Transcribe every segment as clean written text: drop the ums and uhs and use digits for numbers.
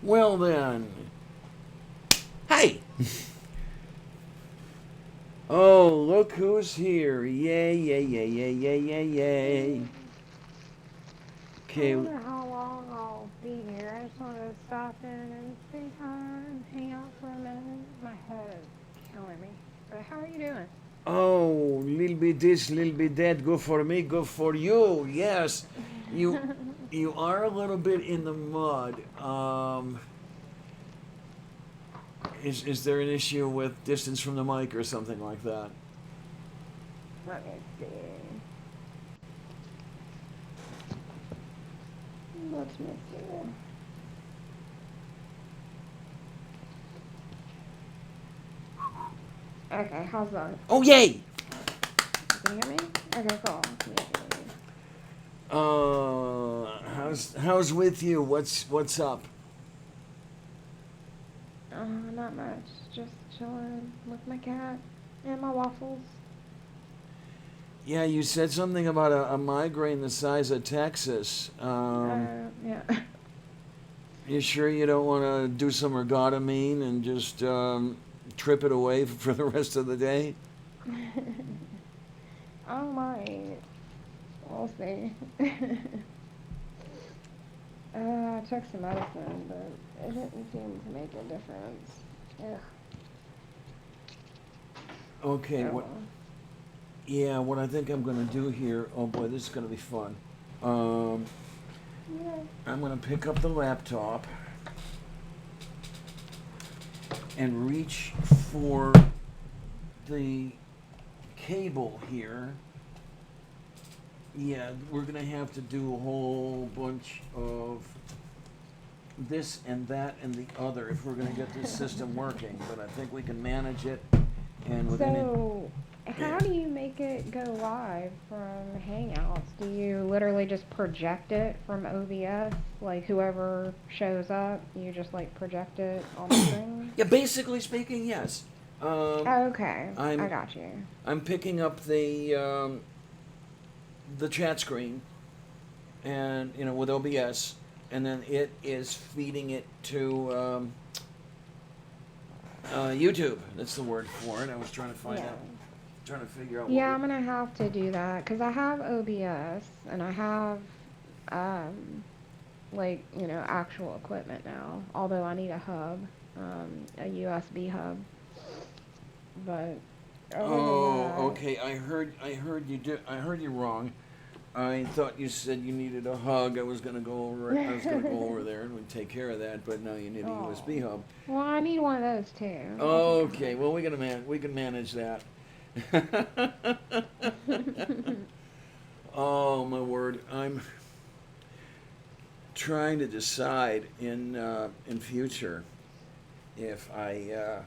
Well then. Hey! Oh, look who's here. Yay, yay, yay, yay, yay, yay, yay. I Okay, wonder how long I'll be here. I just wanted to stop in and say hi and hang out for a minute. My head is killing me. But how are you doing? oh, little bit this, little bit that. Good for me, good for you. Yes, you you are a little bit in the mud. Is there an issue with distance from the mic or something like that? Let me see. Let me see. Okay, how's that? Oh, yay! Can you hear me? Okay, cool. Yeah. How's with you? What's up? Not much. Just chilling with my cat and my waffles. Yeah, you said something about a migraine the size of Texas. Yeah. You sure you don't want to do some ergotamine and just trip it away for the rest of the day? I might. We'll see. I took some medicine, but it didn't seem to make a difference. Ugh. Okay, Oh what? well. Yeah, what I think I'm gonna do here. Oh boy, this is gonna be fun. Um, Yeah. I'm gonna pick up the laptop and reach for the cable here. Yeah, we're gonna have to do a whole bunch of this and that and the other if we're gonna get this system working. But I think we can manage it, and within it, So, how yeah. do you make it go live from Hangouts? Do you literally just project it from OBS? Like whoever shows up, you just like project it on the screen? Yeah, basically speaking, yes. Um, Oh, okay, I I'm got you. I'm picking up the chat screen, and with OBS, and then it is feeding it to YouTube. That's the word for it. I was trying to find Yeah. out, trying to figure out what Yeah, we. I'm gonna have to do that because I have OBS and I have um actual equipment now. Although I need a hub, a USB hub. But other than Oh, that, okay. I heard you wrong. I thought you said you needed a hug. I was gonna go over. I was gonna go over there and we'd take care of that. But now you need a oh, USB hub. well, I need one of those too. I'll take a Okay. Well, we can manage that. hug. Oh my word! I'm trying to decide in future if I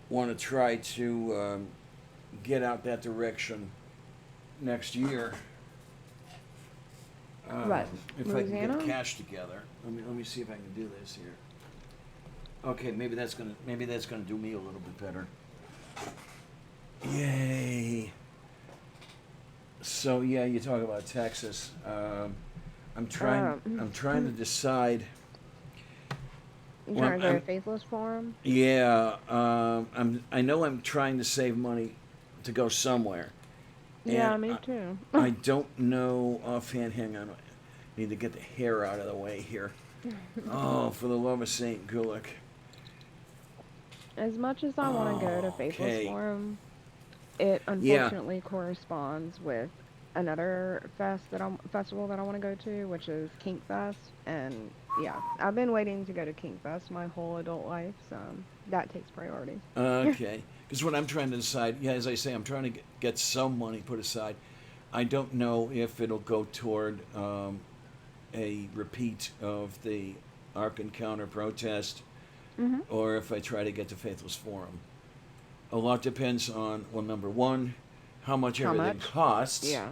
want to try to get out that direction next year. What? If I can get Louisiana? cash together, let me see if I can do this here. Okay, maybe that's gonna do me a little bit better. Yay! So yeah, you talk about Texas. I'm trying to decide. You Well, trying to go to Faithless Forum? yeah. I know I'm trying to save money to go somewhere, and Yeah, me too. I don't know offhand. Hang on, I need to get the hair out of the way here. Oh, for the love of Saint Gulick. As much as I want to go to Faithless Okay. Forum, it Yeah. unfortunately corresponds with another festival that I want to go to, which is Kink Fest. And yeah, I've been waiting to go to Kink Fest my whole adult life, so that takes priority. Okay. Because what I'm trying to decide, yeah, as I say, I'm trying to get some money put aside. I don't know if it'll go toward a repeat of the Ark Encounter protest Mhm. or if I try to get to Faithless Forum. A lot depends on, well, number one, how much How everything much? costs. Yeah.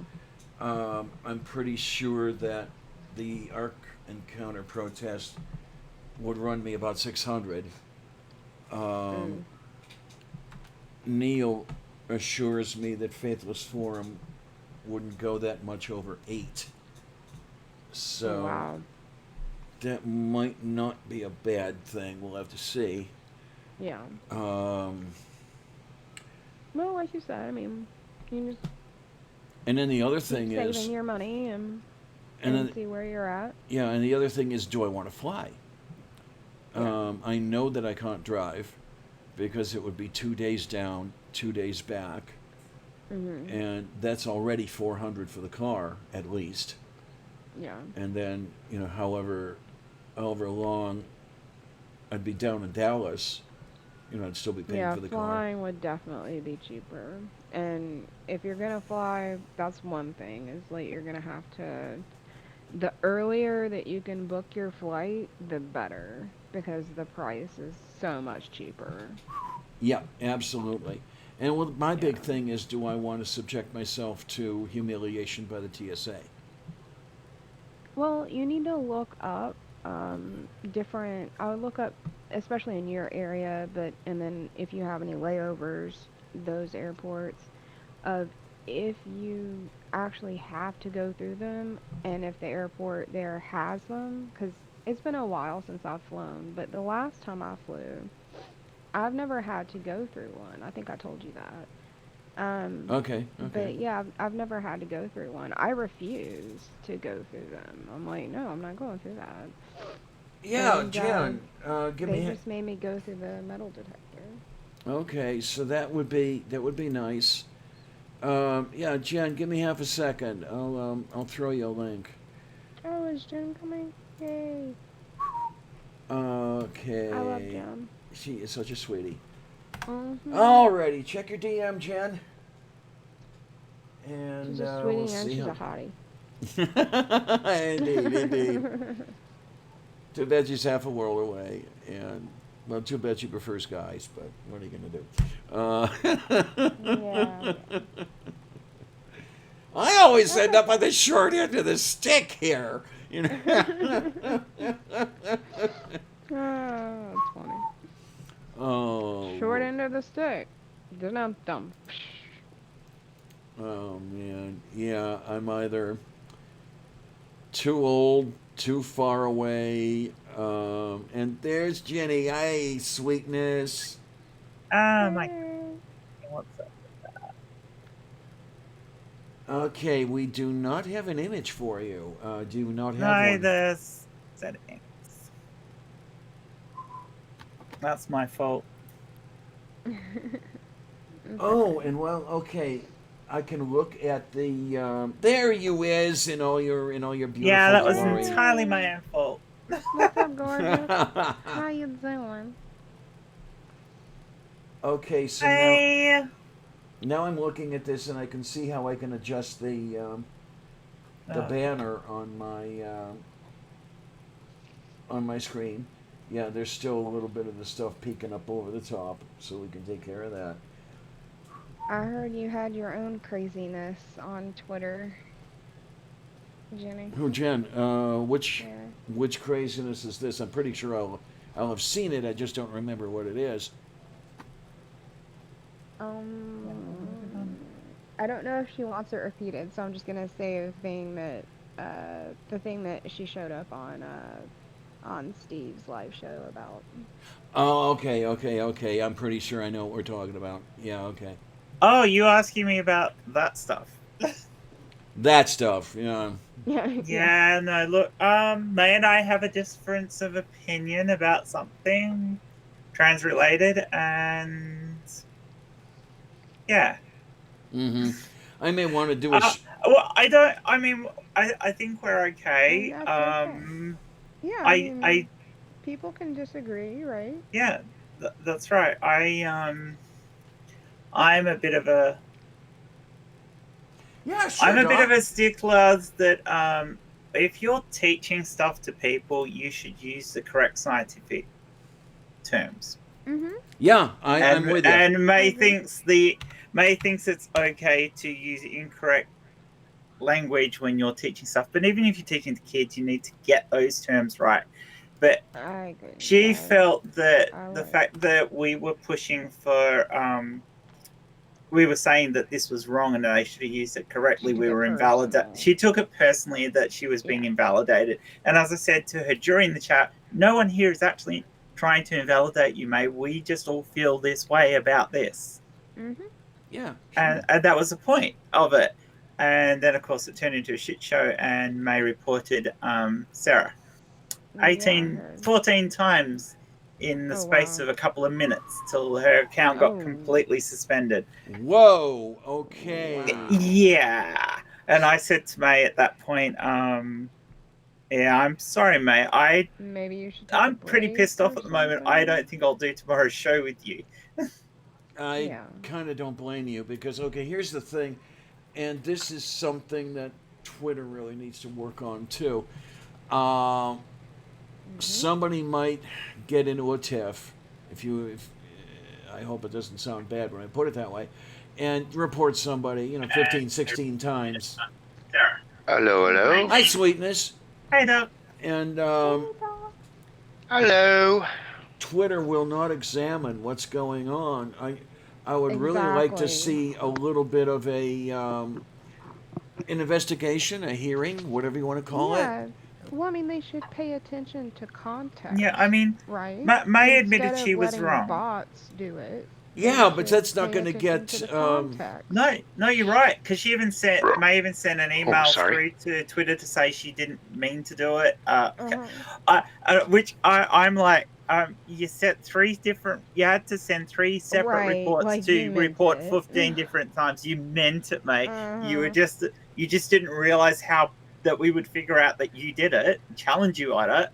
I'm pretty sure that the Ark Encounter protest would run me about 600. Um, Mm. Neil assures me that Faithless Forum wouldn't go that much over 8. Oh So wow. that might not be a bad thing. We'll have to see. Yeah. Um, Well, like you said, I mean, you just and then the other keep thing saving is, your money and and then see where you're at. yeah, and the other thing is, do I want to fly? Yeah. I know that I can't drive because it would be 2 days down, 2 days back, Mhm. and that's already 400 for the car at least. Yeah. And then however long I'd be down in Dallas, I'd still be paying Yeah, for the car. flying would definitely be cheaper. And if you're gonna fly, that's one thing, is like you're gonna have to, the earlier that you can book your flight, the better, because the price is so much cheaper. Yeah, absolutely. And well, my big Yeah. thing is, do I want to subject myself to humiliation by the TSA? Well, you need to look up I would look up, especially in your area, but and then if you have any layovers, those airports, of if you actually have to go through them and if the airport there has them, because it's been a while since I've flown, but the last time I flew, I've never had to go through one. I think I told you that. Okay, okay. But yeah, I've never had to go through one. I refuse to go through them. I'm like, no, I'm not going through that. Yeah, And Jan, give they me. just made me go through the metal detector. Okay, so that would be nice. Yeah, Jen, give me half a second. I'll throw you a link. Oh, is Jen coming? Yay! I love Okay, Jen. she is such a sweetie. Mhm. Alrighty, check your DM, Jen, She's and a we'll sweetie and see she's how. a hottie. Indeed, indeed. Too bad she's half a world away, and well, too bad she prefers guys. But what are you gonna Yeah, do? yeah. I always end up on the short end of the stick here. Oh, that's funny. Short Oh, end of the stick. Dum dum. oh man, yeah. I'm either too old, too far away. And there's Jenny. Hey, sweetness. My Hey. what's up? Okay, we do not have an image for you. Do you not have No, one? the settings. That's my fault. It's Oh, okay. and well, okay. I can look at the. There you is in all your Yeah, beautiful that was glory. entirely Yay! my own fault. What's up, gorgeous? How you doing? Okay, so now Hey. now I'm looking at this and I can see how I can adjust the Oh, banner on my screen. Yeah, there's still a little bit of the stuff peeking up over the top, so we can take care of that. I heard you had your own craziness on Twitter, Jenny. Oh, Jen, which Yeah. which craziness is this? I'm pretty sure I'll have seen it. I just don't remember what it is. Um, I don't know if she wants it repeated, so I'm just gonna say the thing that she showed up on Steve's live show about. Oh, okay, okay, okay. I'm pretty sure I know what we're talking about. Yeah, okay. oh, you asking me about that stuff? That stuff. Yeah. Yeah, yeah. Yeah, no, look, May and I have a difference of opinion about something trans related, and yeah. Mm-hmm. I may want to do a. Uh, well, I don't. I mean, I think we're And okay. that's okay. Yeah, I I mean, people can disagree, right? yeah, that's right. I'm a bit of a Yeah, I'm sure, a bit of Doc. a stickler that if you're teaching stuff to people, you should use the correct scientific terms. Mhm. Yeah, I'm And with you. and I May agree. thinks it's okay to use incorrect language when you're teaching stuff. But even if you're teaching the kids, you need to get those terms right. But I agree. she I felt that I the would. fact that we were pushing for we were saying that this was wrong and that I should have used it correctly. She took We it were invalidated. personal. She took it personally that she was being Yeah. invalidated. And as I said to her during the chat, no one here is actually trying to invalidate you, May. We just all feel this way about this. Mhm. Yeah, sure. And that was the point of it. And then, of course, it turned into a shit show, and May reported Sarah Yeah, I 14 times in the Oh, space wow. of a couple of minutes till her account got Oh. completely suspended. Whoa. Okay. Wow. Yeah. And I said to May at that point, yeah, I'm sorry, May. Maybe you should take a I'm pretty break pissed off or at the moment. I something. don't think I'll do tomorrow's show with you. I Yeah. kind of don't blame you because, okay, here's the thing, and this is something that Twitter really needs to work on too. Somebody might get into a tiff, if I hope it doesn't sound bad when I put it that way, and report somebody, 15, 16 times. Hello, hello. Hi, sweetness. Hey, Doc. And Hello. Twitter will not examine what's going on. I would really like to Exactly. see a little bit of an investigation, a hearing, whatever you want to call it. Yeah. Well, I mean, they should pay attention to context. Yeah, I mean, right? May admitted Instead she of was letting wrong. bots do it. Yeah, they but should that's not pay going to attention get. to the context. No, you're right. Because she even May even sent an email sorry. through to Twitter to say she didn't mean to do it. Uh-huh. Which I'm like, you set you had to send 3 separate Right, reports like to you meant report it. 15 different times. You meant it, mate. You were Uh-huh. you just didn't realize that we would figure out that you did it, challenge you on it,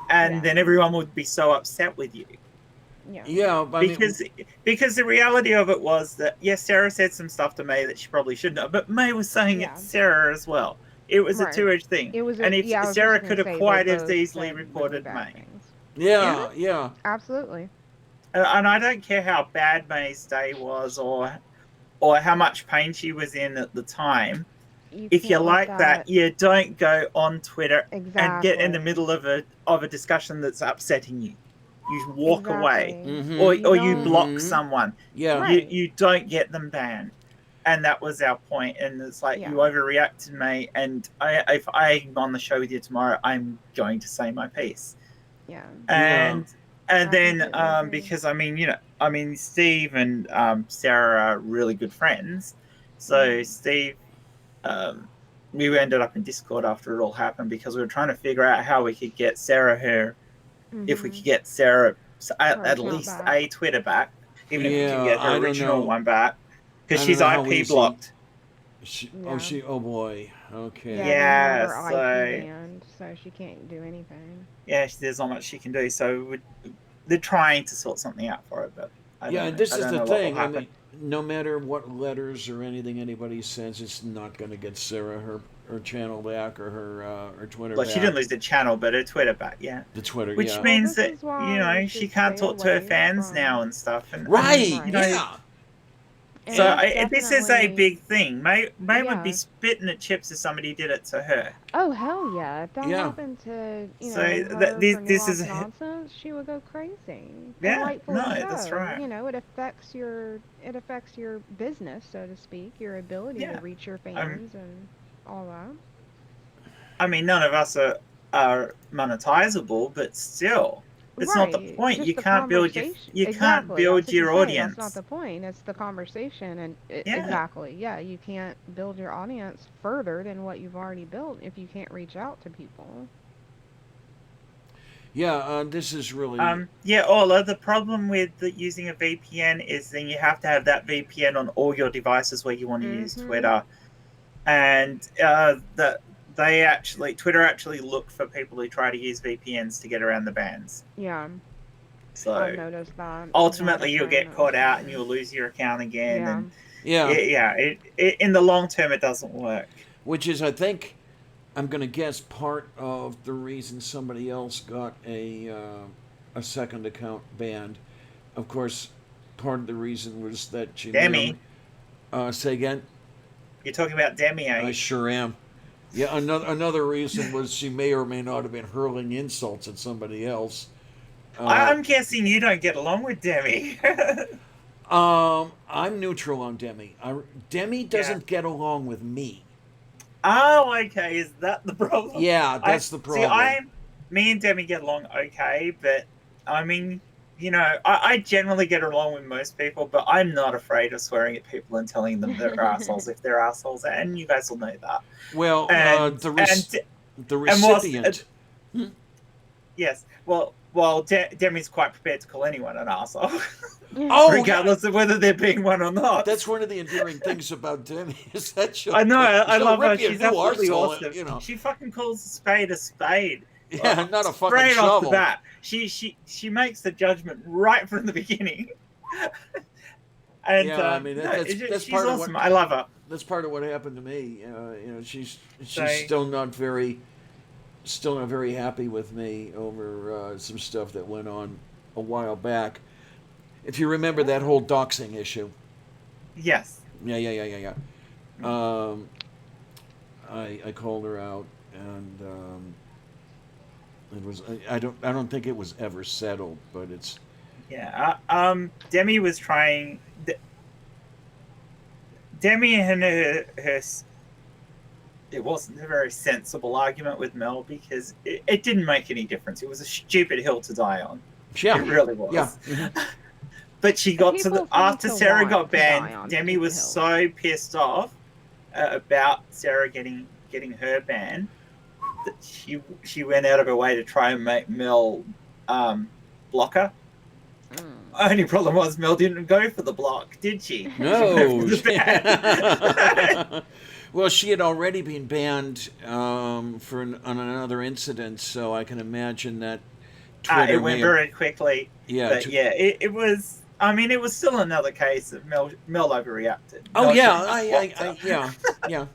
and Yeah. then everyone would be so upset with you. Yeah. Yeah, I mean, Because the reality of it was that, yes, Sarah said some stuff to May that she probably shouldn't have, but May was saying Yeah. it to Sarah as well. It was a Right. two-edged thing. It was a, And if yeah, I was Sarah just could gonna have say quite they as both easily said really reported bad May. things. yeah. Absolutely. And I don't care how bad May's day was or how much pain she was in at the time. If you can't let like that, you don't go on Twitter and get in the Exactly. middle of a discussion that's upsetting you. You walk away, Mhm. or You you don't- block Mhm. someone. Yeah. Right. You don't get them banned, and that was our point. And it's like, Yeah. you overreacted, mate. And if I'm on the show with you tomorrow, I'm going to say my piece. Yeah. And I then completely agree. because Steve and Sarah are really good friends, so Steve, we ended up in Discord after it all happened because we were trying to figure out how we could get Sarah if we could get Sarah at account least back. a Twitter back, even if we Yeah, could get I her don't original know. one back, because I she's don't know how IP easy- blocked. Yeah. Oh boy. Okay. Yeah, Yeah, they have her IP so- banned, so she can't do anything. Yeah, there's not much she can do. So they're trying to sort something out for her, but I don't Yeah, know. and this I is don't the know what will thing. I happen. mean, no matter what letters or anything anybody sends, it's not going to get Sarah her channel back or her Twitter Well, back. she didn't lose the channel, but her Twitter back, yeah. The Twitter, Which yeah. means this that, is why you she should can't stay talk to her away fans from- now and stuff. And Right. you know, Yeah. And So that's this is a definitely- big thing. May would be Yeah. spitting at chips if somebody did it to her. Oh hell yeah! If that Yeah. happened to So her this for is nuanced nonsense, she would go crazy. Yeah, And rightfully no, so. that's right. It affects your business, so to speak, your ability Yeah. to reach your fans and all that. I mean, none of us are monetizable, but still, it's not the Right, point. just You the can't build your conversation. can't Exactly, build that's what your you say, audience. That's not the point. It's the conversation, and Yeah. exactly, yeah, you can't build your audience further than what you've already built if you can't reach out to people. Yeah, this is really. Ola, the problem with using a VPN is then you have to have that VPN on all your devices where you want to use Mhm. Twitter, and Twitter actually look for people who try to use VPNs to get around the bans. Yeah, So I've noticed that. ultimately, I've you'll had a get fair caught amount out of and you'll lose your account again. Yeah. And yeah. it in the long term, it doesn't work. Which is, I think, I'm going to guess part of the reason somebody else got a second account banned. Of course, part of the reason was that she. Demi. Say again. You're talking about Demi, eh? I sure am. Yeah, another reason was she may or may not have been hurling insults at somebody else. I'm guessing you don't get along with Demi. I'm neutral on Demi. Demi doesn't get along with me. Oh, okay. Is that the problem? Yeah, that's the See. problem. Me and Demi get along okay, but I mean, I generally get along with most people, but I'm not afraid of swearing at people and telling them they're assholes if they're assholes, and you guys will know that. Well, And the and whilst recipient. Hmm? yes, Demi's quite prepared to call anyone an asshole, Oh, regardless of whether they're being one or not. that's one of the endearing things about Demi is that I know. I she'll love her. rip you a She's new absolutely arsehole, awesome. She fucking calls a spade a spade. Yeah, not a fucking Straight off the shovel. bat. She makes the judgment right from the beginning. And Yeah, I mean that's she's part of awesome. what I love her. that's part of what happened to me. She's So, still not very happy with me over some stuff that went on a while back. If you remember that whole doxing issue. yes. Yeah. I called her out, and it was I don't think it was ever settled, but it's Yeah. Demi was trying. Demi and her it wasn't a very sensible argument with Mel because it didn't make any difference. It was a stupid hill to die on. yeah, It really was. yeah. Mm-hmm. But she got to People seem after to Sarah want got to die banned. on Demi stupid was hills. so pissed off about Sarah getting her ban that she went out of her way to try and make Mel block her. Only problem was Mel didn't go for the block, did she? No. She went for the ban. Well, she had already been banned on another incident, so I can imagine that Twitter it went very quickly. Yeah, but it was. I mean, it was still another case of Mel overreacted. Oh Mel yeah, shouldn't have blocked her. yeah.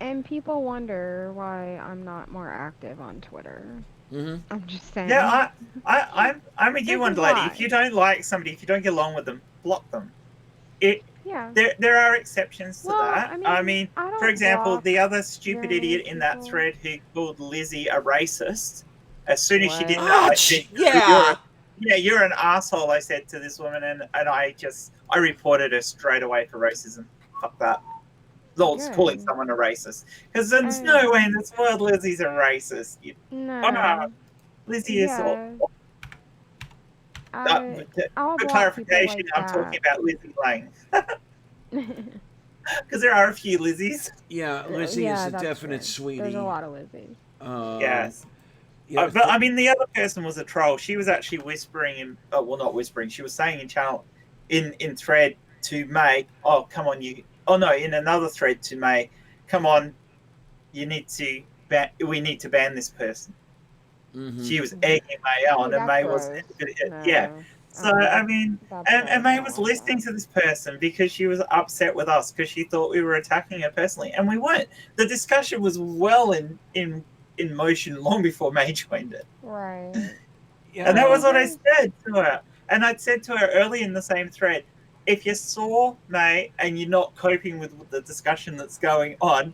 And people wonder why I'm not more active on Twitter. Mm-hmm. I'm just saying. Yeah, I'm with you, This one is lady. why. If you don't like somebody, if you don't get along with them, block them. Yeah. There are exceptions to Well, that. I mean, I for don't example, block the other stupid very idiot in that people. thread who called Lizzie a racist. As soon as she did What? that, I Oh, said, yeah. you're an asshole. I said to this woman, and I reported her straight away for racism. Fuck that. Lord's calling Good. someone a racist because there's no way in this world Lizzie's a racist. No. Lizzie is Yeah. I'll for block clarification, people I'm like talking about Lizzie Lang because there are a few Lizzies. Yeah, Lizzie Yeah, is a that's definite true. sweetie. There's a lot of Lizzies. Yes. Yeah, But I mean, the other person was a troll. She was actually whispering, not whispering. She was saying in thread to May, "Oh, come on, you." Oh no, in another thread to May, "Come on, you need to we need to ban this person." mm-hmm. She was egging May on, and May was yeah. So I mean, and May was listening to this person because she was upset with us because she thought we were attacking her personally, and we weren't. The discussion was well in motion long before May joined it. Right. Yeah. And that was what I said to her. And I'd said to her early in the same thread, if you saw May and you're not coping with the discussion that's going on,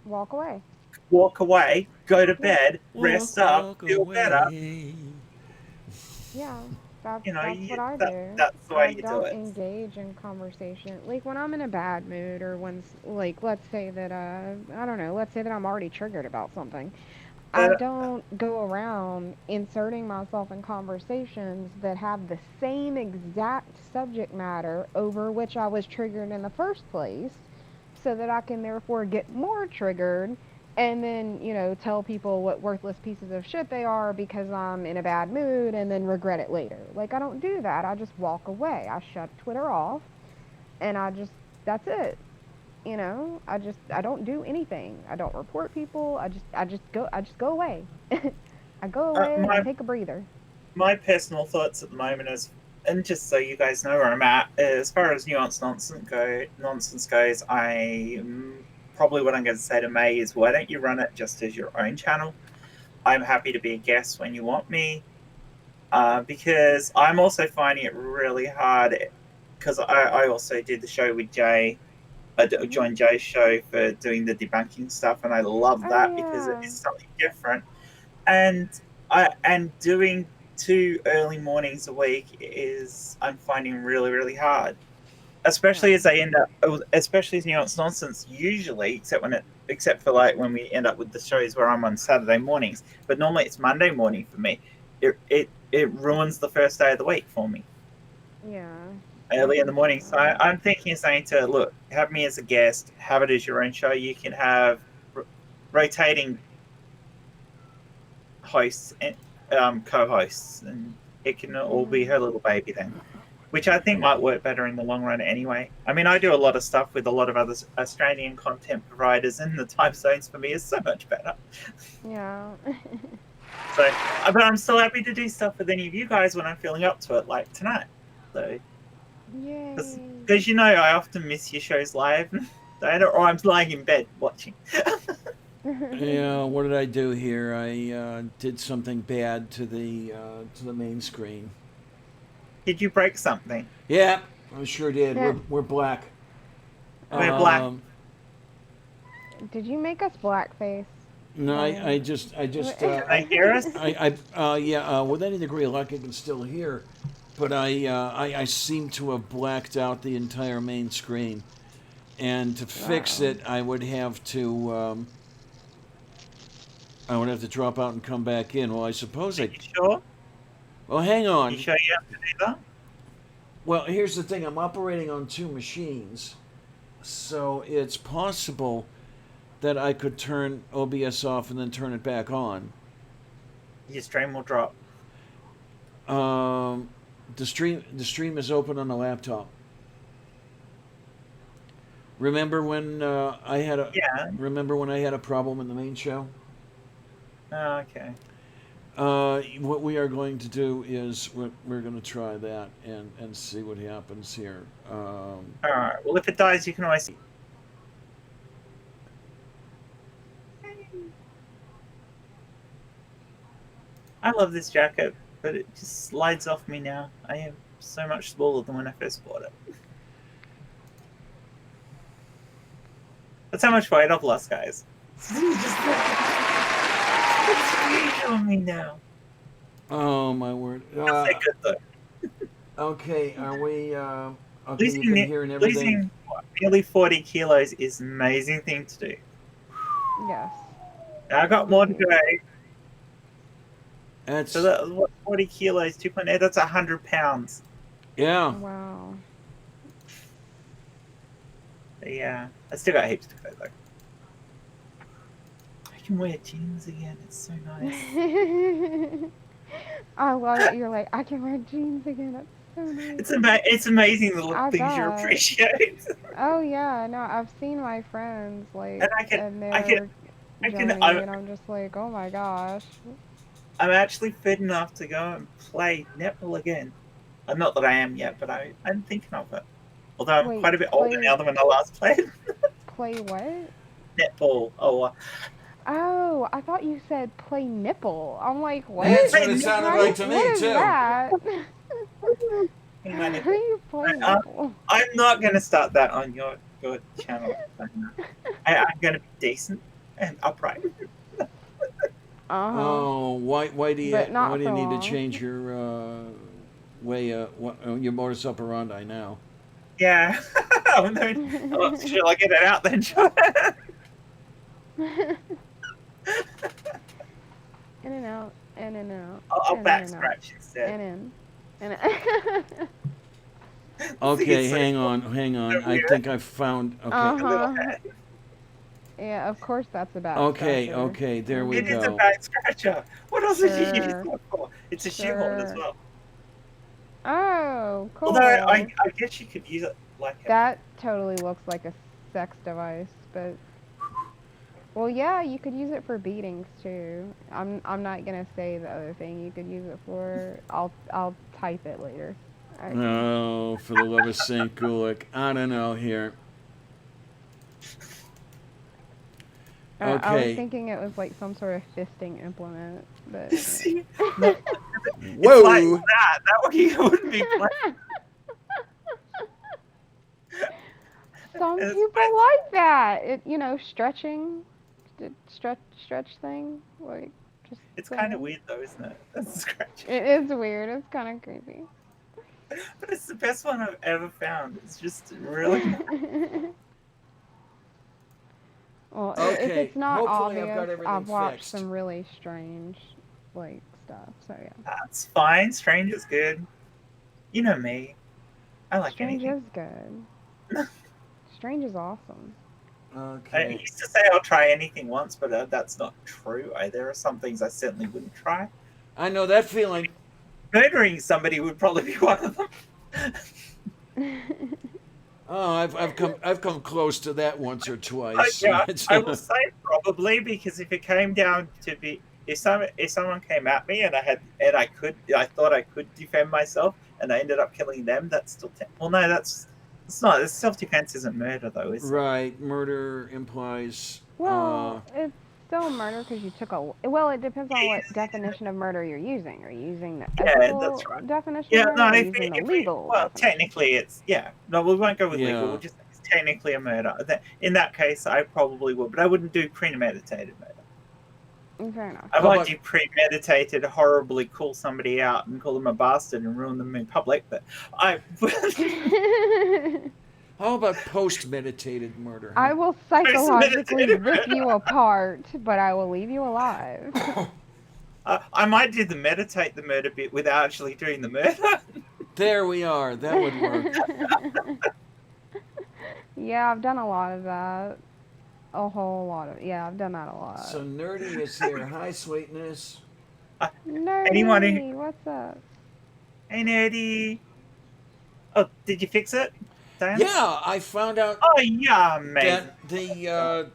walk away. Walk away, go to bed, rest up, feel away. better. Yeah. That's what I do. That's the way you do don't it. engage in conversation. Like when I'm in a bad mood or when, like, let's say that, I don't know, let's say that I'm already triggered about something. I don't go around inserting myself in conversations that have the same exact subject matter over which I was triggered in the first place so that I can therefore get more triggered and then, tell people what worthless pieces of shit they are because I'm in a bad mood and then regret it later. Like, I don't do that. I just walk away. I shut Twitter off and that's it. I don't do anything. I don't report people. I just go away. I go away and take a breather. My personal thoughts at the moment is, and just so you guys know where I'm at, as far as nuanced nonsense goes, probably what I'm going to say to May is, why don't you run it just as your own channel? I'm happy to be a guest when you want me, because I'm also finding it really hard, because I also did the show with Jay. I joined Jay's show for doing the debunking stuff, and I love that because it's something different. And doing 2 early mornings a week I'm finding really, really hard. especially as they end up, especially as it's nonsense usually, except for like when we end up with the shows where I'm on Saturday mornings. But normally it's Monday morning for me. It ruins the first day of the week for me Yeah. early in the can see morning. So that. I'm thinking of saying to look, have me as a guest, have it as your own show. You can have rotating hosts and co-hosts, and it can all be her little baby then. Which I think might work better in the long run anyway. I mean, I do a lot of stuff with a lot of other Australian content providers, and the time zones for me is so much better. Yeah. So, but I'm still happy to do stuff with any of you guys when I'm feeling up to it, like tonight. So, Yay. because I often miss your shows live, or I'm lying in bed watching. Yeah, what did I do here? I did something bad to the main screen. Did you break something? Yeah, I sure did. Yeah. We're black. We're black. Did you make us blackface? No, Brian? I just Can they hear us? with any degree of luck, I can still hear, but I seem to have blacked out the entire main screen, and to fix Wow. it, I would have to drop out and come back in. Well, I suppose Are you sure? Well, hang on. You sure you have to do that? Well, here's the thing. I'm operating on two machines, so it's possible that I could turn OBS off and then turn it back on. Your stream will drop. The stream is open on the laptop. Remember when I had a Remember when I had a problem in the main show? Oh, okay. What we are going to do is we're going to try that and see what happens here. All right. Well, if it dies, you can always. I love this jacket, but it just slides off me now. I am so much smaller than when I first bought it. That's how much weight I've lost, guys. It's huge on me now. Oh my word! That's good though. Okay, are we? Okay, you can hear and everything. Losing nearly 40 kilos is an amazing thing to do. Yes. Now, I got more to go. That's So that 40 kilos, 2.8. That's 100 pounds. yeah. Wow. Yeah, I still got heaps to go though. I can wear jeans again. It's so nice. I love it. You're like, I can wear jeans again. That's so nice. It's amazing the little I things you bet. appreciate. Oh yeah, no, I've seen my friends like, And and I they're can, joining me, and I'm just like, oh my gosh. I'm actually fit enough to go and play netball again. Not that I am yet, but I'm thinking of it. Although I'm Wait, quite a bit older play- now than when I last played Play what? netball. Oh, I thought you said play nipple. I'm like, what? That's what it sounded like to me What is too. that? Hang How on, do you play nipple? I'm not going to start that on your channel. I'm going to be decent and upright. Oh, why do you But not for need long. to change your your modus operandi now? Yeah. Shall I get it out then? In and out, in and out. I'll in back and out, scratch instead. and in. Okay, So hang on. I weird. think I found. Okay, A little Uh-huh. head. Yeah, of course that's a back okay, scratcher. okay. There we It is a go. back scratcher. What else did you use Sure. that for? It's a shoehorn as Sure. well. Oh, cool. Although I guess you could use it like That totally looks like a sex device, but well, yeah, you could use it for beatings too. I'm not gonna say the other thing you could use it for. I'll type it later. Alright. Oh, for the love of Saint Gulick. I don't know here. I was Okay. thinking it was like some sort of fisting implement, but See? No, Whoa! it's like that. That wouldn't be fun. some It's people fine. like that. Stretching, stretch thing, like just. It's kind of weird though, isn't it? That's scratching. It is weird. It's kind of creepy. But it's the best one I've ever found. It's just really nice. Well, if Okay, it's not hopefully I've obvious, got everything I've watched fixed. some really strange, like, stuff. So yeah, That's fine. Strange is good. You know me. I like strange anything. is good. Strange is awesome. I Okay. used to say I'll try anything once, but that's not true. There are some things I certainly wouldn't try. I know that feeling. Murdering somebody would probably be one of them. Oh, I've come close to that once or twice. Yeah, I will say probably because if it came down to be if someone came at me and I thought I could defend myself and I ended up killing them, that's still well no that's not self defense isn't murder though, is it? Right, murder implies. Well, it's still murder because you took a. Well, it depends on what Yeah, definition of murder you're using. Are you using the yeah, that's ethical right. definition of Yeah, murder no, or are you using the if we legal well definition? technically it's yeah no we won't go with legal. Yeah. We'll just say it's technically a murder. In that case, I probably would, but I wouldn't do premeditated murder. Fair enough. I How might about do premeditated, horribly call somebody out and call them a bastard and ruin them in public, but I. how about post-meditated murder? I will psychologically Premeditated rip murder. you apart, but I will leave you alive. I might do the meditate the murder bit without actually doing the murder. There we are. That would work. Yeah, I've done a lot of that. A whole lot of. Yeah, I've done that a lot. So nerdy is here. Hi, sweetness. Anyone who. Nerdy, what's up? Hey, nerdy. Oh, did you fix it, Dan? Yeah, I found out Oh, yeah, amazing. that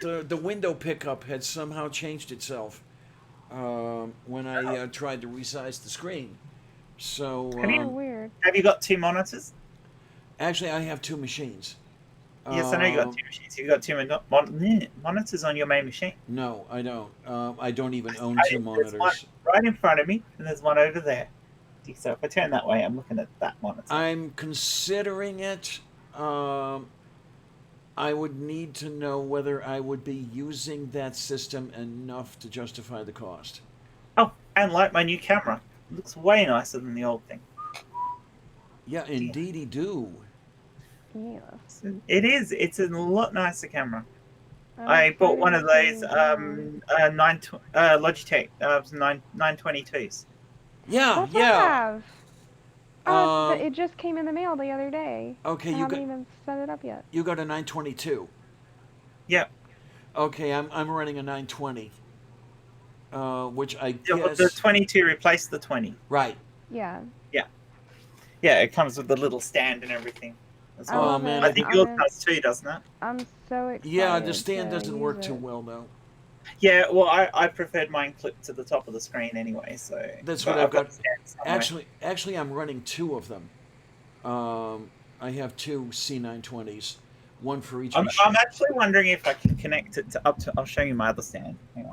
the window pickup had somehow changed itself when I tried to resize the screen. So Have Oh, you weird. have you got two monitors? actually, I have two machines. Yes, I know you got two machines. You got two monitors on your main machine. No, I don't. I don't even own two There's one monitors. right in front of me, and there's one over there. So if I turn that way, I'm looking at that monitor. I'm considering it. I would need to know whether I would be using that system enough to justify the cost. Oh, and like my new camera, it looks way nicer than the old thing. Yeah, indeedy do. Yeah. It is. It's a lot nicer camera. I'm I bought one of excited those to, um, Logitech 922s. Yeah, That's what I yeah. have. Um, It just came in the mail the other day. okay, I haven't even set it up yet. you got a 922. Yep. Okay, I'm running a 920. Which I The guess 22 replaced the 20. right. Yeah. Yeah, it comes with the little stand and everything as I well. love man, it. I think I'm yours in- does too, doesn't it? I'm so excited. Yeah, the stand to doesn't work use too it. well though. Yeah, well, I preferred mine clipped to the top of the screen anyway, so. That's but what I've got. the stand somewhere. Actually, I'm running two of them. I have two C920s, one for each machine. I'm actually wondering if I can connect it to up to. I'll show you my other stand. Hang on.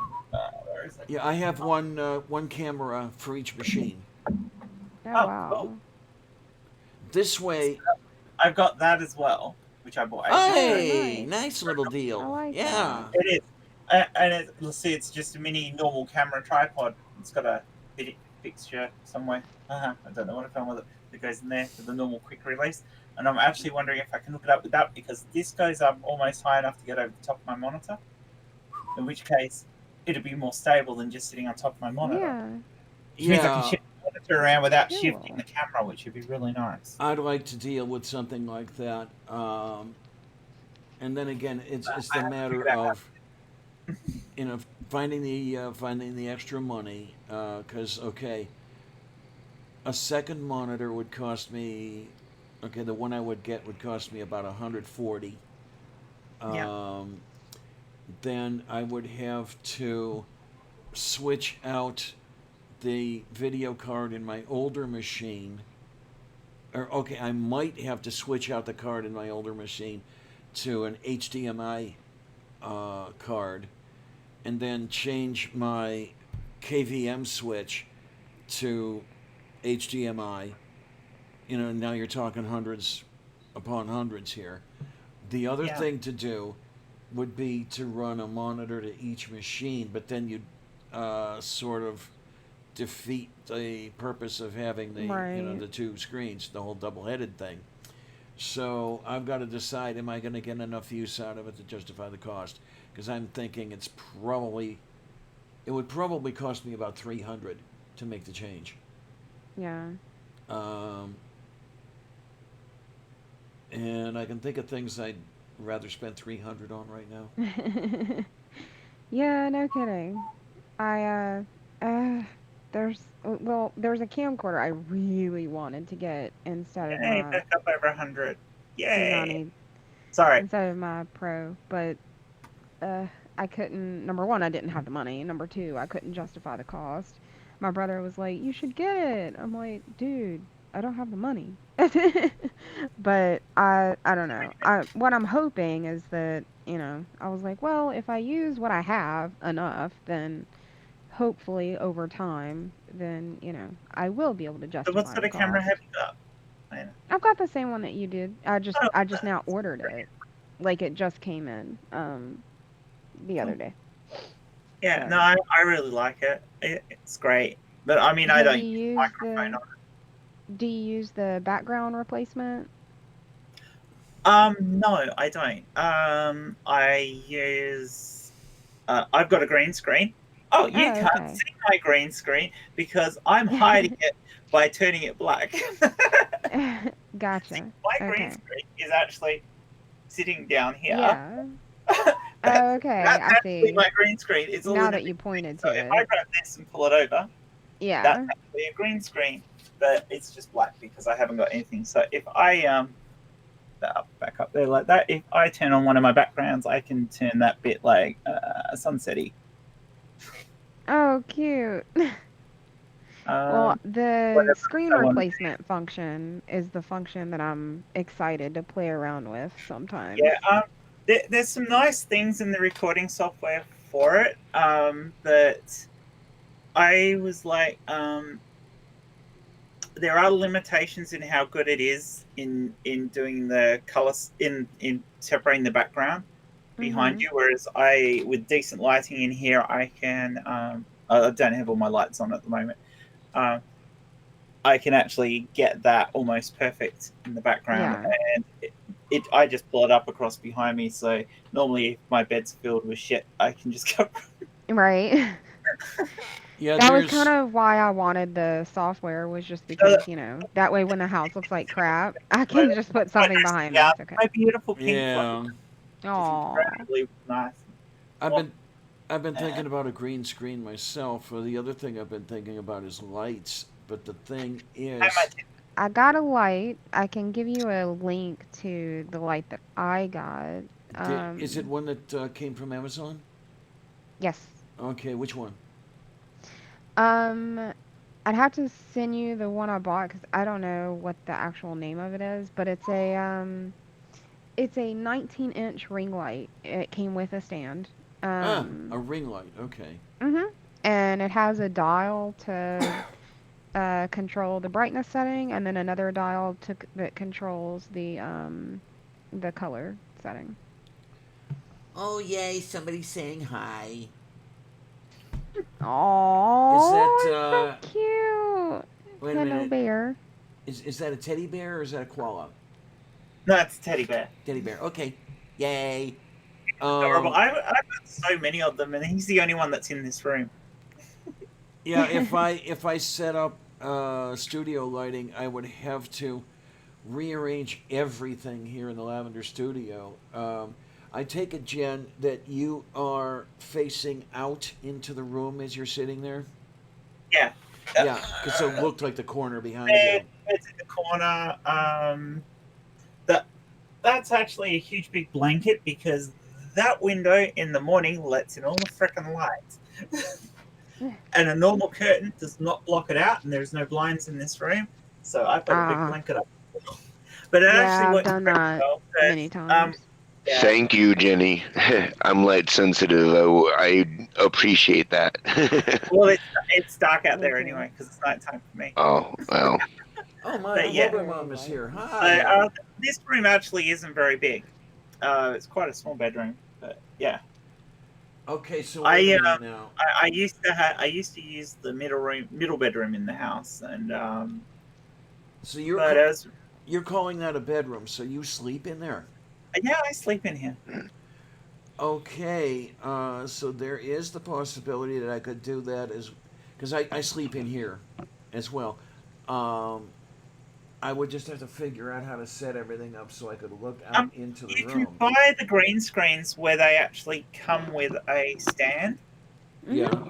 Where is it? Yeah, I have one camera for each machine. Oh, wow. cool. This way, I've got that as well, which I bought. hey, nice. nice little deal. I like Yeah. It is, let's see, it's just a mini normal camera tripod. It's got a fixture somewhere. I don't know what I found with it. That goes in there for the normal quick release. And I'm actually wondering if I can hook it up with that because this goes up almost high enough to get over the top of my monitor. In which case, it'd be more stable than just sitting on top of my monitor. Yeah. Which means I Yeah. can shift the monitor around without Cool. shifting the camera, which would be really nice. I'd like to deal with something like that. And then again, it's the matter of finding the extra money. Because okay, a second monitor would cost me. Okay, the one I would get would cost me about 140. Yeah. Then I would have to switch out the video card in my older machine. Or okay, I might have to switch out the card in my older machine to an HDMI card, and then change my KVM switch to HDMI. Now you're talking hundreds upon hundreds here. The other Yeah. thing to do would be to run a monitor to each machine, but then you'd sort of defeat the purpose of having the Right. the two screens, the whole double-headed thing. So I've got to decide: am I going to get enough use out of it to justify the cost? Because I'm thinking it would probably cost me about 300 to make the change. Yeah. Um, and I can think of things I'd rather spend 300 on right now. Yeah, no kidding. I there's a camcorder I really wanted to get instead of Yay, my back up over 100. Yay. T90 Sorry. instead of my Pro, but uh I couldn't. Number one, I didn't have the money. Number two, I couldn't justify the cost. My brother was like, "You should get it." I'm like, "Dude, I don't have the money." But I don't know. What I'm hoping is that, I was like, well, if I use what I have enough, then hopefully over time, then, I will be able to So what justify sort the of camera cost. have you got? Lena? I've got the same one that you did. Oh, I just now that's ordered great. it. Like it just came in the other Cool. day. Yeah, no, So, I really like it. It's great. But I mean, I have don't you use a used microphone do you use the background replacement? on it. No, I don't. I use. I've got a green screen. Oh, you Oh, can't okay. see my green screen because I'm hiding it by turning it black. See, Gotcha. my green Okay. screen is actually sitting down here. Yeah. That's Oh, okay. I actually see. my green screen. It's all Now in a that you big thing. pointed So to if I it. grab this and pull it over, that's Yeah. actually a green screen, but it's just black because I haven't got anything. So if I back up there like that, if I turn on one of my backgrounds, I can turn that bit like sunsetty. Oh, cute. Well, Um, the whatever screen I want to replacement function is the function that I'm excited to play around with do. sometimes. Yeah, there's some nice things in the recording software for it, but I was like, there are limitations in how good it is in doing the colors in separating the background behind Mhm. you. Whereas I, with decent lighting in here, I can. I don't have all my lights on at the moment. Um, I can actually get that almost perfect in the background, Yeah. and I just pull it up across behind me. So normally, if my bed's filled with shit, I can just go. Right. Yeah, That was kind there's of why I wanted the software was just Uh, because, that way when the house looks like crap, I can just put something behind me. yeah, It's okay. my beautiful pink flower, yeah. which is Aw. incredibly nice. I've Well, been thinking about a green screen myself. The other thing I've been thinking about is lights. But the thing how is, much? I got a light. I can give you a link to the light that I got. is it Um, one that came from Amazon? yes. Okay, which one? Um, I'd have to send you the one I bought because I don't know what the actual name of it is, but it's a 19-inch ring light. It came with a stand. Ah, a Um, ring light. Okay. mhm. And it has a dial to control the brightness setting, and then another dial that controls the color setting. Oh, yay, somebody's saying hi. Is that, Oh, it's so cute. wait a Hello, minute, bear. is that a teddy bear or is that a koala? No, it's a teddy bear. Teddy bear. Okay. Yay. Adorable. Um, I've got so many of them, and he's the only one that's in this room. yeah, if I set up studio lighting, I would have to rearrange everything here in the Lavender Studio. I take it, Jen, that you are facing out into the room as you're sitting there. Yeah. Yeah, because it looked like the corner behind Bed, you. bed's in the corner. That that's actually a huge big blanket because that window in the morning lets in all the freaking light. And a normal curtain does not block it out, and there's no blinds in this room, so I put a big Ah, blanket up. But it actually yeah, I've works done very that well. many But times. yeah, Thank you, Jenny. I'm light sensitive. I appreciate that. well, it's dark out Me there too. anyway because it's nighttime for me. Oh, well. Oh, my But It's yeah, Wobber very Mom is light. here. so Hi. this room actually isn't very big. It's quite a small bedroom, but yeah. Okay, so wait a minute now. I used to use the middle bedroom in the house, and So but as you're calling that a bedroom? So you sleep in there? yeah, I sleep in here. Okay, so there is the possibility that I could do that as, because I sleep in here as well. Um, I would just have to figure out how to set everything up so I could look out into the You can room. buy the green screens where they actually come with a stand. Mhm. Yeah.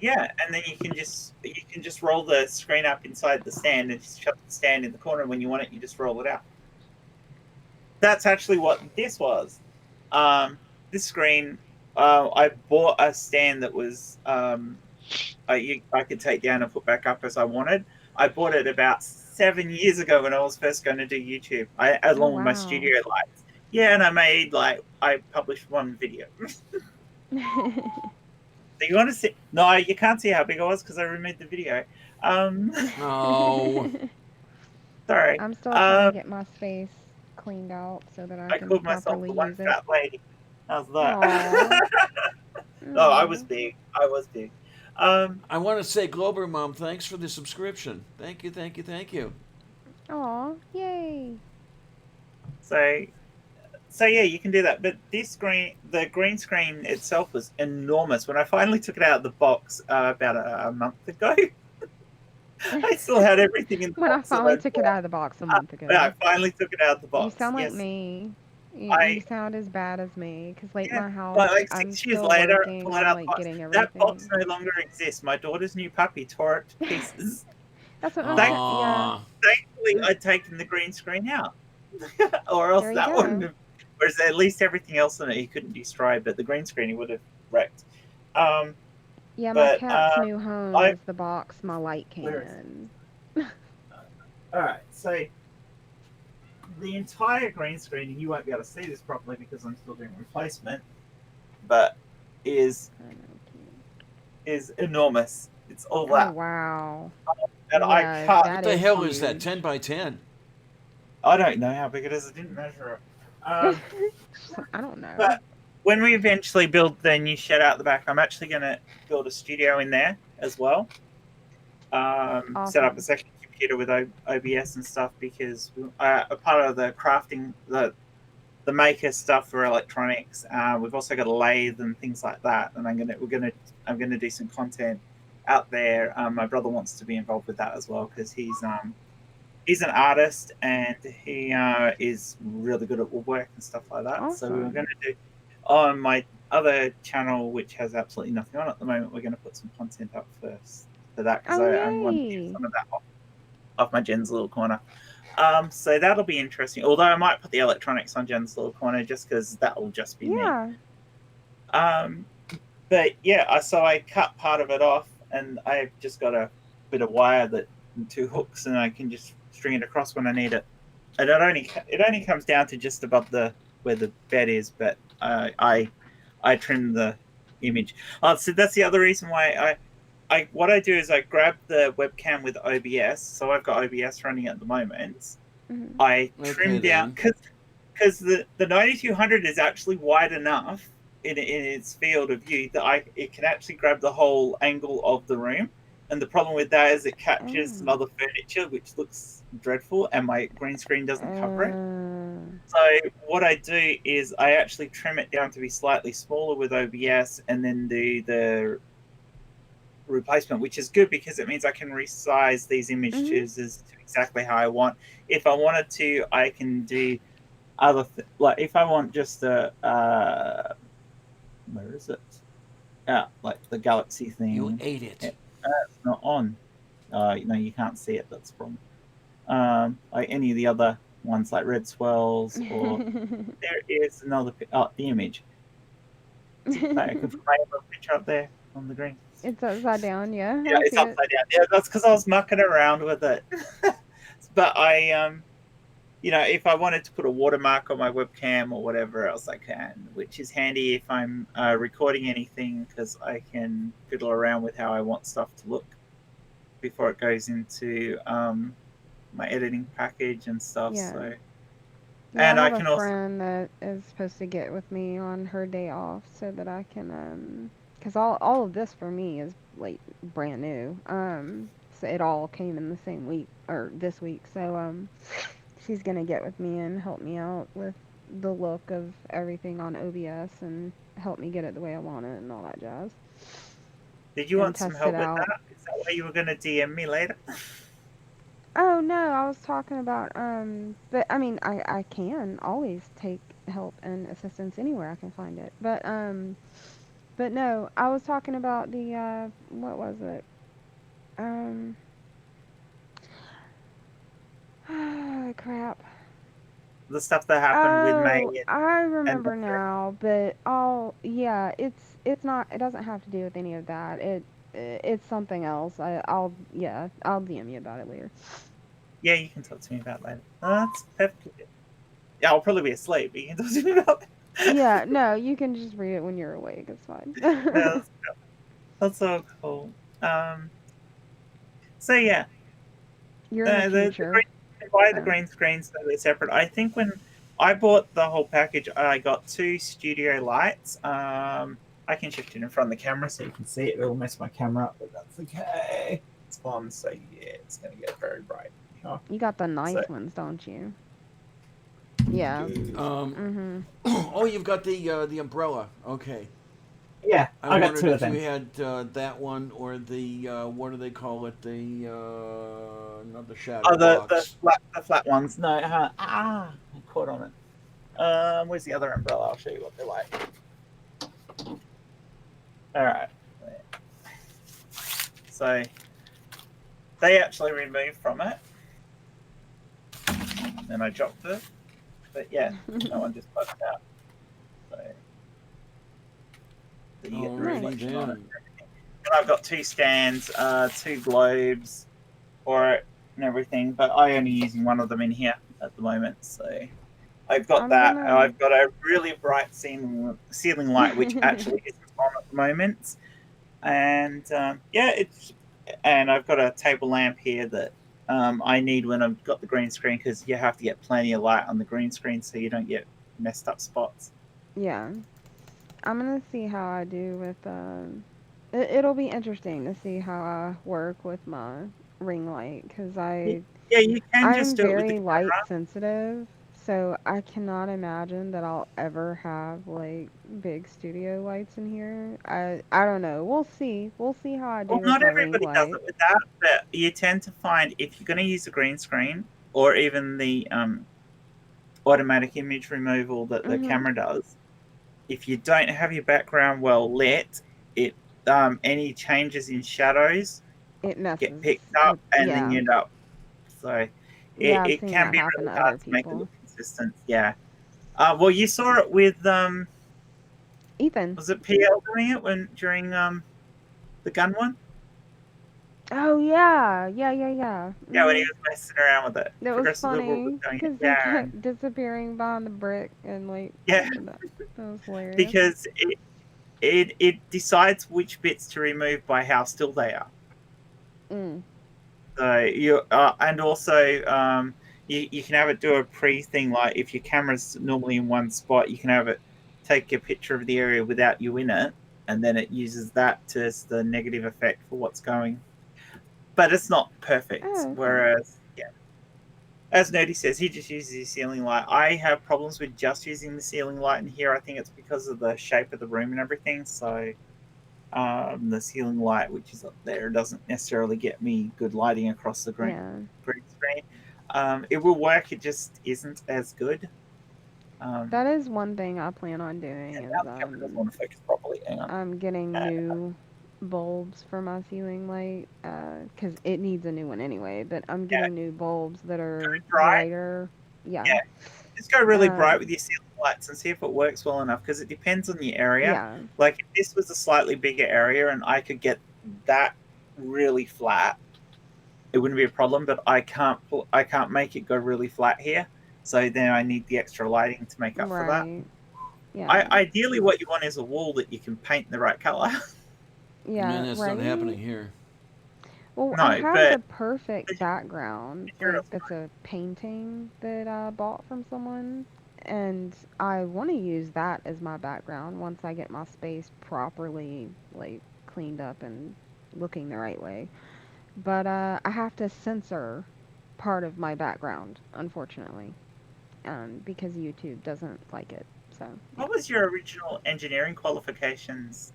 Yeah, and then you can just roll the screen up inside the stand and just shut the stand in the corner. When you want it, you just roll it out. That's actually what this was. This screen, I bought a stand that was I could take down and put back up as I wanted. I bought it about 7 years ago when I was first going to do YouTube. Oh Along with my wow. studio lights. Yeah, and I published one video. Do you want to see? No, you can't see how big I was because I removed the video. Um, Oh, sorry. I'm still trying to Um, get my space cleaned out so that I I can called myself properly the one use it. fat lady. How's that? Aw. Oh, I was Aw. big. I was big. Um, I want to say, Glober Mom, thanks for the subscription. Thank you, thank you, thank you. Aw. Yay. so so yeah, you can do that. But the green screen itself was enormous. When I finally took it out of the box about a month ago, I still had everything in the When I box that finally I took it bought. out of the box a month Yeah, I ago. finally took it out of the You box. sound like Yes, me. You I sound as bad as me. Because, like, yeah. my house, But like I'm 6 years still later, I working pull it on, out the like, box. getting That box everything. no longer exists. My daughter's new puppy tore it to pieces. That's what I'm Thank, saying. Yeah. Ah, Thankfully, Mm, I'd taken the green screen out, or else there you that wouldn't go. have. Whereas at least everything else in it he couldn't destroy, but the green screen he would have wrecked. Um, Yeah, my but cat's new home I is the box my light came where is in. all right. So the entire green screen, and you won't be able to see this properly because I'm still doing replacement, but is I know, cute. is enormous. It's all Oh, that, wow. and I Yeah, cut. what that the is hell is that? huge. 10 by 10? I don't know how big it is. I didn't measure it. I don't know. But when we eventually build the new shed out the back, I'm actually going to build a studio in there as well. Set up a Awesome. second computer with OBS and stuff because a part of the crafting, the maker stuff for electronics. We've also got a lathe and things like that, and I'm gonna do some content out there. My brother wants to be involved with that as well because he's an artist and he is really good at woodwork and stuff like that. So we were going Awesome. to do on my other channel, which has absolutely nothing on at the moment. We're going to put some content up first for that because Oh, I want to get yay. some of that off my Jen's little corner. So that'll be interesting. Although I might put the electronics on Jen's little corner just because that'll just be me. Yeah. Um, but yeah, so I cut part of it off, and I've just got a bit of wire that and two hooks, and I can just string it across when I need it. And it only comes down to just above the where the bed is, but I trim the image. Oh, so that's the other reason why I what I do is I grab the webcam with OBS. So I've got OBS running at the moment. Hmm. I Okay, trim down then. because the 9200 is actually wide enough in its field of view that it can actually grab the whole angle of the room. And the problem with that is it captures some Oh. other furniture, which looks dreadful, and my green screen doesn't cover it. Uh, So what I do is I actually trim it down to be slightly smaller with OBS, and then do the replacement, which is good because it means I can resize these mhm. images as to exactly how I want. If I wanted to, I can do like if I want just a where is it? Yeah, like the galaxy You thing. ate it. It's not on. No, you can't see it. That's the problem. Like any of the other ones, like red swirls, or there is another. The image. Is it play? I can play a picture up there on the green. It's upside down. Yeah, Yeah, I it's see it. upside down. Yeah, that's because I was mucking around with it. But if I wanted to put a watermark on my webcam or whatever else I can, which is handy if I'm recording anything because I can fiddle around with how I want stuff to look before it goes into my editing package and stuff. Yeah. So Yeah, I And I have a can also, friend that is supposed to get with me on her day off so that I can cuz all of this for me is like brand new. So it all came in the same week or this week. So she's going to get with me and help me out with the look of everything on OBS and help me get it the way I want it and all that jazz did you and want some test it help with out. that? Is that why you were going to DM me later? Oh no, I was talking about but I mean I can always take help and assistance anywhere I can find it. But no, I was talking about the what was it? Um crap. The stuff that happened with May Oh, I and the remember now, but yeah, it's not it doesn't have to do with any of that. It's something else. I'll DM you about it later. yeah, you can talk to me about it later. Oh, that's perfectly good. Yeah, I'll probably be asleep, but you can talk to me about it. Yeah, no, you can just read it when you're awake. It's fine. Yeah, that's so cool. Um, so yeah, You're in the the future, green, you can buy the so. green screens, so they're separate. I think when I bought the whole package, I got 2 studio lights. I can shift it in front of the camera so you can see it. It'll mess my camera up, but that's okay. It's on, so yeah, it's gonna get very bright. Yeah. You got the So nice ones, don't you? Yeah. Mhm. Oh, you've got the umbrella. Okay. yeah, I I got wondered 2 of if you them. had that one or the what do they call it? The not the shadow Oh, box. the flat ones. No, I caught on it. Where's the other umbrella? I'll show you what they're like. All right. So they actually removed from it, and I dropped it. But yeah, no one just put it out. So you get the Nice. Alrighty reflection on it. then. And I've got 2 stands, 2 globes for it, and everything. But I only using one of them in here at the moment. So I've got I'm that. gonna. I've got a really bright ceiling light, which actually isn't on at the moment. And yeah, it's and I've got a table lamp here that I need when I've got the green screen because you have to get plenty of light on the green screen so you don't get messed up spots. Yeah. I'm gonna see how I do with it'll be interesting to see how I work with my ring light because Yeah, you can just I'm do it with the very light camera. sensitive, so I cannot imagine that I'll ever have like big studio lights in here. I don't know. We'll see. We'll see how I Well, do with not my ring everybody does light. it with that, but you tend to find if you're going to use a green screen or even the automatic image removal that the Mhm. camera does, if you don't have your background well lit, it any changes in shadows It get messes picked up, with and then yeah. you end up. So Yeah, I've it seen can that be happen really to hard other to make it people. look consistent. Yeah. Well, you saw it with Ethan. was it PL doing it when during the gun one? Oh yeah. Yeah, yeah, yeah. Yeah, when he Mhm. was messing around with it. That was Progressive Liberal was funny doing it. because he Yeah, kept disappearing behind the brick and like yeah, that was hilarious. because it decides which bits to remove by how still they are. Mm. So you and also you can have it do a pre thing like if your camera's normally in one spot, you can have it take a picture of the area without you in it, and then it uses that as the negative effect for what's going. But it's not perfect. Oh, okay. Whereas yeah, as Nerdy says, he just uses his ceiling light. I have problems with just using the ceiling light in here. I think it's because of the shape of the room and everything. So the ceiling light, which is up there, doesn't necessarily get me good lighting across the Yeah. green screen. It will work. It just isn't as good. That is one thing I plan on doing And is now the camera doesn't want to focus properly. Hang on. I'm getting Uh, new bulbs for my ceiling light cuz it needs a new one anyway, but I'm yeah, getting new bulbs that are bright. brighter. Yeah. Yeah, just go really bright with Um your ceiling lights and see if it works well enough because it depends on your area. yeah. Like if this was a slightly bigger area and I could get that really flat, it wouldn't be a problem. But I can't make it go really flat here. So then I need the extra lighting to make up for that. Right. Yeah. Ideally, what you want is a wall that you can paint the right color. Yeah, And that's not right? happening here. Well, I No, have the but perfect background. Like, materials. that's a painting that I bought from someone. And I want to use that as my background once I get my space properly, like, cleaned up and looking the right way. But I have to censor part of my background, unfortunately, because YouTube doesn't like it. So, yeah. What was your original engineering qualifications,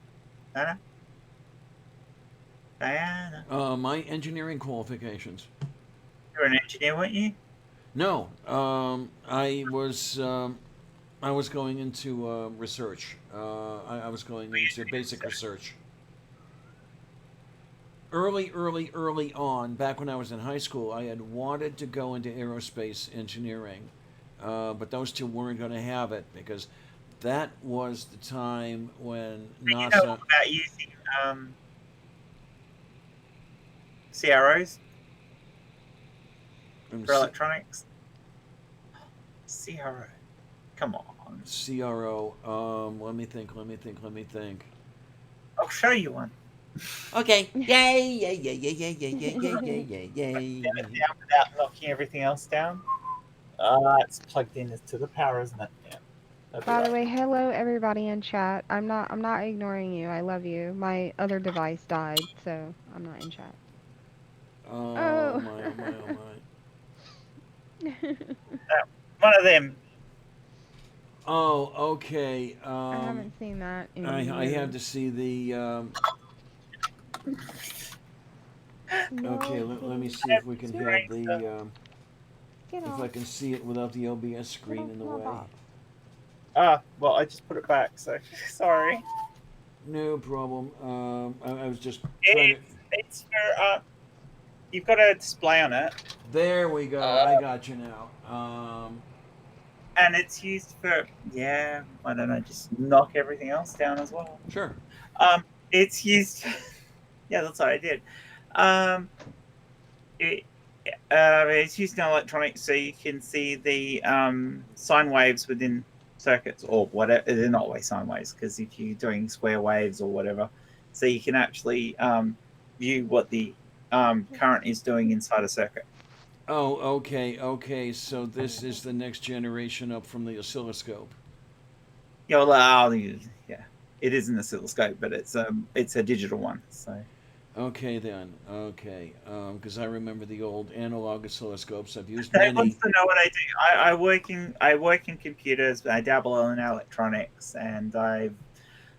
Diana? Diana, My engineering qualifications. you were an engineer, weren't you? No, I was going into research. I was going into basic research. Early on, back when I was in high school, I had wanted to go into aerospace engineering, but those two weren't going to have it because that was the time when You know NASA. about using CROs for electronics? CRO. Come on. CRO. Let me think. I'll show you one. Okay. Yay! Yay! Yay! Yay! Yay! Yay! Yay! Yay! Yay! Yay! Get it down without knocking everything else down. It's plugged in to the power, isn't it? Yeah. That'd be By the right. way, hello everybody in chat. I'm not ignoring you. I love you. My other device died, so I'm not in chat. Oh Oh. my! Oh my! Oh my! One of them. Oh, okay. I haven't seen that in I have years. to see the. Okay, No, let me please. see if we can Get, have the. get If off. I can see it without the OBS Get screen off in the my way. box. Well, I just put it back, so sorry. No problem. I was just trying to. It's for you've got a display on it, There we go. I got you now. and it's used for why don't I just knock everything else down as well? Sure. It's used. Yeah, that's what I did. Um, it, it's used in electronics, so you can see the sine waves within circuits or whatever. They're not always sine waves because if you're doing square waves or whatever, so you can actually view what the current is doing inside a circuit. Oh, okay. So this is the next generation up from the oscilloscope. Yeah, well, yeah, it is an oscilloscope, but it's a digital one. So Okay then. Okay. Because I remember the old analog oscilloscopes. I've used Dave wants many. to know what I do. I work in computers. I dabble in electronics, and I've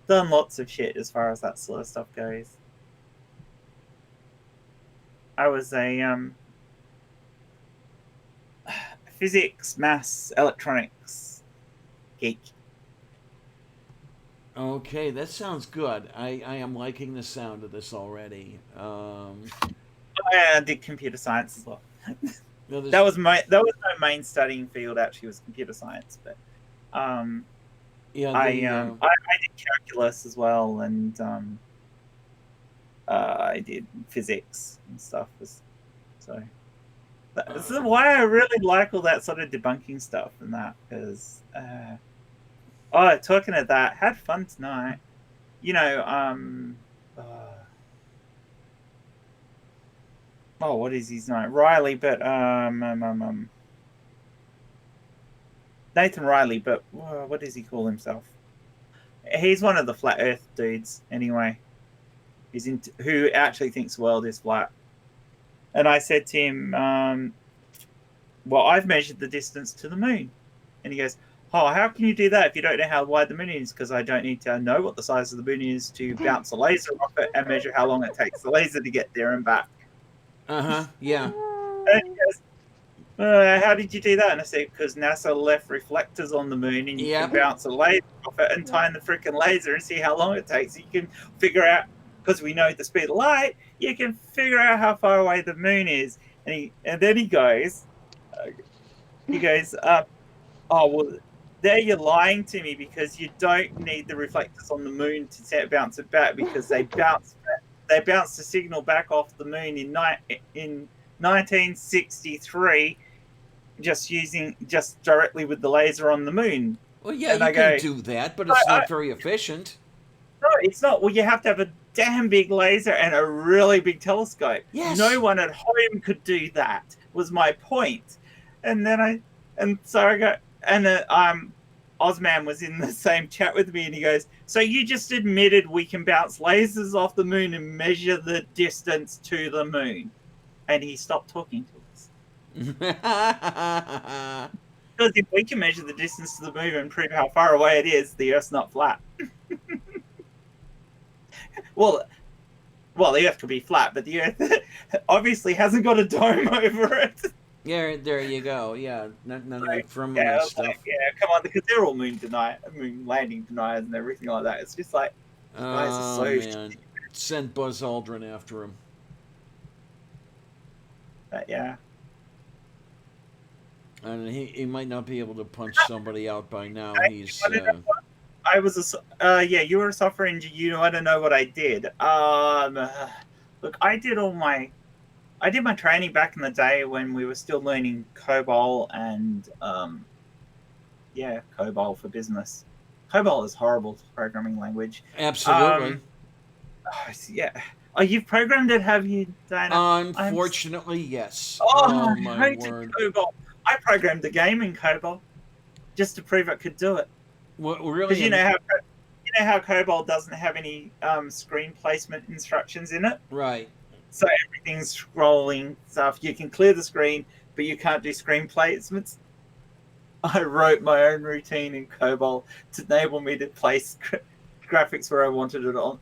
done lots of shit as far as that sort of stuff goes. I was a physics, maths, electronics geek. Okay, that sounds good. I am liking the sound of this already. I did computer science as well. No, That was my main studying field. Actually, was computer science, but yeah, I the I did calculus as well, and I did physics and stuff. So that's why I really like all that sort of debunking stuff and that because. Talking of that, had fun tonight. You know, what is his name? Riley, but Nathan Riley, but what does he call himself? He's one of the flat Earth dudes, anyway. Who actually thinks the world is flat. And I said to him, well, I've measured the distance to the moon, and he goes, "Oh, how can you do that if you don't know how wide the moon is? Because I don't need to know what the size of the moon is to bounce a laser off it and measure how long it takes the laser to get there and back." yeah. And he goes, "How did you do that?" And I said, "Because NASA left reflectors on the moon, and you can bounce a laser off it and time the freaking laser and see how long it takes. You can figure out, because we know the speed of light, you can figure out how far away the moon is." And then he goes, "Oh, well, there you're lying to me because you don't need the reflectors on the moon to bounce it back because they bounce the signal back off the moon in 1963 just directly with the laser on the moon." Well, yeah, And you I can go, do that, but it's not very efficient. "No, it's not. Well, you have to have damn big laser and a really big telescope. Yes. No one at home could do that, was my point. And then so I go, and Ozman was in the same chat with me, and he goes, "So you just admitted we can bounce lasers off the moon and measure the distance to the moon?" And he stopped talking to us. Because if we can measure the distance to the moon and prove how far away it is, the Earth's not flat. well, the Earth could be flat, but the Earth obviously hasn't got a dome over it. Yeah, there you go. Yeah, none of that firmament Yeah, I was stuff. like, yeah, come on, because they're all moon landing deniers and everything like that. It's just like, guys are so Man, send Buzz Aldrin after him. But yeah. And he might not be able to punch somebody out by now. He's I was you were a software engineer. You want to know what I did? Look, I did my training back in the day when we were still learning COBOL and COBOL for business. COBOL is horrible programming language. absolutely. Yeah. Oh, you've programmed it, have you, Dana? Unfortunately, yes. Oh, my I hated word. COBOL. I programmed a game in COBOL just to prove it could do it. Well, really? Because you know how COBOL doesn't have any screen placement instructions in it? Right. So everything's scrolling stuff. You can clear the screen, but you can't do screen placements. I wrote my own routine in COBOL to enable me to place graphics where I wanted it on.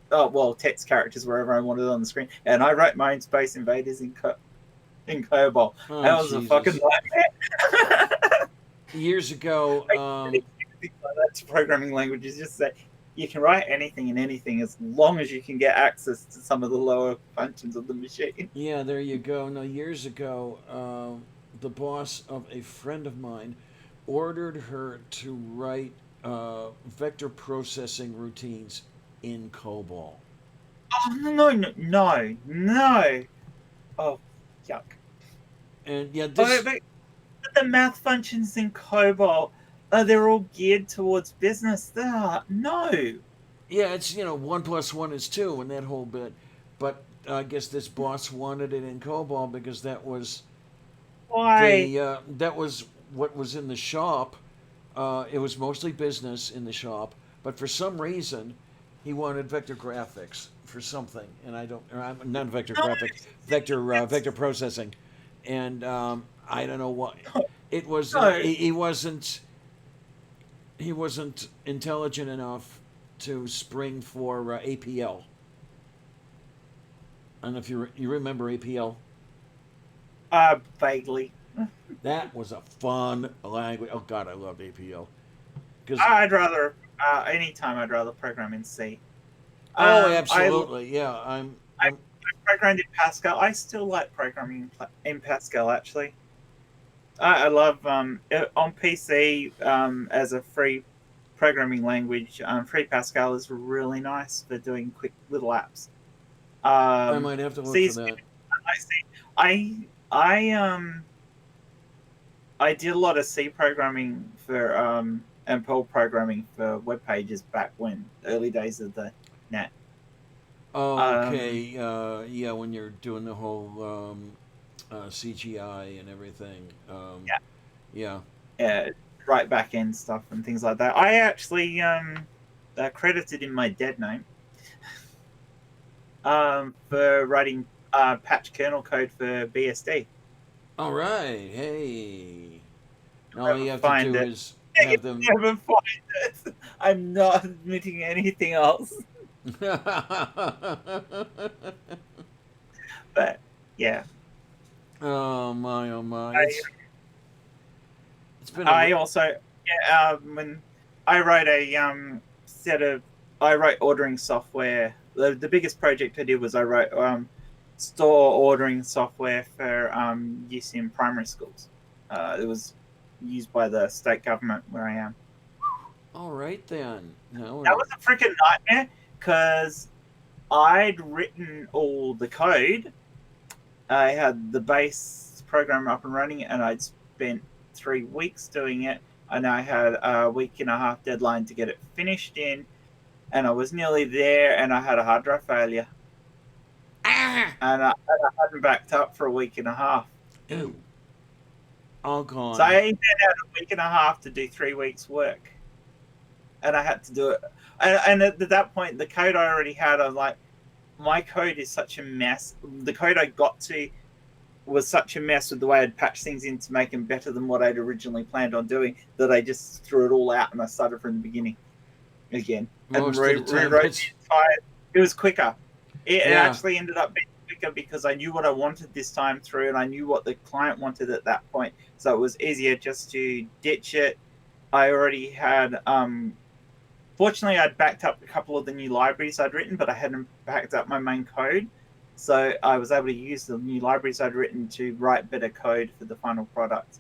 Text characters wherever I wanted it on the screen. And I wrote my own Space Invaders in COBOL. Oh, that was Jesus. a fucking nightmare. Years ago, That's programming languages. Just say you can write anything and anything as long as you can get access to some of the lower functions of the machine. yeah, there you go. No, years ago, the boss of a friend of mine ordered her to write vector processing routines in COBOL. Oh, no. Oh, yuck. And yeah, this... But the math functions in COBOL, they're all geared towards business. No. Yeah, it's, 1 + 1 is 2 and that whole bit. But I guess this boss wanted it in COBOL because that was... Why? That was what was in the shop. It was mostly business in the shop, but for some reason, he wanted vector graphics for something, and I don't, not vector graphics, vector processing, and I don't know what it was. He wasn't intelligent enough to spring for APL. I don't know if you remember APL. Vaguely. That was a fun language. Oh God, I loved APL. I'd rather I'd rather program in C. Absolutely, yeah. I programmed in Pascal. I still like programming in Pascal. Actually, I love on PC as a free programming language. Free Pascal is really nice for doing quick little apps. I might have to look for that. I did a lot of C programming for and Perl programming for web pages back when early days of the net. Oh, okay. Yeah, when you're doing the whole CGI and everything. Yeah. Right back end stuff and things like that. I actually credited in my dead name for writing patch kernel code for BSD. All right. Hey. All you have to do is have them. Never find it. I'm not admitting anything else. But yeah. Oh my! It's been. When I wrote I wrote ordering software. The biggest project I did was I wrote store ordering software for use in primary schools. It was used by the state government where I am. All right then. No, that was a freaking nightmare because I'd written all the code. I had the base program up and running, and I'd spent 3 weeks doing it, and I had a week and a half deadline to get it finished in. and I was nearly there, and I had a hard drive failure, Ah! and I hadn't backed up for a week and a half. Ew. All So I gone. even had a week and a half to do 3 weeks work, and I had to do it. And at that point, the code I already had, I was like, my code is such a mess. The code I got to was such a mess with the way I'd patched things in to make them better than what I'd originally planned on doing that I just threw it all out and I started from the beginning again and Most of the time, rewrote it's the entire. It was quicker. It yeah. actually ended up being quicker because I knew what I wanted this time through and I knew what the client wanted at that point. So it was easier just to ditch it. I already had fortunately, I'd backed up a couple of the new libraries I'd written, but I hadn't backed up my main code. So I was able to use the new libraries I'd written to write better code for the final product.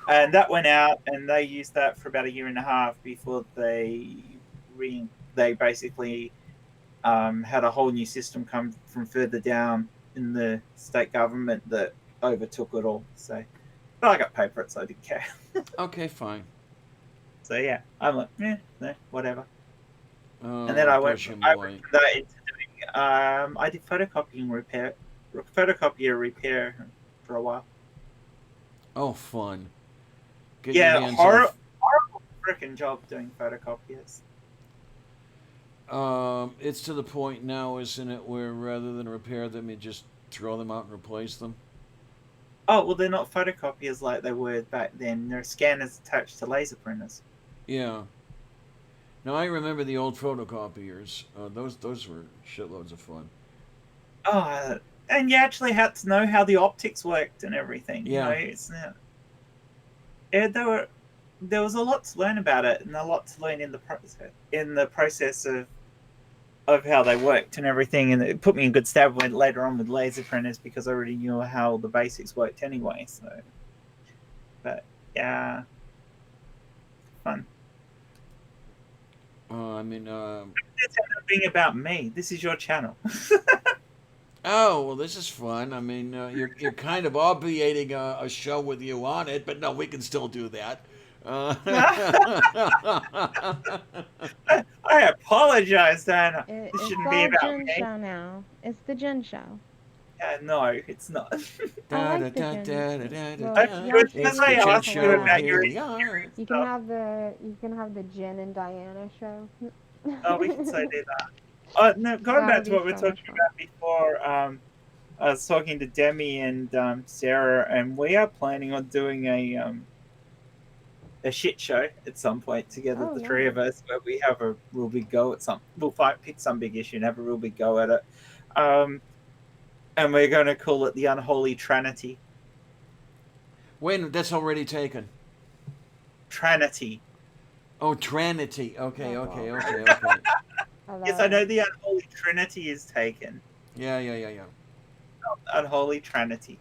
And that went out, and they used that for about a year and a half before they basically had a whole new system come from further down in the state government that overtook it all. So, but I got paid for it, so I didn't care. Okay, fine. So yeah, I'm like, whatever. Oh, And then I went push him from away. that into doing. I did photocopier repair for a while. Oh, fun. Get your Yeah, hands horrible freaking job doing photocopiers. off. It's to the point now, isn't it, where rather than repair them, you just throw them out and replace them? Oh well, they're not photocopiers like they were back then. They're scanners attached to laser printers. Yeah. Now I remember the old photocopiers. Those were shitloads of fun. Oh, and you actually had to know how the optics worked and everything. Yeah. It's yeah, there was a lot to learn about it, and a lot to learn in the process of how they worked and everything, and it put me in good stead when later on with laser printers because I already knew how the basics worked anyway. So, but yeah, fun. I mean, It's ended up being about me. This is your channel. oh well, this is fun. I mean, you're kind of obviating a show with you on it, but no, we can still do that. I apologize, Diana. This It's shouldn't be all about Jen me. show now. It's the Jen show. No, it's not. I like the Jen. Look, It y'all was should because It's be the I Jen asked careful you of show. about that. Here your we are. You can have the Jen and Diana show. Oh, we can say that. No, going That back would to be what we were so much talking fun. about before, I was talking to Demi and Sarah, and we are planning on doing a shit show at some point together, Oh, the three of nice. us, where we have a real big go at some. We'll pick some big issue and have a real big go at it. Um, and we're going to call it the Unholy Trinity. Wait, that's already taken. Trinity. Oh, Trinity. Okay, That's okay, awesome. okay, okay. I Yes, love I know it. the Unholy Trinity is taken. Yeah, yeah, yeah, yeah. Unholy Trinity.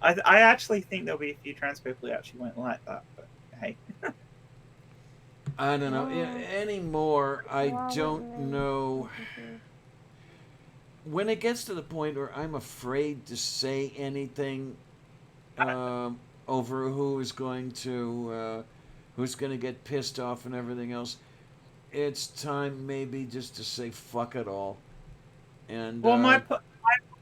I actually think there'll be a few trans people who actually won't like that, but hey. I don't know. Well, Anymore, I why don't wouldn't they? know. I'm confused. When it gets to the point where I'm afraid to say anything over who's going to get pissed off and everything else, it's time maybe just to say fuck it all. And Well, my point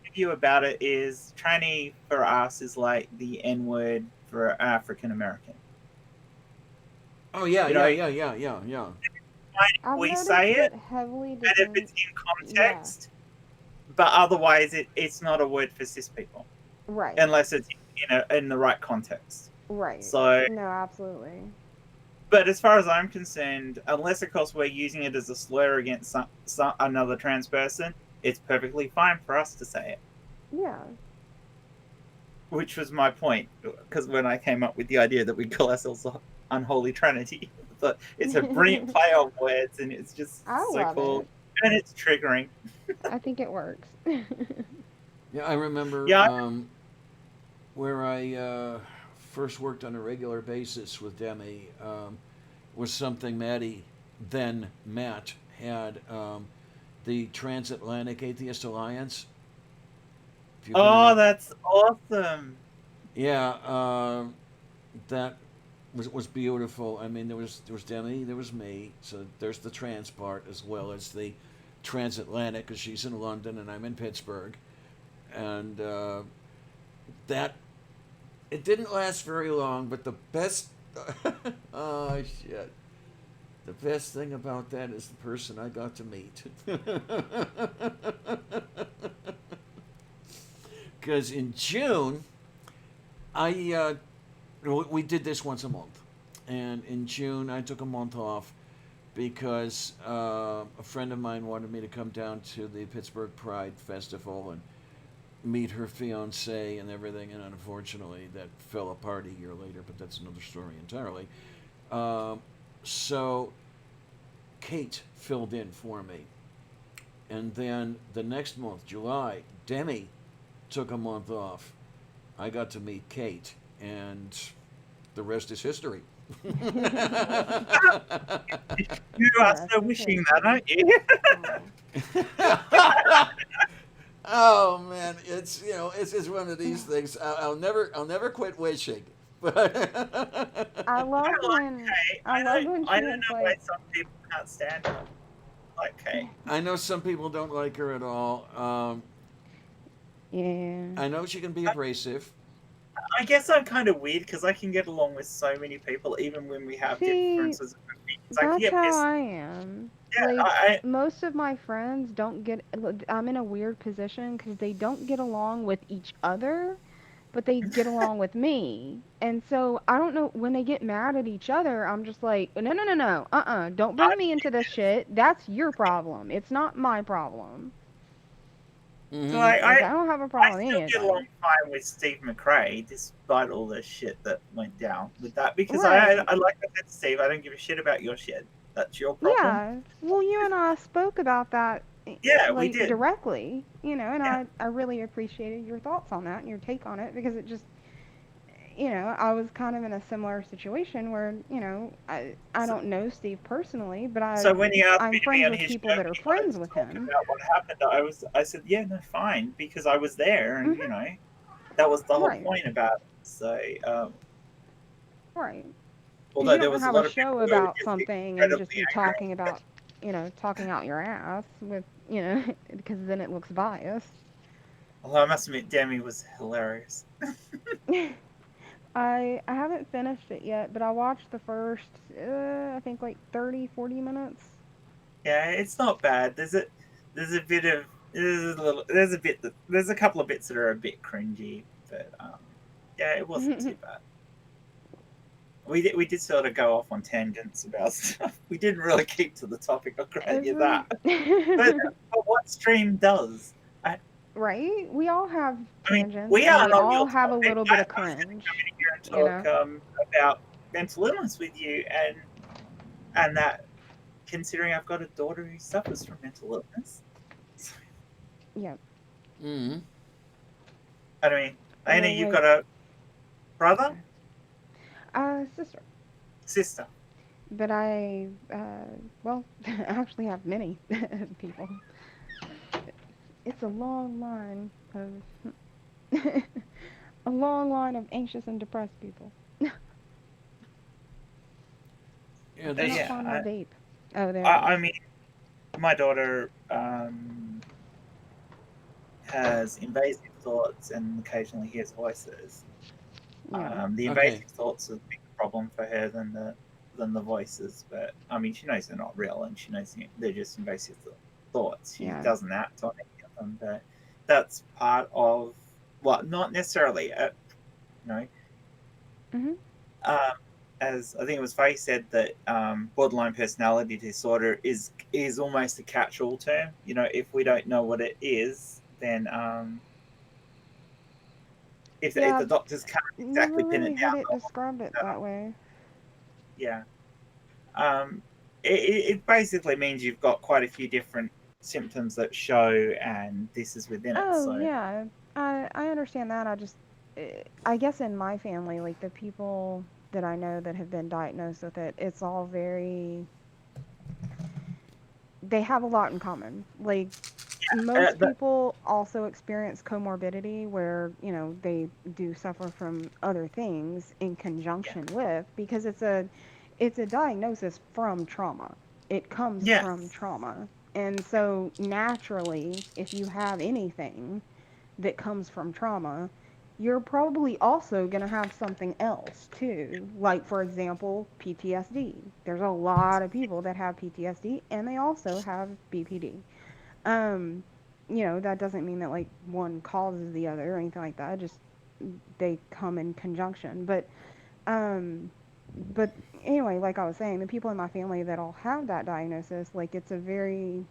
of view about it is tranny for us is like the N word for African American. oh yeah, You yeah, know, yeah, yeah, yeah, yeah. I've we noticed say it, it heavily and if it's in Yeah, context, but otherwise it's not a word for cis people right, unless it's in the right context. right. So, No, absolutely. but as far as I'm concerned, unless of course we're using it as a slur against another trans person, it's perfectly fine for us to say it. Yeah. Which was my point, because when I came up with the idea that we call ourselves the Unholy Trinity, I thought it's a brilliant play on words, and it's just I so love cool, it. and it's triggering. I think it works. Yeah, I remember Yeah, where I first worked on a regular basis with Demi was something Maddie, then Matt, had the Transatlantic Atheist Alliance. If you've been oh, around, that's awesome. yeah, that was beautiful. I mean, there was Demi, there was me. So there's the trans part as well as the transatlantic, because she's in London and I'm in Pittsburgh, and that it didn't last very long. But the best, oh shit, the best thing about that is the person I got to meet. Because in June, we did this once a month, and in June I took a month off because a friend of mine wanted me to come down to the Pittsburgh Pride Festival and meet her fiance and everything, and unfortunately that fell apart a year later. But that's another story entirely. Um, so Kate filled in for me, and then the next month, July, Demi took a month off. I got to meet Kate, and the rest is history. You The are rest so is wishing that, history. aren't you? Oh man, it's one of these things. I'll never quit wishing. But I loved I like when Kate. I loved when I she don't was know why like, some people can't stand her. Like Kate. I know some people don't like her at all. yeah. I know she can be abrasive. I guess I'm kind of weird because I can get along with so many people, even when we have See, differences of opinions. I can that's get how pissed. I am. Yeah, Like, most of my friends don't get, I'm in a weird position because they don't get along with each other, but they get along with me. And so I don't know, when they get mad at each other, I'm just like, no, no, no, no, don't I, bring me into this shit. That's your problem. It's not my problem. Mm-hmm. like Like, I don't have a I problem with still get along anybody. fine with Steve McRae, despite all the shit that went down with that. Because Right. I like I said, Steve, I don't give a shit about your shit. That's your problem. Yeah. Well, you and I spoke about that, Yeah, we like, did. directly, and Yeah. I really appreciated your thoughts on that and your take on it because it just, I was kind of in a similar situation where, I So, don't know Steve personally, but so when he asked I'm me to be friends on with his people show, that are he wanted friends to with talk him. about what happened. I said, yeah, no, fine, because I was there, and Mhm. that was the whole Right. point about it. So, Right. Because although you there don't was a have a lot of people show who were about just something and just incredibly be talking angry. about, talking out your ass with, because then it looks biased. Although I must admit, Demi was hilarious. I haven't finished it yet, but I watched the first, I think like 30, 40 minutes. Yeah, it's not bad. There's a bit of there's a couple of bits that are a bit cringy, but yeah, it wasn't too bad. We did sort of go off on tangents about stuff. We didn't really keep to the topic. I'll grant you Every that. But what stream does? right? We all have I mean, tangents we and are we on all real have a topic. little bit of I was going to come cringe, in here and you know. talk about mental illness with you, and that considering I've got a daughter who suffers from mental illness. Yeah. Mm-hmm. I mean, Lena, Well, you've like, got a brother, okay. Sister. sister. But well, I actually have many people. It's a long line of a long line of anxious and depressed people. Yeah, I cannot this. find Yeah, my vape. Oh, there it I is. mean, my daughter has invasive thoughts and occasionally hears voices. Yeah. The Okay. invasive thoughts is a bigger problem for her than the voices, but I mean, she knows they're not real, and she knows they're just invasive thoughts. She Yeah. doesn't act on any of them, but that's part of well, not necessarily. You know, Mhm. um, as I think it was Faye said that borderline personality disorder is almost a catch-all term. You know, if we don't know what it is, then if Yeah, the I've doctors can't exactly never pin really it down, heard it described it that way. yeah. Um, it basically means you've got quite a few different symptoms that show, and this is within it. Oh, So yeah. I understand that. I guess in my family, like the people that I know that have been diagnosed with it, it's all very they have a lot in common. Like most But people also experience comorbidity where, they do suffer from other things in yeah, conjunction with, because it's a diagnosis from trauma. It comes from yes, trauma. And so naturally, if you have anything that comes from trauma, you're probably also going to have something else too. Like, for example, PTSD. There's a lot of people that have PTSD and they also have BPD. Um, that doesn't mean that like one causes the other or anything like that. Just they come in conjunction. Um, but anyway, like I was saying, the people in my family that all have that diagnosis, like it's a very,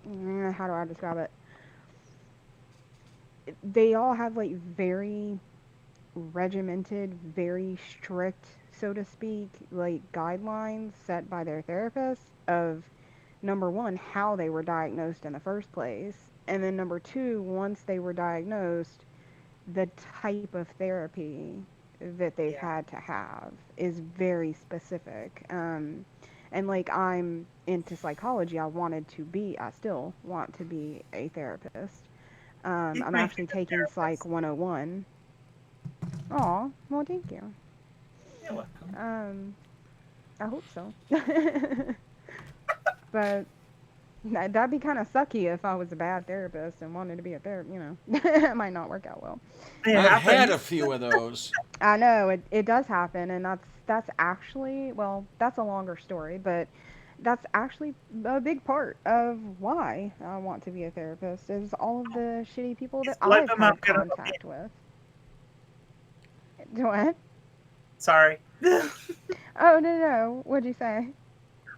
how do I describe it? They all have like very regimented, very strict, so to speak, like guidelines set by their therapist of number one, how they were diagnosed in the first place, and then number two, once they were diagnosed, the type of therapy that they've yeah. had to have is very specific. And like I'm into psychology, I still want to be a therapist. You'd I'm make actually a good taking Psych therapist. 101. Oh, well, thank you. You're welcome. Um, I hope so. But that'd be kind of sucky if I was a bad therapist and wanted to be a therapist. It might not work out well. It I've had a happens. few of those. I know it does happen, and that's actually, well, that's a longer story, but that's actually a big part of why I want to be a therapist is all of the shitty people Is that I've Global Mum had gonna hop in? contact with. What? Sorry. Oh, no. What'd you say?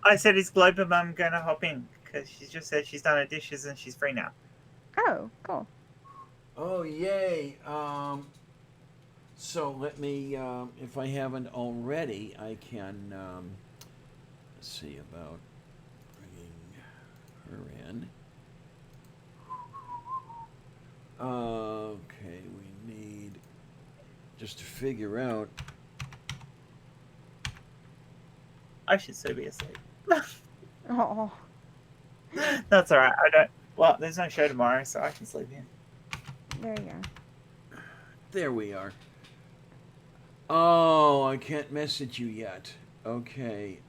I said, is Global Mum gonna hop in? Because she just said she's done her dishes and she's free now. Oh, cool. Oh, yay. So let me, if I haven't already, I can, let's see about bringing her in. Okay, we need just to figure out. I should so be asleep. Oh, That's alright. I don't. Well, there's no show tomorrow, so I can sleep in. there you go. There we are. Oh, I can't message you yet. Okay.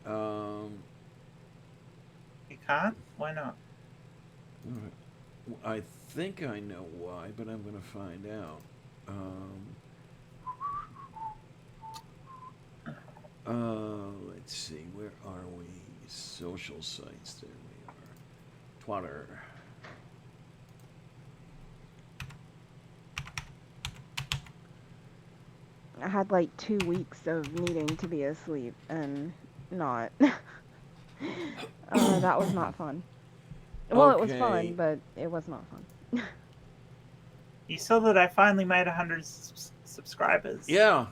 You can't? Why not? I think I know why, but I'm going to find out. Let's see. Where are we? Social sites. There we are. Twitter. I had like 2 weeks of needing to be asleep and not. That was not fun. Well, it was fun, Okay. but it was not fun. You saw that I finally made 100 subscribers. Yeah,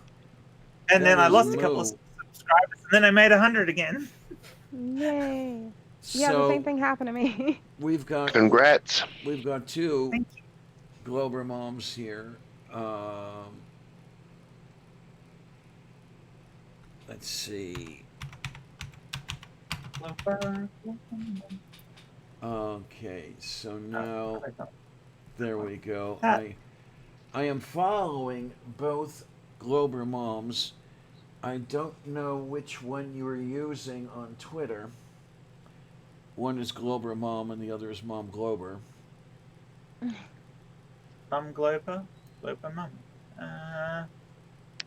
And that then I is lost a couple of Moo. subscribers, and then I made 100 again. Yay. Yeah, the same So thing happened to me. we've got Congrats. two Thank you. Glober moms here. Um, let's see. Okay, so now there we go. I am following both Glober moms. I don't know which one you are using on Twitter. One is Glober Mom and the other is Mom Glober. Mum Glober? Glober Mum.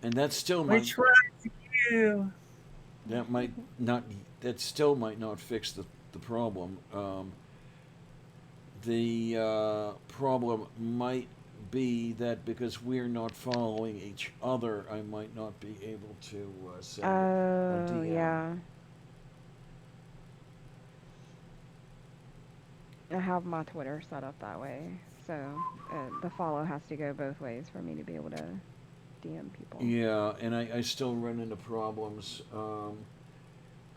And that still might Which one's you? that might not that still might not fix the problem. The problem might be that because we're not following each other, I might not be able to send a Oh, DM. yeah. I have my Twitter set up that way, so the follow has to go both ways for me to be able to DM people. Yeah, and I still run into problems.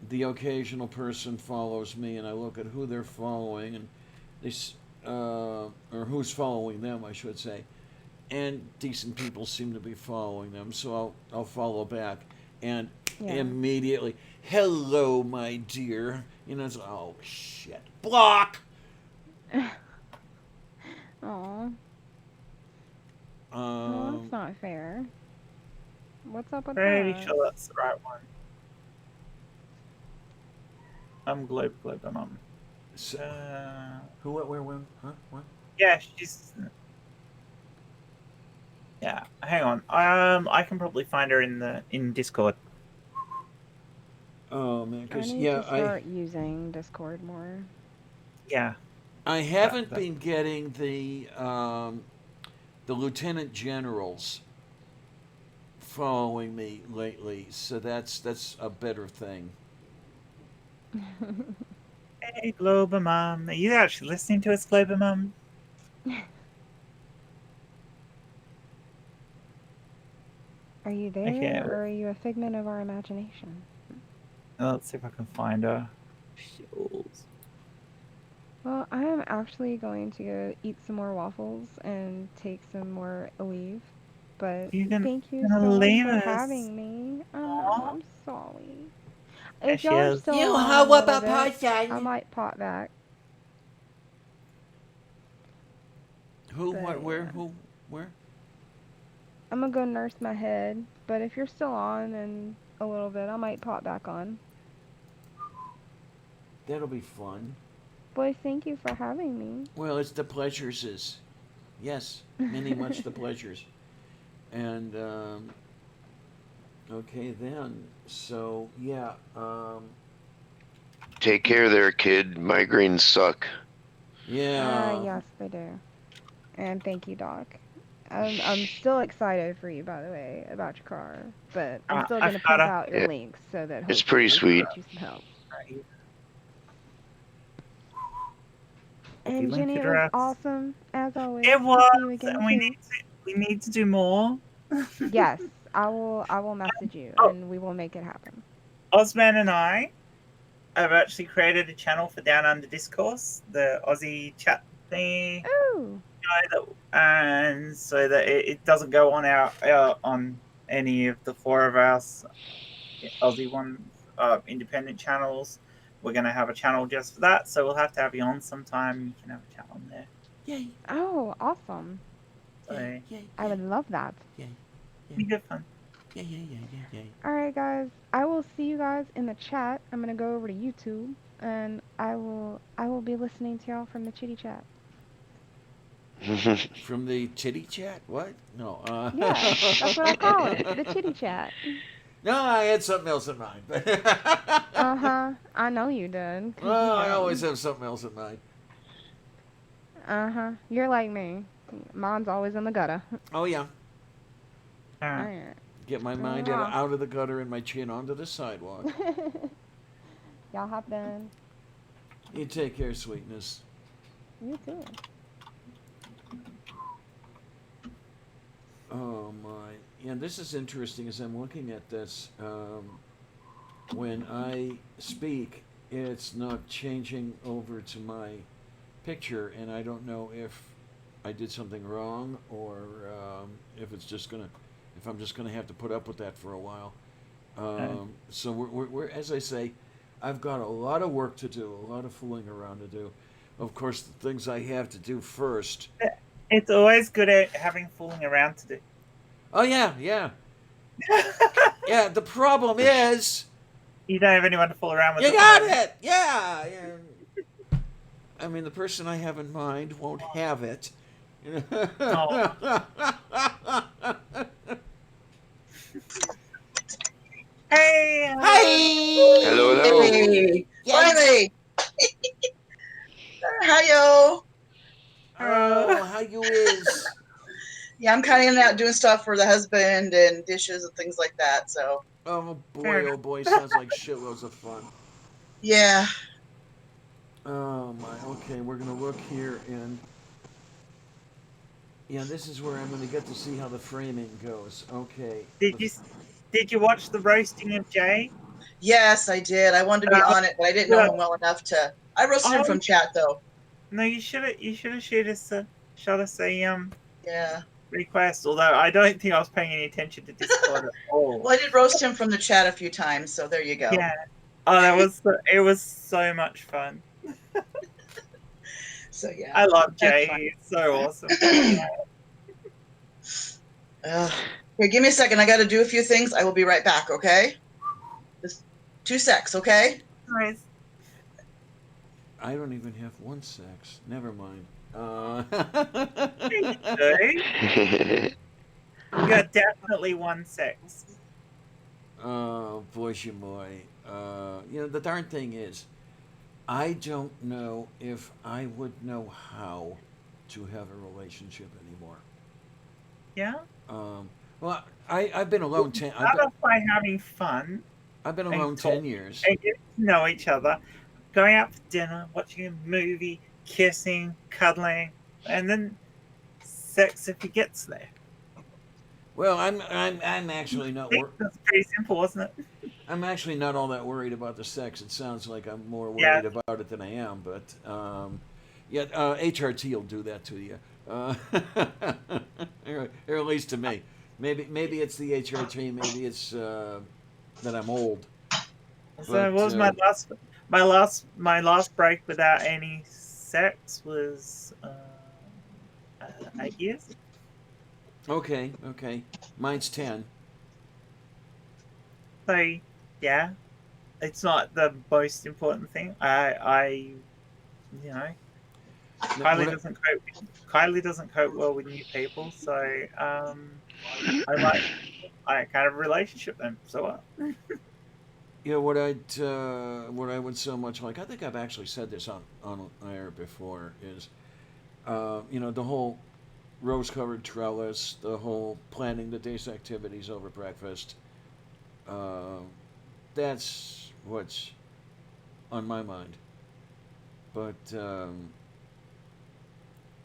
The occasional person follows me, and I look at who they're following, and or who's following them, I should say, and decent people seem to be following them, so I'll follow back, and Yeah. immediately, hello, my dear. It's oh shit, block. Aw. No, Um, that's not fair. What's up with Pretty that? sure that's the right one. Globe Mum. so, Uh, who, what, where, when, huh, what? yeah, she's. Yeah, hang on. I can probably find her in Discord. Oh man, I because need to start using Discord more. Yeah. I haven't that- been getting the lieutenant generals following me lately, so that's a better thing. Hey, Globe Mum. Are you actually listening to us, Globe Mum? Are you Okay. there, or are you a figment of our imagination? Let's see if I can find her. Shields. Well, I am actually going to go eat some more waffles and take some more leave. But You're thank you gonna so much leave for us. having me. I know, Aw. I'm sorry. There If she y'all are is. still You on how in a little about bit, I person? might pop back. Who, But what, where, yeah, who, where? I'm gonna go nurse my head. But if you're still on in a little bit, I might pop back on. That'll be fun. Boy, thank you for having me. Well, it's the pleasures is, yes, many much the pleasures, and okay then. So yeah, Take care there, kid. Migraines suck. yeah. Yes, they do. And thank you, Doc. I'm still excited for you, by the way, about your car. But I'm still gonna I've got pimp her. out your Yeah, links so that it's hopefully pretty we can sweet. get you some help. Copy And link Jenny, it was address. awesome as always It to was, see you again and too. we need to do more. Yes, I will message you Oh, and we will make it happen. Ozman and I have actually created a channel for Down Under Discourse, the Aussie chat thingy, Ooh. and so that it doesn't go on our on any of the four of us Aussie one independent channels. We're gonna have a channel just for that, so we'll have to have you on sometime. You can have a chat on there. Yay! Oh, awesome. So Yay! Yay! I would love that. Yay! be good fun. Yay! Yay! Yay! Yay! Yay! Alright guys, I will see you guys in the chat. I'm gonna go over to YouTube and I will be listening to y'all from the chitty chat. From the chitty chat? What? No. Yeah, that's what I call it. The chitty chat. No, I had something else in mind. But Uh-huh. I know you did, 'cause you well, I always know. have something else in mind. Uh-huh. You're like me. Mine's always in the gutter. Oh yeah. Alright. Alright. Get my mind Mwah. out of the gutter and my chin onto the sidewalk. Y'all have been. You take care, sweetness. You too. Oh my. Yeah, this is interesting as I'm looking at this. When I speak, it's not changing over to my picture, and I don't know if I did something wrong or if it's just gonna, if I'm just gonna have to put up with that for a while. So we're, as I say, I've got a lot of work to do, a lot of fooling around to do. Of course, the things I have to do first. It's always good at having fooling around to do. Oh yeah, yeah, yeah. The problem is, You don't have anyone to fool around with. you at the got moment. it. Yeah, yeah. I mean, the person I have in mind won't have it. Oh. Hey. Hi. Hello, hello. Hey, Yes. finally. Hi, yo. Oh, how you is? Yeah, I'm kind of in and out doing stuff for the husband and dishes and things like that. So, Oh boy, sounds like shitloads of fun. yeah. Oh my. Okay, we're gonna look here, and yeah, this is where I'm gonna get to see how the framing goes. Okay. Did you watch the roasting of Jay? Yes, I did. I wanted to be on it, but I didn't know Yeah. him well enough to. I roasted him Oh from chat, though. no, you should have shot us a Yeah. request. Although I don't think I was paying any attention to Discord at all. Well, I did roast him from the chat a few times, so there you go. Yeah. Oh, it was so much fun. So yeah. I love That's Jay. fine. He's so awesome. Here, give me a second. I got to do a few things. I will be right back. Okay. Just 2 secs. Okay. Nice. I don't even have one sex. Never mind. Dude, you're definitely 1-6. Oh, boy, boy. The darn thing is, I don't know if I would know how to have a relationship anymore. Yeah. Well, I've been alone Start off by having fun I've been and alone talk 10 years. and getting to know each other, going out for dinner, watching a movie, kissing, cuddling, and then sex if it gets there. Well, I'm actually not I think that's pretty simple, wasn't it? I'm actually not all that worried about the sex. It sounds like I'm more Yeah. worried about it than I am, but yeah, HRT will do that to you, or at least to me. Maybe it's the HRT. Maybe it's that I'm old. So But what was my last break without any sex was 8 years. okay, mine's 10. So yeah, it's not the most important thing. I you know No, Kylie doesn't cope well with new people, so I like I kind of relationship them. So what I would so much like. I think I've actually said this on air before. Is the whole rose-colored trellis, the whole planning the day's activities over breakfast. Uh, that's what's on my mind. But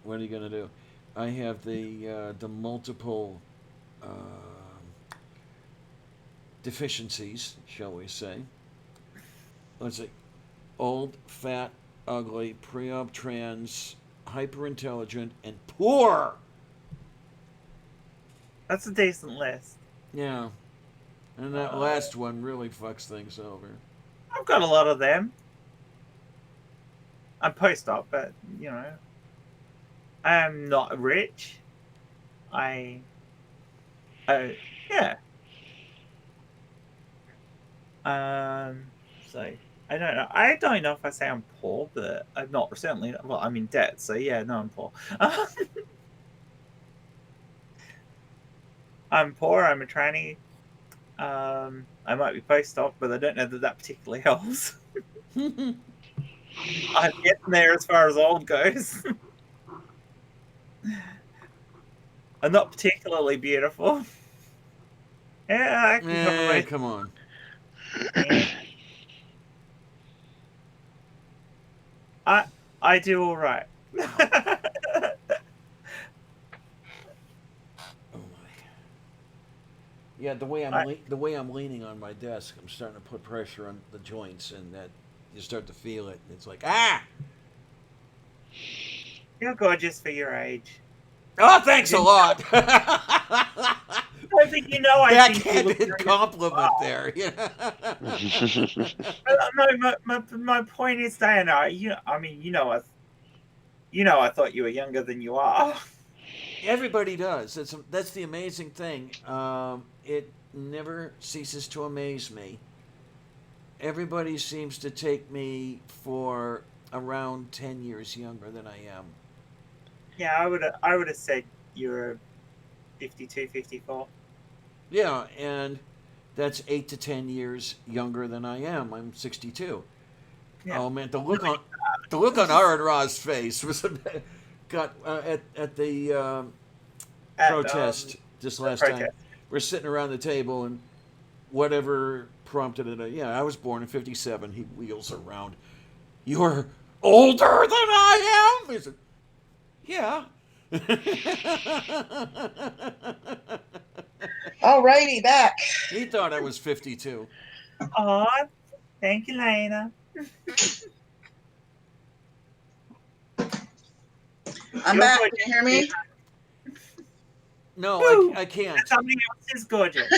what are you gonna do? I have the multiple deficiencies, shall we say? Let's see: old, fat, ugly, pre-op, trans, hyper intelligent, and poor. that's a decent list. Yeah, and that last one really fucks things over. I've got a lot of them. I'm post-op, but I am not rich. I, yeah. So I don't know. I don't know if I say I'm poor, but I'm not certainly. Well, I'm in debt, so yeah, no, I'm poor. I'm poor. I'm a tranny. I might be post-op, but I don't know that particularly helps. I'm getting there as far as old goes. I'm not particularly beautiful. Yeah, I can compromise. Come on. I do all right. Oh my. Yeah, the way I'm leaning on my desk, I'm starting to put pressure on the joints, and that you start to feel it. It's like You're gorgeous for your age. Oh, thanks a lot. I think I Backhanded compliment there. No, my point is, Diana. I mean, I thought you were younger than you are. Everybody does. That's the amazing thing. It never ceases to amaze me. Everybody seems to take me for around 10 years younger than I am. Yeah, I would have said you're 52, 54. Yeah, and that's 8 to 10 years younger than I am. I'm 62. Yeah. Oh man, the look on Aaron Ra's face was got at the protest this last time. We're sitting around the table, and whatever prompted it. Yeah, I was born in '57. He wheels around. You're older than I am. He said, yeah. Alrighty, back. He thought I was 52. Oh, thank you, Lena. I'm back. Can you hear me? No, I can't. Something else is gorgeous.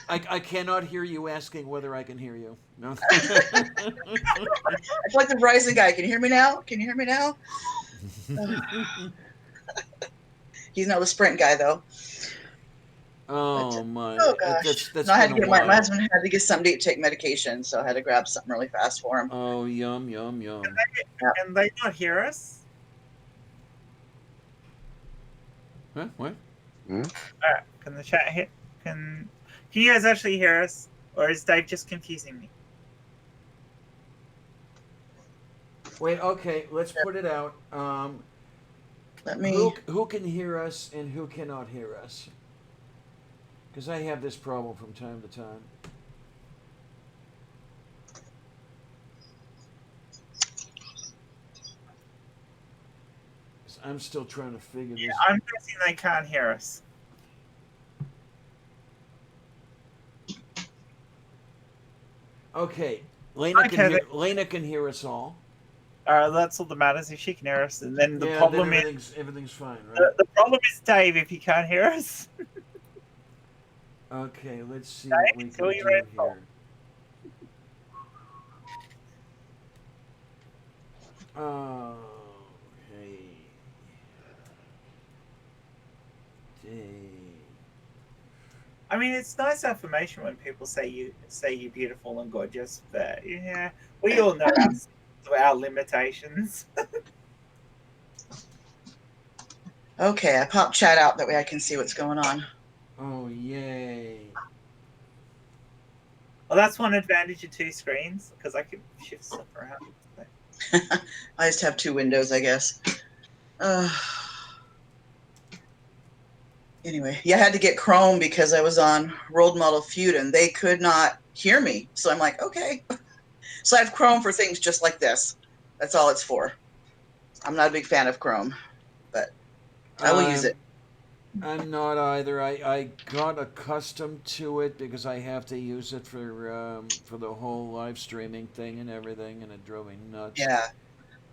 I cannot hear you asking whether I can hear you. No. I feel like the Verizon guy. Can you hear me now? Can you hear me now? He's not a sprint guy though. Oh my! Oh gosh. That's No, I had been to a get my while. husband had to get somebody to take medication, so I had to grab something really fast for him. Oh, yum, yum, yum. Can they not hear us? Huh? What? Can the chat hit? Can you guys actually hear us, or is Dave just confusing me? Wait. Okay. Let's put it out. Let me. Who can hear us and who cannot hear us? Because I have this problem from time to time. I'm still trying to figure Yeah, this. I'm guessing they can't hear us. Okay, Lena Okay, can hear. Lena can hear us all. That's all that matters. If she can hear us, and then the Yeah, problem then is everything's fine, right? the problem is Dave if he can't hear us. Okay, let's see Dave, what we it's can all do your own fault. here. Okay. Dave. I mean, it's nice affirmation when people say you're beautiful and gorgeous, but yeah, we all know our limitations. Okay, I popped chat out that way I can see what's going on. Oh, yay. Well, that's one advantage of two screens because I can shift stuff around. I just have two windows, I guess. Anyway, yeah, I had to get Chrome because I was on World Model Feud and they could not hear me. So I'm like, okay. So I have Chrome for things just like this. That's all it's for. I'm not a big fan of Chrome, but I will use it. I'm not either. I got accustomed to it because I have to use it for the whole live streaming thing and everything, and it drove me nuts. Yeah.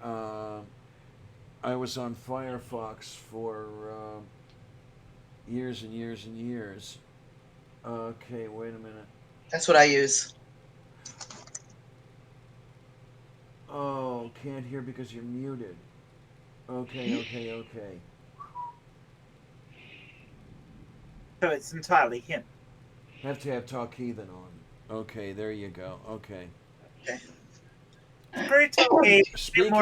I was on Firefox for years and years and years. Okay, wait a minute. That's what I use. Oh, can't hear because you're muted. Okay. So it's entirely him. Have to have Talk Heathen on. Okay, there you go. Okay. Very talky. Speaking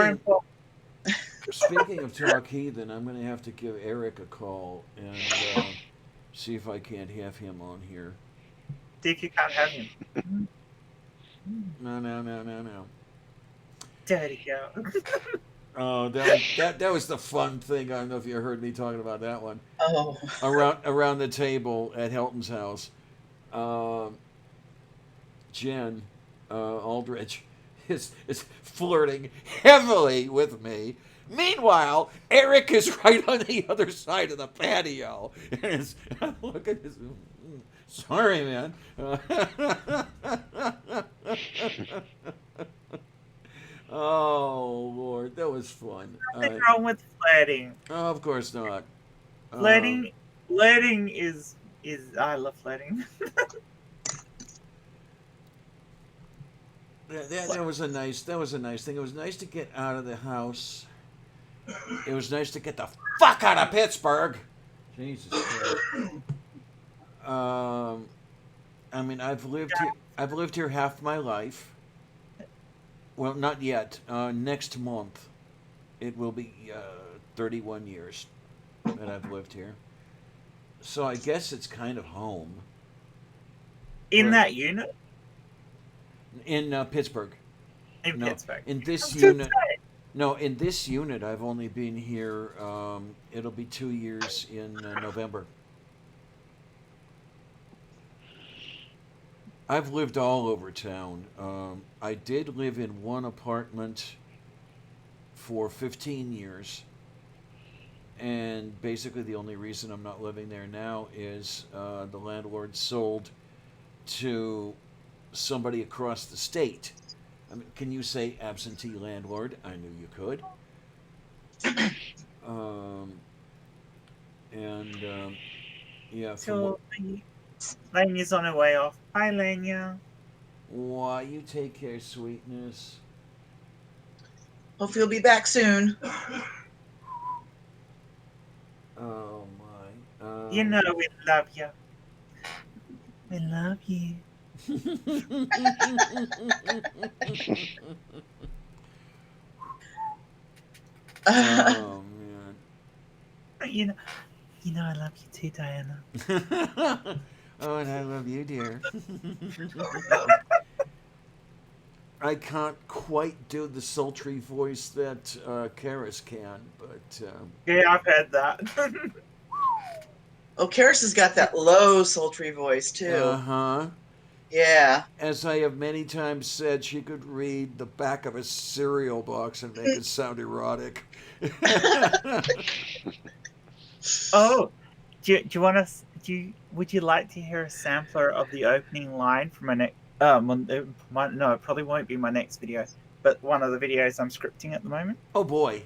of Talk Heathen, I'm going to have to give Eric a call and see if I can't have him on here. See if you can't have him. No. Dirty girl. Oh, that was the fun thing. I don't know if you heard me talking about that one. Oh. Around the table at Helton's house, Jen Aldrich is flirting heavily with me. Meanwhile, Eric is right on the other side of the patio. And look at this. Sorry, man. Oh, Lord, that was fun. Nothing wrong with flirting. Oh, of course not. Flirting is I love flirting. That was a nice thing. It was nice to get out of the house. It was nice to get the fuck out of Pittsburgh. Jesus Christ. I mean, I've lived here half my life. Well, not yet. Next month, it will be 31 years that I've lived here. So I guess it's kind of home. In that unit? In Pittsburgh. In Pittsburgh. In this unit. No, in this unit, I've only been here. It'll be 2 years in November. I've lived all over town. I did live in one apartment for 15 years. And basically, the only reason I'm not living there now is the landlord sold to somebody across the state. I mean, can you say absentee landlord? I knew you could. Yeah. So Lanya's on her way off. Hi, Lanya. Why, you take care, sweetness. Hopefully you'll be back soon. Oh my. You know we love you. We love you. Oh man. You know, I love you too, Diana. Oh, and I love you, dear. I can't quite do the sultry voice that Karis can, but Yeah, I've heard that. Oh, Karis has got that low, sultry voice too. huh. Yeah. As I have many times said, she could read the back of a cereal box and make it sound erotic. Oh, do you want us? Would you like to hear a sampler of the opening line from my next? No, it probably won't be my next video, but one of the videos I'm scripting at the moment. Oh boy.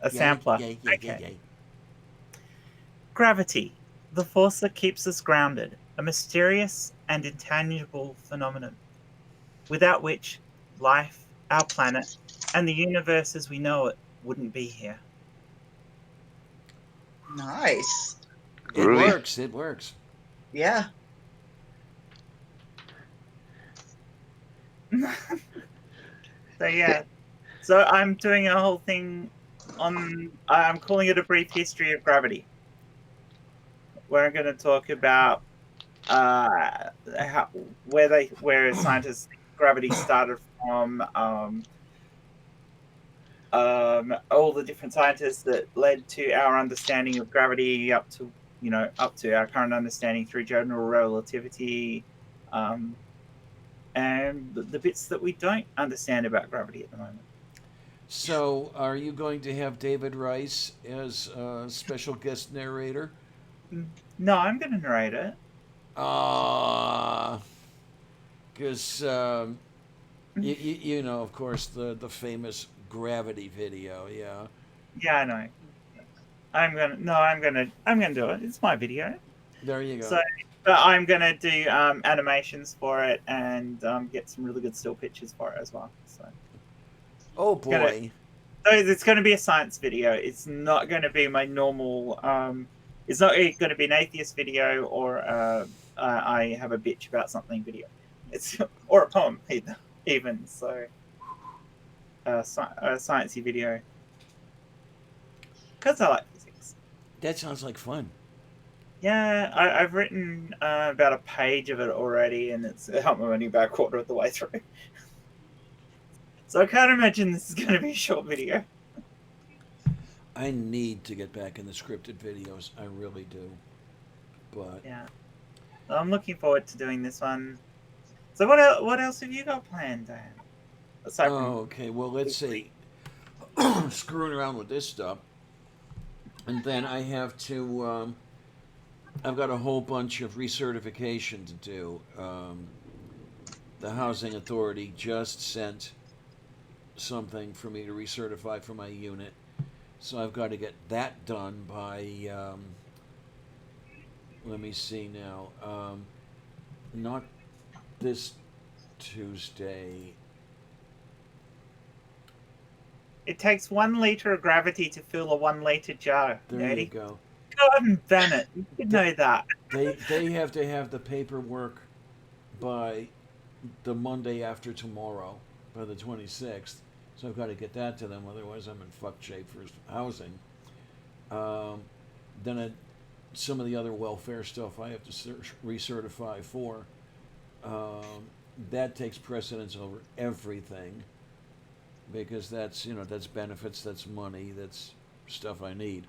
A Yay, sampler. yay, yay, yay, Okay. yay. Gravity, the force that keeps us grounded, a mysterious and intangible phenomenon, without which life, our planet, and the universe as we know it wouldn't be here. Nice. It Groovy. works. It works. Yeah. So yeah, so I'm doing a whole thing on. I'm calling it a brief history of gravity. Where I'm going to talk about how, where scientists think gravity started from, all the different scientists that led to our understanding of gravity up to our current understanding through general relativity, um, and the bits that we don't understand about gravity at the moment. So, are you going to have David Rice as a special guest narrator? No, I'm going to narrate it. Because you know, of course, the famous Gravity video. Yeah. Yeah, I know. I'm gonna do it. It's my video. There you So, go. but I'm gonna do animations for it and get some really good still pictures for it as well. So Oh it's gonna boy. it's gonna be a science video. It's not gonna be my normal. It's not gonna be an atheist video or I have a bitch about something video. It's or a poem even so. A sciencey video because I like physics. That sounds like fun. Yeah, I've written about a page of it already, and I'm only about a quarter of the way through. So I can't imagine this is going to be a short video. I need to get back in the scripted videos. I really do. But Yeah, so I'm looking forward to doing this one. So what else have you got planned, Dan? Aside from okay. Well, let's see. Screwing around with this stuff, and then I have to. I've got a whole bunch of recertification to do. The housing authority just sent something for me to recertify for my unit, so I've got to get that done by. Let me see now. Not this Tuesday. it takes 1 liter of gravity to fill a 1 liter jar. There you Daddy, go. God and Bennett, you should know that. They have to have the paperwork by the Monday after tomorrow, by the 26th. So I've got to get that to them, otherwise I'm in fuck shape for housing. Then some of the other welfare stuff I have to recertify for. That takes precedence over everything because that's benefits, that's money, that's stuff I need.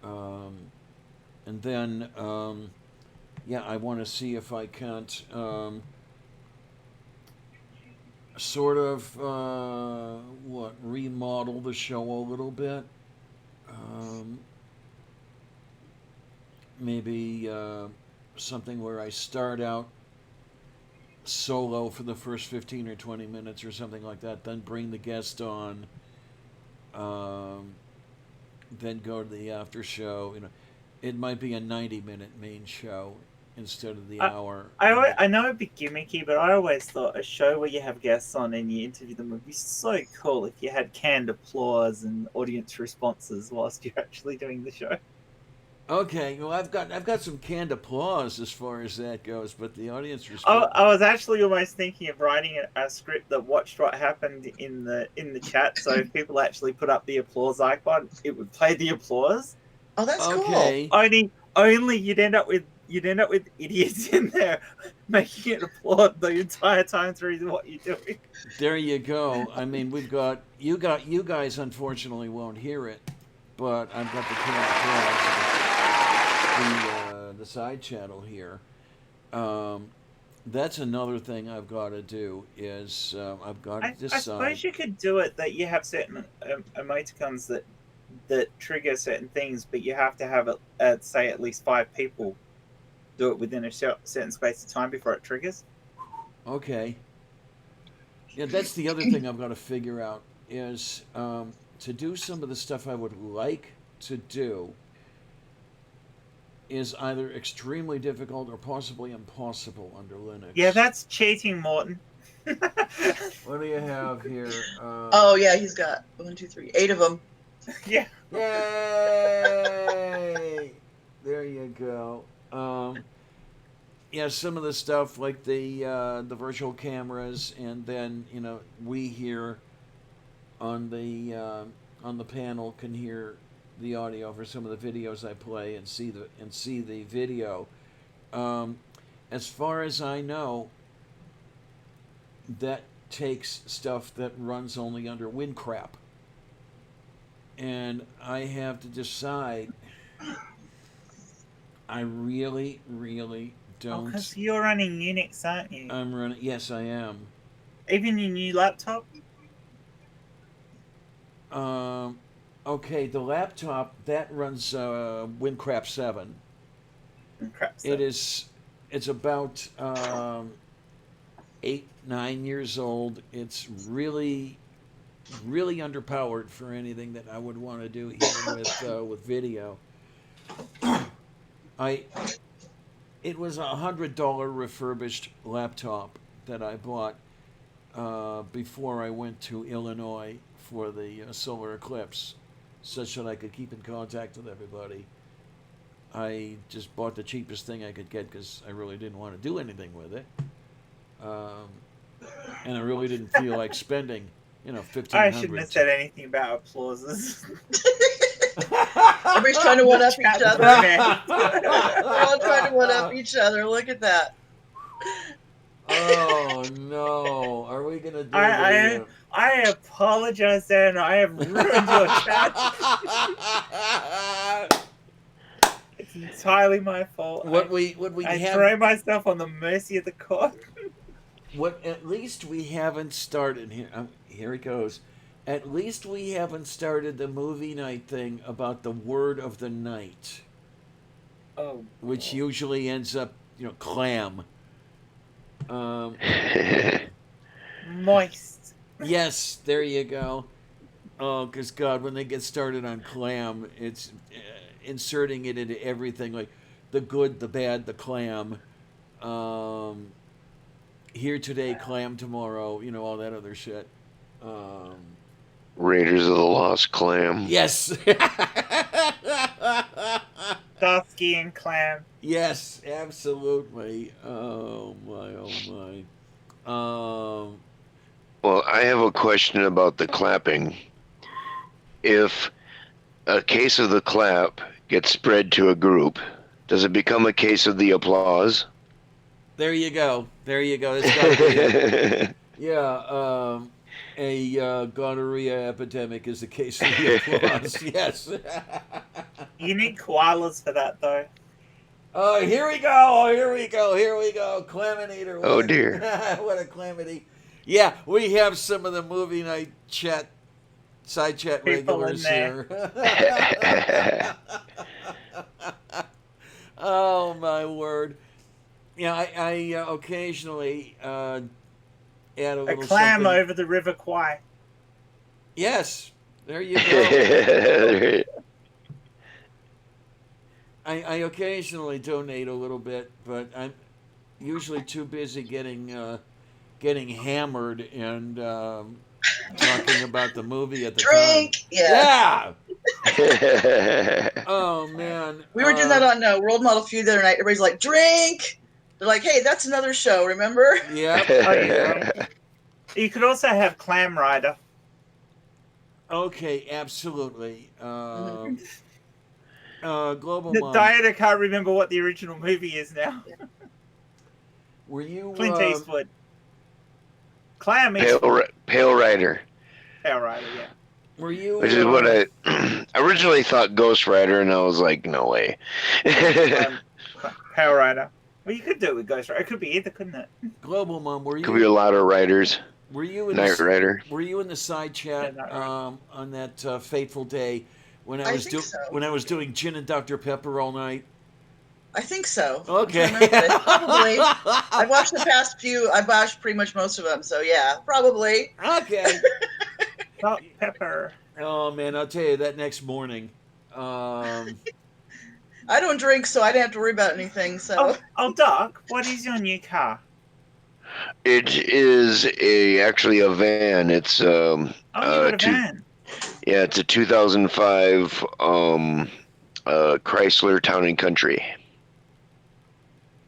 And then yeah, I want to see if I can't sort of remodel the show a little bit. Maybe something where I start out solo for the first 15 or 20 minutes or something like that, then bring the guest on, then go to the after show. It might be a 90-minute main show, instead of the I- hour. I know it'd be gimmicky, but I always thought a show where you have guests on and you interview them would be so cool if you had canned applause and audience responses whilst you're actually doing the show. Okay, well, I've got some canned applause as far as that goes, but the audience response. I was actually almost thinking of writing a script that watched what happened in the chat. So if people actually put up the applause icon, it would play the applause. Oh, that's cool. Okay. Only you'd end up with idiots in there making it applaud the entire time through what you're doing. There you go. I mean, we've got you guys. Unfortunately, won't hear it, but I've got the canned applause, the side channel here. That's another thing I've got to do is I've got to I decide. suppose you could do it that you have certain emoticons that trigger certain things, but you have to have it say at least 5 people do it within a certain space of time before it triggers. Okay. Yeah, that's the other thing I've got to figure out is to do some of the stuff I would like to do is either extremely difficult or possibly impossible under Linux. Yeah, that's cheating, Morton. What do you have here? Oh yeah, he's got 1, 2, 3, 8 of them. Yeah. Yay! There you go. Yeah, some of the stuff like the virtual cameras, and then we here on the panel can hear the audio for some of the videos I play and see the video. As far as I know, that takes stuff that runs only under WinCrap. And I have to decide. I really, really don't. Because you're running Unix, aren't you? I'm running. Yes, I am. Even your new laptop? Okay, the laptop that runs WinCrap 7. Crap. It's about 8, 9 years old. It's really, really underpowered for anything that I would want to do here with video. It was $100 refurbished laptop that I bought before I went to Illinois for the solar eclipse, such that I could keep in contact with everybody. I just bought the cheapest thing I could get because I really didn't want to do anything with it, and I really didn't feel like spending, $1,500. I shouldn't have said anything about applauses. Everybody's trying to one up each other. Man. We're all trying to one up each other. Look at that. Oh no! Are we gonna do? I apologize, and I have ruined your chat. It's entirely my fault. I throw myself on the mercy of the court. What at least we haven't started here. Here it goes. At least we haven't started the movie night thing about the word of the night. Oh. Which usually ends up, clam. Moist. Yes, there you go. Oh, because God, when they get started on clam, it's inserting it into everything, like the good, the bad, the clam. Here today, clam tomorrow. All that other shit. Raiders of the Lost Clam. Yes. Starsky and Clam. Yes, absolutely. Oh my. Well, I have a question about the clapping. If a case of the clap gets spread to a group, does it become a case of the applause? There you go. That's gotta be it. Yeah. A gonorrhea epidemic is the case of the applause. Yes. You need koalas for that, though. Oh, here we go. Claminator. Oh, dear. What a calamity. Yeah, we have some of the movie night side chat People regulars in here. Oh, my word. Yeah, I occasionally add a little clam something. over the River Kwai. Yes, there you go. I occasionally donate a little bit, but I'm usually too busy getting hammered and talking about the movie at the time. Drink. Yeah. Yeah. Oh man. We were doing that on World Model Feud the other night. Everybody's like, drink. They're like, hey, that's another show, remember? Yep. Oh, Yep. You could also have Clam Rider. Okay. Absolutely. Mhm. Global The Mom. Diana can't remember what the original movie is now. Were you? Clint Eastwood. Clam Eastwood. Pale Rider, Pale Rider, yeah. Were you? which is what I originally thought Ghost Rider, and I was like, no way. Pale Rider. Well, you could do it with Ghost Rider. It could be either, couldn't it? Global Mom. Were Could be a you? lot of riders. Were you in Knight the? Rider. Were you in the side chat Yeah, Knight Rider. on that fateful day when I think so. when I was doing gin and Dr Pepper all night? I think so. Okay. I'm trying to remember, but probably. I've watched the past few. I've watched pretty much most of them, so yeah, probably. Okay. Salt Pepper. Oh man, I'll tell you that next morning. I don't drink, so I didn't have to worry about anything. So Oh, Doc, what is your new car? It is actually a van. It's Oh, you got a van. yeah, it's a 2005 Chrysler Town and Country.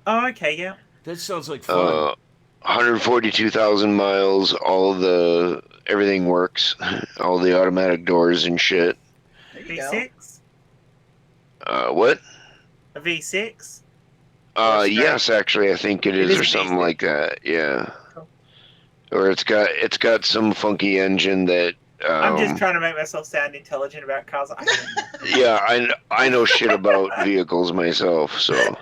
Oh, okay, yeah. that sounds like fun. 142,000 miles. Everything works. All the automatic doors and shit. there you go. V6? What? A V6? Yes, actually, I think it It is, is or something basic. like that. Yeah. Cool. Or it's got some funky engine that. I'm just trying to make myself sound intelligent about cars. Yeah, I know shit about vehicles myself, so.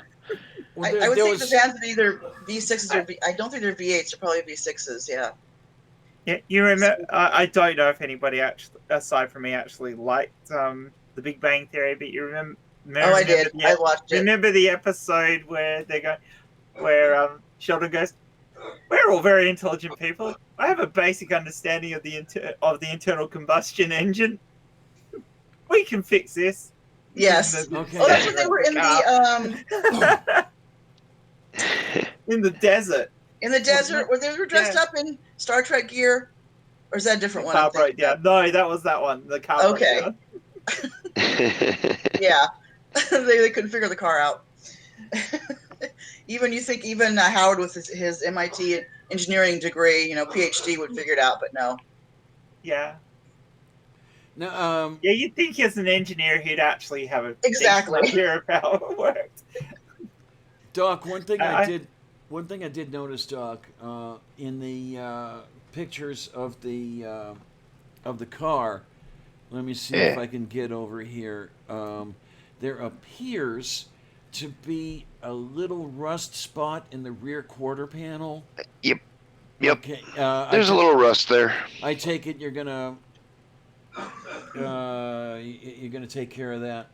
Well, I would there think was- the vans are either V6s or I don't think they're V8s. They're probably V6s. Yeah. Yeah, you remember? I don't know if anybody actually, aside from me, actually liked The Big Bang Theory, but you remember? Oh, I did. I watched it. Remember the episode where Sheldon goes, "We're all very intelligent people. I have a basic understanding of the internal combustion engine. We can fix this." Yes. Okay. Oh, that's when they were in the in the desert. desert where they were dressed up in Star Trek gear, or is that a different one? Car I'm broke thinking down. of? No, that was that one. The car broke Okay. down. Yeah, they couldn't figure the car out. Even Howard with his MIT engineering degree, PhD would figure it out, but no. Yeah. Now, Yeah, you'd think as an engineer he'd actually have a Exactly. decent idea of how it worked. Doc, one thing I I did notice, Doc, in the pictures of the car. Let me see if I can get over here. There appears to be a little rust spot in the rear quarter panel. Yep. Okay. There's a little rust there. I take it you're gonna take care of that.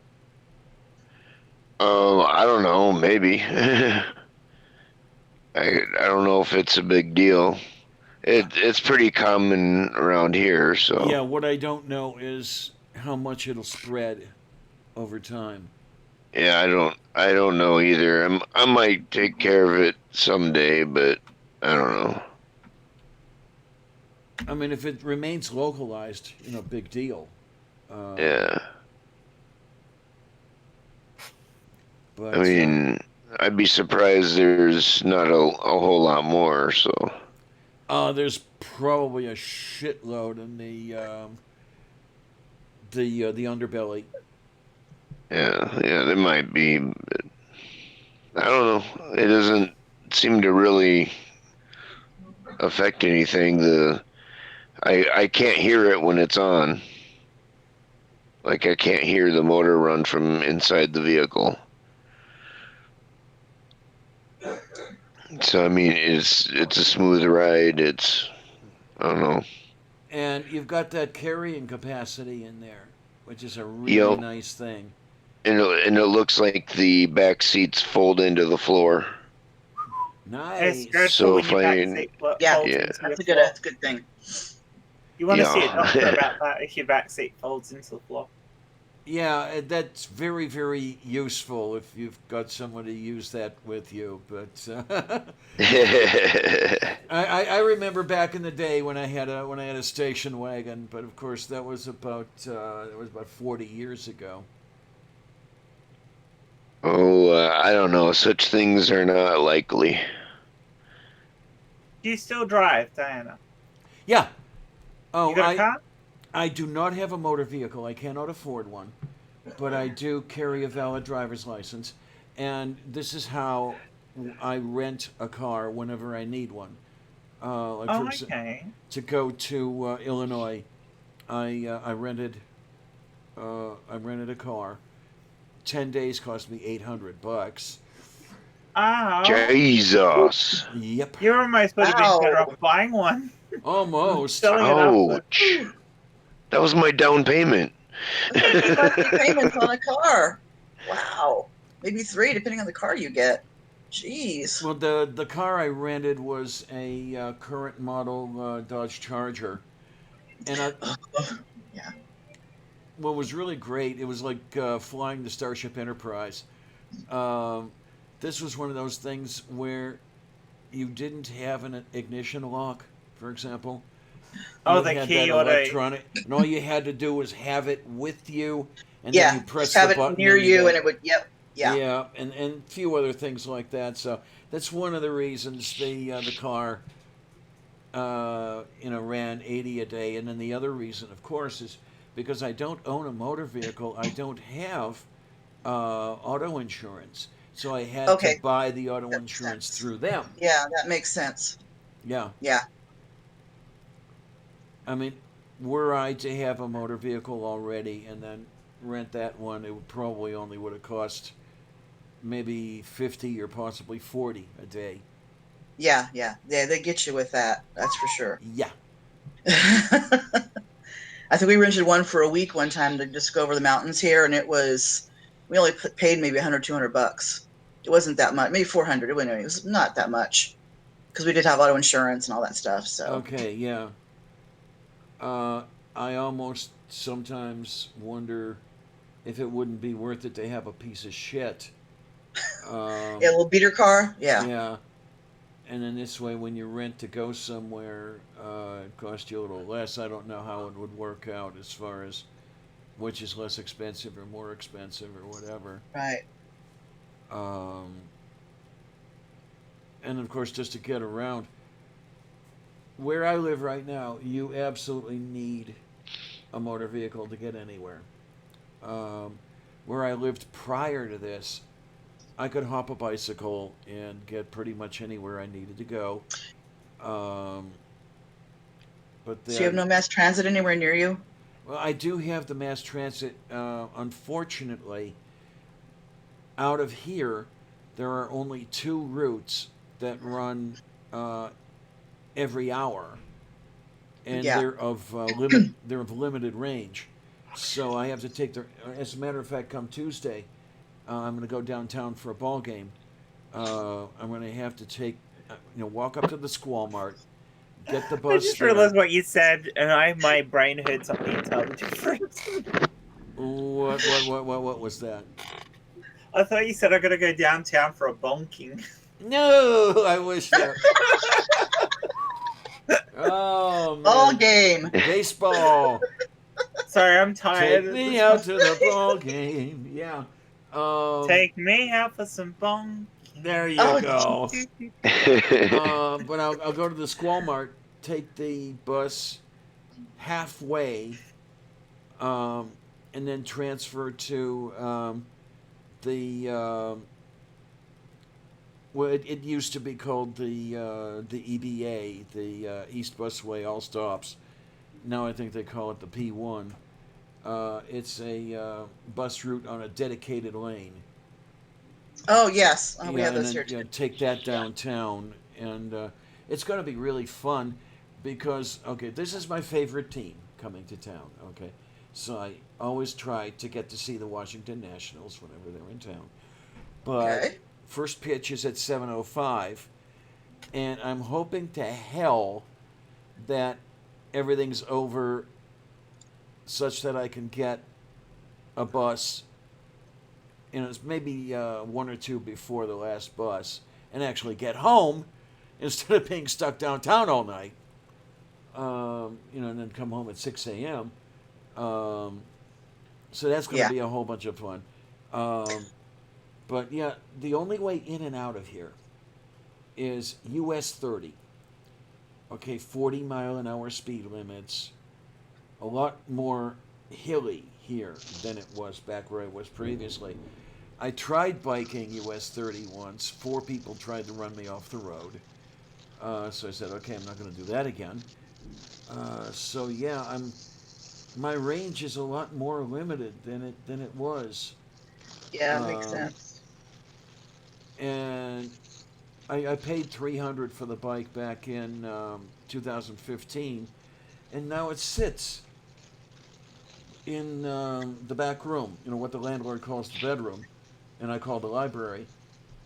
I don't know. Maybe. I don't know if it's a big deal. It's pretty common around here. So Yeah. What I don't know is how much it'll spread over time. yeah, I don't know either. I might take care of it someday, but I don't know. I mean, if it remains localized, big deal. Yeah. But, I mean, I'd be surprised there's not a whole lot more. So there's probably a shitload in the underbelly. yeah, there might be. But I don't know. It doesn't seem to really affect anything. I can't hear it when it's on. Like I can't hear the motor run from inside the vehicle. So I mean, it's a smooth ride. I don't know. And you've got that carrying capacity in there, which is a really nice thing. And it looks like the back seats fold into the floor. Nice. So if Yeah, that's a good thing. You want to see a Yeah. doctor about that if your back seat folds into the floor. Yeah, that's very, very useful if you've got someone to use that with you. But I remember back in the day when I had a station wagon, but of course that was about 40 years ago. Oh, I don't know. Such things are not likely. Do you still drive, Diana? Yeah. You Oh, got a car? I do not have a motor vehicle. I cannot afford one, but I do carry a valid driver's license, and this is how I rent a car whenever I need one. Like Oh, okay. to go to Illinois, I rented a car. 10 days cost me $800. Oh, Jesus. Yep, you almost would have been better Wow. off buying one, almost. selling it after. Ouch. That was my down payment. That's like 2 monthly payments on a car. Wow. Maybe 3, depending on the car you get. Jeez. Well, the car I rented was a current model Dodge Charger, and Yeah. what was really great, it was like flying the Starship Enterprise. Um, this was one of those things where you didn't have an ignition lock, for example. Oh, You the had that key auto. electronic, and all you had to do was have it with you, and then Yeah. you press Just the have it button near and you you go. and it would, yep. Yeah. Yeah, and a few other things like that. So that's one of the reasons the car ran 80 a day, and then the other reason, of course, is because I don't own a motor vehicle. I don't have auto insurance, so I had to Okay. buy the auto That makes insurance sense. through them. Yeah, that makes sense. Yeah, Yeah. I mean, were I to have a motor vehicle already and then rent that one, it would probably only would have cost maybe 50 or possibly 40 a day. Yeah. Yeah. Yeah. They get you with that. That's for sure. Yeah. I think we rented one for a week one time to just go over the mountains here, and we only paid maybe 100, $200. It wasn't that much, maybe 400. It was not that much because we did have auto insurance and all that stuff. So, Okay, yeah. Uh, I almost sometimes wonder if it wouldn't be worth it to have a piece of shit. yeah, a little beater car. Yeah. Yeah, and then this way, when you rent to go somewhere, it costs you a little less. I don't know how it would work out as far as which is less expensive or more expensive or whatever. Right. Um, and of course, just to get around, where I live right now, you absolutely need a motor vehicle to get anywhere. Um, where I lived prior to this, I could hop a bicycle and get pretty much anywhere I needed to go. Um, but So you have then, no mass transit anywhere near you? well, I do have the mass transit. Unfortunately, out of here, there are only two routes that run uh, every hour, and Yeah. they're of limited range. So I have to take the. As a matter of fact, come Tuesday, I'm going to go downtown for a ball game. I'm going to have to walk up to the Squall Mart, get the I bus just there. realized what you said, and my brain heard something entirely different. What was that? I thought you said I gotta go downtown for a bonking. No, I wish that. Oh Ball man, game. baseball. Sorry, I'm Take tired. me out to the ball game. Yeah. Take me out for some bonking. There you Oh, go. But I'll go to the Squall Mart, take the bus halfway, um, and then transfer to the well, it used to be called the EBA, the East Busway All Stops. Now I think they call it the P1. It's a bus route on a dedicated lane. oh yes. Oh, we Yeah, have and those then here too. take that downtown, and it's going to be really fun because okay, this is my favorite team coming to town. Okay, so I always try to get to see the Washington Nationals whenever they're in town. But Okay. first pitch is at 7:05, and I'm hoping to hell that everything's over such that I can get a bus, it's maybe one or two before the last bus, and actually get home instead of being stuck downtown all night. And then come home at 6 a.m. So that's going to Yeah. be a whole bunch of fun. But yeah, the only way in and out of here is US 30. Okay, 40-mile-an-hour speed limits. A lot more hilly here than it was back where I was previously. I tried biking US 30 once. 4 people tried to run me off the road. So I said, okay, I'm not going to do that again. So yeah, my range is a lot more limited than it was. Yeah, makes Um, sense. and I paid $300 for the bike back in 2015, and now it sits in the back room. What the landlord calls the bedroom, and I call the library,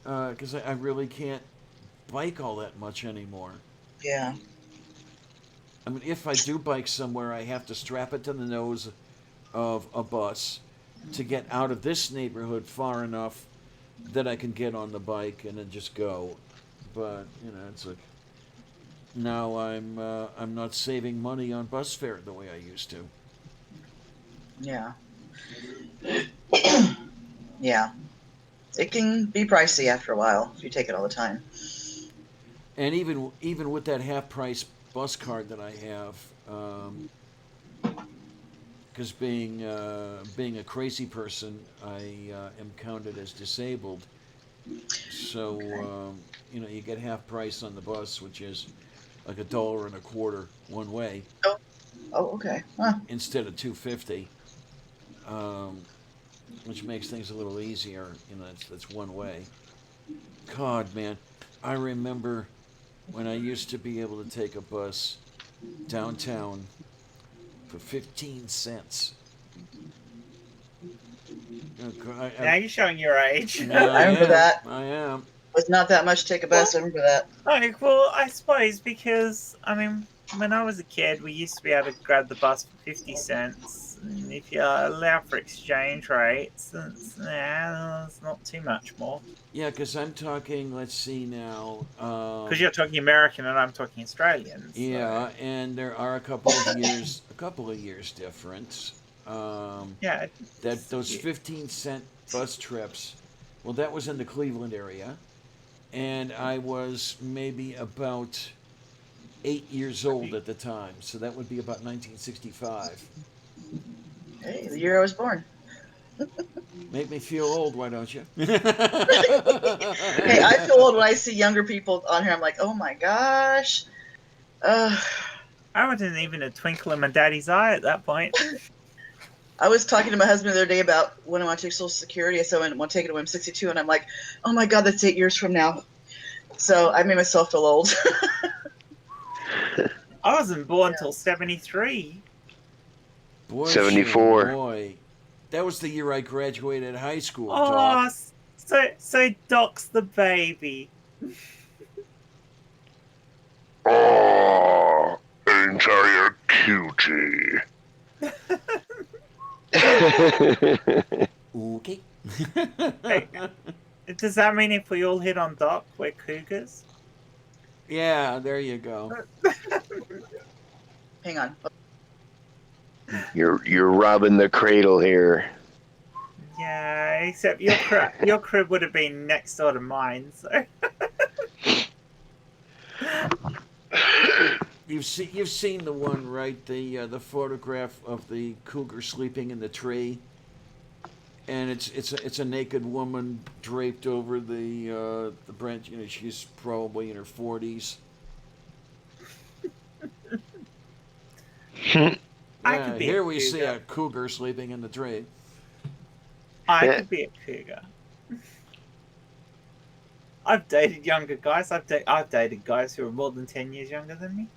because I really can't bike all that much anymore. Yeah. I mean, if I do bike somewhere, I have to strap it to the nose of a bus to get out of this neighborhood far enough that I can get on the bike and then just go. But it's like now I'm not saving money on bus fare the way I used to. Yeah. Yeah. It can be pricey after a while if you take it all the time. And even with that half price bus card that I have, because being a crazy person, I am counted as disabled. So you get half price on the bus, which is like $1.25 one way Oh, okay. Huh. instead of $2.50, which makes things a little easier. That's one way. God, man, I remember when I used to be able to take a bus downtown for 15 cents. Now you're showing your age. Yeah, I remember that. I am. Was not that much to take a bus. I remember that. Like, well, I suppose because when I was a kid, we used to be able to grab the bus for 50 cents, and if you allow for exchange rates, it's not too much more. Yeah, because I'm talking. Let's see now. Because you're talking American and I'm talking Australian. So. Yeah, and there are a couple of years difference. Yeah. That those 15-cent bus trips. Well, that was in the Cleveland area, and I was maybe about 8 years old at the time, so that would be about 1965. Hey, the year I was born. Make me feel old, why don't you? Hey, I feel old when I see younger people on here. I'm like, oh my gosh. I wasn't even a twinkle in my daddy's eye at that point. I was talking to my husband the other day about when I want to take Social Security. So I want to take it when I'm 62, and I'm like, oh my God, that's 8 years from now. So I made myself feel old. I wasn't born till 73. Boy, 74. Boy. That was the year I graduated high school, Oh, Doc. so Doc's the baby. Oh, entire cutie. Okay. Hey, does that mean if we all hit on Doc, we're cougars? Yeah, there you go. Hang on. You're robbing the cradle here. Yeah, except your crib would have been next door to mine, so. You've seen the one, right? The photograph of the cougar sleeping in the tree, and it's a naked woman draped over the branch. She's probably in her 40s. I Yeah, could be here a we see cougar. a cougar sleeping in the tree. I could be a cougar. I've dated younger guys. I've dated guys who are more than 10 years younger than me.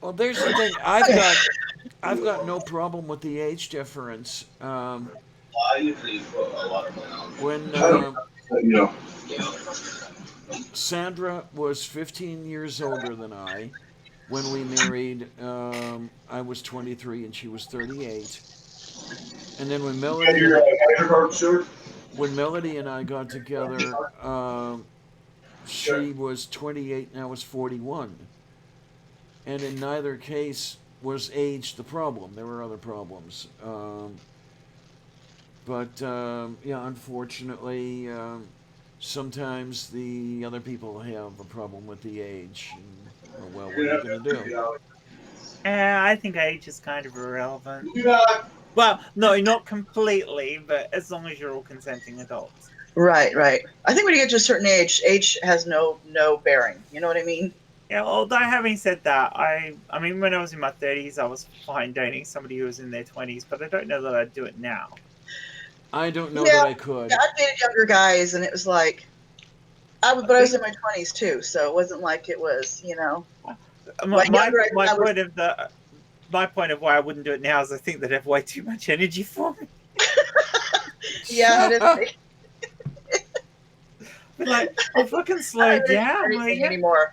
Well, there's the thing. I've got no problem with the age difference. When Sandra was 15 years older than I, when we married, I was 23 and she was 38. And then when And your Melody, hydrocarbon steward? when Melody and I got together, she was 28 and I was 41. And in neither case was age the problem. There were other problems. Yeah, unfortunately, sometimes the other people have a problem with the age. And, well, what are you going to do? I think age is kind of irrelevant. You not. Well, no, not completely, but as long as you're all consenting adults. Right, right. I think when you get to a certain age has no bearing. You know what I mean? Yeah, although having said that, I mean, when I was in my 30s, I was fine dating somebody who was in their 20s, but I don't know that I'd do it now. I don't know Yeah, that I could. yeah. I dated younger guys, and it was like I was in my 20s too, so it wasn't like it was, you know. My I was, my point of why I wouldn't do it now is I think they'd have way too much energy for me. yeah, it is. But like, I'll fucking I slow don't have energy down, for will anything you? anymore.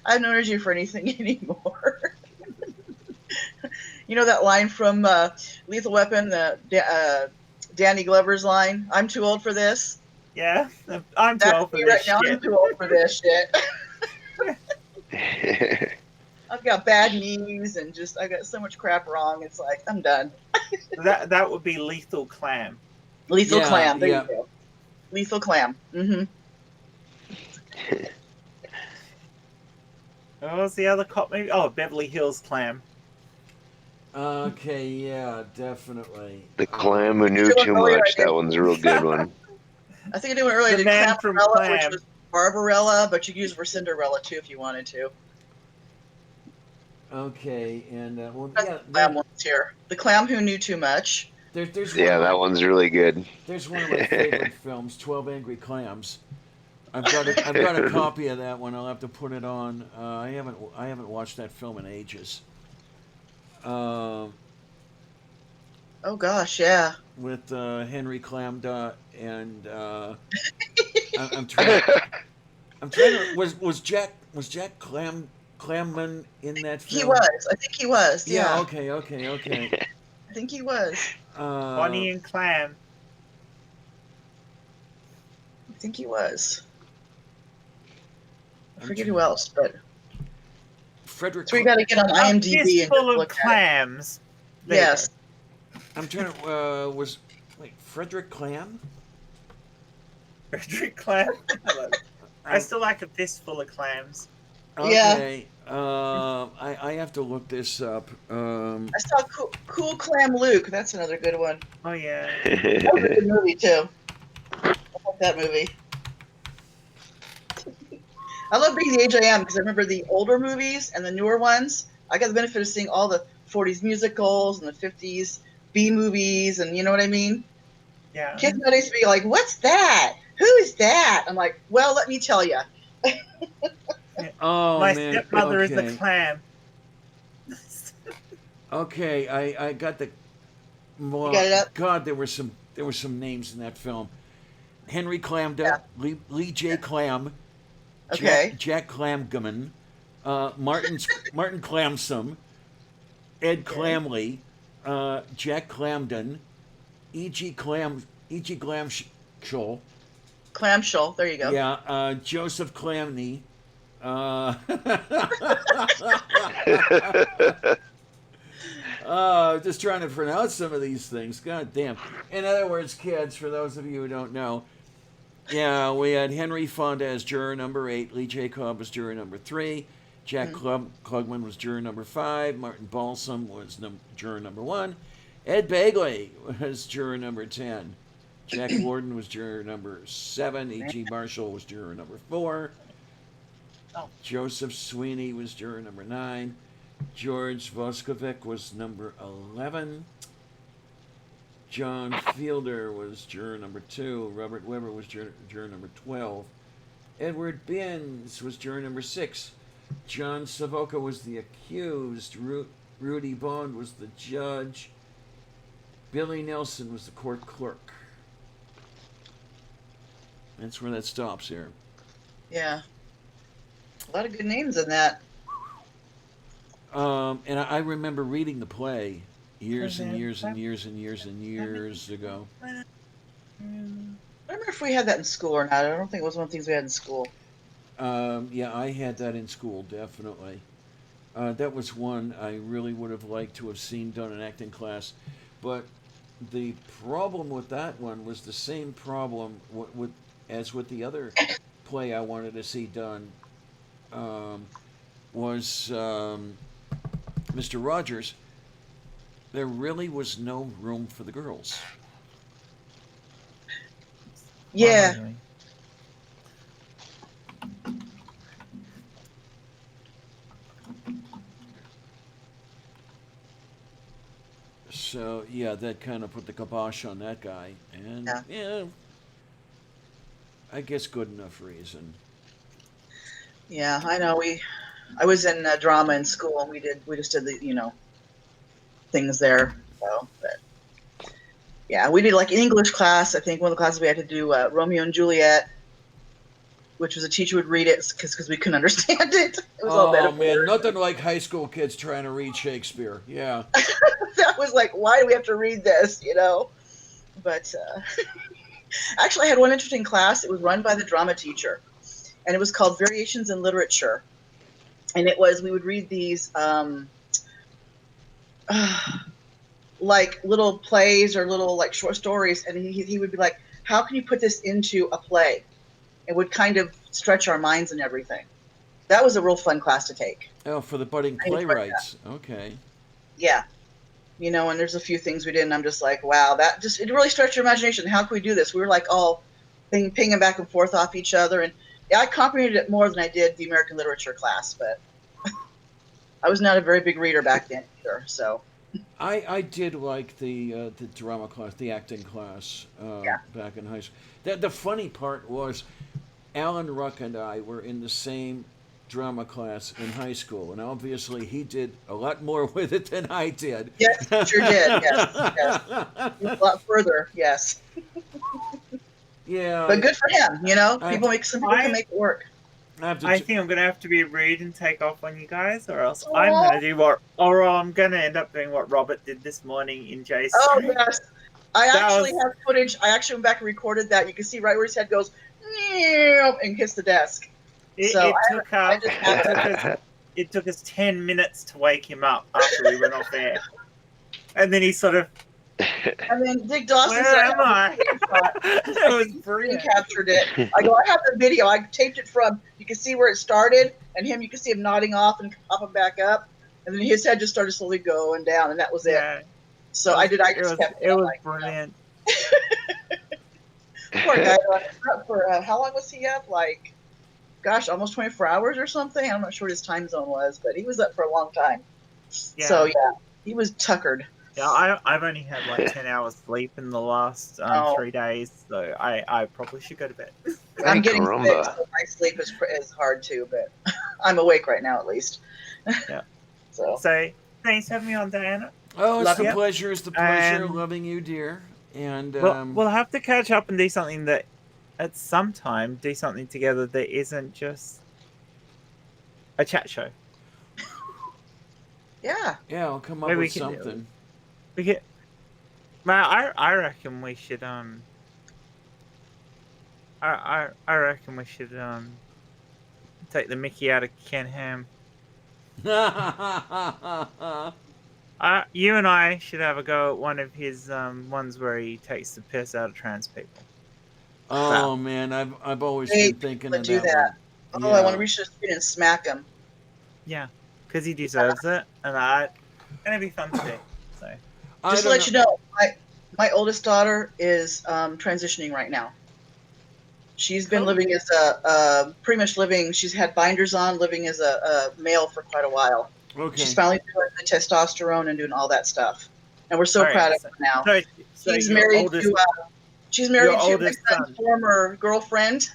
I have no energy for anything anymore. You know that line from Lethal Weapon, Danny Glover's line, "I'm too old for this." Yeah, I'm too That's old for me this right now. shit. I'm too old for this shit. I've got bad knees and just I got so much crap wrong. It's like I'm done. That would be Lethal Clam. Lethal Yeah, Clam. There yeah. you go. Lethal Clam. Mm-hmm. What was the other cop movie? Oh, Beverly Hills Clam. Okay, yeah, definitely. The clam who knew too much. That one's a real good one. I think I did one earlier. I The did Man from Clamorella, which Clam. was Barbarella, but you could use it for Cinderella too if you wanted to. Okay, and well, That's yeah, the clam ones here. The Clam Who Knew Too Much. there's Yeah, one, that one's really good. there's one of my favorite films, 12 Angry Clams. I've got a copy of that one. I'll have to put it on. I haven't watched that film in ages. Oh gosh, yeah. With Henry Clamda and I'm trying. I'm trying to. Was Jack Clamman in that film? He was. I think he was. Yeah. Yeah. Okay. I think he was. Bonnie and Clam. I think he was. I forget who else, but Frederick. so we got to get on A IMDb and fistful just of look at it. clams. There you Yes. I'm trying to. Was wait Frederick Clam? go. Frederick Clam. I still like a fistful of clams. Okay. I have to look this up. I saw cool Clam Luke. That's another good one. Oh yeah. That was a good movie too. I like that movie. I love being the age I am because I remember the older movies and the newer ones. I got the benefit of seeing all the 40s musicals and the 50s B movies, and you know what I mean? Yeah. Kids nowadays be like, "What's that? Who is that?" I'm like, "Well, let me tell you." Oh My man. stepmother Okay. is a clam. Okay. I got the. Well, You got it up? God, there were some names in that film. Henry Clamda, Lee J. Clam, Okay. Jack Clamgaman, Martin Clamsome, Ed Clamley, Jack Clamden, E.G. Glamshall, Clamshell. There you go. yeah, Joseph Clamney, just trying to pronounce some of these things. God damn. In other words, kids, for those of you who don't know, yeah, we had Henry Fonda as juror number 8, Lee J. Cobb was juror number 3, Jack Klugman was juror number 5, Martin Balsam was juror number 1, Ed Begley was juror number 10, Jack Warden was juror number 7, E.G. Marshall was juror number 4, Joseph Sweeney was juror number 9, George Voskovic was number 11, John Fielder was juror number 2. Robert Weber was juror number 12. Edward Binns was juror number 6. John Savoca was the accused. Rudy Bond was the judge. Billy Nelson was the court clerk. That's where that stops here. Yeah. A lot of good names in that. And I remember reading the play years and years and years and years and years ago. I don't remember if we had that in school or not. I don't think it was one of the things we had in school. Yeah, I had that in school, definitely. That was one I really would have liked to have seen done in acting class, but the problem with that one was the same problem as with the other play I wanted to see done. Um, was Mr. Rogers. There really was no room for the girls. Yeah. Finally. So yeah, that kind of put the kibosh on that guy, and Yeah. yeah, I guess good enough reason. Yeah, I know. I was in drama in school, and we just did the things there. So, but yeah, we did like English class. I think one of the classes we had to do Romeo and Juliet, which was a teacher would read it because we couldn't understand it. It was all Oh metaphors. man, nothing like high school kids trying to read Shakespeare. Yeah. That was like, why do we have to read this? But actually, I had one interesting class. It was run by the drama teacher, and it was called Variations in Literature. And it was, we would read these like little plays or little like short stories, and he would be like, how can you put this into a play? It would kind of stretch our minds and everything. That was a real fun class to take. Oh, for the budding I enjoyed playwrights. Okay. Yeah. And there's a few things we did, and I'm just like, wow, it really stretched your imagination. How can we do this? We were like all pinging back and forth off each other. And yeah, I comprehended it more than I did the American literature class, but I was not a very big reader back then either. So I did like the drama class, the acting class Yeah. back in high school. The funny part was, Alan Ruck and I were in the same drama class in high school, and obviously he did a lot more with it than I did. yes, sure did. Yes. A lot further, yes. Yeah. But good for him, I- some people can make it work. I have to I t- think I'm gonna have to be rude and take off on you guys, or else Aw. I'm gonna do I'm gonna end up doing what Robert did this morning in Jay's Oh stream. yes, I That actually was- have footage. I actually went back and recorded that. You can see right where his head goes and hits the desk. So It took us 10 minutes to wake him up after we went off air, and then he sort of, And then Dick Dawson where said, am I? It was He brilliant. captured it. I go, I have the video. I taped it from. You can see where it started, and him. You can see him nodding off and popping back up, and then his head just started slowly going down, and that was it. Yeah, So I just kept it was like, brilliant. Poor guy. For how long was he up? Like, gosh, almost 24 hours or something. I'm not sure what his time zone was, but he was up for a long time. Yeah. So yeah, he was tuckered. Yeah, I've only had like 10 hours sleep in the last Oh. 3 days, so I probably should go to bed. I'm Ay, getting sick, caramba. so my sleep is hard too, but I'm awake right now at least. Yeah. So So thanks for having me on, Diana. Oh, it's Love the you. pleasure. It's the pleasure And- loving you, dear. And We'll have to catch up and do something that at some time do something together that isn't just a chat show. yeah, yeah, I'll come up Maybe we with can do it. something. We get, man, I reckon we should I reckon we should take the Mickey out of Ken Ham. You and I should have a go at one of his ones where he takes the piss out of trans people. Oh man, I've always Hey, been thinking let's of do that. that. One. Oh, I want to reach the screen and smack him. Yeah, because he deserves it, and it'd be fun to do. So Just to let you know, my oldest daughter is transitioning right now. She's been Cool. living as pretty much living. She's had binders on, living as a male for quite a while. Okay. She's finally doing the testosterone and doing all that stuff, and we're so Alright, proud of her now. so She's your married oldest, to she's married your to my oldest son's son. former girlfriend.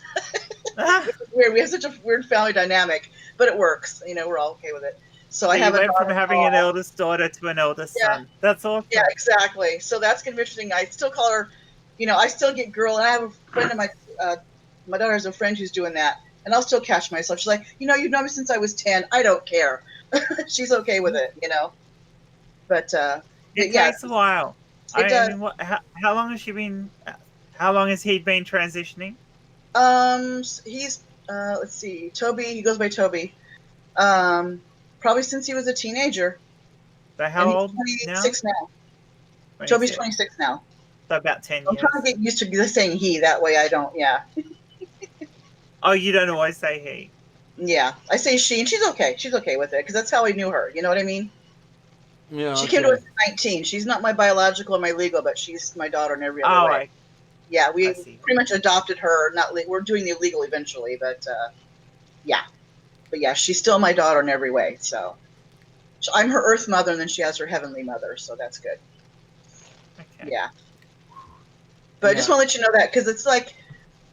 Ah, It's weird. We have such a weird family dynamic, but it works. We're all okay with it. So I you have a went from daughter having an called- eldest daughter to an eldest Yeah. son. That's awesome. Yeah, exactly. So that's gonna be interesting. I still call her, I still get girl, and I have a friend of my daughter has a friend who's doing that, and I'll still catch myself. She's like, you've known me since I was 10. I don't care. She's okay with it, But It yeah, takes a while. it does. mean, how long has she been? How long has he been transitioning? He's let's see, Toby. He goes by Toby. Probably since he was a teenager, So and how he's old now? 26 now. Toby's 26. 26 now. So about 10 I'm years. trying to get used to saying he. That way, I don't. Yeah, Oh, you don't always say he. yeah. I say she, and she's okay. She's okay with it because that's how I knew her. You know what I mean? Yeah. She came to us Okay. at 19. She's not my biological or my legal, but she's my daughter in every other Oh, way. Yeah, we I see. pretty much adopted her. We're doing the illegal eventually, but yeah. But yeah, she's still my daughter in every way. So I'm her earth mother, and then she has her heavenly mother. So that's good. Okay. Yeah. But I just want to let you know that because it's like,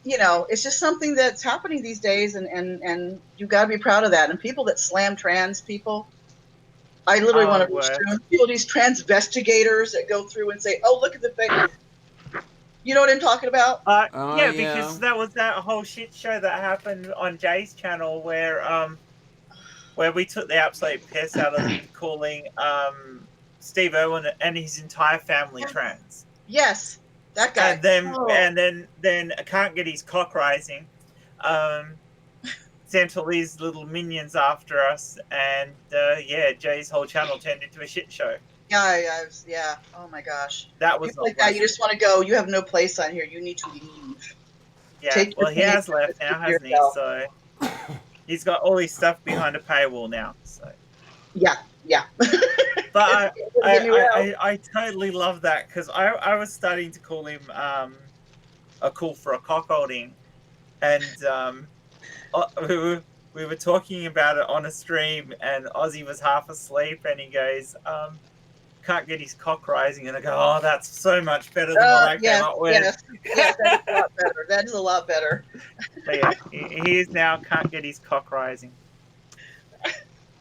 it's just something that's happening these days, and you got to be proud of that. And people that slam trans people, I literally want to reach Worse. through. People, these transvestigators that go through and say, "Oh, look at the face." You know what I'm talking about? Yeah, Yeah. because that was that whole shit show that happened on Jay's channel where we took the absolute piss out of them calling Steve Irwin and his entire family trans. Yes, that guy. And then I can't get his cock rising. Sent all these little minions after us, and Jay's whole channel turned into a shit show. Yeah. Oh my gosh. That was People like that, you just want to go. You have no place on here. You need to leave. Yeah, well, he has left now, hasn't he? Yourself. So he's got all his stuff behind a paywall now. So yeah. But I totally love that because I was starting to call him a call for a cockholding, and we were talking about it on a stream, and Ozzy was half asleep, and he goes, can't get his cock rising, and I go, oh, that's so much better than what I came up with. Yes, that's a lot better. That is a lot better. So yeah, he is now can't get his cock rising.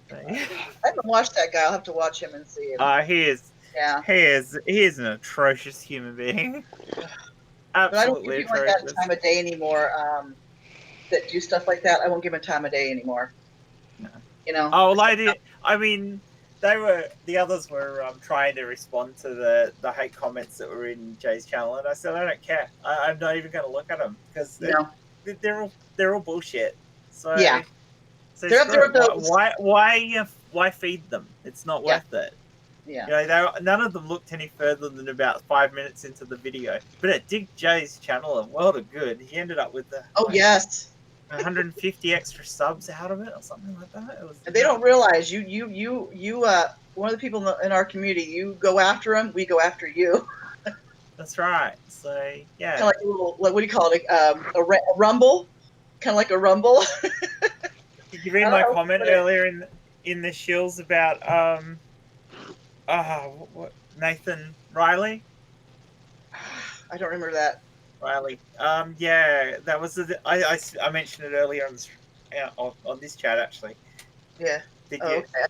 So, I haven't watched that guy. I'll have to watch him and see him. he is. Yeah. He is an atrocious human being. But I don't give Absolutely people like that atrocious. time of day anymore. That do stuff like that. I won't give them time of day anymore. No. Oh, well, I did. I mean, the others were trying to respond to the hate comments that were in Jay's channel, and I said I don't care. I'm not even going to look at them because they're all bullshit. So yeah. So they're why feed them? It's not worth it. Yeah. None of them looked any further than about 5 minutes into the video. But it did Jay's channel a world of good. He ended up with 150 extra subs out of it or something like that. It was they don't realize you one of the people in our community. You go after them, we go after you. That's right. So yeah. Kind of like a little, what do you call it? A rumble. Kind of like a rumble. Did you read my comment earlier in the shills about what, Nathan Riley? I don't remember that. Riley. Yeah, that was I mentioned it earlier on this chat actually. Yeah. Did you? Okay.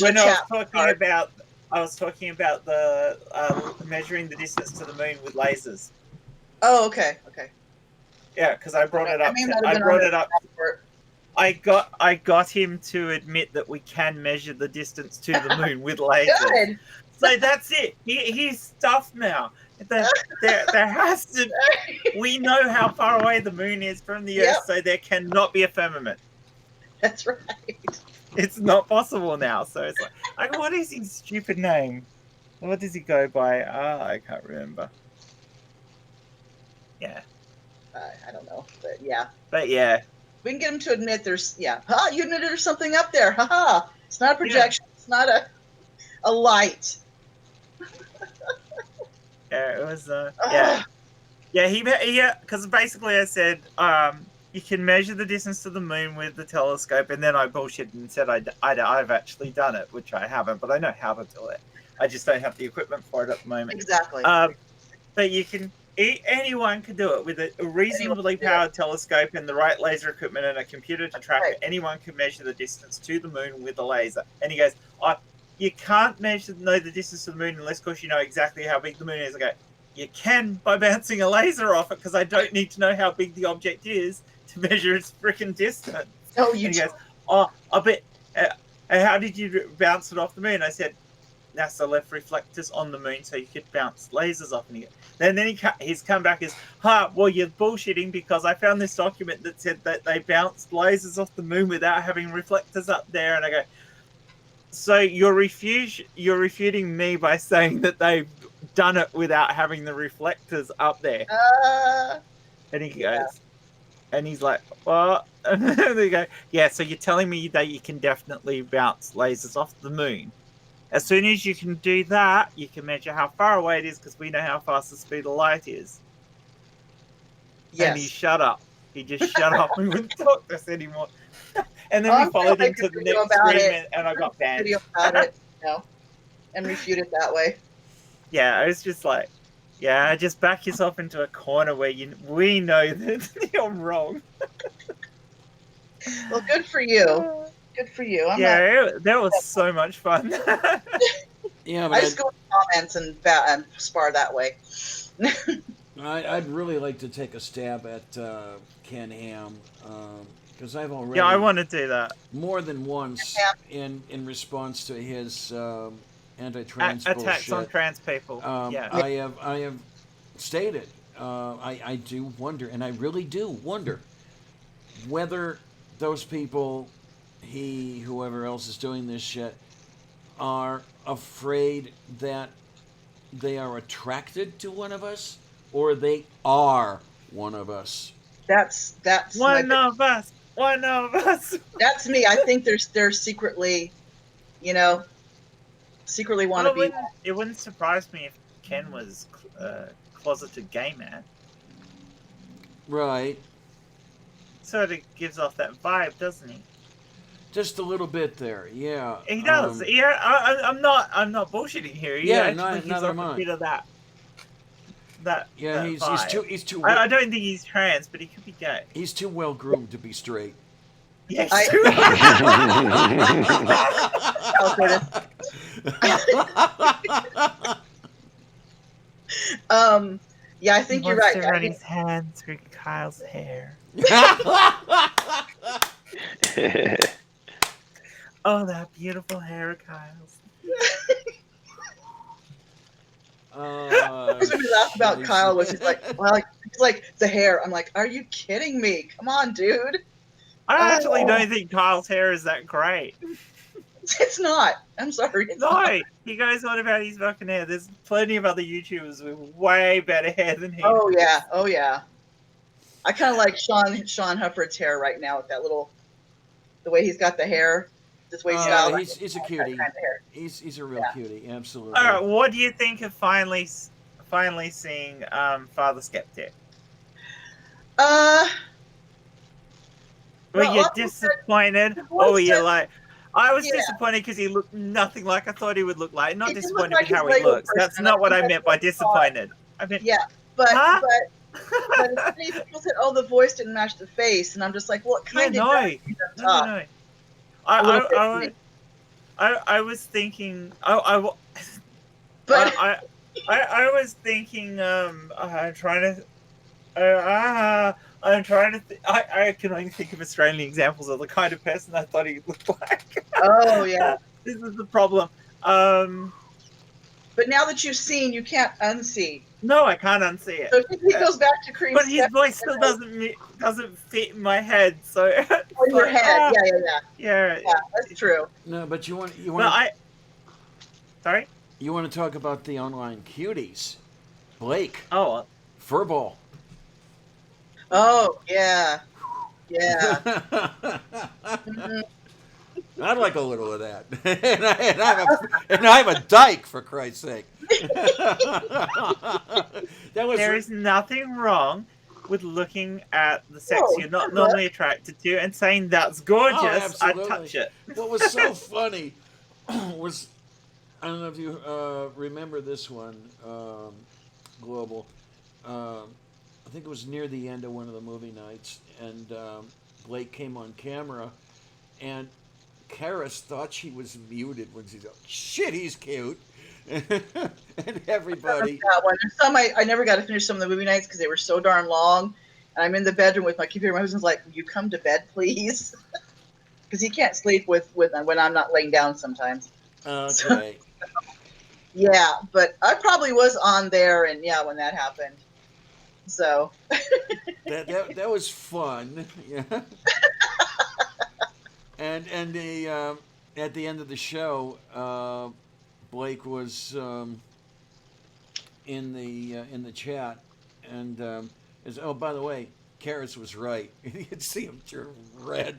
When I was talking about the measuring the distance to the moon with lasers. Oh, okay. Yeah, because I brought it up. I got him to admit that we can measure the distance to the moon with lasers. Good. So that's it. He's stuffed now. There has to. We know how far away the moon is from the Earth, so there cannot be a firmament. That's right. It's not possible now. So it's like what is his stupid name? What does he go by? I can't remember. Yeah. I don't know, but yeah. We can get him to admit there's you admitted there's something up there. Haha. It's not a projection. It's not a light. Yeah, it was because basically I said you can measure the distance to the moon with the telescope, and then I bullshitted and said I've actually done it, which I haven't, but I know how to do it. I just don't have the equipment for it at the moment. Exactly. But you can. Anyone can do it with a reasonably powered telescope and the right laser equipment and a computer to track it. Anyone can measure the distance to the moon with a laser. And he goes, you can't know the distance to the moon unless, of course, you know exactly how big the moon is. I go, you can by bouncing a laser off it because I don't need to know how big the object is to measure its freaking distance. Oh, and he goes, I bet. How did you bounce it off the moon? I said, NASA left reflectors on the moon so you could bounce lasers off. And he's come back as, well, you're bullshitting because I found this document that said that they bounced lasers off the moon without having reflectors up there. And I go, so you're refuting me by saying that they've done it without having the reflectors up there. And he goes, and he's like, what? And they go, yeah, so you're telling me that you can definitely bounce lasers off the moon. As soon as you can do that, you can measure how far away it is because we know how fast the speed of light is. Yes. And he shut up. He just shut up and wouldn't talk to us anymore. And then we followed him to the next screen and I got banned. Video about it, and refute it that way. Yeah, I was just like, yeah, just back yourself into a corner where we know that you're wrong. Well, good for you. Good for you. That was so much fun. Yeah, but I just go in the comments and spar that way. I'd really like to take a stab at Ken Ham because I've already I want to do that more than once in response to his anti-trans attacks bullshit. on trans people. I have stated I do wonder, and I really do wonder whether those people, whoever else is doing this shit, are afraid that they are attracted to one of us, or they are one of us. That's one of us. One of us. That's me. I think they're secretly, secretly want to be. It wouldn't surprise me if Ken was a closeted gay man. Right. Sort of gives off that vibe, doesn't he? Just a little bit there, yeah. He does. I'm not bullshitting here. He neither am I. A bit of that. Yeah, that he's too. I don't think he's trans, but he could be gay. He's too well groomed to be straight. Yes. Yeah, I think you're right. He wants to run his hands through Kyle's hair. Oh, that beautiful hair of Kyle's. When we laughed about Kyle was just like, well, it's like the hair. I'm like, are you kidding me? Come on, dude. I actually don't think Kyle's hair is that great. It's not. I'm sorry. No, he goes on about his fucking hair. There's plenty of other YouTubers with way better hair than him. Oh yeah. I kind of like Sean Hufford's hair right now with that the way he's got the hair, this way style. He's a cutie. He's a real cutie, absolutely. All right, what do you think of finally seeing Father Skeptic? Were you disappointed, or were you like? I was disappointed because he looked nothing like I thought he would look like. Not disappointed with how he looks. That's not what I meant by disappointed. I meant but people said, "Oh, the voice didn't match the face," and I'm just like, "Well, it kind of No. I was thinking. I was thinking. I'm trying to. I can only think of Australian examples of the kind of person I thought he looked like. Oh yeah. This is the problem. But now that you've seen, you can't unsee. No, I can't unsee it. So he goes back to Cream. But his voice still doesn't fit in my head. So in your head, yeah, that's true. No, but you want. Sorry. You want to talk about the online cuties, Blake. Oh. Furball. Oh yeah. Mm-hmm. I'd like a little of that, and I'm a dyke, for Christ's sake. There is nothing wrong with looking at the sex you're not normally attracted to and saying that's gorgeous. I'd touch it. What was so funny was, I don't know if you remember this one, Global. I think it was near the end of one of the movie nights, and Blake came on camera, and Karis thought she was muted when she's like, shit, he's cute. And everybody. Some I never got to finish some of the movie nights because they were so darn long. And I'm in the bedroom with my computer. My husband's like, "Will you come to bed, please?" Because he can't sleep with when I'm not laying down sometimes. Okay. Yeah, but I probably was on there, and yeah, when that happened. So That was fun. Yeah. And the at the end of the show, Blake was in the chat, and is, oh, by the way, Karras was right. You could see him turn red,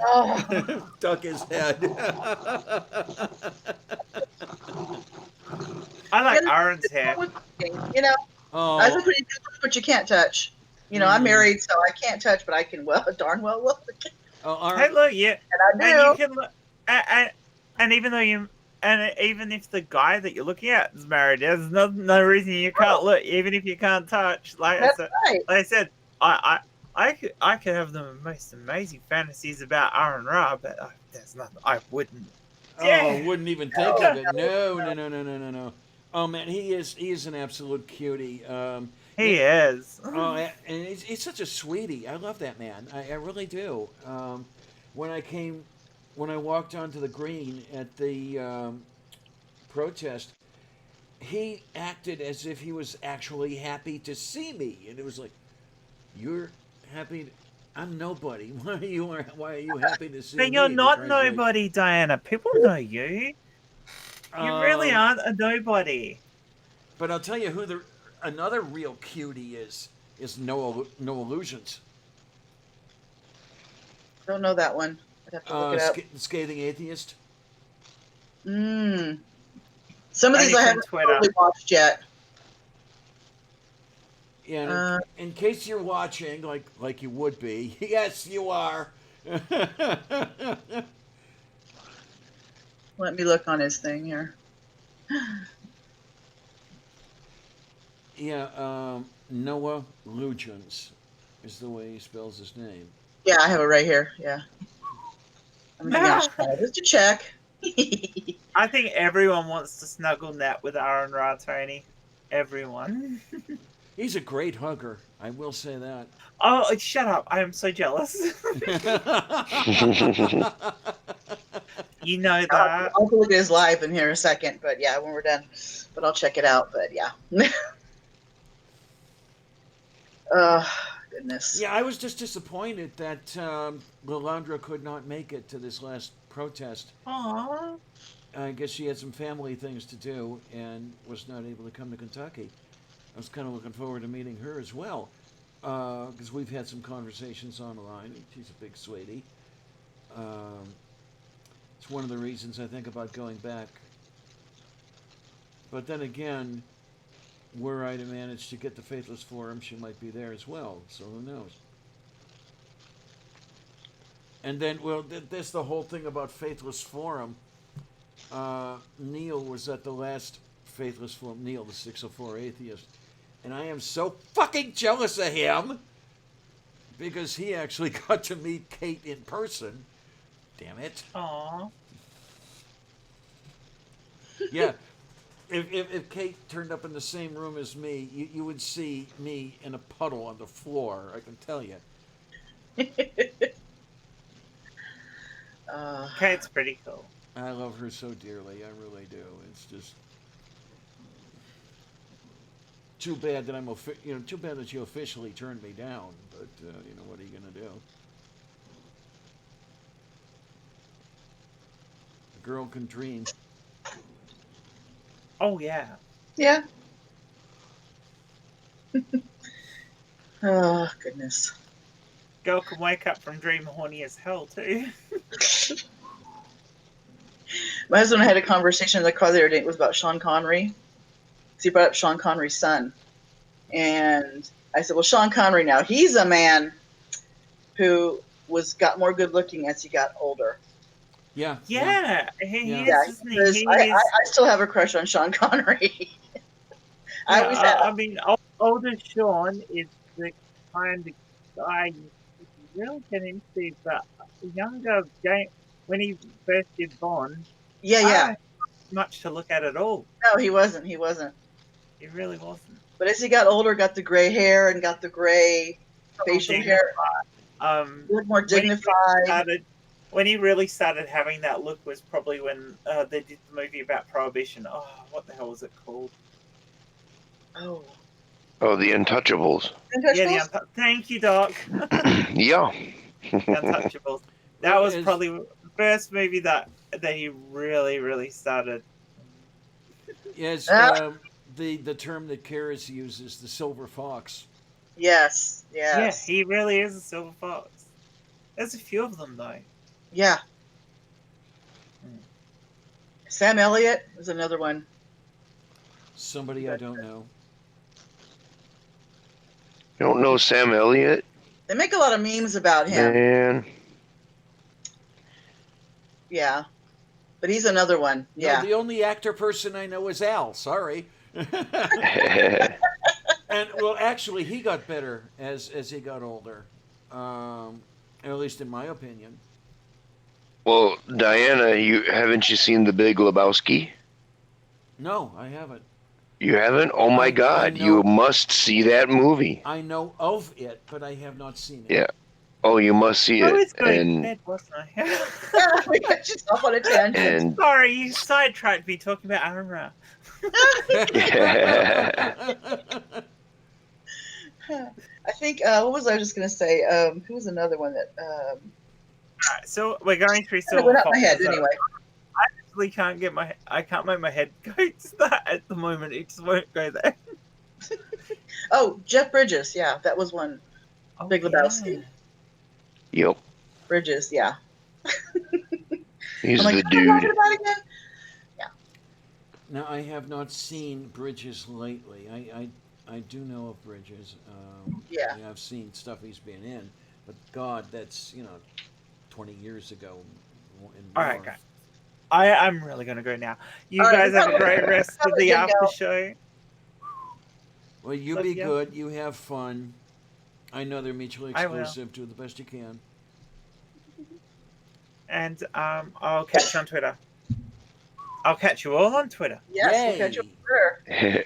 oh, duck his head. I yeah, like Aaron's hair. you know, I Oh, look pretty good, but you can't touch. I'm mm. married, so I can't touch, but I can darn well look, Oh, Hey, look, yeah, and I and you do. can look, and even though you, and even if the guy that you're looking at is married, there's no reason you can't Oh, look, even if you can't touch. that's right. Like I said, I could have the most amazing fantasies about Aaron Ra, but there's nothing I wouldn't. oh, Yeah, wouldn't even think No, of it. no, No, no, no. no, no, no, no, no. Oh man, he is an absolute cutie. Yeah, he is. oh, and he's such a sweetie. I love that man. I really do. When I came, when I walked onto the green at the protest, he acted as if he was actually happy to see me, and it was like, "You're happy? I'm nobody. Why are you happy to see But you're me?" For not Christ's sake. nobody, Diana. People know you. You really Um, aren't a nobody. but I'll tell you who the another real cutie is no illusions. Don't know that one. I'd have to look it up. Scathing atheist. Mm. Some of these Only I from haven't Twitter. totally watched yet. Yeah, and Uh, in case you're watching, like you would be, yes, you are. Let me look on his thing here. Yeah, Noah Lugens is the way he spells his name. Yeah, I have it right here. Yeah. Just to check. I think everyone wants to snuggle net with Aaron Ra, Tony. Everyone. He's a great hugger. I will say that. Oh, shut up. I am so jealous. You know that. I'll look at his live in here in a second, but yeah, when we're done. But I'll check it out. But yeah. Goodness. Yeah, I was just disappointed that Lilandra could not make it to this last protest. Aww. I guess she had some family things to do and was not able to come to Kentucky. I was kind of looking forward to meeting her as well, because we've had some conversations online. She's a big sweetie. Um, it's one of the reasons I think about going back. But then again, were I to manage to get the Faithless Forum, she might be there as well. So who knows? And then, well, that's the whole thing about Faithless Forum. Neil was at the last Faithless Forum. Neil, the 604 atheist. And I am so fucking jealous of him because he actually got to meet Kate in person. Damn it. Aww. Yeah. If Kate turned up in the same room as me, you would see me in a puddle on the floor, I can tell you. Kate's pretty cool. I love her so dearly. I really do. It's just too bad that too bad that you officially turned me down. But what are you gonna do? A girl can dream. Oh, yeah. Yeah. Oh, goodness. Girl can wake up from dream horny as hell, too. My husband and I had a conversation in the car the other day. It was about Sean Connery. So he brought up Sean Connery's son. And I said, well, Sean Connery now, he's a man who got more good looking as he got older. Yeah. Yeah. He Yeah, is, isn't because he? I still have a crush on Sean Connery. I always have. I mean, older Sean is the kind of guy you really get into, but younger James, when he first did Bond, Yeah, I yeah. don't have much to look at all. No, he wasn't. He wasn't. He really wasn't. But as he got older, got the gray hair and got the gray facial hair, Um, looked more when he dignified. started, when he really started having that look was probably when they did the movie about Prohibition. Oh, what the hell was it called? Oh, Oh, the Untouchables. Yeah, Untouchables. Thank you, Doc. Yeah. The Untouchables. That Well, was probably the first movie that he really started. as Ah, the term that Karis uses, the silver fox. yes, Yeah, yes, he really is a silver fox. There's a few of them though. yeah. Hmm. Sam Elliott is another one. Somebody I don't know. You don't know Sam Elliott? They make a lot of memes about him. Man. Yeah, but he's another one. No, Yeah. the only actor person I know is Al. Sorry. And well, actually, he got better as he got older, at least in my opinion. Well, Diana, you seen The Big Lebowski? No, I haven't. You haven't? Oh my I God, you know must see that movie. I know of it, but I have not seen it. Yeah. Oh, you must see I it. was going to bed, wasn't I? Yeah, we got you off on a tangent. And Sorry, you sidetracked me talking about Aaron. I think what was I just gonna say? Who was another one that Alright, so we're going through it Silver went out my Fox. head anyway. I can't make my head go to that at the moment. It just won't go there. Oh, Jeff Bridges. Yeah, that was one. Oh, Big Lebowski. yep, Bridges. Yeah. he's I'm like, the what am I talking dude. about again? Now I have not seen Bridges lately. I do know of Bridges. Yeah. I've seen stuff he's been in, but God, that's 20 years ago and All more. right, guys. I'm really gonna go now. You All right, guys we have a probably- great rest of probably the can after go. show. Well, you Love be ya. good. You have fun. I know they're mutually I will. exclusive. Do the best you can. And I'll catch you on Twitter. I'll catch you all on Twitter. Yes, we'll catch you Yay. up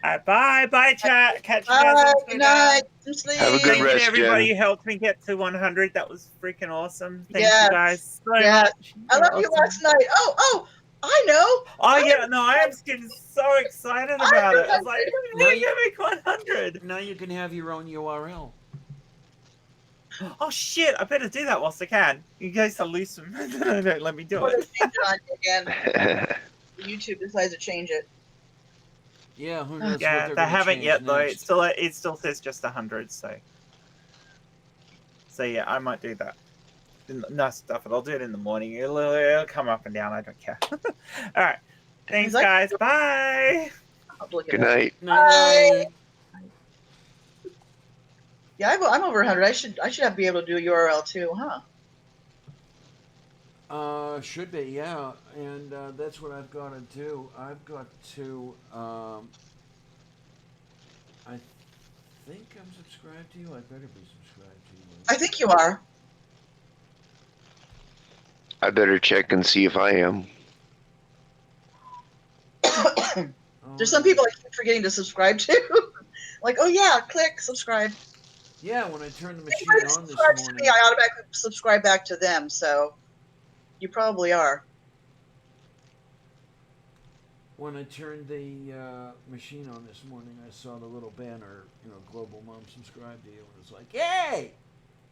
there. Bye, chat. Catch you guys Bye. on Good Twitter. night. Some sleep. Have a good Thank you to rest, everybody Jen. who helped me get to 100. That was freaking awesome. Thank Yes. you guys so Yes. much. I You're love you awesome. last night. Oh, I know. Oh yeah, no, I am getting so excited about it. I was like, Now we you- can make 100. Now you can have your own URL. Oh shit! I better do that whilst I can. You guys are loose. Don't let me do Or they it. change it on you again. YouTube decides to change it. Yeah, who knows what Yeah, they're they gonna haven't change yet though. next. It still says just 100. So yeah, I might do that. No stuff it. I'll do it in the morning. It'll come up and down. I don't care. All right. Thanks, He's like- guys. Bye. I'll look Good it up. night. Night. Yeah, I'm over 100. I should have be able to do a URL too, huh? Should be, yeah, and that's what I've got to do. I've got to. I think I'm subscribed to you. I better be subscribed to you. I think you are. I better check and see if I am. There's some people I keep forgetting to subscribe to. Like, oh yeah, click subscribe. Yeah, when I turned the machine Anybody on this subscribes to morning. me, I automatically subscribe back to them. So you probably are. When I turned the machine on this morning, I saw the little banner, Global Mom subscribe to you, and it's like, yay!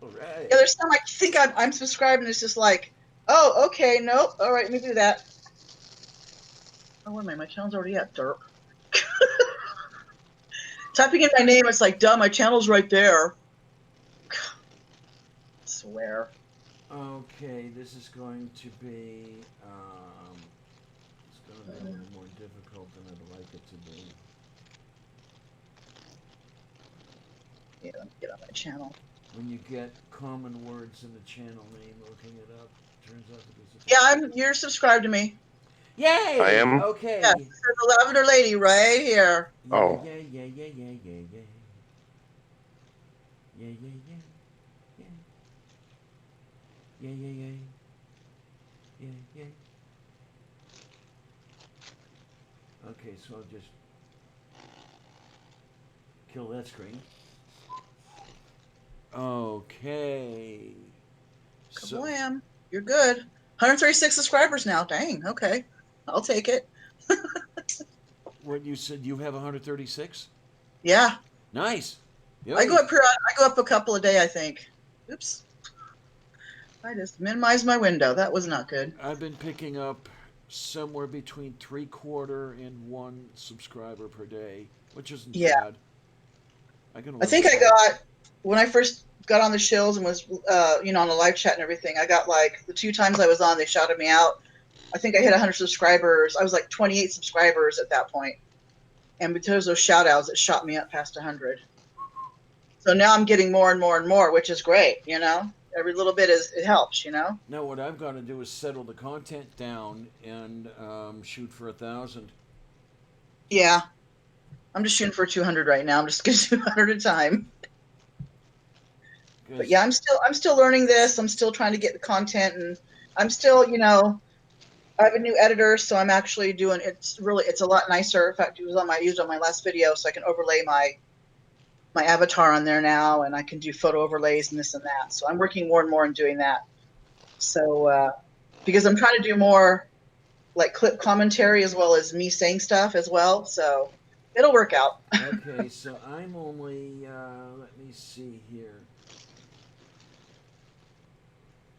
All right. Yeah, there's some I think I'm subscribed, and it's just like, oh, okay, nope, all right, let me do that. Oh, wait a minute, my channel's already up, derp. Typing in my name, it's like, duh, my channel's right there. I swear. Okay, this is going to be. It's going to be a little more difficult than I'd like it to be. Yeah, let me get on my channel. When you get common words in the channel name, looking it up turns out to be. Yeah, you're subscribed to me. Yay! I am? Okay. Yeah, there's the lavender lady right here. Yeah, Oh. yeah, yeah, yeah, yeah, yeah, yeah. Yeah, yeah, yeah. Yeah. Yeah, yeah, yeah. Yeah, yeah. Okay, so I'll just kill that screen. Okay. So, Kablam. You're good. 136 subscribers now. Dang. Okay. I'll take it. what you said, you have 136? Yeah. Nice. I go Yay. up here. I go up a couple a day, I think. Oops. I just minimized my window. That was not good. I've been picking up somewhere between three-quarter and one subscriber per day, which isn't Yeah. bad. I can I live think with I that. got, when I first got on the shills and was, on the live chat and everything, I got like the 2 times I was on, they shouted me out. I think I hit 100 subscribers. I was like 28 subscribers at that point. And because of those shout outs, it shot me up past 100. So now I'm getting more and more and more, which is great. Every little bit it helps. Now, what I've got to do is settle the content down and shoot for 1,000. Yeah. I'm just shooting for 200 right now. I'm just going to do 100 at a time. But Because yeah, I'm still learning this. I'm still trying to get the content, and I'm still, I have a new editor, so I'm actually doing it's a lot nicer. In fact, used on my last video, so I can overlay my avatar on there now, and I can do photo overlays and this and that. So I'm working more and more on doing that. So because I'm trying to do more like clip commentary as well as me saying stuff as well. So it'll work out. okay, so I'm only let me see here.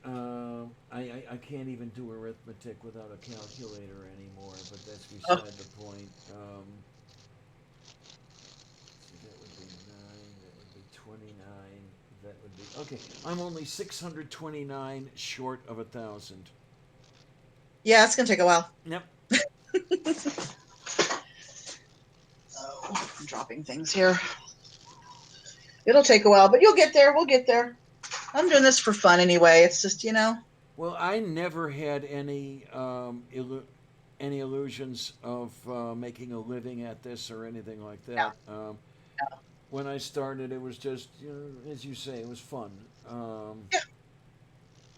I can't even do arithmetic without a calculator anymore, but that's Oh, beside the point. So that would be 9, that would be 29, that would be. Okay, I'm only 629 short of 1,000. yeah, it's gonna take a while. Yep. Oh, I'm dropping things here. It'll take a while, but you'll get there. We'll get there. I'm doing this for fun anyway. It's just. Well, I never had any illusions of making a living at this or anything like Yeah, that. When I started, it was just, as you say, it was fun. yeah,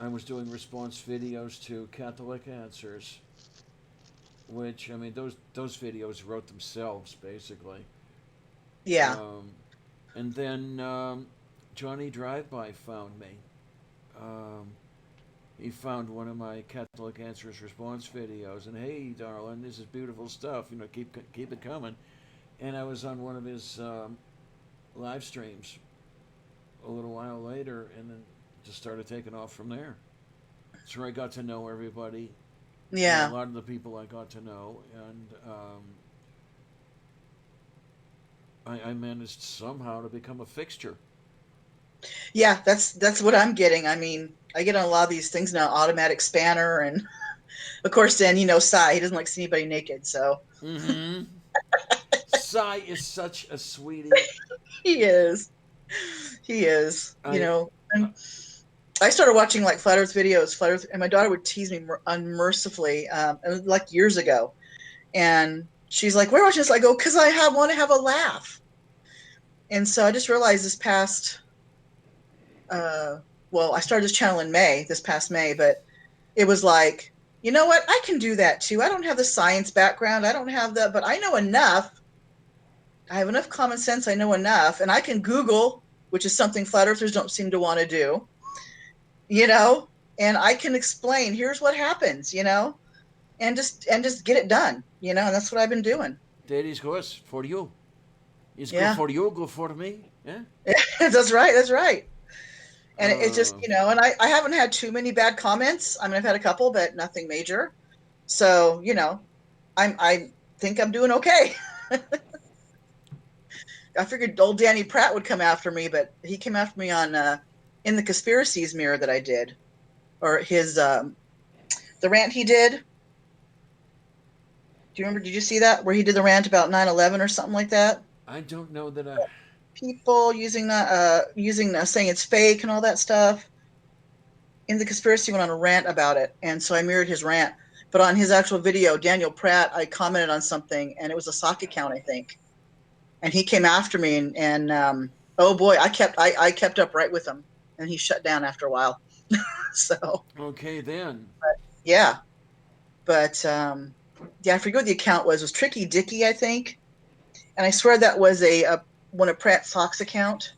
I was doing response videos to Catholic Answers, which I mean, those videos wrote themselves basically. yeah. Um, and then Johnny Drive-By found me. Um, he found one of my Catholic Answers response videos, and hey, darling, this is beautiful stuff. Keep it coming. And I was on one of his live streams a little while later, and then just started taking off from there. That's where I got to know everybody. A Yeah. lot of the people I got to know, and I managed somehow to become a fixture. Yeah, that's what I'm getting. I mean, I get on a lot of these things now, automatic spanner, and of course, then Cy, he doesn't like to see anybody naked, so Mm-hmm. Cy is such a sweetie. he is, he is, I uh, And I started watching like Flat Earth videos, Flat Earth, and my daughter would tease me unmercifully, like years ago, and she's like, "Why are you watching this?" I go, "Cause I want to have a laugh," and so I just realized this past, well, I started this channel in this past May, but it was like, you know what? I can do that too. I don't have the science background. I don't have but I know enough. I have enough common sense. I know enough. And I can Google, which is something flat earthers don't seem to want to do, you know, and I can explain, here's what happens, and just get it done, and that's what I've been doing. that is good for you. It's good Yeah. for you, good for me. Yeah. That's right. That's right. And it's just, Uh, and I haven't had too many bad comments. I mean, I've had a couple, but nothing major. So, I think I'm doing okay. I figured old Danny Pratt would come after me, but he came after me on in the conspiracies mirror that I did, or his the rant he did. Do you remember? Did you see that where he did the rant about 9/11 or something like that? I don't know that I. People using saying it's fake and all that stuff. In the conspiracy went on a rant about it, and so I mirrored his rant. But on his actual video, Daniel Pratt, I commented on something, and it was a sock account, I think, and he came after me, and oh boy, I kept up right with him, and he shut down after a while. So Okay, then. yeah, but yeah, I forget what the account was. It was Tricky Dicky, I think, and I swear that was a one of Pratt's socks account,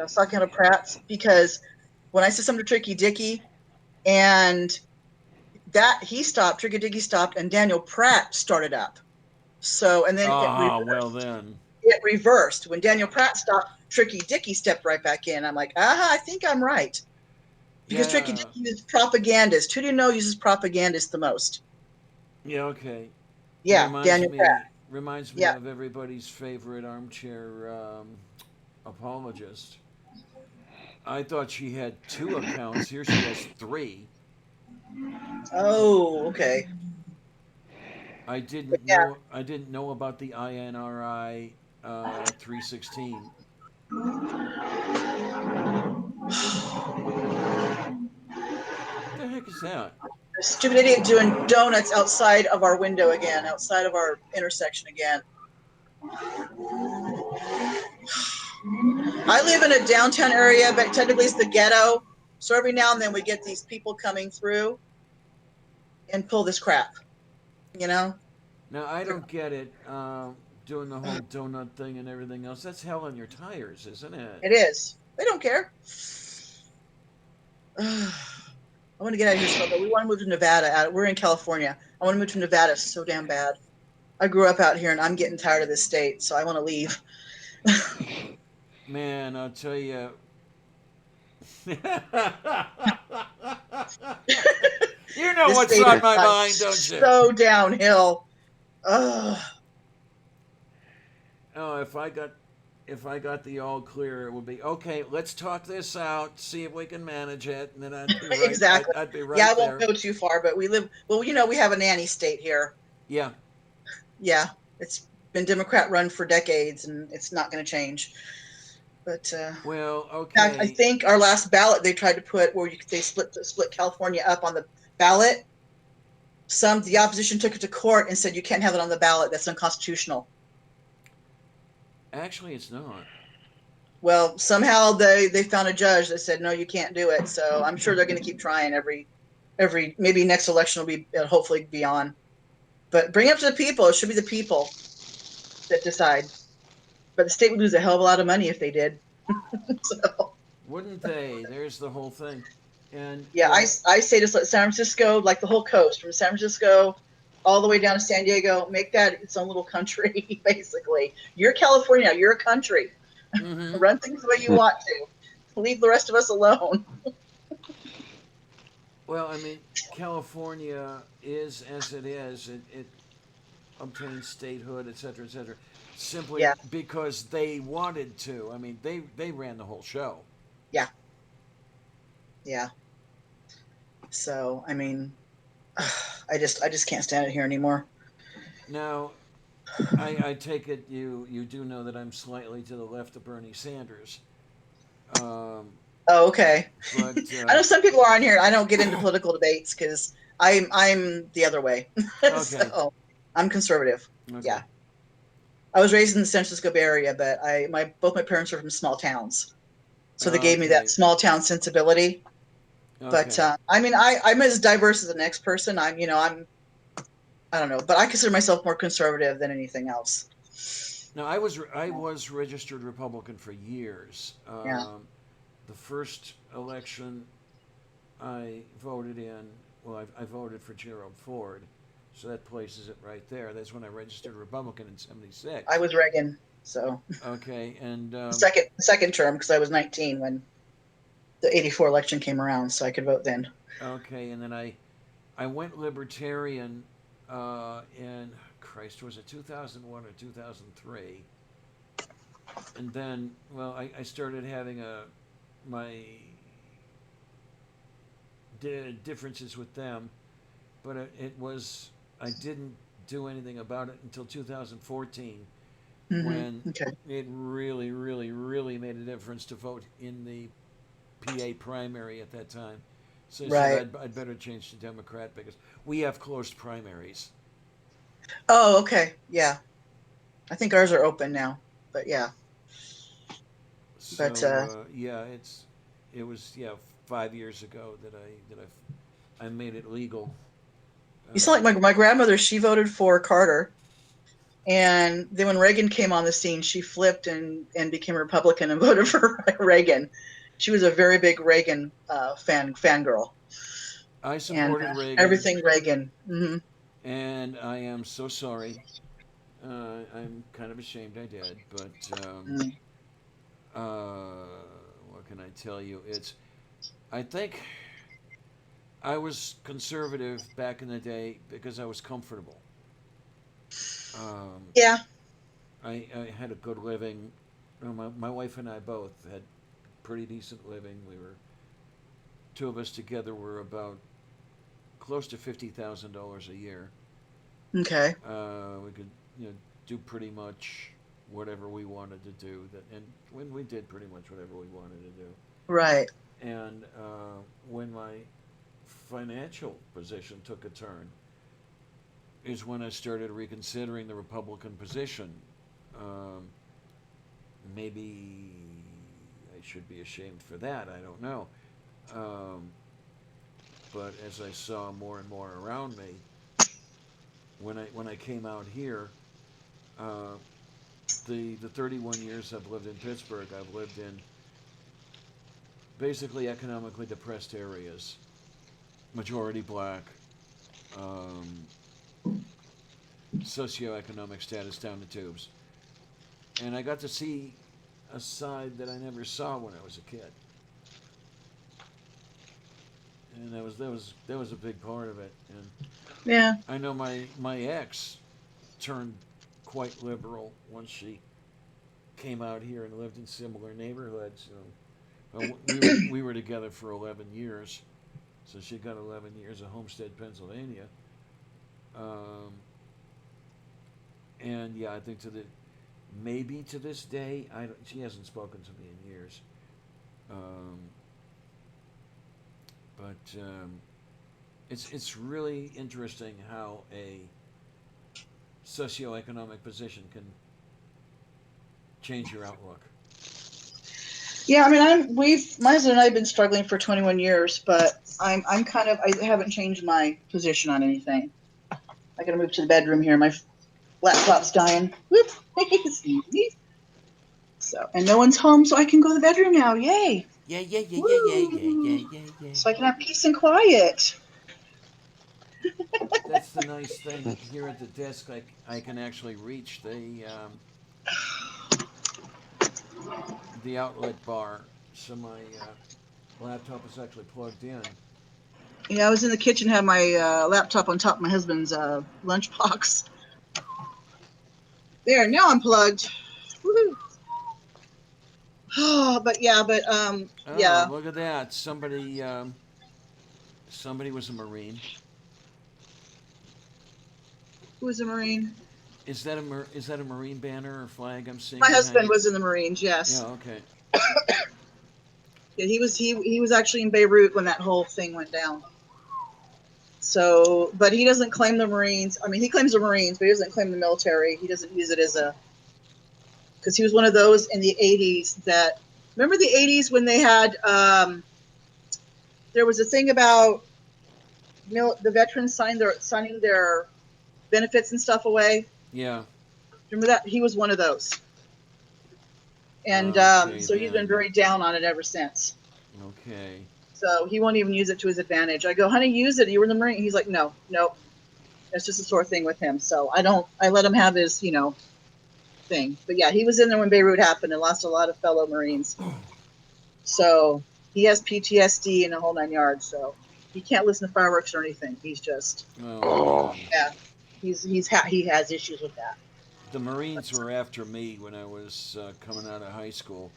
sock account of Pratt's, because when I said something to Tricky Dicky, and that he stopped, Tricky Dicky stopped, and Daniel Pratt started up. So, and then Ah, well then. it reversed. When Daniel Pratt stopped, Tricky Dicky stepped right back in. I'm like, I think I'm right. Because Tricky Yeah. Dicky is propagandist. Who do you know uses propagandist the most? Yeah, okay. Yeah, Daniel Pratt. Reminds me Yeah. of everybody's favorite armchair apologist. I thought she had 2 accounts. Here she has 3. Oh, okay. But yeah, I didn't know about the INRI 316. What the heck is that? the stupid idiot doing donuts outside of our window again, outside of our intersection again. I live in a downtown area, but technically it's the ghetto. So every now and then we get these people coming through and pull this crap, you know? Now I don't get it. Doing the whole donut thing and everything else. That's hell on your tires, isn't it? It is. They don't care. I want to get out of here so bad. We want to move to Nevada. We're in California. I want to move to Nevada so damn bad. I grew up out here and I'm getting tired of this state, so I want to leave. Man, I'll tell you. You know This what's state on has my gone mind, don't you? so downhill. Ugh. Oh, if I got the all clear, it would be okay. Let's talk this out, see if we can manage it, and then I'd be right. Exactly. I'd be Yeah, I right won't there. go too far, but we live, well, we have a nanny state here. Yeah. Yeah, it's been Democrat run for decades and it's not going to change. But Well, in fact, I okay. think our last ballot they tried to put where they split California up on the ballot. The opposition took it to court and said you can't have it on the ballot. That's unconstitutional. Actually, it's not. Well, somehow they found a judge that said no, you can't do it. So I'm sure they're going to keep trying every maybe next election will be hopefully be on. But bring it up to the people. It should be the people that decide. But the state would lose a hell of a lot of money if they did. So Wouldn't they? There's the whole thing. And yeah, I say just let San Francisco, like the whole coast, from San Francisco all the way down to San Diego, make that its own little country. Basically, you're California. You're a country. mm-hmm. Run things the way you want to. Leave the rest of us alone. Well, I mean, California is as it is. It obtained statehood, et cetera, simply Yeah, because they wanted to. I mean, they ran the whole show. yeah, yeah. So I mean, I just can't stand it here anymore. Now, I take it you do know that I'm slightly to the left of Bernie Sanders, um, Oh, okay. but I know some people are on here. I don't get into political debates because I'm the other way. okay, So I'm conservative. okay, Yeah. I was raised in the San Francisco Bay Area, but both my parents are from small towns, so they gave me that okay, small town sensibility. But okay. I mean, I'm as diverse as the next person. I don't know, but I consider myself more conservative than anything else. Now, I was registered Republican for years. Yeah. The first election I voted in, well, I voted for Gerald Ford, so that places it right there. That's when I registered Republican in '76. I was Reagan, so Okay, and second term because I was 19 when the '84 election came around, so I could vote then. okay, and then I went libertarian in Christ, was it 2001 or 2003? And then, well, I started having my differences with them, but it was I didn't do anything about it until 2014 when Okay. it really, really, really made a difference to vote in the PA primary at that time. So I said Right. I'd better change to Democrat because we have closed primaries. Oh, okay. Yeah. I think ours are open now, but yeah. But So yeah, it was 5 years ago that I made it legal. you sound like my grandmother. She voted for Carter, and then when Reagan came on the scene, she flipped and became a Republican and voted for Reagan. She was a very big Reagan fangirl, I and supported Reagan, everything Reagan. Hmm. and I am so sorry. I'm kind of ashamed I did, but what can I tell you? I think I was conservative back in the day because I was comfortable. Um, Yeah. I had a good living. My wife and I both had pretty decent living. Two of us together were about close to $50,000 a year. Okay. We could, do pretty much whatever we wanted to do. And when we did pretty much whatever we wanted to do. Right. And when my financial position took a turn, is when I started reconsidering the Republican position. Um, Maybe I should be ashamed for that. I don't know. Um, but as I saw more and more around me, when I came out here, uh, the 31 years I've lived in Pittsburgh, I've lived in basically economically depressed areas, majority black, um, socioeconomic status down the tubes, and I got to see a side that I never saw when I was a kid, and that was a big part of it. And Yeah. I know my ex turned quite liberal once she came out here and lived in similar neighborhoods. We were together for 11 years, so she got 11 years of Homestead, Pennsylvania. Um, and yeah, I think maybe to this day, she hasn't spoken to me in years. Um, but it's really interesting how a socioeconomic position can change your outlook. Yeah, I mean, my husband and I have been struggling for 21 years, but I'm kind of, I haven't changed my position on anything. I gotta move to the bedroom here. My laptop's dying. Whoop. So, and no one's home, so I can go to the bedroom now. Yay! Yeah, yeah, yeah, yeah, yeah, yeah, Woo! yeah, yeah, yeah. So I can have peace and quiet. That's the nice thing here at the desk. I can actually reach the outlet bar, so my laptop is actually plugged in. Yeah, I was in the kitchen, had my laptop on top of my husband's lunchbox. There, now I'm plugged. Woohoo! But yeah, Oh, yeah. look at that! Somebody was a Marine. Who was a Marine? Is that a Marine banner or flag I'm seeing My behind husband you? was in the Marines. Yeah. Yes. Okay. Yeah, he was actually in Beirut when that whole thing went down. So, but he doesn't claim the Marines. I mean, he claims the Marines, but he doesn't claim the military. He doesn't use it as a, because he was one of those in the 80s that, remember the 80s when they had, there was a thing about the veterans signing their benefits and stuff away. Yeah. Remember that? He was one of those. And Okay so he's been then. very down on it ever since. Okay. So he won't even use it to his advantage. I go, honey, use it. You were in the Marine. He's like, no, nope. That's just a sore thing with him. So I let him have his, thing. But yeah, he was in there when Beirut happened and lost a lot of fellow Marines. So he has PTSD and a whole 9 yards. So he can't listen to fireworks or anything. He's just, Oh, yeah, he has issues with that. The Marines were after me when I was coming out of high school.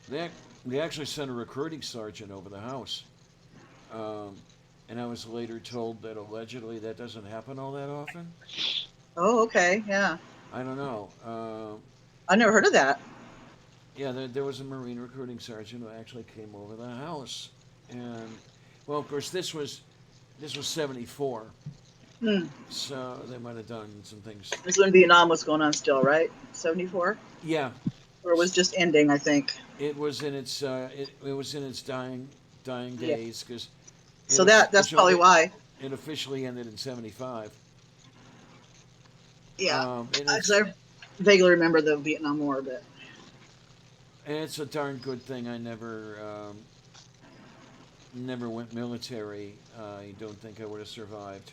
They they actually sent a recruiting sergeant over the house, um, and I was later told that allegedly that doesn't happen all that often. Oh, okay, yeah. I don't know. I never heard of that. Yeah, there was a Marine recruiting sergeant who actually came over the house, and well, of course, this was '74, Hmm. so they might have done some things. This is when Vietnam was going on still, right? 74, Yeah, or it was just ending, I think. it was in its dying Yeah. days because So that's probably why. it officially ended in '75. Yeah, And because I vaguely remember the Vietnam War, but And it's a darn good thing I never went military. I don't think I would have survived.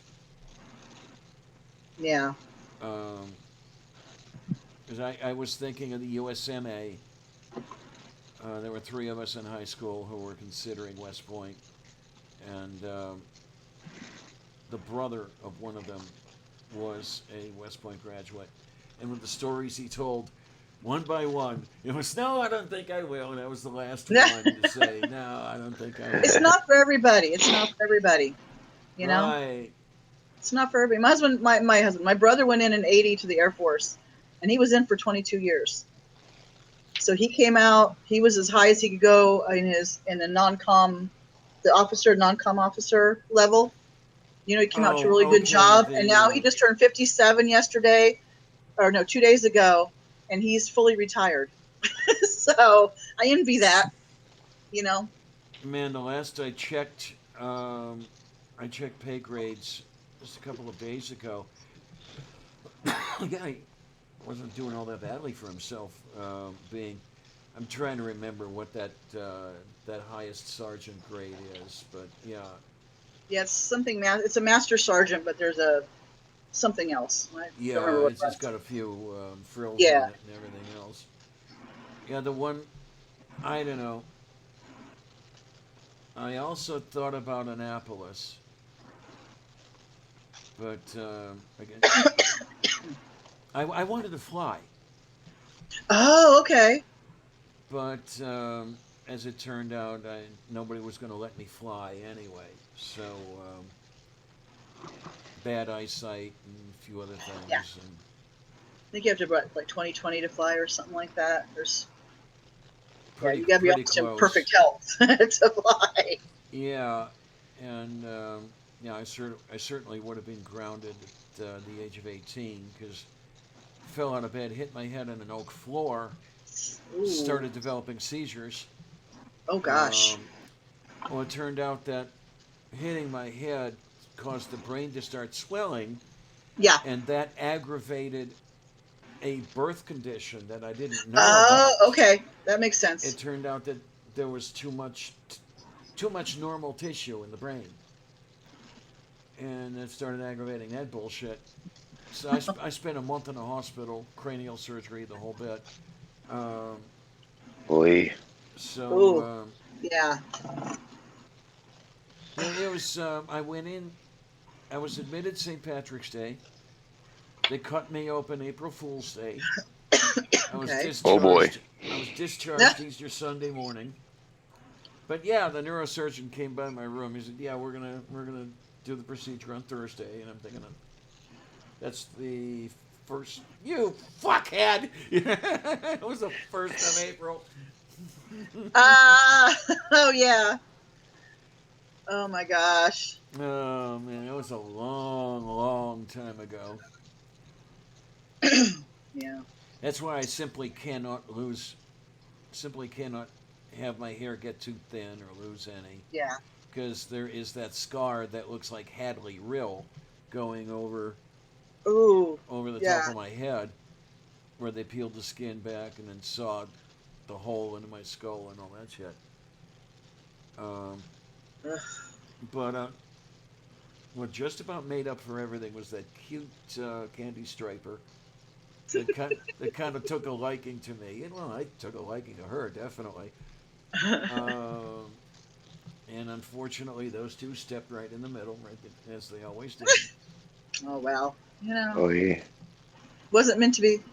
Yeah. Because I was thinking of the USMA. There were three of us in high school who were considering West Point, and the brother of one of them was a West Point graduate. And with the stories he told, one by one, it was, no, I don't think I will. And I was the last one to say, no, I don't think I will. It's not for everybody. It's not for everybody. You know? Right. It's not for everybody. My brother went in 80 to the Air Force, and he was in for 22 years. So he came out, he was as high as he could go in the non-com officer level. You know, he came out to a really good job, and now he just turned 57 yesterday, or no, 2 days ago, and he's fully retired. So I envy that, you know. Man, the last I checked pay grades just a couple of days ago. The guy wasn't doing all that badly for himself. I'm trying to remember what that highest sergeant grade is, but yeah. Yeah, it's something. It's a master sergeant, but there's a something else. I don't remember what It's just got a few frills Yeah. on it and everything else. Yeah, the one, I don't know. I also thought about Annapolis, but again, I wanted to fly, Oh, okay. but as it turned out, nobody was going to let me fly anyway. So bad eyesight and a few other things. Yeah. And I think you have to like 20/20 to fly or something like that. pretty, you got to be pretty in close. perfect health to fly. Yeah, and I certainly would have been grounded at the age of 18 because fell out of bed, hit my head on an oak floor, Ooh. started developing seizures. Oh gosh. Well, it turned out that hitting my head caused the brain to start swelling, Yeah. and that aggravated a birth condition that I didn't know Oh, about. okay. That makes sense. It turned out that there was too much normal tissue in the brain, and it started aggravating that bullshit. So I spent a month in a hospital, cranial surgery, the whole bit. Boy. So Ooh. Yeah. it was. I went in. I was admitted St. Patrick's Day. They cut me open April Fool's Day. I was Okay. discharged. Oh, boy. I was discharged Easter Sunday morning. But yeah, the neurosurgeon came by my room. He said, "Yeah, we're gonna do the procedure on Thursday." And I'm thinking, that's the first. You fuckhead! It was the 1st of April. Oh yeah. Oh my gosh. Oh man, it was a long, long time ago. Yeah. That's why I simply cannot have my hair get too thin or lose any. Yeah. Because there is that scar that looks like Hadley Rill going over Ooh. the Yeah. top of my head, where they peeled the skin back and then sawed the hole into my skull and all that shit. But what just about made up for everything was that cute candy striper that kind of took a liking to me. And well, I took a liking to her, definitely. And unfortunately, those two stepped right in the middle, right as they always did. Oh well. You know. Oh, yeah. Wasn't meant to be.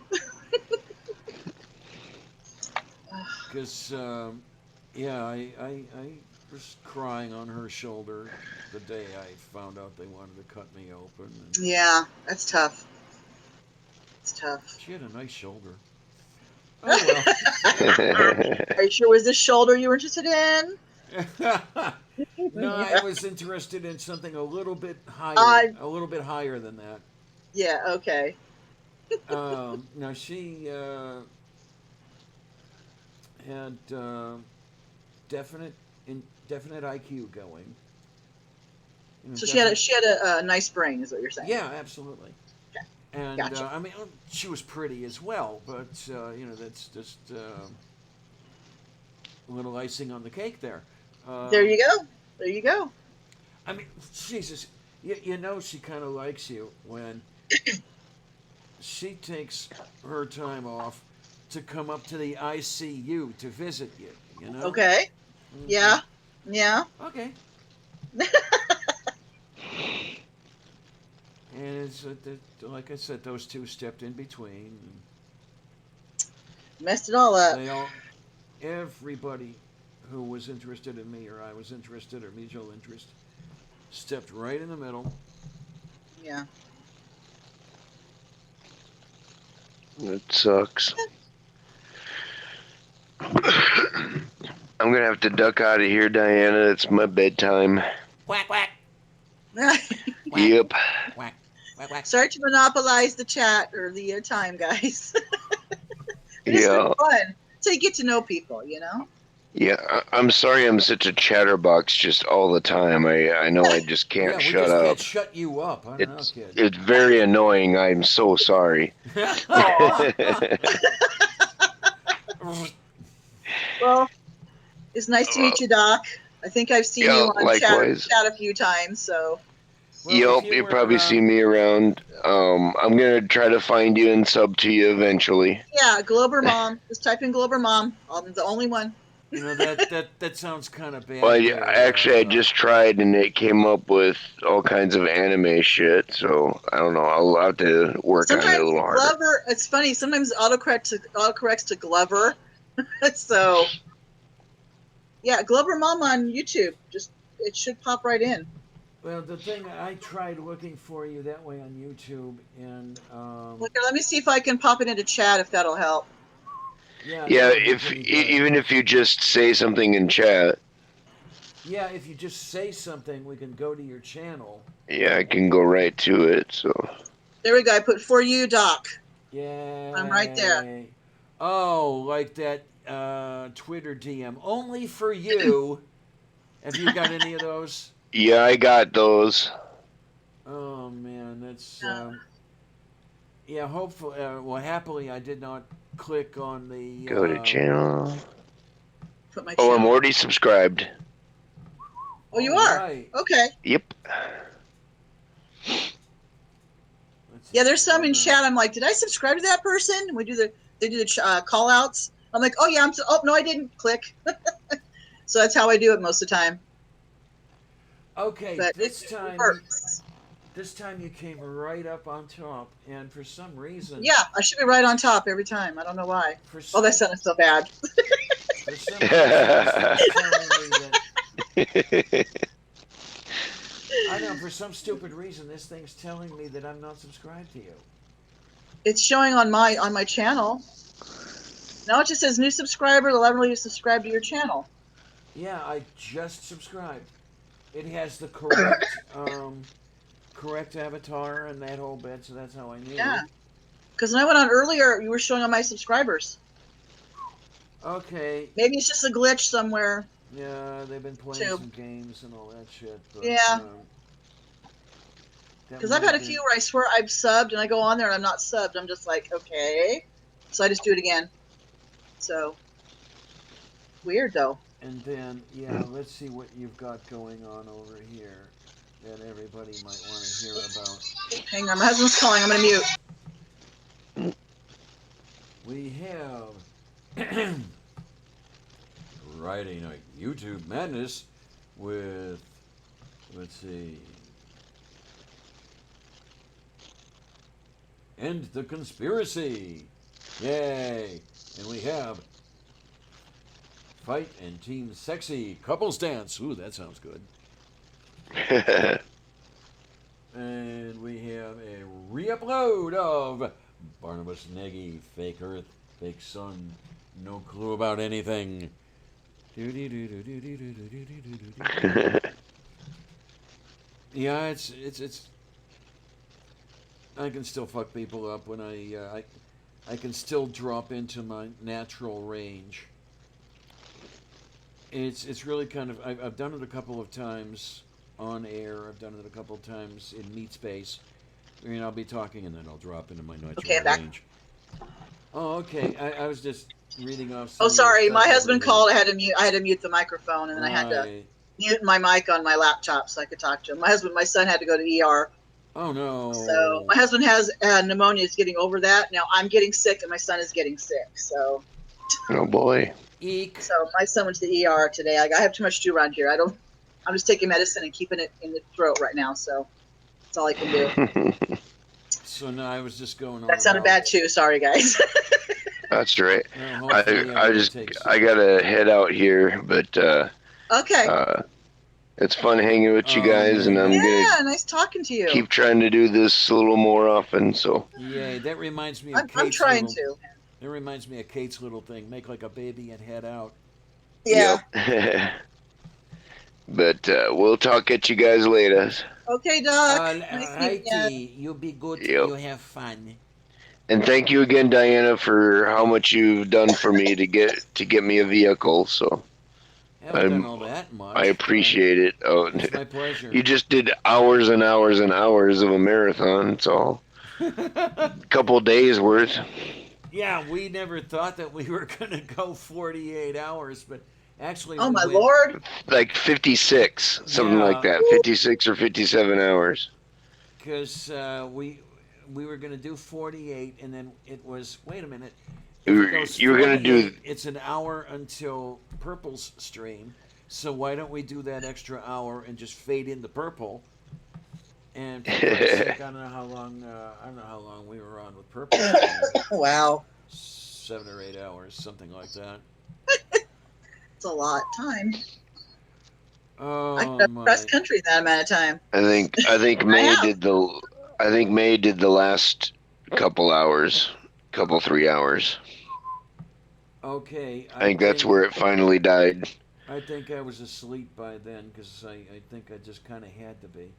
Because, I was crying on her shoulder the day I found out they wanted to cut me open. And Yeah, that's tough. It's tough. she had a nice shoulder. Oh Are you sure it was this shoulder you were interested in? well. No, I was interested in something a little bit higher than that. Yeah. Okay. Now she had definite IQ going. You know, So she had a nice brain, is what you're saying? Yeah, absolutely. Okay. And Gotcha. I mean, she was pretty as well, but that's just little icing on the cake there. There you go. There you go. I mean, Jesus, you know she kind of likes you when she takes her time off to come up to the ICU to visit you. You know? Okay. Yeah. Yeah. Okay. And it's like I said, those two stepped in between. Messed it all up. Everybody who was interested in me, or I was interested, or mutual interest, stepped right in the middle. Yeah. That sucks. I'm gonna have to duck out of here, Diana. It's my bedtime. Quack quack. Yep. Quack quack quack. Sorry to monopolize the chat or the time, guys. But it's Yeah. been fun. So you get to know people, you know? Yeah. I'm sorry I'm such a chatterbox just all the time. I know I just can't we shut just up. can't shut you up. I don't know, kid. It's very annoying. I'm so sorry. Well, it's nice to meet you, Doc. I think I've seen Yeah, you on likewise. chat a few times, so. Well, Yep, if you were, probably see me around. I'm gonna try to find you and sub to you eventually. Yeah, Glober Mom. Just type in Glober Mom. I'm the only one. You know, that sounds kind of bad. Well, There, actually, I just tried and it came up with all kinds of anime shit. So I don't know. I'll have to work on it a Sometimes little harder. Glover, it's funny, sometimes it autocorrects to Glover. So, yeah, Glober Mom on YouTube. It should pop right in. Well, the thing, I tried looking for you that way on YouTube, and Look, let me see if I can pop it into chat if that'll help. yeah, Yeah, that would be if pretty good. even if you just say something in chat. Yeah, if you just say something, we can go to your channel. Yeah, I can go right to it. So. There we go. I put for you, Doc. Yeah. I'm right there. Oh, like that Twitter DM. Only for you. Have you got any of those? Yeah, I got those. Oh man, that's yeah. Hopefully, happily, I did not click on the. Go to channel. Put my Oh, channel. I'm already subscribed. Oh, you are? Right. Okay. Yep. Yeah, there's some in chat. I'm like, did I subscribe to that person? They do the call outs. I'm like, oh yeah, oh no, I didn't click. So that's how I do it most of the time. Okay, But this it time. works. This time you came right up on top, and for some reason. Yeah, I should be right on top every time. I don't know why. Oh, that sounded so bad. For some reason, this thing's telling me that. I know, for some stupid reason, this thing's telling me that I'm not subscribed to you. It's showing on my channel. Now it just says new subscriber. The level you subscribe to your channel. Yeah, I just subscribed. It has the correct correct avatar and that whole bit, so that's how I knew. Yeah. Because when I went on earlier, you were showing on my subscribers. Okay. Maybe it's just a glitch somewhere. Yeah, they've been playing some games and all that shit. But, yeah. Because I've had a few where I swear I've subbed and I go on there and I'm not subbed. I'm just like, okay. So I just do it again. So, weird though. And then, yeah, let's see what you've got going on over here that everybody might want to hear about. Hang on, my husband's calling. I'm going to mute. We have Friday Night YouTube Madness with, let's see, End the Conspiracy. Yay. And we have Fight and Team Sexy Couples Dance. Ooh, that sounds good. And we have a re-upload of Barnabas Nagy, Fake Earth, Fake Sun, No Clue About Anything. Yeah, it's. I can still fuck people up when I can still drop into my natural range. It's really kind of I've done it a couple of times on air. I've done it a couple of times in meat space. I mean, I'll be talking and then I'll drop into my natural range. Oh, okay. I was just reading off Oh, some of your sorry. My stuff over husband here. called. I had to mute the microphone, and then I had to Right. mute my mic on my laptop so I could talk to him. My son had to go to ER. Oh So no. my husband has pneumonia. Is getting over that now. I'm getting sick, and my son is getting sick. Oh boy. Eek. So my son went to the ER today. I have too much to do around here. I don't. I'm just taking medicine and keeping it in the throat right now. So that's all I can do. So no, I was just going on That sounded about. bad too. Sorry, guys. That's right. Well, I hopefully I everything just takes. I gotta head out here, but Okay. uh, it's fun hanging with you Oh guys, and man, I'm that. gonna Yeah, nice talking to you. keep trying to do this a little more often. So Yay, that reminds me of I'm Kate's trying little. to. That reminds me of Kate's little thing. Make like a baby and head out. Yeah. yep. But we'll talk at you guys later. Okay, Doc. All Nice meeting you. righty. You be good. Yep. You have fun. And thank you again, Diana, for how much you've done for me to get me a vehicle. So I haven't done all I that I much, but appreciate it. Oh, it's my pleasure. you just did hours and hours and hours of a marathon. It's all a couple days worth. Yeah, we never thought that we were going to go 48 hours, but actually Oh we my went, Lord. Like 56, something like yeah, that. 56 or 57 hours. because we were going to do 48, and then it was, wait a minute, You if it were, goes you were gonna do 48, it's an hour until Purple's stream, so why don't we do that extra hour and just fade into Purple? And for Christ's sake, I don't know how long we were on with Purple stream. Wow. 7 or 8 hours, something like that. It's a lot of time. I could Oh have cross my! country in that amount of time. I think I May have. did the last couple hours, couple 3 hours. Okay, I think that's where it finally died. I think I was asleep by then because I think I just kind of had to be.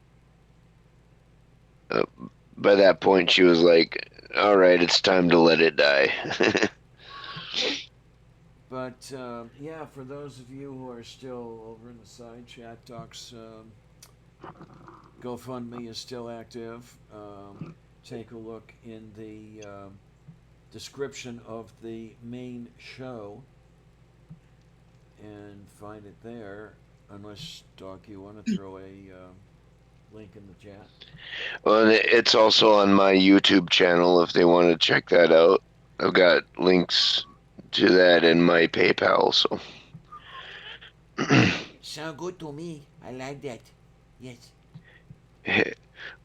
Uh, by that point, she was like, "All right, it's time to let it die." But yeah, for those of you who are still over in the side chat talks, GoFundMe is still active. Take a look in the description of the main show and find it there. Unless, Doc, you want to throw a link in the chat. Well, it's also on my YouTube channel if they want to check that out. I've got links to that in my PayPal. So, Sound good to me. I like that. Yes.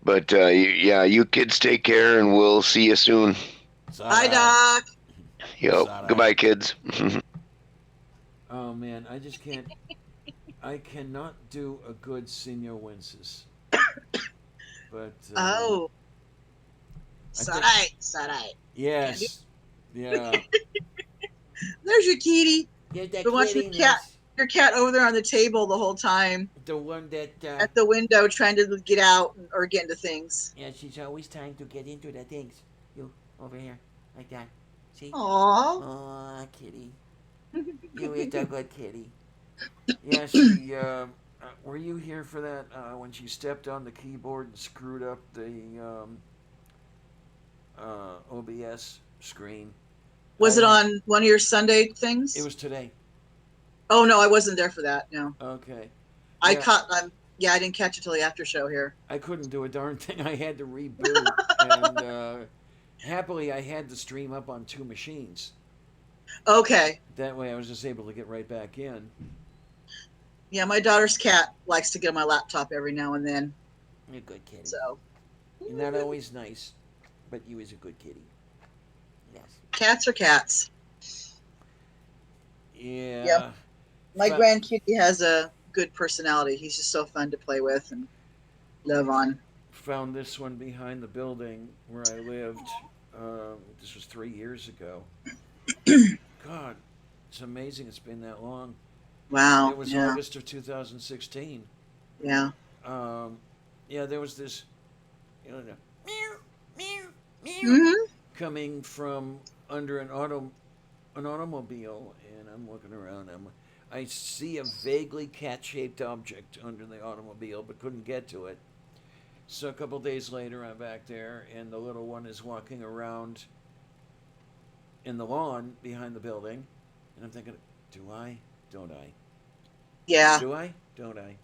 but yeah, you kids take care, and we'll see you soon. It's all Bye, right. Doc. Yep. It's all Goodbye, right. kids. Oh man, I just can't. I cannot do a good Senor Wences. But Oh, I think Sarai. Can't do. yes, yeah. There's your kitty. Get that Been watching kitty, your cat over there on the table the whole time the one that at the window trying to get out or get into things. yeah, she's always trying to get into the things. You over here, like that. See? Aww. Aw, kitty. You is a good kitty. Yeah, she. Were you here for that when she stepped on the keyboard and screwed up the OBS screen? Was it on one of your Sunday things? It was today. Oh no, I wasn't there for that. No, Okay. I Yeah, caught. Yeah, I didn't catch it till the after show here. I couldn't do a darn thing. I had to reboot, and happily, I had the stream up on two machines. Okay. That way, I was just able to get right back in. Yeah, my daughter's cat likes to get on my laptop every now and then. You're a good kitty. So. You're not always nice, but you is a good kitty. Yes. Cats are cats. Yeah. Yep. My Fa- grandkitty has a good personality. He's just so fun to play with and love on. Found this one behind the building where I lived. This was 3 years ago. God, it's amazing it's been that long. Wow. It was Yeah. August of 2016. Yeah. Yeah, there was this, you know, meow, meow, meow, Hmm. coming from under an automobile, and I'm looking around. I see a vaguely cat-shaped object under the automobile, but couldn't get to it. So a couple days later, I'm back there, and the little one is walking around in the lawn behind the building, and I'm thinking, do I? Don't I? Yeah. Do I? Don't I?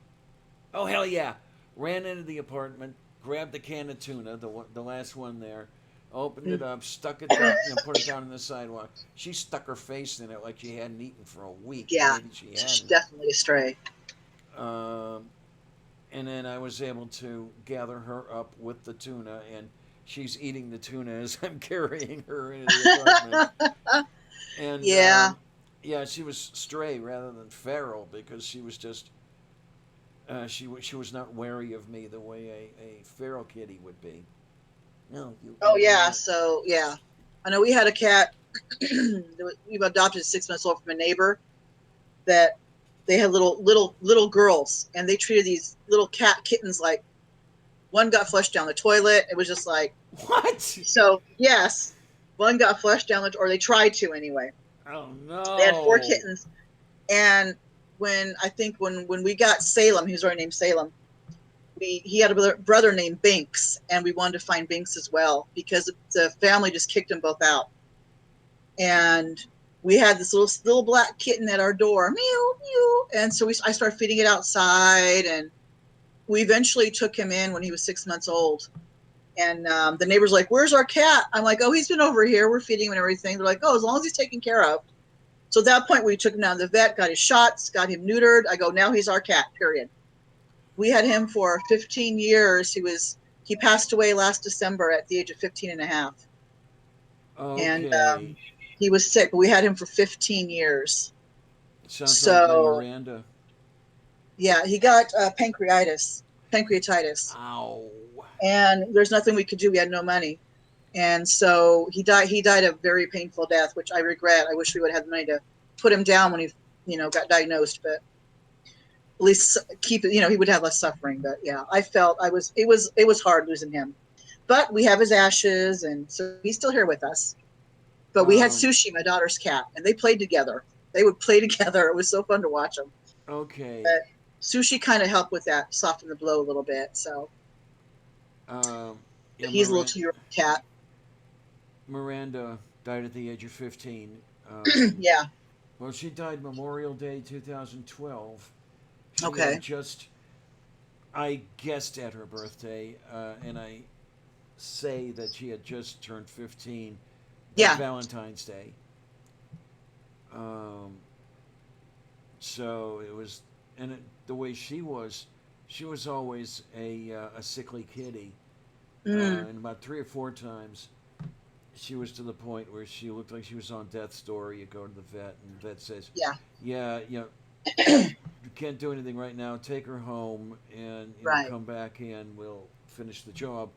Oh hell yeah! Ran into the apartment, grabbed the can of tuna, the last one there, opened it up, stuck it down, put it down on the sidewalk. She stuck her face in it like she hadn't eaten for a week. Yeah. Maybe she She's hadn't. definitely a stray. Um, and then I was able to gather her up with the tuna, and she's eating the tuna as I'm carrying her into the apartment. And Yeah. yeah, she was stray rather than feral because she was just she was not wary of me the way a feral kitty would be. No, you. Oh yeah. So yeah, I know we had a cat. We've adopted 6 months old from a neighbor that they had little girls, and they treated these little cat kittens like one got flushed down the toilet. It was just like, What? so yes, one got flushed down the, or they tried to anyway. Oh They had 4 no! kittens, and when we got Salem, he was already named Salem. He had a brother named Binks, and we wanted to find Binks as well because the family just kicked them both out. And we had this little black kitten at our door, meow meow, and so I started feeding it outside, and we eventually took him in when he was 6 months old. And the neighbor's like, "Where's our cat?" I'm like, "Oh, he's been over here. We're feeding him and everything." They're like, "Oh, as long as he's taken care of." So at that point, we took him down to the vet, got his shots, got him neutered. I go, "Now he's our cat, period." We had him for 15 years. He passed away last December at the age of 15 and a half. And Okay. he was sick, but we had him for 15 years. Sounds like my So Miranda. yeah, he got pancreatitis, Ow. and there's nothing we could do. We had no money, and so he died. He died a very painful death, which I regret. I wish we would have had the money to put him down when he, got diagnosed, but at least keep it. He would have less suffering. But yeah, I felt it was hard losing him. But we have his ashes, and so he's still here with us. But we had Um. Sushi, my daughter's cat, and they played together. They would play together. It was so fun to watch them. Okay. But Sushi kind of helped with that, soften the blow a little bit. So Yeah, he's a little 2-year-old cat. Miranda died at the age of 15. Yeah. Well, she died Memorial Day 2012. She Okay. had just, I guessed at her birthday, and I say that she had just turned 15 by Yeah. Valentine's Day. Um, so it was, and the way she was always a sickly kitty. Mm. And about 3 or 4 times, she was to the point where she looked like she was on death's door. You go to the vet, and the vet says, Yeah. "Yeah, you can't do anything right now. Take her home, and Right. come back and we'll finish the job."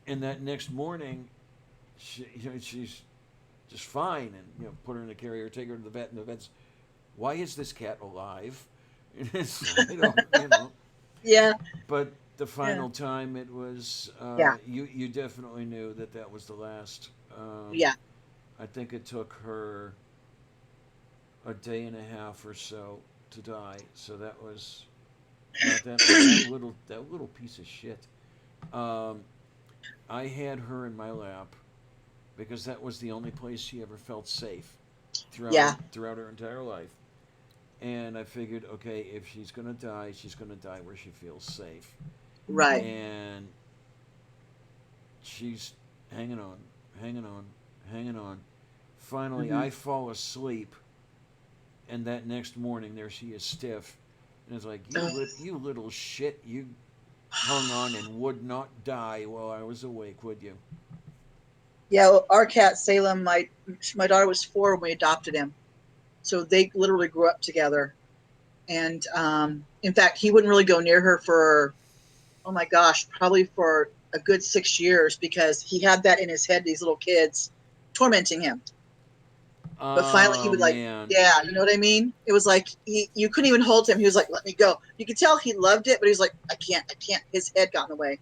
And that next morning, she's just fine, and put her in a carrier, take her to the vet, and the vet's, "Why is this cat alive?" And it's, I don't. Yeah. But the Yeah. final time it was, Yeah. you definitely knew that was the last. Yeah. I think it took her a day and a half or so to die. So that was that little piece of shit. Um, I had her in my lap because that was the only place she ever felt safe Yeah. throughout her entire life. And I figured, okay, if she's gonna die, she's gonna die where she feels safe. Right. And she's hanging on, hanging on, hanging on. Finally, Mm-hmm. I fall asleep, and that next morning, there she is, stiff, and it's like, you little shit, you hung on and would not die while I was awake, would you? Yeah. Well, our cat Salem, my daughter was 4 when we adopted him, so they literally grew up together. And in fact, he wouldn't really go near her for, oh my gosh, probably for a good 6 years because he had that in his head, these little kids tormenting him. But finally he Oh would like, man. yeah, you know what I mean? It was like you couldn't even hold him. He was like, "Let me go." You could tell he loved it, but he was like, I can't. His head got in the way.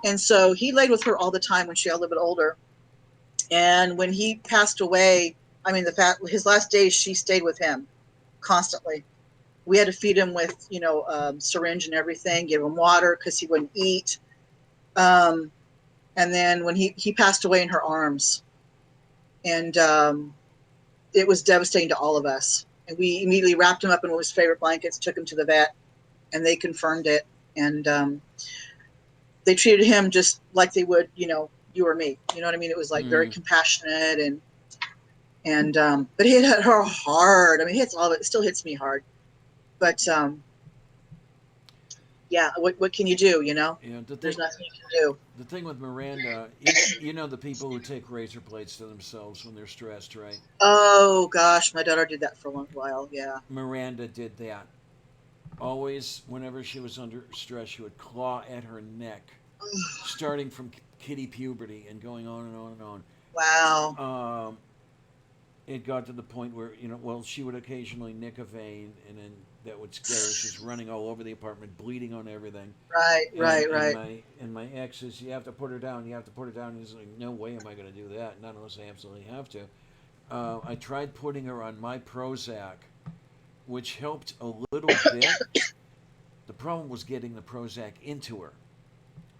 And so he laid with her all the time when she got a little bit older. And when he passed away, I mean, his last days, she stayed with him constantly. We had to feed him with, syringe and everything, give him water because he wouldn't eat. And then when he passed away in her arms, and it was devastating to all of us. And we immediately wrapped him up in one of his favorite blankets, took him to the vet, and they confirmed it. And they treated him just like they would, you or me. You know what I mean? It was like very compassionate and but it hit her hard. I mean, it hits all of it. It still hits me hard. But yeah, what can you do? Yeah, There's nothing you can do. the thing with Miranda, you know the people who take razor blades to themselves when they're stressed, right? Oh gosh, my daughter did that for a long while. Yeah. Miranda did that. Always, whenever she was under stress, she would claw at her neck, starting from kitty puberty and going on and on and on. Wow. It got to the point where well, she would occasionally nick a vein, and then that would scare her. She's running all over the apartment, bleeding on everything. Right, And right, right. my ex says, you have to put her down. You have to put her down. And he's like, no way am I going to do that, not unless I absolutely have to. I tried putting her on my Prozac, which helped a little bit. The problem was getting the Prozac into her.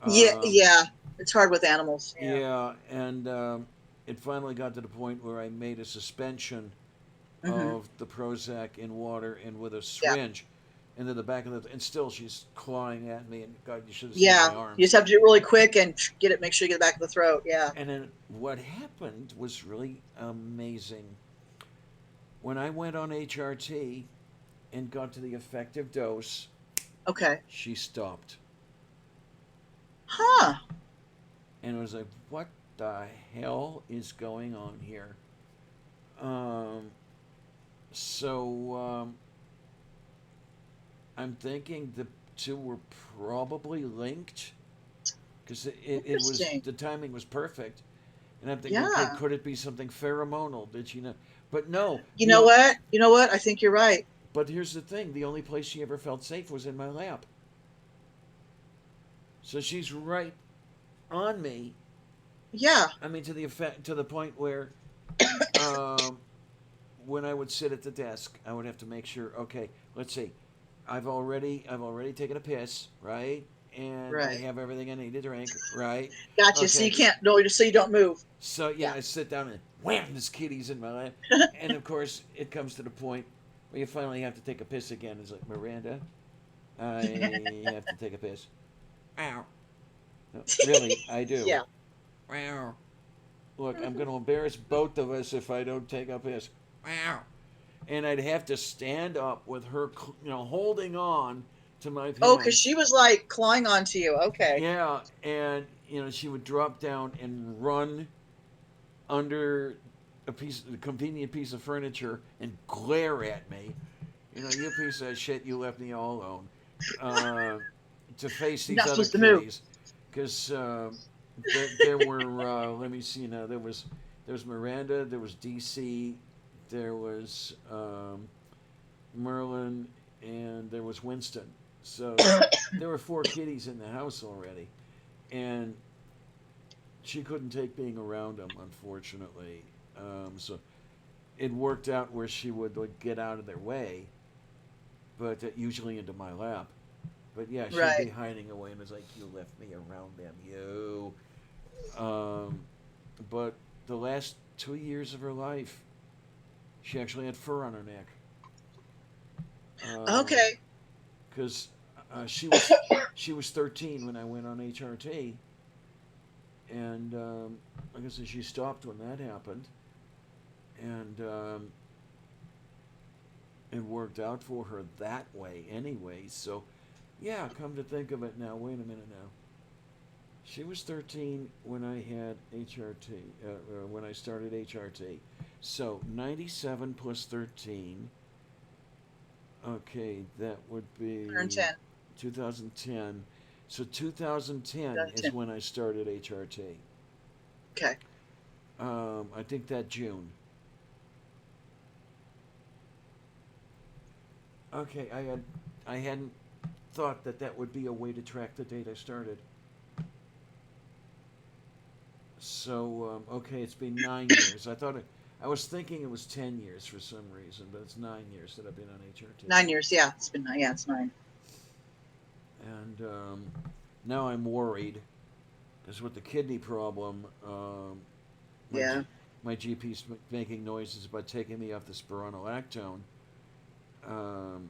Yeah, yeah. It's hard with animals. Yeah, and it finally got to the point where I made a suspension Mm-hmm. of the Prozac in water and with a Yeah. syringe into the back of the. And still, she's clawing at me. And God, you should have seen Yeah. my arms. You just have to do it really quick and make sure you get the back of the throat. Yeah. And then what happened was really amazing. When I went on HRT and got to the effective dose, Okay. she stopped. Huh. And it was like, what the hell is going on here? So I'm thinking the two were probably linked because it was Interesting. the timing was perfect. And I'm thinking, okay, Yeah. could it be something pheromonal? Did she know? But no. You know what? You know what? I think you're right. But here's the thing: the only place she ever felt safe was in my lap. So she's right on me. Yeah. I mean, to the point where, when I would sit at the desk, I would have to make sure. Okay, let's see. I've already taken a piss, right? And I Right. have everything I need to drink, right? Gotcha. Okay. So you can't. No, just so you don't move. So yeah, Yeah. I sit down and wham, this kitty's in my lap, and of course it comes to the point where you finally have to take a piss again. It's like, Miranda, I have to take a piss. Ow. No, really, I do. Yeah. Ow. Look, I'm going to embarrass both of us if I don't take a piss. Ow. And I'd have to stand up with her, holding on to my pants. Oh, because she was like clawing onto you. Okay. Yeah, and she would drop down and run under a convenient piece of furniture and glare at me. You piece of shit, you left me all alone. To face these Not other supposed to move. kitties, because there were let me see now. There was Miranda, there was DC, there was Merlin, and there was Winston. So there were 4 kitties in the house already, and she couldn't take being around them, unfortunately. So it worked out where she would get out of their way, but usually into my lap. But yeah, she'd be hiding away, and it's like, you left me around them, you. But the last 2 years of her life, she actually had fur on her neck. Okay. Because she was 13 when I went on HRT, and like I said, she stopped when that happened, and it worked out for her that way anyway. So, yeah, come to think of it now, wait a minute now. She was 13 when I had HRT, when I started HRT. So 97 plus 13. Okay, that would be 110. 2010. So 2010 is when I started HRT. Okay. I think that June. Okay, I hadn't thought that would be a way to track the date I started. So okay, it's been 9 years. I was thinking it was 10 years for some reason, but it's 9 years that I've been on HRT. 9 years. Yeah, it's been 9. Yeah, it's 9. And now I'm worried because with the kidney problem, Yeah. my GP's making noises about taking me off the spironolactone. Um,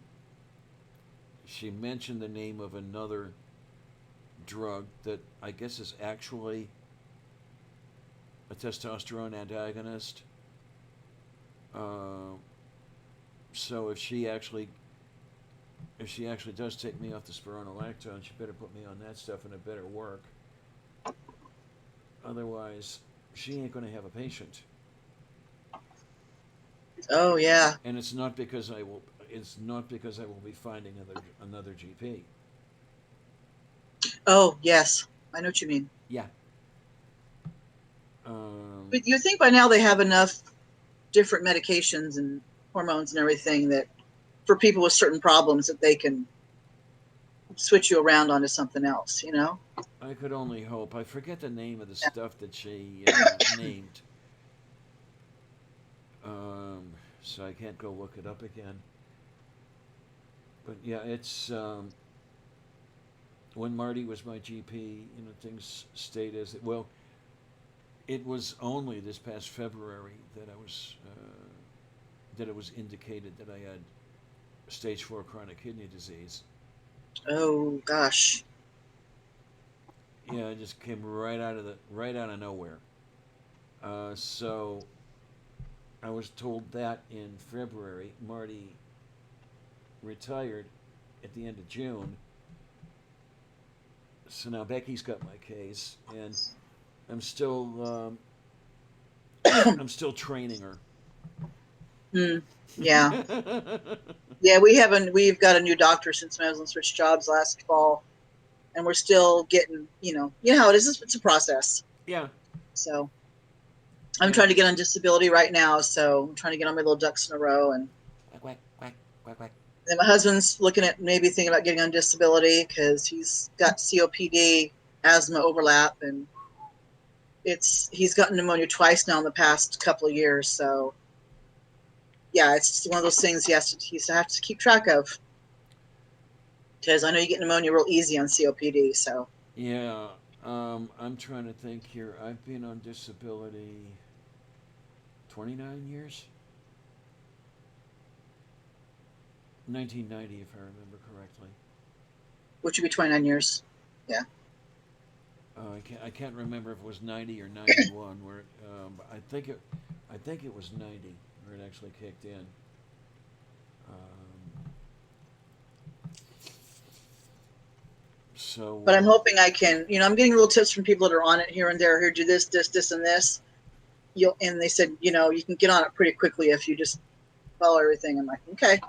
she mentioned the name of another drug that I guess is actually a testosterone antagonist. Uh, so if she actually does take me off the spironolactone, she better put me on that stuff and it better work. Otherwise, she ain't going to have a patient. Oh yeah. And it's not because I will. It's not because I will be finding another GP. Oh yes. I know what you mean. Yeah. But you think by now they have enough different medications and hormones and everything that for people with certain problems that they can switch you around onto something else, you know? I could only hope. I forget the name of the Yeah. stuff that she named. So I can't go look it up again. But yeah, it's when Marty was my GP. You know, things stayed as it. Well, it was only this past February that it was indicated that I had stage 4 chronic kidney disease. Oh gosh. Yeah, it just came right out of nowhere. So I was told that in February. Marty retired at the end of June. So now Becky's got my case, and I'm still I'm still training her. Yeah. Yeah, we've got a new doctor since my husband switched jobs last fall, and we're still getting, you know how it is. It's a process. Yeah. So I'm Yeah. trying to get on disability right now, so I'm trying to get on my little ducks in a row. And Quack quack quack quack quack. then my husband's looking at maybe thinking about getting on disability because he's got COPD, asthma overlap, and he's gotten pneumonia twice now in the past couple of years. So yeah, it's just one of those things he has to keep track of because I know you get pneumonia real easy on COPD. So Yeah. I'm trying to think here. I've been on disability 29 years. 1990, if I remember correctly. which would be 29 years. Yeah. I can't remember if it was 90 or 91. Where I think it was 90 where it actually kicked in. So. But I'm hoping I can, I'm getting little tips from people that are on it here and there. Here, do this, this, this, and this. And they said, you can get on it pretty quickly if you just follow everything. I'm like, okay.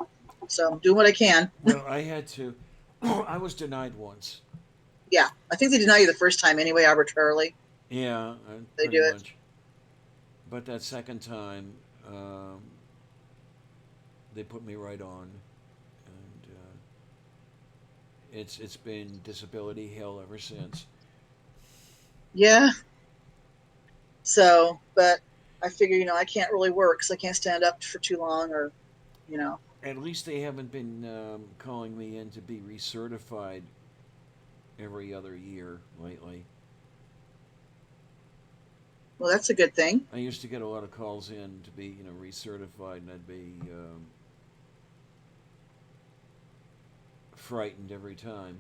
So I'm doing what I can. Well, I had to. I was denied once. Yeah. I think they deny you the first time anyway, arbitrarily. Yeah, They pretty do it. much. But that second time, they put me right on, and it's been disability hell ever since. Yeah. So, but I figure, I can't really work because I can't stand up for too long or, you know. At least they haven't been calling me in to be recertified every other year lately. Well, that's a good thing. I used to get a lot of calls in to be, recertified, and I'd be frightened every time.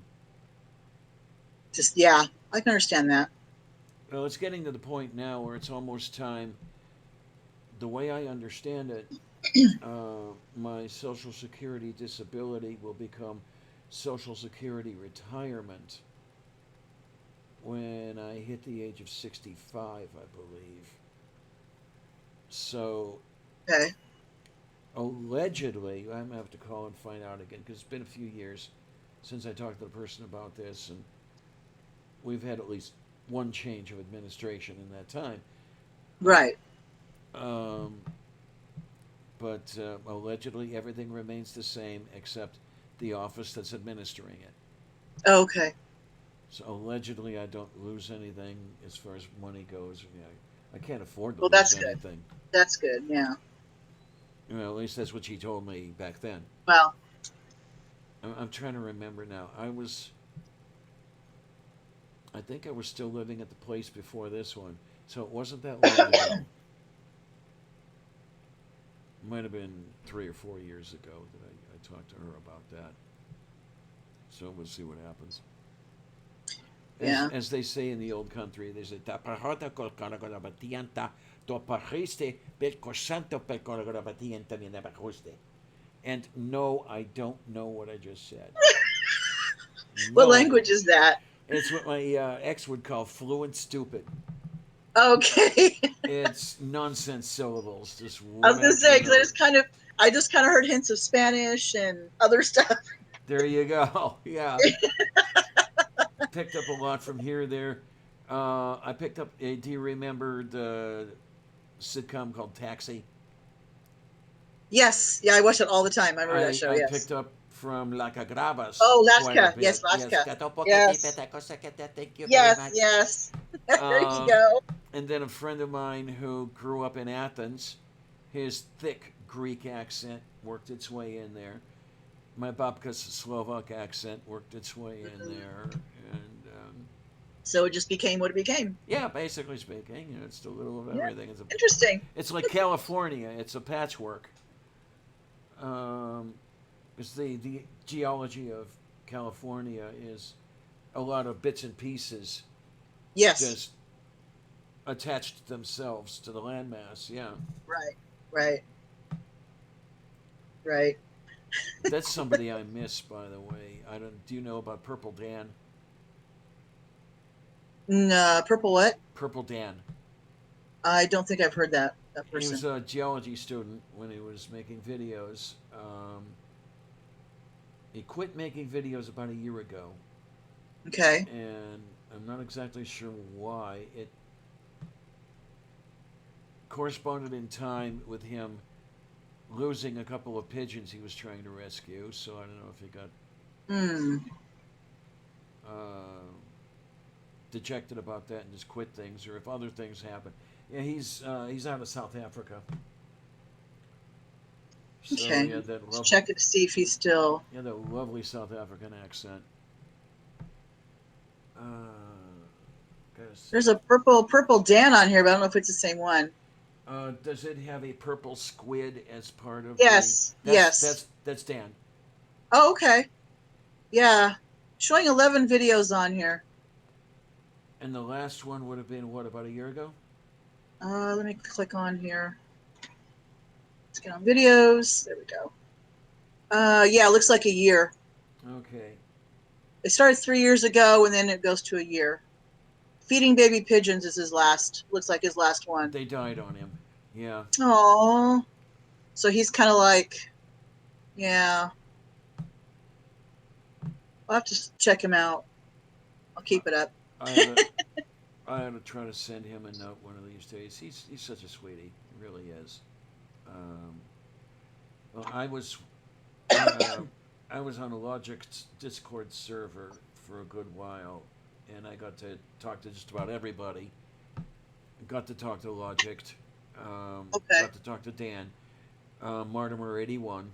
Just, yeah, I can understand that. Well, it's getting to the point now where it's almost time. The way I understand it, my Social Security disability will become Social Security retirement when I hit the age of 65, I believe. So, Okay. allegedly, I'm going to have to call and find out again because it's been a few years since I talked to the person about this, and we've had at least one change of administration in that time. Right. But allegedly, everything remains the same except the office that's administering it. Okay. So allegedly, I don't lose anything as far as money goes. I can't afford to Well, lose that's good. anything. That's good. Yeah. At least that's what she told me back then. Well, I'm trying to remember now. I think I was still living at the place before this one, so it wasn't that long ago. Might have been 3 or 4 years ago that I talked to her about that. So we'll see what happens. Yeah. As they say in the old country, they say, "Tapahota col caragora batianta, topahiste bel cosanto pel caragora batianta minabahuste." And no, I don't know what I just said. What No language idea. is that? It's what my ex would call fluent stupid. Okay. It's nonsense syllables, just I was one gonna after say because another. I just kind of heard hints of Spanish and other stuff. There you go. Yeah, picked up a lot from here or there. I picked up. Do you remember the sitcom called Taxi? Yes, yeah, I watch it all the time. I remember that show. I Yes. picked up from La Cagravas Oh, quite a Laska. Yes, bit. Yes, Laska. gato poquiti Yes. peta cosa que te thank you very Yes. much. Yes. There you Um, go. and then a friend of mine who grew up in Athens, his thick Greek accent worked its way in there. My babka's Slovak accent worked its way in Mhm. there, and So it just became what it became. yeah, basically speaking, it's a little of Yeah. everything. Interesting. It's like California. It's a patchwork. Um, it's the geology of California is a lot of bits and pieces Yes. just attached themselves to the landmass. Yeah, Right. Right. Right. that's somebody I miss, by the way. I don't. Do you know about Purple Dan? No, purple what? Purple Dan. I don't think I've heard that He person. was a geology student when he was making videos. He quit making videos about a year ago, Okay. and I'm not exactly sure why. It corresponded in time with him losing a couple of pigeons he was trying to rescue. So I don't know if he got Hmm. uh, dejected about that and just quit things, or if other things happen. Yeah, he's out of South Africa. So Okay. he had that Let's lovely, check it to see if he's still. he had that lovely South African accent. Uh, gotta see. There's a purple Dan on here, but I don't know if it's the same one. Does it have a purple squid as part of Yes. the? Yes. That's Dan. Oh, okay. Yeah. Showing 11 videos on here. And the last one would have been what, about a year ago? Let me click on here. Let's get on videos. There we go. Yeah, it looks like a year. Okay. It started 3 years ago, and then it goes to a year. Feeding baby pigeons is his last. Looks like his last one. They died on him. Yeah. Aww. So he's kind of like, yeah. I'll have to check him out. I'll keep it up. I ought to try to send him a note one of these days. He's such a sweetie. He really is. Well, I was on a Logic Discord server for a good while, and I got to talk to just about everybody. Got to talk to Logic. Okay. Got to talk to Dan. Martimer81.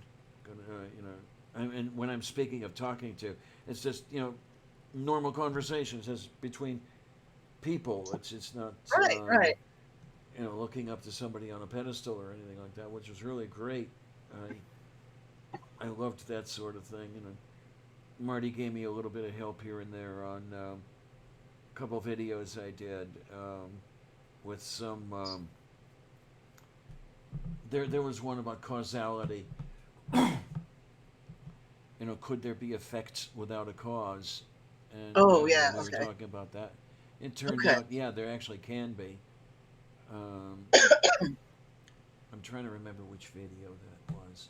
And when I'm speaking of talking to, it's just normal conversations as between people. It's not Right. looking up to somebody on a pedestal or anything like that, which was really great. I loved that sort of thing. Marty gave me a little bit of help here and there on a couple videos I did with some. There was one about causality. Could there be effects without a cause? And Oh, yeah. we were Okay. talking about that. It turned Okay. out, yeah, there actually can be. I'm trying to remember which video that was.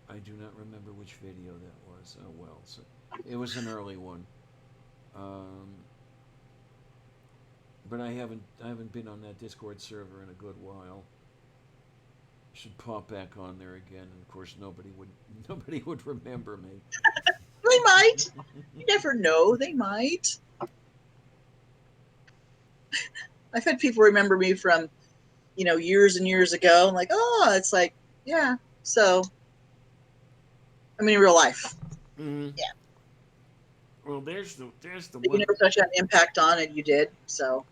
I do not remember which video that was. Oh well, so it was an early one. But I haven't been on that Discord server in a good while. Should pop back on there again, and of course nobody would remember me. They might. You never know. They might. I've had people remember me from, years and years ago. I'm like, oh, it's like, yeah. So, I mean, in real life. Mm-hmm. Yeah. Well, there's the But you one. never such an impact on it. You did. So.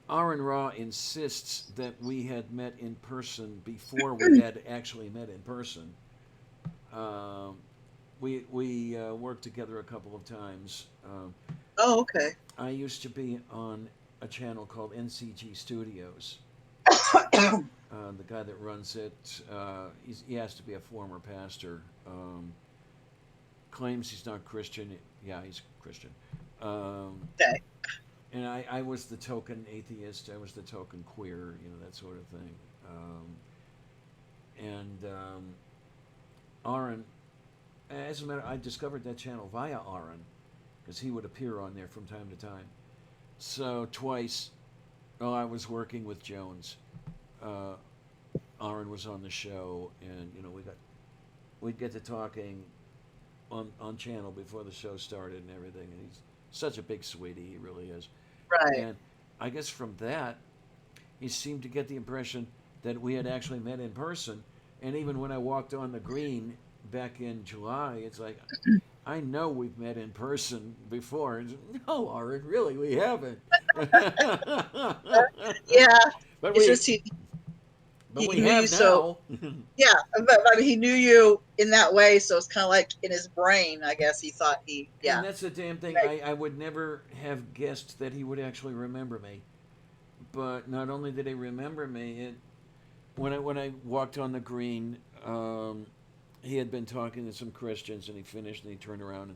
Aaron Ra insists that we had met in person before we had actually met in person. Um, we worked together a couple of times. Oh, okay. I used to be on a channel called NCG Studios. The guy that runs it, he has to be a former pastor. Claims he's not Christian. Yeah, he's Christian. Okay. And I was the token atheist. I was the token queer. That sort of thing. Aaron, as a matter, I discovered that channel via Aaron, because he would appear on there from time to time. So twice, I was working with Jones. Aaron was on the show, and we'd get to talking on channel before the show started and everything. And he's such a big sweetie, he really is. Right. And I guess from that, he seemed to get the impression that we had actually met in person. And even when I walked on the green back in July, it's like, I know we've met in person before. And, no, Aaron, really, we haven't. Yeah. But It's we, just he but we knew you have so. now. Yeah, but I mean, he knew you in that way, so it's kind of like in his brain. I guess he thought he. Yeah. And that's the damn thing. Right. I would never have guessed that he would actually remember me. But not only did he remember me, when I walked on the green, he had been talking to some Christians, and he finished, and he turned around and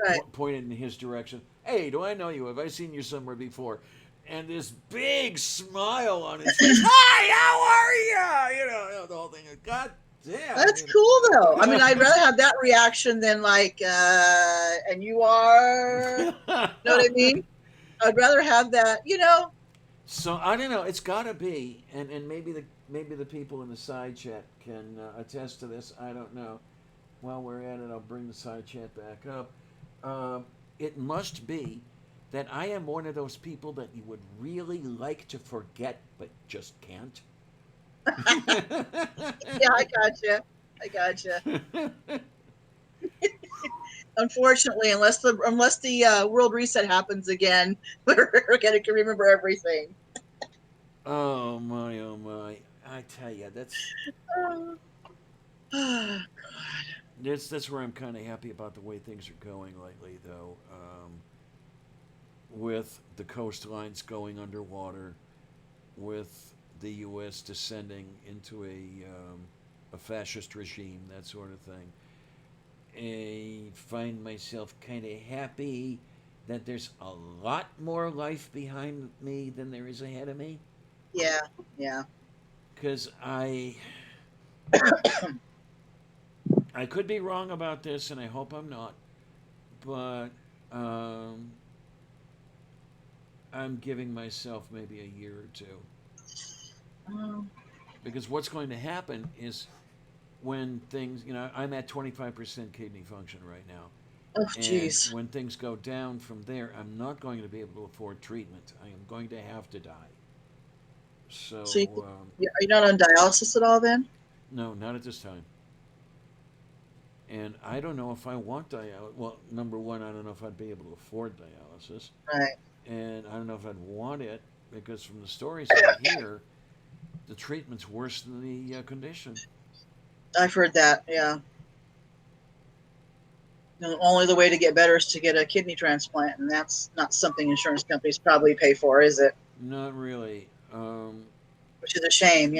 Right. pointed in his direction. Hey, do I know you? Have I seen you somewhere before? And this big smile on his face. Hi, how are you? The whole thing. God damn. That's cool though. I mean, I'd rather have that reaction than like, and you are. You know what I mean? I'd rather have that. So I don't know. It's got to be, and maybe the people in the side chat can attest to this. I don't know. While we're at it, I'll bring the side chat back up. It must be that I am one of those people that you would really like to forget, but just can't. Yeah, I gotcha. Unfortunately, unless the world reset happens again, we're gonna can remember everything. Oh my, oh my! I tell you, Oh, that's where I'm kind of happy about the way things are going lately, though. With the coastlines going underwater, with the U.S. descending into a fascist regime, that sort of thing. I find myself kind of happy that there's a lot more life behind me than there is ahead of me. yeah. Because I could be wrong about this, and I hope I'm not, but I'm giving myself maybe a year or two. Oh, Because what's going to happen is when things, I'm at 25% kidney function right now. oh, And jeez. when things go down from there, I'm not going to be able to afford treatment. I am going to have to die. So, So are you not on dialysis at all then? no, not at this time. And I don't know if I want dialysis. Well, number one, I don't know if I'd be able to afford dialysis. Right. And I don't know if I'd want it, because from the stories I hear, the treatment's worse than the condition. I've heard that. Yeah. Only the way to get better is to get a kidney transplant, and that's not something insurance companies probably pay for, is it? Not really. Which is a shame,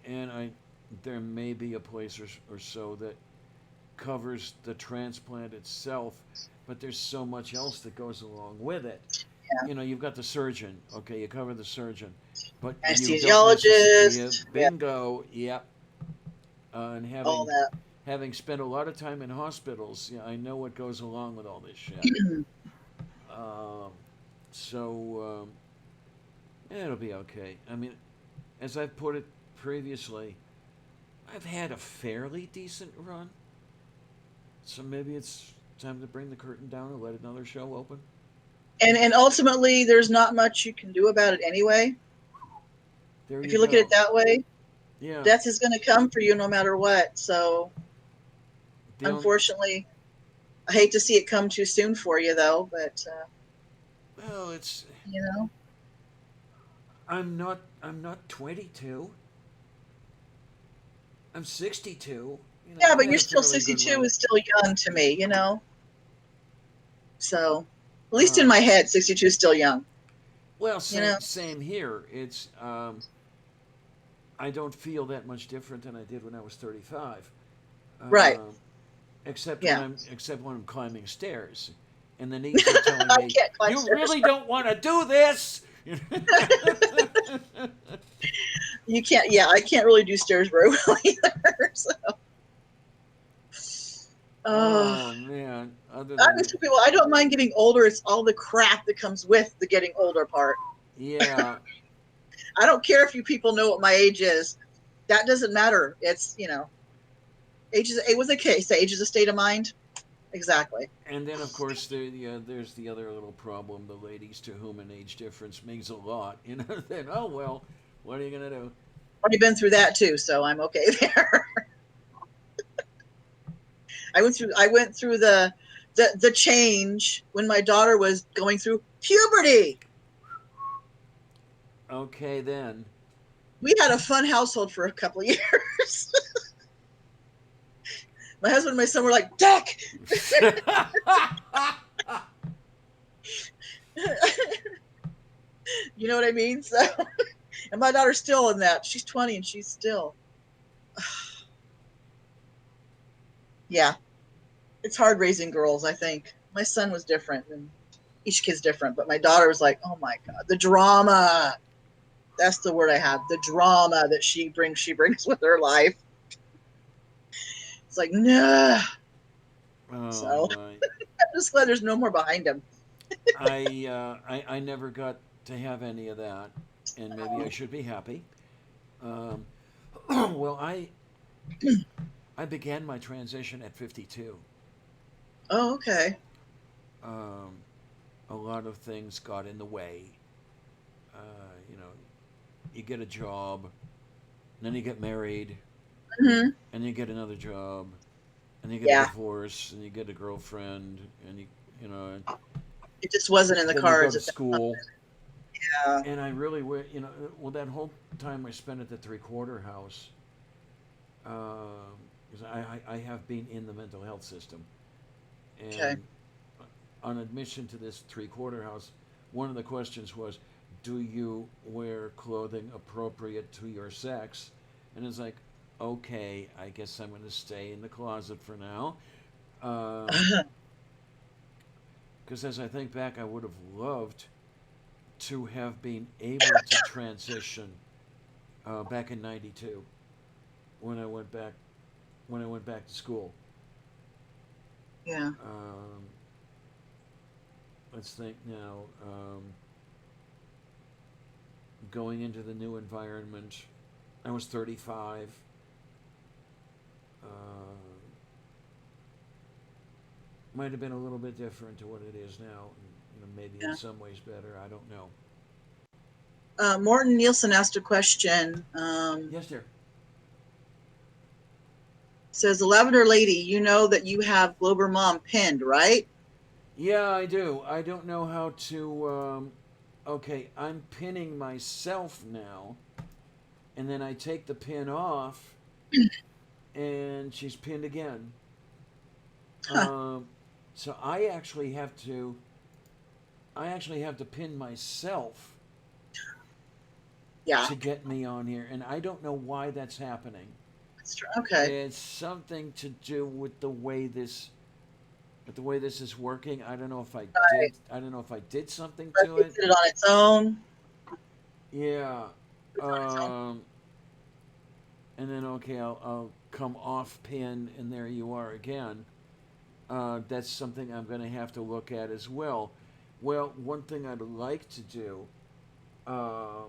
And there may be a place or so that covers the transplant itself, but there's so much else that goes along with it. Yeah. You've got the surgeon. Okay, you cover the surgeon, but you don't Anesthesiologist. bingo. Yep. And All that. having spent a lot of time in hospitals, I know what goes along with all this shit. So it'll be okay. I mean, as I've put it previously, I've had a fairly decent run. So maybe it's time to bring the curtain down and let another show open. And ultimately, there's not much you can do about it anyway. If you look at it that way, yeah, death is going to come for you no matter what. So, unfortunately, I hate to see it come too soon for you, though. But well, it's I'm not 22. I'm 62. You know, Yeah, I've but had you're a still fairly good 62 run. is still young to me, you know? So, at least in Uh, my head, 62 is still young, well, you know? same here. It's I don't feel that much different than I did when I was 35. Right. Um, except Yeah. when I'm climbing stairs, and the knees are telling I me, can't climb "You stairs. really don't want to do this." You can't, yeah, I can't really do stairs very well either. So, Oh man! Other I than always tell people I don't mind getting older. It's all the crap that comes with the getting older part. yeah, I don't care if you people know what my age is. That doesn't matter. It's, age is, it was a case. Age is a state of mind. Exactly. and then of course there's the other little problem: the ladies to whom an age difference means a lot. You know, then oh well, what are you gonna do? Already been through that too, so I'm okay there. I went through the change when my daughter was going through puberty. Okay then. We had a fun household for a couple of years. My husband and my son were like, Duck! You know what I mean? So, and my daughter's still in that. She's 20 and she's still, yeah. It's hard raising girls, I think. My son was different, and each kid's different, but my daughter was like, oh my God, the drama. That's the word I have. The drama that she brings with her life. It's like, nah. Oh So my! I'm just glad there's no more behind him. I never got to have any of that, and maybe I should be happy. Um, well, I began my transition at 52. Oh, okay. Um, a lot of things got in the way. Uh, you know, you get a job, and then you get married, Hmm. and you get another job, and you get a Yeah, divorce, and you get a girlfriend, and you know, it just wasn't in the then you go cards to at that school. time. And I really, you know, well, that whole time I spent at the three-quarter house, because I have been in the mental health system, Okay. and on admission to this three-quarter house, one of the questions was, "Do you wear clothing appropriate to your sex?" And it's like, okay, I guess I'm going to stay in the closet for now, because as I think back, I would have loved to have been able to transition back in '92 when I went back to school. Yeah. Um, let's think now. Going into the new environment, I was 35. Uh, might have been a little bit different to what it is now. You know, maybe in Yeah. some ways better. I don't know. Morton Nielsen asked a question. Yes, dear. Says, the Lavender Lady, you know that you have Glober Mom pinned, right? Yeah, I do. I don't know how to. Okay, I'm pinning myself now, and then I take the pin off, and she's pinned again. Huh. Um, so I actually have to. I actually have to pin myself Yeah. to get me on here, and I don't know why that's happening. That's true. Okay. It's something to do with the way this is working. I don't know if I Right. did. I don't know if I did something But to it it. did it on its own. Yeah. It's on its own. Um, and then okay, I'll come off pin, and there you are again. That's something I'm going to have to look at as well. Well, one thing I'd like to do. Uh,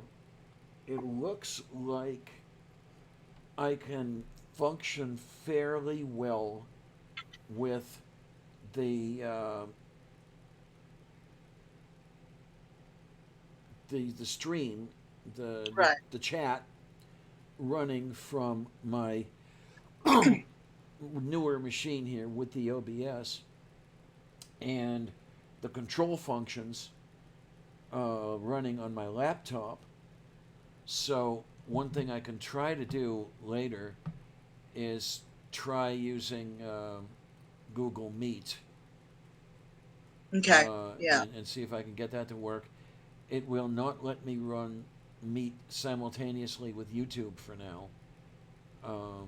it looks like I can function fairly well with the the stream, Right. the chat running from my newer machine here with the OBS, and the control functions running on my laptop. So one thing I can try to do later is try using Google Meet Okay. Yeah. and see if I can get that to work. It will not let me run Meet simultaneously with YouTube for now. Um,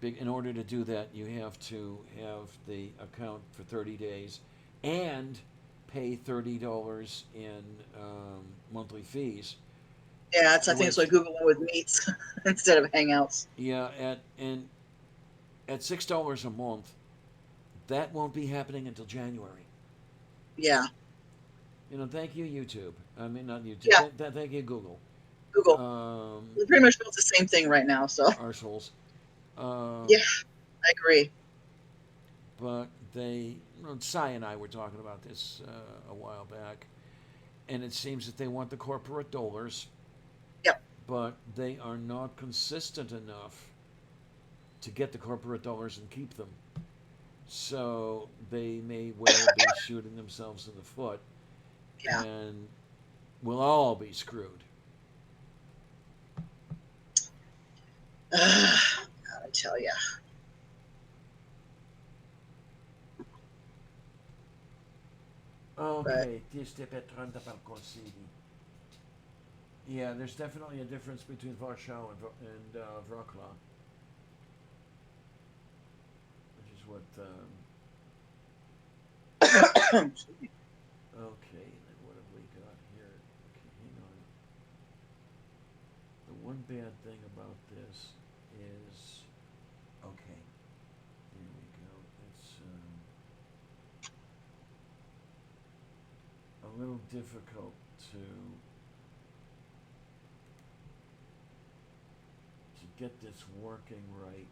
in order to do that, you have to have the account for 30 days and pay $30 in monthly fees. Yeah. I think it's Which, what Google went with Meets instead of Hangouts. yeah, at $6 a month, that won't be happening until January. Yeah. Thank you, YouTube. I mean, not YouTube. Yeah. Thank you, Google. Google. Um, They're pretty much both the same thing right now. So Arseholes. yeah, I agree. But Cy and I were talking about this a while back, and it seems that they want the corporate dollars, Yep. but they are not consistent enough to get the corporate dollars and keep them. So they may well be shooting themselves in the foot, Yeah. and we'll all be screwed. I tell you. But Okay, ti stai petrando per consigli. Yeah, there's definitely a difference between Warsaw and Wrocław, which is what. Okay, then what have we got here? Okay, hang on. The one bad thing about this is, okay, here we go. It's a little difficult to get this working right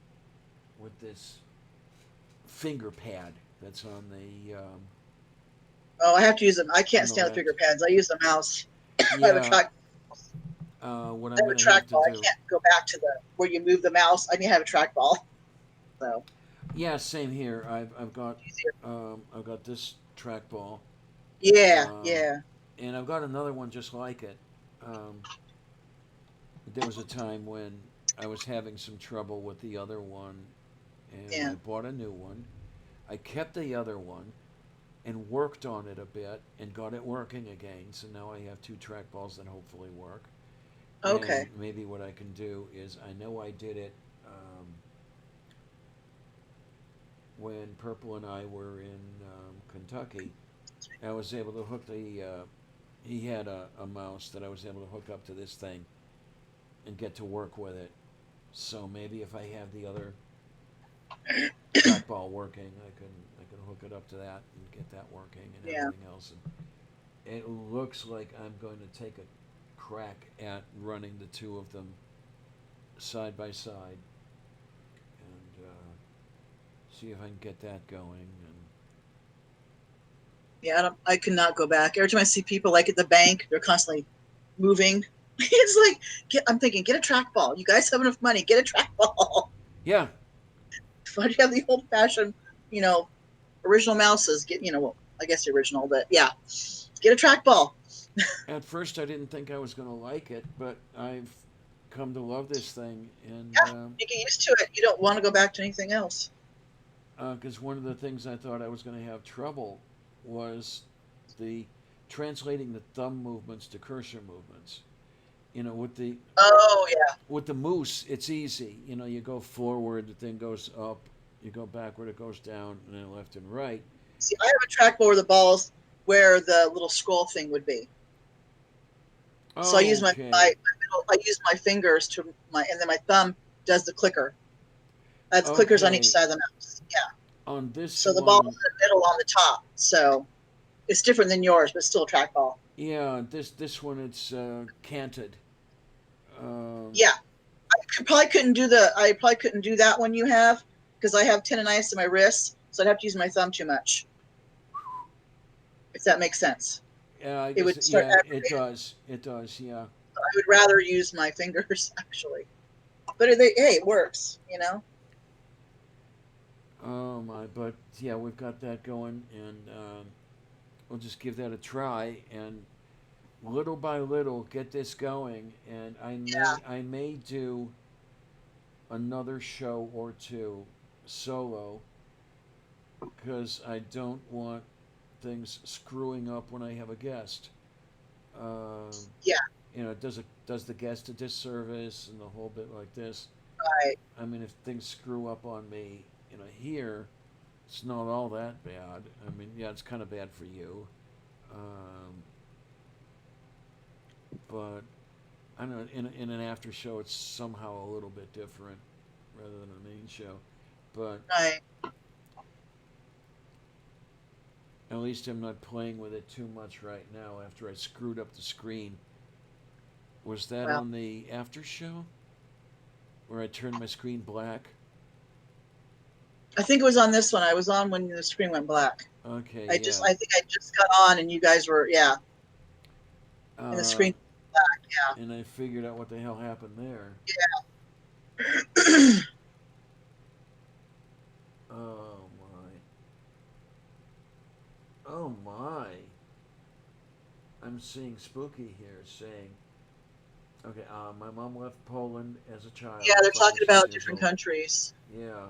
with this finger pad that's on the oh, I have to use them. I can't on the stand the left. finger pads. I use the mouse. I have a Yeah, track. what I I'm have a going to have to trackball. I do. can't go back to the where you move the mouse. I need to have a trackball. So Yeah, same here. easier. I've got this trackball, Yeah. um, Yeah. and I've got another one just like it. Um, there was a time when I was having some trouble with the other one, and Yeah. I bought a new one. I kept the other one and worked on it a bit and got it working again. So now I have two trackballs that hopefully work. And Okay. maybe what I can do is I know I did it when Purple and I were in Kentucky. I was able to hook he had a mouse that I was able to hook up to this thing and get to work with it. So maybe if I have the other trackball working, I can hook it up to that and get that working and Yeah. everything else. And it looks like I'm going to take a crack at running the two of them side by side and see if I can get that going. And Yeah. I could not go back. Every time I see people like at the bank, they're constantly moving. It's like I'm thinking, get a trackball. You guys have enough money. Get a trackball. yeah, Why do you have the old fashioned, you know, original mouses? Get well, I guess the original, but yeah, get a trackball. at first I didn't think I was going to like it, but I've come to love this thing. And Yeah, you get used to it. You don't want to go back to anything else. because one of the things I thought I was going to have trouble was the translating the thumb movements to cursor movements. Oh yeah. With the moose, it's easy. You go forward, the thing goes up. You go backward, it goes down, and then left and right. See, I have a trackball where the balls where the little scroll thing would be. So I use Okay. I use my fingers and then my thumb does the clicker. I have clickers on each Okay. side of the mouse. Yeah. On this So the ball's in one, the middle on the top. So it's different than yours, but still a trackball. yeah, this one it's canted. Um, Yeah. I probably couldn't do that one you have because I have tendonitis in my wrists, so I'd have to use my thumb too much. If that makes sense. yeah, I It guess would start yeah, it aggravating. does. It does. Yeah. I would rather use my fingers actually. But hey, it works. Oh my, but yeah, we've got that going, and we'll just give that a try. And little by little get this going, and I may do another show or two solo because I don't want things screwing up when I have a guest. Um, Yeah, does the guest a disservice and the whole bit like this. right. I mean, if things screw up on me, here, it's not all that bad. I mean, yeah, it's kind of bad for you, um, but I don't know. In an after show, it's somehow a little bit different rather than a main show, but Right. at least I'm not playing with it too much right now. After I screwed up the screen, was that Well, on the after show where I turned my screen black? I think it was on this one. I was on when the screen went black. Okay, I yeah. think I just got on and you guys were, yeah, and the Uh, screen black. and I figured out what the hell happened there. Yeah. Oh my. Oh my. I'm seeing Spooky here saying, okay, my mom left Poland as a child. Yeah, they're 5 or talking 6 about years different old. countries. Yeah.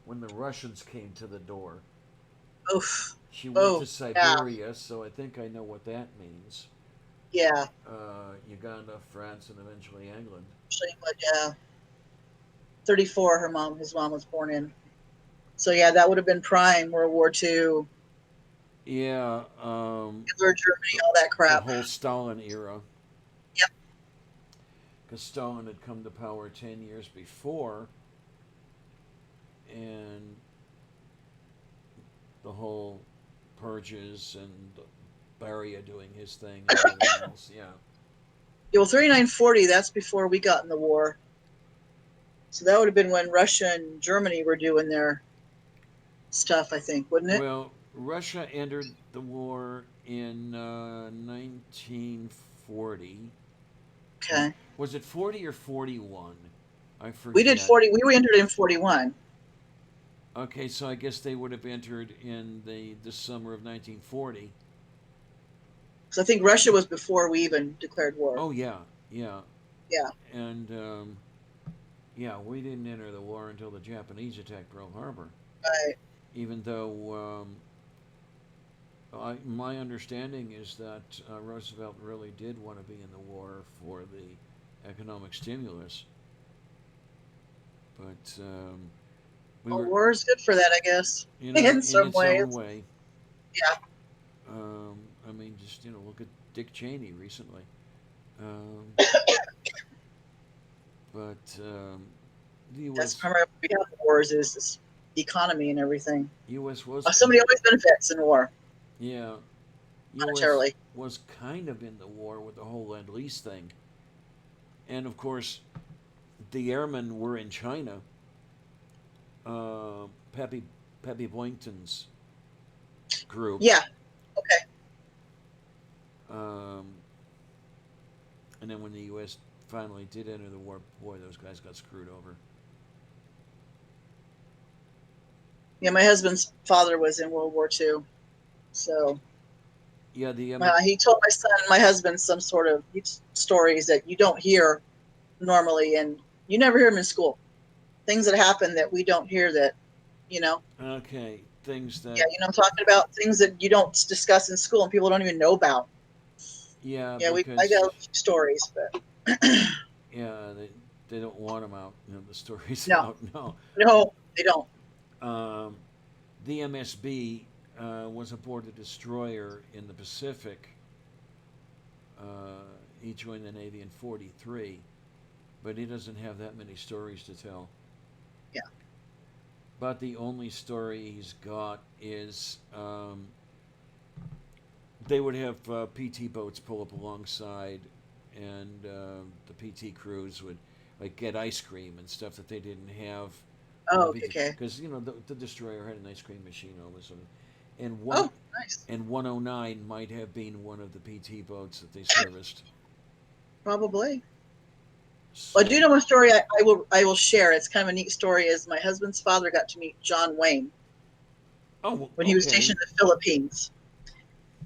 When the Russians came to the door. Oof. She went to Oh, yeah, Siberia, so I think I know what that means. yeah. Uganda, France, and eventually England. But yeah, 34. His mom was born in. So yeah, that would have been prime World War II, Yeah, Hitler, Germany, all that the crap. whole Stalin era. Yep. Because Stalin had come to power 10 years before, and the whole purges and Beria doing his thing and everything else. Yeah. Yeah, well, 3940. That's before we got in the war. So that would have been when Russia and Germany were doing their stuff, I think, wouldn't it? Well, Russia entered the war in 1940. Okay. Was it 40 or 41? I We did forget. 40. We were entered in 41. Okay, so I guess they would have entered in the summer of 1940. So I think Russia was before we even declared war. Oh yeah, yeah, Yeah. and yeah, we didn't enter the war until the Japanese attacked Pearl Harbor. Right. Even though my understanding is that Roosevelt really did want to be in the war for the economic stimulus, but we Well, were, war is good for that, I guess, in in some its ways. own way. Yeah. I mean, just look at Dick Cheney recently. Um, but the That's U.S. primarily what we have wars is this economy and everything. U.S. was Somebody always benefits in war yeah, U.S. monetarily. was kind of in the war with the whole Lend Lease thing, and of course, the airmen were in China. Pepe Boynton's group. Yeah. Okay. Um, and then when the U.S. finally did enter the war, boy, those guys got screwed over. Yeah, my husband's father was in World War II. So Yeah, he told my husband, some sort of stories that you don't hear normally, and you never hear them in school. Things that happen that we don't hear that, okay, things that Yeah, I'm talking about things that you don't discuss in school and people don't even know about. yeah, Yeah, I because got a few stories, but yeah, they don't want them out. The stories No. out. No. no, they don't. The MSB was aboard a destroyer in the Pacific. He joined the Navy in '43, but he doesn't have that many stories to tell. Yeah. But the only story he's got is they would have PT boats pull up alongside, and the PT crews would get ice cream and stuff that they didn't have. Oh, okay. Because the destroyer had an ice cream machine over, and Nice. and 109 might have been one of the PT boats that they serviced. Probably. So, Well, I do know one story I will share. It's kind of a neat story. Is my husband's father got to meet John Wayne oh, when he was stationed in the Philippines.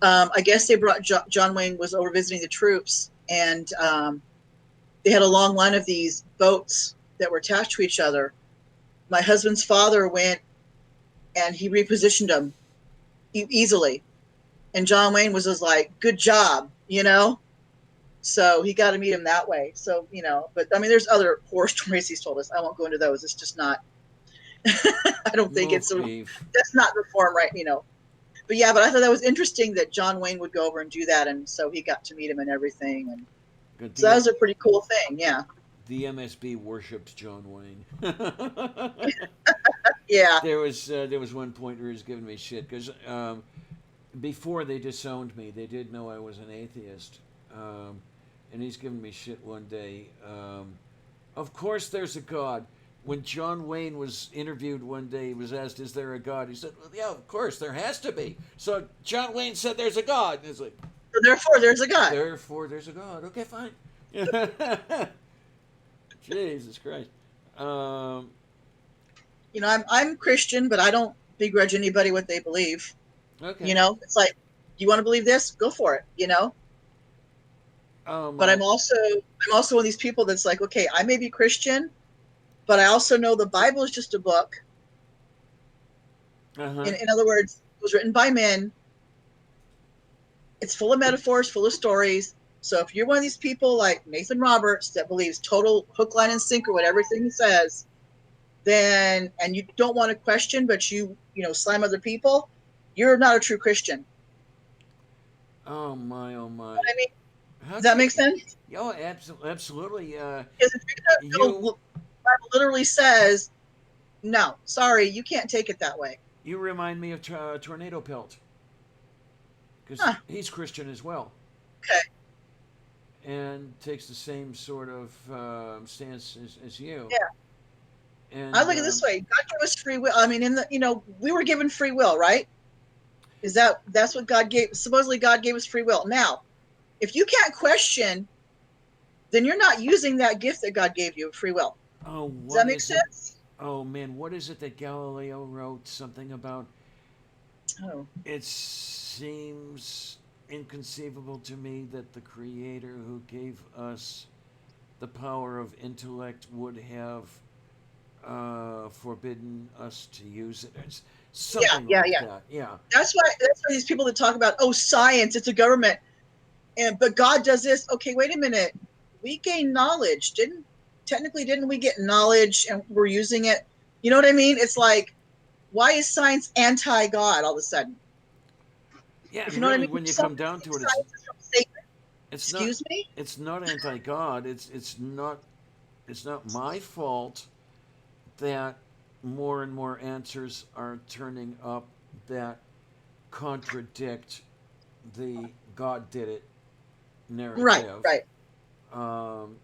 I guess they brought John Wayne was over visiting the troops, and they had a long line of these boats that were attached to each other. My husband's father went and he repositioned them easily, and John Wayne was just like, "Good job," you know. So he got to meet him that way. So but I mean, there's other horror stories he's told us. I won't go into those. It's just not. I don't think Wolf it's beef. that's not the form, right? But yeah, but I thought that was interesting that John Wayne would go over and do that, and so he got to meet him and everything, and Good. so that was a pretty cool thing. Yeah, The MSB worshipped John Wayne. yeah, There was one point where he was giving me shit because before they disowned me, they did know I was an atheist, and he's giving me shit one day. Of course, there's a God. When John Wayne was interviewed one day, he was asked, "Is there a God?" He said, "Well, yeah, of course, there has to be." So John Wayne said, "There's a God." And it's like, so therefore there's a God. therefore, there's a God. Okay, fine. Jesus Christ. Um, I'm Christian, but I don't begrudge anybody what they believe. okay. It's like, you want to believe this, go for it. But My, I'm also one of these people that's like, okay, I may be Christian, but I also know the Bible is just a book. uh-huh. In other words, it was written by men. It's full of metaphors, full of stories. So if you're one of these people like Nathan Roberts that believes total hook, line, and sinker what everything he says, then and you don't want to question, but slam other people, you're not a true Christian. Oh my, oh my. I mean, How does that can make sense? Oh, absolutely. Because the You Bible literally says, no, sorry, you can't take it that way. you remind me of Tornado Pelt because Huh, he's Christian as well okay. and takes the same sort of stance as you. Yeah. I And look at it this way. God gave us free will. I mean, we were given free will, right? That's what God gave, supposedly God gave us free will. Now, if you can't question, then you're not using that gift that God gave you, free will. oh, Does that what make is it? sense? Oh man, what is it that Galileo wrote? Something about Oh, it seems inconceivable to me that the Creator who gave us the power of intellect would have forbidden us to use it. It's yeah, something yeah, like yeah. that. Yeah. That's why these people that talk about, oh, science, it's a government, but God does this. Okay, wait a minute. We gain knowledge, didn't we get knowledge and we're using it? You know what I mean? It's like, why is science anti-God all of a sudden? Yeah, If you and know what I really, mean? when you Some come down to it, science is from Satan. it's not Excuse me? it's not anti-God. It's not my fault that more and more answers are turning up that contradict the God did it Right, narrative. right, Um,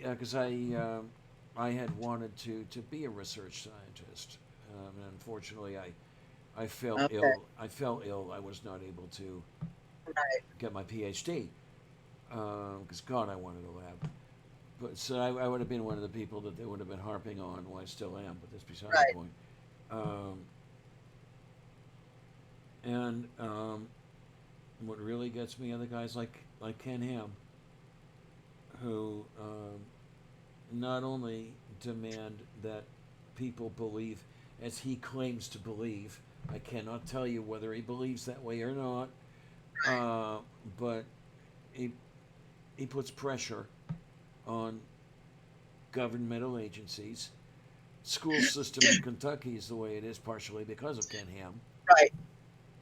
yeah, because I had wanted to be a research scientist, and unfortunately I fell okay, ill. I fell ill. I was not able to right, get my PhD because God, I wanted a lab. But so I would have been one of the people that they would have been harping on. Well, I still am, but that's beside the right. point. Um, and what really gets me are the guys like Ken Ham, who not only demand that people believe as he claims to believe. I cannot tell you whether he believes that way or not, but he he puts pressure on governmental agencies. School system in Kentucky is the way it is partially because of Ken Ham. Right.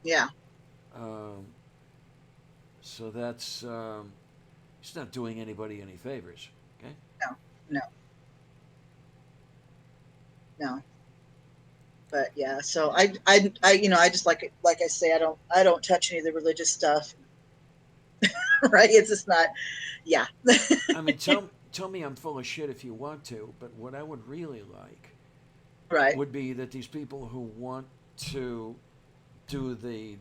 Yeah. Um, so that's he's not doing anybody any favors. Okay. No. No. No. But yeah. So I just like I say, I don't touch any of the religious stuff. Right. It's just not. Yeah. I mean, tell me I'm full of shit if you want to, but what I would really like Right. would be that these people who want to do the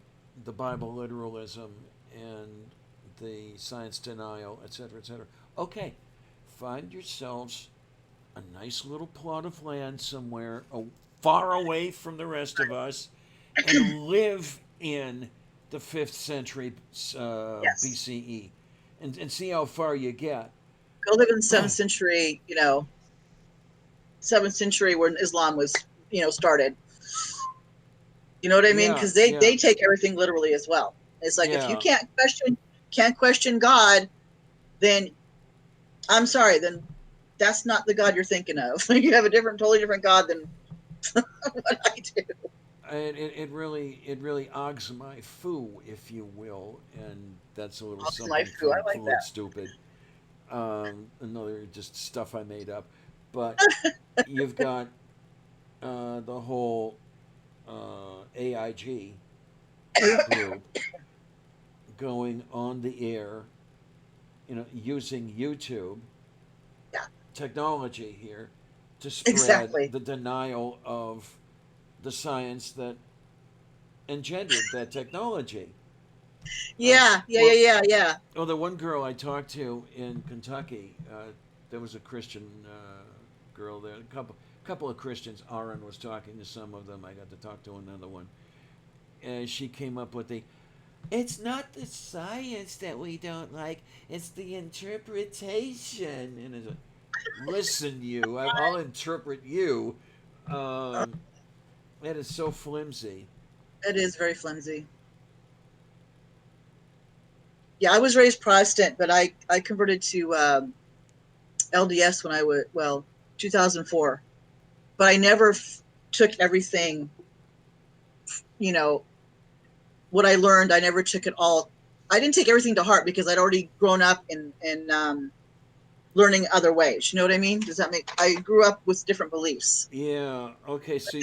Bible literalism and the science denial, etc., okay, find yourselves a nice little plot of land somewhere far away from the rest of us and live in the 5th century Yes. BCE, and see how far you get. Go live in the 7th century, 7th century when Islam was, started. You know what I mean? Yeah, Because they yeah, take everything literally as well. It's like if you yeah. can't question God, then I'm sorry, then that's not the God you're thinking of. You have a totally different God than what I do. It really ogs my foo, if you will, and that's a little Ox my something foo. I from like Fluid that. Stupid. Another just stuff I made up, but you've got the whole AIG group going on the air, using YouTube Yeah, technology here to spread exactly. the denial of the science that engendered that technology. Uh, Yeah, yeah, yeah, well, yeah, yeah. well, the one girl I talked to in Kentucky, there was a Christian girl there. A couple of Christians. Aaron was talking to some of them. I got to talk to another one, and she came up with the, "It's not the science that we don't like; it's the interpretation." And it's like, listen, I'll interpret you. Um, that is so flimsy. It is very flimsy. Yeah, I was raised Protestant, but I converted to LDS when I was 2004. But I never took everything, you know, what I learned. I never took it all. I didn't take everything to heart because I'd already grown up in learning other ways. You know what I mean? Does that make? I grew up with different beliefs. Yeah. Okay. But So then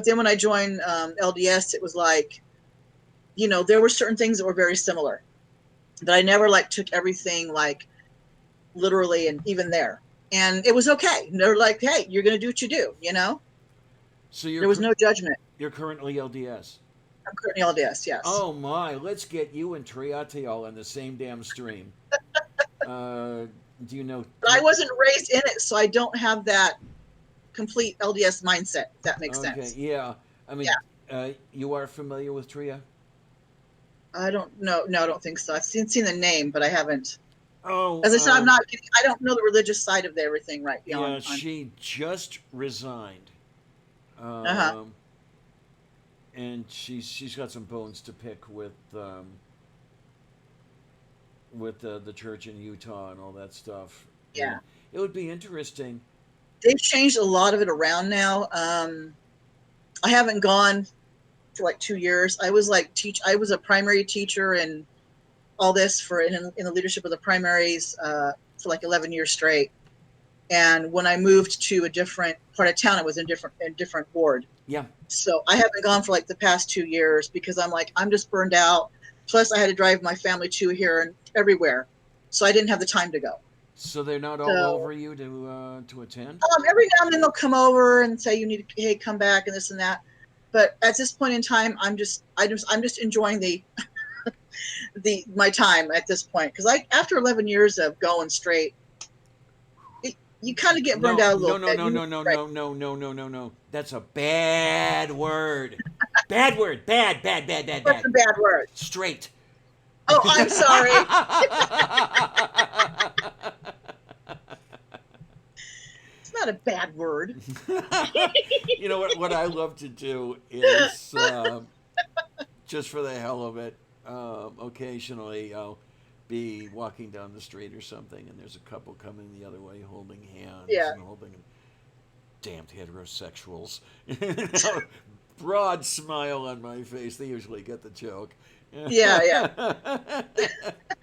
you're when I joined LDS, it was like, there were certain things that were very similar, but I never like took everything like literally, and even there. And it was okay. They're like, hey, you're going to do what you do. so you're There was no judgment. you're currently LDS. I'm currently LDS, yes. Oh my! Let's get you and Triatiel on the same damn stream. Uh, do you know? But I wasn't raised in it, so I don't have that complete LDS mindset, if that makes Okay. sense. Yeah. I Yeah. mean, you are familiar with Tria? I don't know. No, I don't think so. I've seen the name, but I haven't. Oh, As I said, I don't know the religious side of everything right yeah. beyond on. She just resigned. Uh-huh. Um, and she's got some bones to pick with the church in Utah and all that stuff. And Yeah. it would be interesting. They've changed a lot of it around now. I haven't gone for like 2 years. I was a primary teacher and all this in the leadership of the primaries for like 11 years straight. And when I moved to a different part of town, I was in different ward. Yeah. So I haven't gone for like the past 2 years because I'm like, I'm just burned out. Plus, I had to drive my family to here and everywhere, so I didn't have the time to go. So they're not all So over you to attend. every now and then they'll come over and say, "You need to, hey, come back," and this and that. But at this point in time, I'm just enjoying the my time at this point because after 11 years of going straight, you kind of get burned No, out a no, little no, bit. no, You need no, a no, break. no, no, no, no, no, no. That's a bad word. Bad word. Bad, bad, bad, bad, What's bad. a bad word? Straight. Oh, I'm sorry. It's not a bad word. You know what? What I love to do is just for the hell of it. Occasionally, I'll be walking down the street or something, and there's a couple coming the other way, holding hands Yeah, and holding damned heterosexuals. Broad smile on my face. They usually get the joke. yeah, yeah.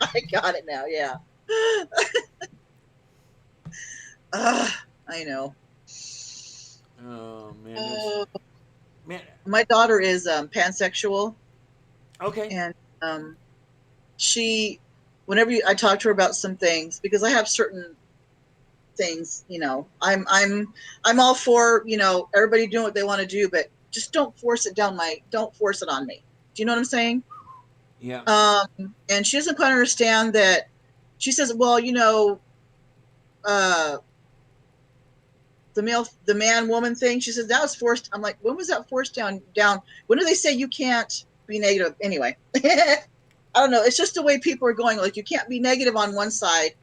I got it now. Yeah. I know. Oh man, Uh, man. my daughter is pansexual, Okay. and um, she, whenever I talk to her about some things, because I have certain things, I'm all for everybody doing what they want to do, but just don't force it on me. Do you know what I'm saying? Yeah. And she doesn't quite understand that. She says, well, uh, the man woman thing. She says that was forced. I'm like, when was that forced down? When do they say you can't be negative? Anyway, I don't know. It's just the way people are going. Like you can't be negative on one side,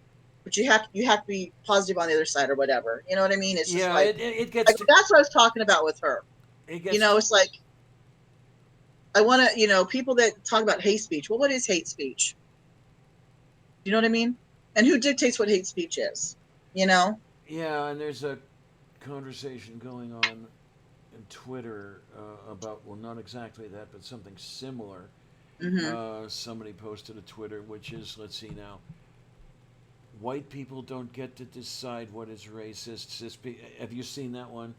but you have to be positive on the other side or whatever. You know what I mean? It's just Yeah, like, it gets to, that's what I was talking about with her. it gets It's like I want to, people that talk about hate speech. Well, what is hate speech? You know what I mean? And who dictates what hate speech is? You know? yeah, and there's a conversation going on in Twitter about, well, not exactly that, but something similar. Mm-hmm. Somebody posted a Twitter, which is, let's see now, white people don't get to decide what is racist. Have you seen that one?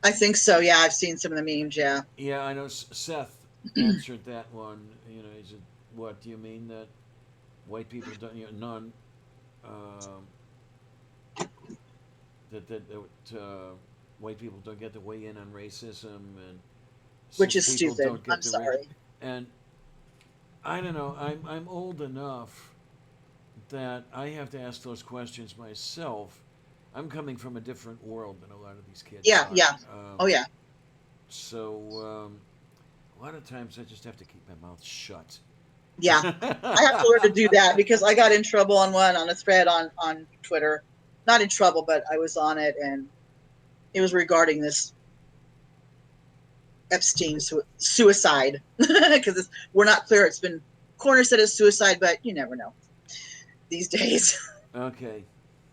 I think so. Yeah, I've seen some of the memes. Yeah. Yeah, I know. Seth answered that one. He said, "What do you mean that white people don't, um, that white people don't get to weigh in on racism and Which cis is people stupid. don't I'm get to sorry. and I don't know. I'm old enough that I have to ask those questions myself. I'm coming from a different world than a lot of these kids Yeah, are. yeah. Oh yeah. So a lot of times I just have to keep my mouth shut. Yeah. I have to learn to do that because I got in trouble on a thread on Twitter. Not in trouble, but I was on it and it was regarding this Epstein suicide because we're not clear. It's been corner said it's suicide, but you never know these days. Okay.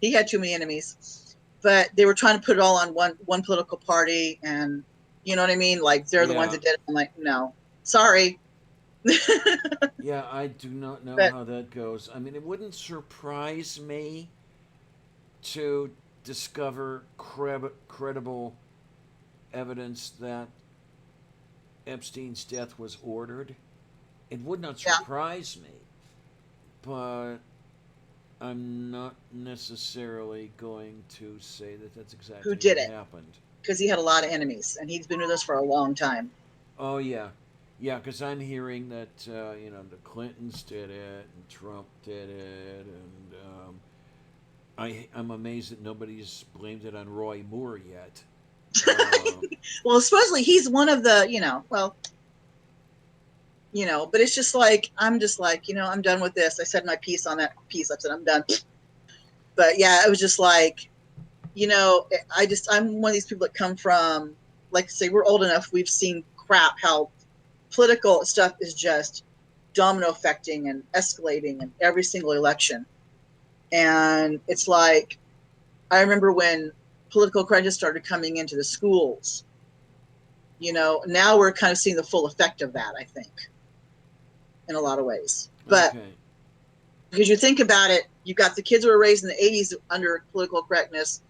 He had too many enemies, but they were trying to put it all on one political party, and you know what I mean. Like they're the ones Yeah. that did it. I'm like, no, sorry. Yeah, I do not know But how that goes. I mean, it wouldn't surprise me to discover credible evidence that Epstein's death was ordered. It would not yeah, surprise me, but I'm not necessarily going to say that that's who exactly did what it? happened. Because he had a lot of enemies, and he's been with us for a long time. Oh yeah, yeah. Because I'm hearing that the Clintons did it and Trump did it, and I'm amazed that nobody's blamed it on Roy Moore yet. Well, supposedly he's one of the, but it's just like I'm just like, I'm done with this. I said my piece on that piece. I said I'm done. But yeah, it was just like, I'm one of these people that come from, like I say, we're old enough. We've seen crap how political stuff is just domino affecting and escalating in every single election. And it's like, I remember when political correctness started coming into the schools, now we're kind of seeing the full effect of that, I think, in a lot of ways. But Okay. because you think about it, you got the kids who were raised in the 80s under political correctness.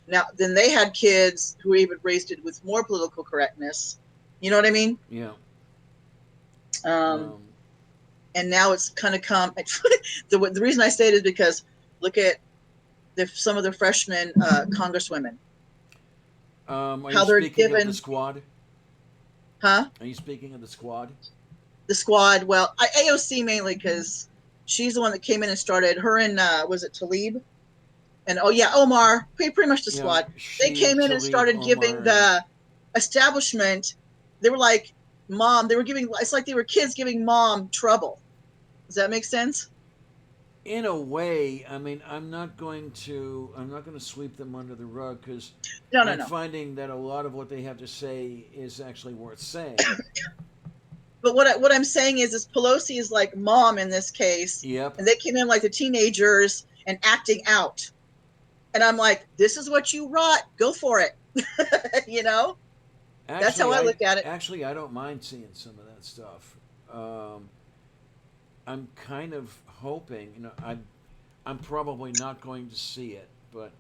Now, then they had kids who were even raised with more political correctness. You know what I mean? Yeah. Um, Um, and now it's kind of come. The reason I say it is because look at some of the freshman congresswomen, are you how they're speaking of the given, squad? huh? Are you speaking of the squad? The squad. Well, AOC mainly because she's the one that came in and started. Her and was it Talib? And oh yeah, Omar. Pretty much the Yeah, squad. They she, came in and Talib, started giving Omar, and the establishment. They were like mom. They were giving. It's like they were kids giving mom trouble. Does that make sense? in a way, I mean, I'm not going to sweep them under the rug because No, no, I'm no. finding that a lot of what they have to say is actually worth saying. But what I'm saying is Pelosi is like mom in this case, Yep. and they came in like the teenagers and acting out. And I'm like, this is what you wrought. Go for it. you know, that's how Actually, I I look at it. actually I don't mind seeing some of that stuff. Um, I'm kind of hoping, I'm probably not going to see it, but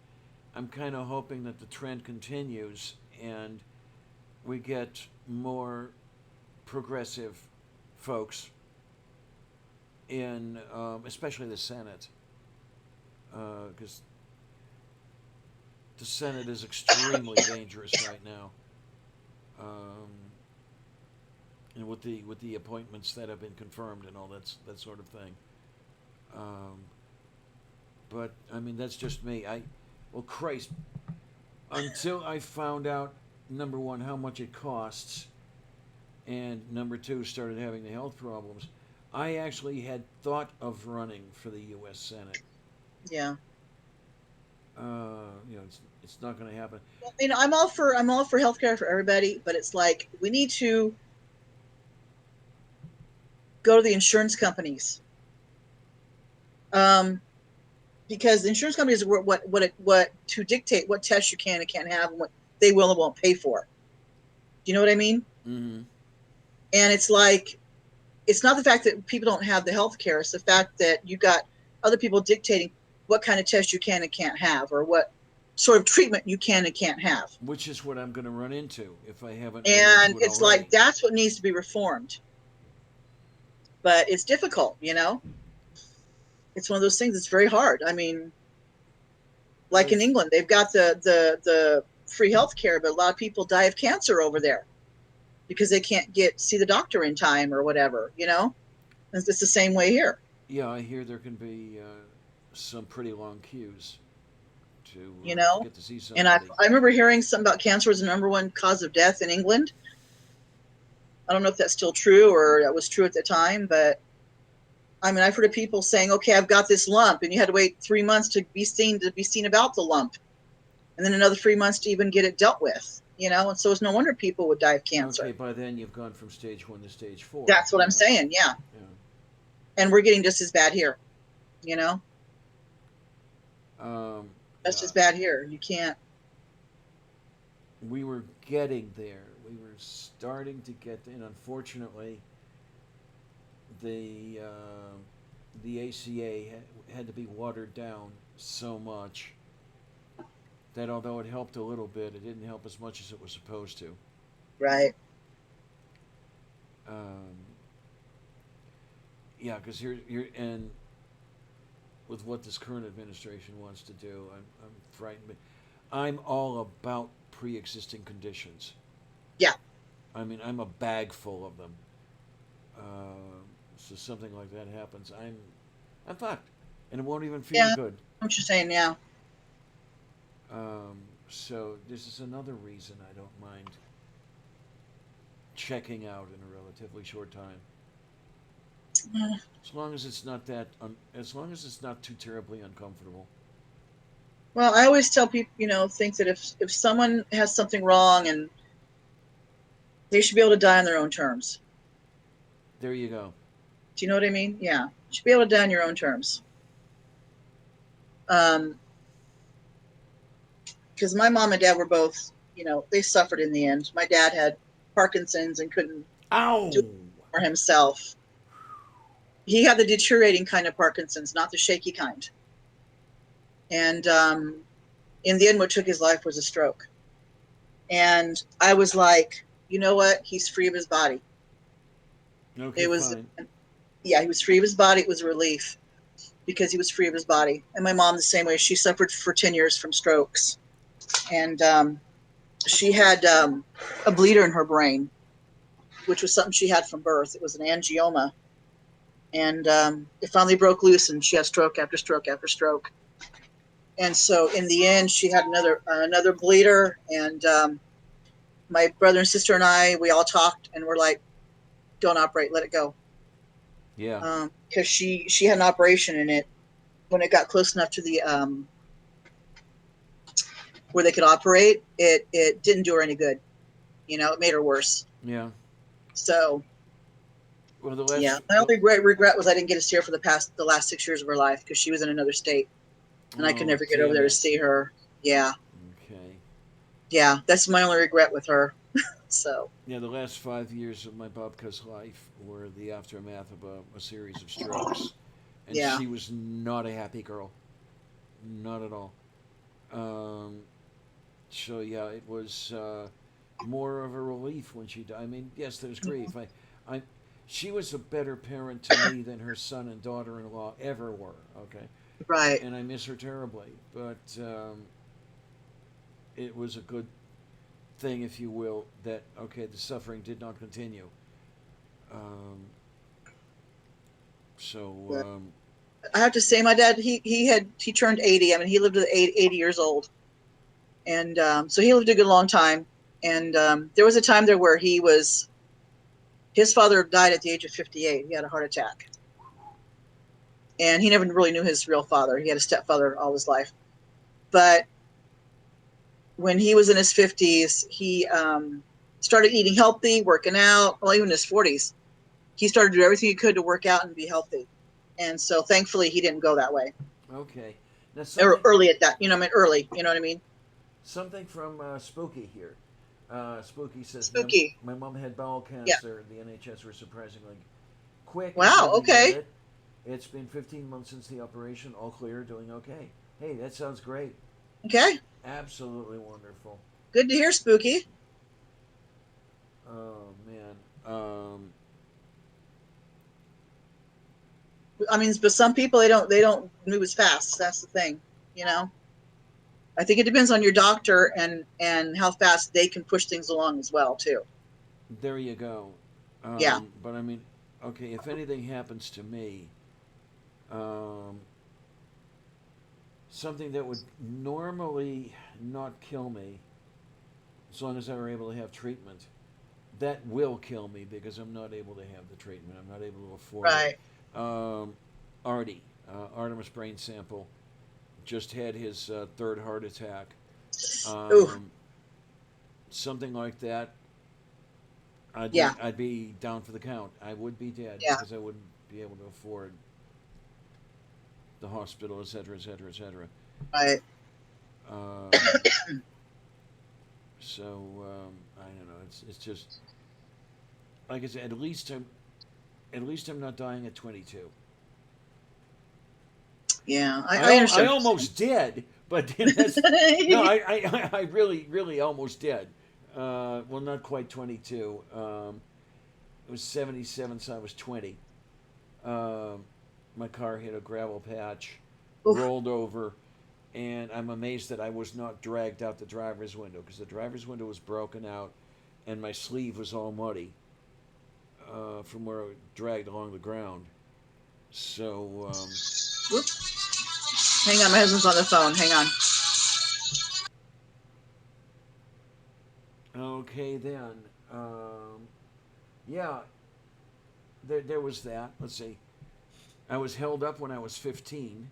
I'm kind of hoping that the trend continues and we get more progressive folks in, especially the Senate, because the Senate is extremely dangerous right now, and with the appointments that have been confirmed and all that sort of thing. But I mean, that's just me. Well, Christ, until I found out, number one, how much it costs, and number two, started having the health problems, I actually had thought of running for the U.S. Senate. Yeah. It's not going to happen. Well, I'm all for healthcare for everybody, but it's like we need to go to the insurance companies, because the insurance companies are what to dictate what tests you can and can't have and what they will and won't pay for. Do you know what I mean? Mm-hmm. And it's like, it's not the fact that people don't have the health care, it's the fact that you got other people dictating what kind of test you can and can't have, or what sort of treatment you can and can't have. Which is what I'm going to run into if I haven't run And into it it's already. like, that's what needs to be reformed. But it's difficult, It's one of those things that's very hard. I mean, like in England, they've got the free health care, but a lot of people die of cancer over there because they can't see the doctor in time or whatever, It's the same way here. Yeah, I hear there can be some pretty long queues to get to see And I somebody. remember hearing something about cancer was the number one cause of death in England. I don't know if that's still true or that was true at the time, but I mean, I've heard of people saying, okay, I've got this lump, and you had to wait 3 months to be seen about the lump, and then another 3 months to even get it dealt with, and so it's no wonder people would die of cancer. Okay, by then you've gone from stage 1 to stage 4. That's what I'm saying, yeah. And we're getting just as bad here, That's just bad here. You can't. We were getting there. We were starting to get there, and unfortunately, the ACA had to be watered down so much that although it helped a little bit, it didn't help as much as it was supposed to. Right. Yeah, because you're and with what this current administration wants to do, I'm frightened. But I'm all about pre-existing conditions. Yeah. I mean, I'm a bag full of them. So something like that happens, I'm fucked, and it won't even feel good. What you're saying, yeah. So this is another reason I don't mind checking out in a relatively short time. As long as it's not as long as it's not too terribly uncomfortable. Well, I always tell people, think that if someone has something wrong, and they should be able to die on their own terms. There you go. Do you know what I mean? Yeah. You should be able to die on your own terms. Because my mom and dad were both, they suffered in the end. My dad had Parkinson's and couldn't do it for himself. He had the deteriorating kind of Parkinson's, not the shaky kind. And in the end, what took his life was a stroke. And I was like, you know what? He's free of his body. Okay, it was fine. Yeah, he was free of his body. It was a relief because he was free of his body. And my mom the same way. She suffered for 10 years from strokes, and she had a bleeder in her brain, which was something she had from birth. It was an angioma, and it finally broke loose, and she had stroke after stroke after stroke. And so in the end, she had another bleeder, and my brother and sister and we all talked, and we're like, don't operate, let it go. Yeah. Because she had an operation in it. When it got close enough to the where they could operate, it didn't do her any good. It made her worse. Yeah. So Well, my only regret was I didn't get to see her for the last 6 years of her life, because she was in another state, and I could never get over there to see her. Yeah. Okay. Yeah, that's my only regret with her. So. Yeah, the last 5 years of my Bobka's life were the aftermath of a series of strokes, and she was not a happy girl, not at all. So yeah, it was more of a relief when she died. I mean, yes, there's grief. She was a better parent to me than her son and daughter-in-law ever were. Okay. Right. And I miss her terribly, but it was a good thing, if you will, that the suffering did not continue. I have to say, my dad, he turned 80. I mean, he lived to 80 years old, And so he lived a good long time. And there was a time there where his father died at the age of 58. He had a heart attack. And he never really knew his real father. He had a stepfather all his life. But when he was in his 50s, he started eating healthy, working out. Well, even in his 40s, he started to do everything he could to work out and be healthy. And so thankfully he didn't go that way. Okay. Now Early at that, early, you know what I mean? something from Spooky here. Spooky says, Spooky. my mom had bowel Yeah. cancer. The NHS were surprisingly quick. Wow, and dealing with okay. it. It's been 15 months since the operation. All clear, doing okay. Hey, that sounds great. Okay. Absolutely wonderful. Good to hear, Spooky. Oh, man. I mean, but some people they don't move as fast. That's the thing, you know. I think it depends on your doctor and how fast they can push things along as well too. There you go. Yeah. But I mean, okay, if anything happens to me, um, something that would normally not kill me, as long as I were able to have treatment, that will kill me because I'm not able to have the treatment. I'm not able to afford Right. it. Artie, Artemis brain sample, just had his third heart attack. Ooh. Something like that, Yeah. I'd be down for the count. I would be dead Yeah. because I wouldn't be able to afford the hospital, et cetera, et cetera, et cetera. Right. Um, so I don't know. It's just like I said. At least I'm not dying at 22. Yeah. I I understand. almost did, but that's no. I really almost did. Well, not quite 22. It was 77, so I was 20. My car hit a gravel patch, Oof. rolled over, and I'm amazed that I was not dragged out the driver's window because the driver's window was broken out, and my sleeve was all muddy from where I dragged along the ground. So Whoop. Hang on, my husband's on the phone. Hang on. okay then, yeah, there was that. Let's see. I was held up when I was 15,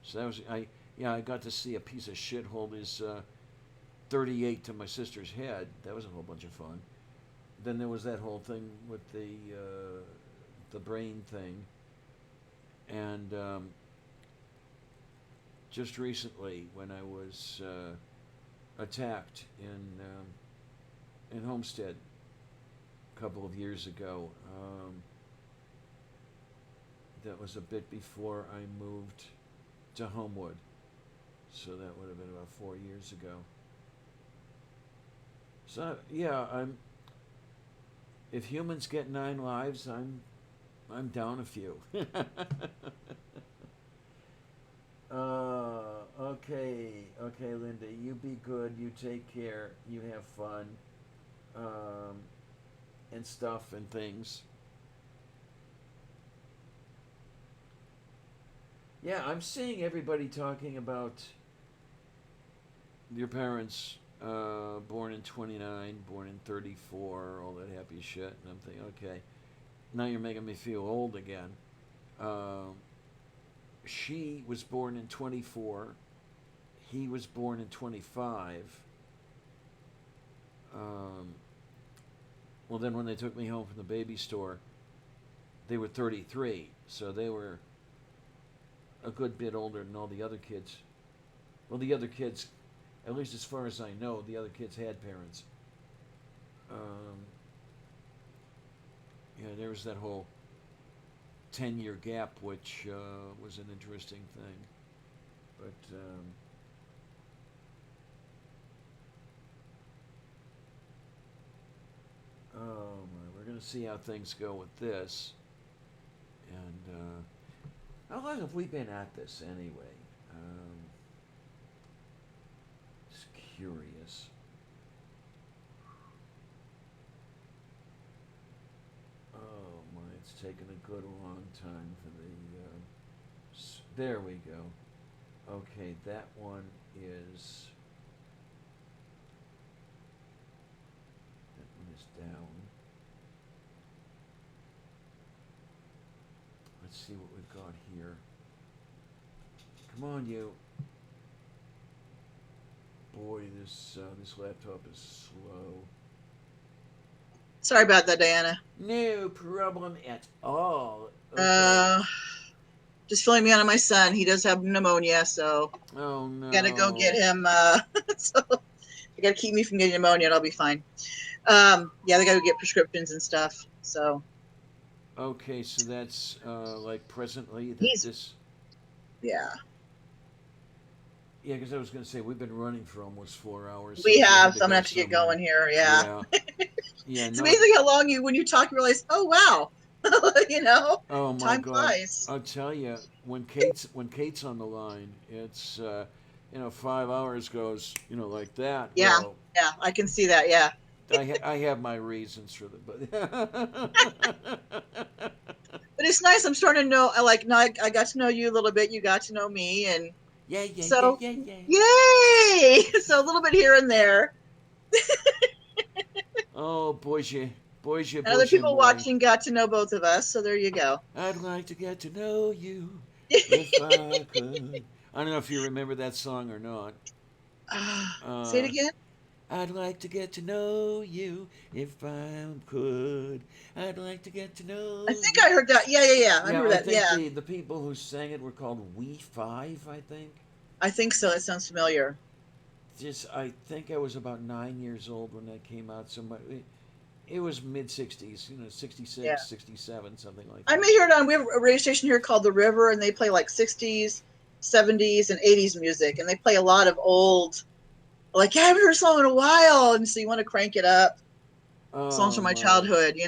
so that was I. Yeah, I got to see a piece of shit hold his 38 to my sister's head. That was a whole bunch of fun. Then there was that whole thing with the brain thing, and just recently when I was attacked in Homestead a couple of years ago. That was a bit before I moved to Homewood, so that would have been about 4 years ago. So yeah, I'm. If humans get 9 lives, I'm down a few. Okay, Linda. You be good. You take care. You have fun, and stuff and things. Yeah, I'm seeing everybody talking about your parents, born in 29, born in 34, all that happy shit, and I'm thinking, okay, now you're making me feel old again. Um, she was born in 24. He was born in 25. Um, well, then when they took me home from the baby store, they were 33. So they were a good bit older than all the other kids. Well, the other kids, at least as far as I know, the other kids had parents. Um, yeah, there was that whole 10-year gap, which was an interesting thing. But oh my, we're gonna see how things go with this. And how long have we been at this anyway? Just curious. Oh my, it's taken a good long time for the. There we go. Okay, that one is let's see what we've got here. Come on, you. Boy, this laptop is slow. Sorry about that, Diana. No problem at all. Okay. Just filling me out on my son. He does have pneumonia, so oh no. Gotta go get him. So they gotta keep me from getting pneumonia, and I'll be fine. Yeah, they gotta get prescriptions and stuff. So. Okay, so that's like presently that He's. this. Yeah. Yeah, because I was going to say we've been running for almost 4 hours. We have, so I'm gonna have to get going here. Yeah. Yeah. It's amazing how long when you talk, you realize, oh wow, Oh my time God! flies. I'll tell you, when Kate's on the line, it's 5 hours goes like that. Yeah, Well, yeah, I can see that. Yeah. I have my reasons for it, but But it's nice. I'm starting to know. I got to know you a little bit. You got to know me, and yeah, so yeah. yay! So a little bit here and there. Oh, boys, And other people watching got to know both of us. So there you go. I'd like to get to know you if I could. I don't know if you remember that song or not. Say it again. I'd like to get to know you if I could. I'd like to get to know I think you. I heard that. Yeah. I remember that. I think Yeah. the people who sang it were called We Five, I think. I think so. It sounds familiar. I think I was about 9 years old when that came out. So it was mid 60s, 66, Yeah. 67, something like that. I may hear it on. We have a radio station here called The River, and they play like 60s, 70s, and 80s music, and they play a lot of old. Like, yeah, I haven't heard a song in a while, and so you want to crank it up. Songs from my childhood,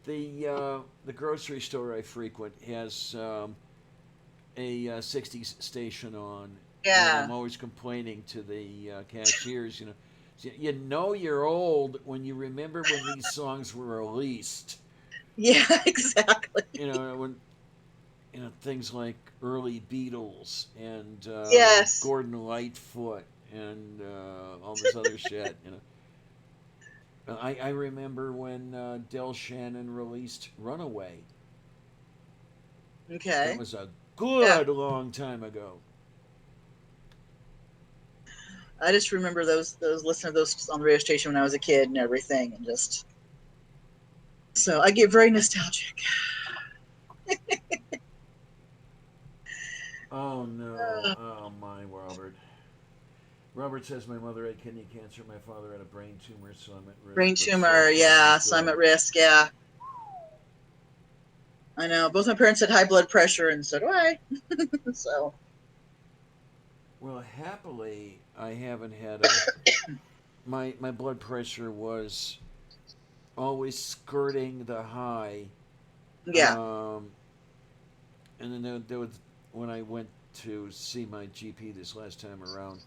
The grocery store I frequent has a 60s station on. Yeah. And I'm always complaining to the cashiers, you're old when you remember when these songs were released. Yeah, exactly. When things like early Beatles and Yes. Gordon Lightfoot and all this other shit. I remember when Del Shannon released "Runaway." Okay. That was a good long time ago. I just remember those listening to those on the radio station when I was a kid and everything, and just so I get very nostalgic. Oh no! Oh my, Robert. Robert says my mother had kidney cancer. My father had a brain tumor, so I'm at risk. Brain tumor, yeah. So I'm at risk, yeah. I know. Both my parents had high blood pressure, and so do I. So. Well, happily, I haven't had a. My blood pressure was always skirting the high. Yeah. And then there was when I went to see my GP this last time around.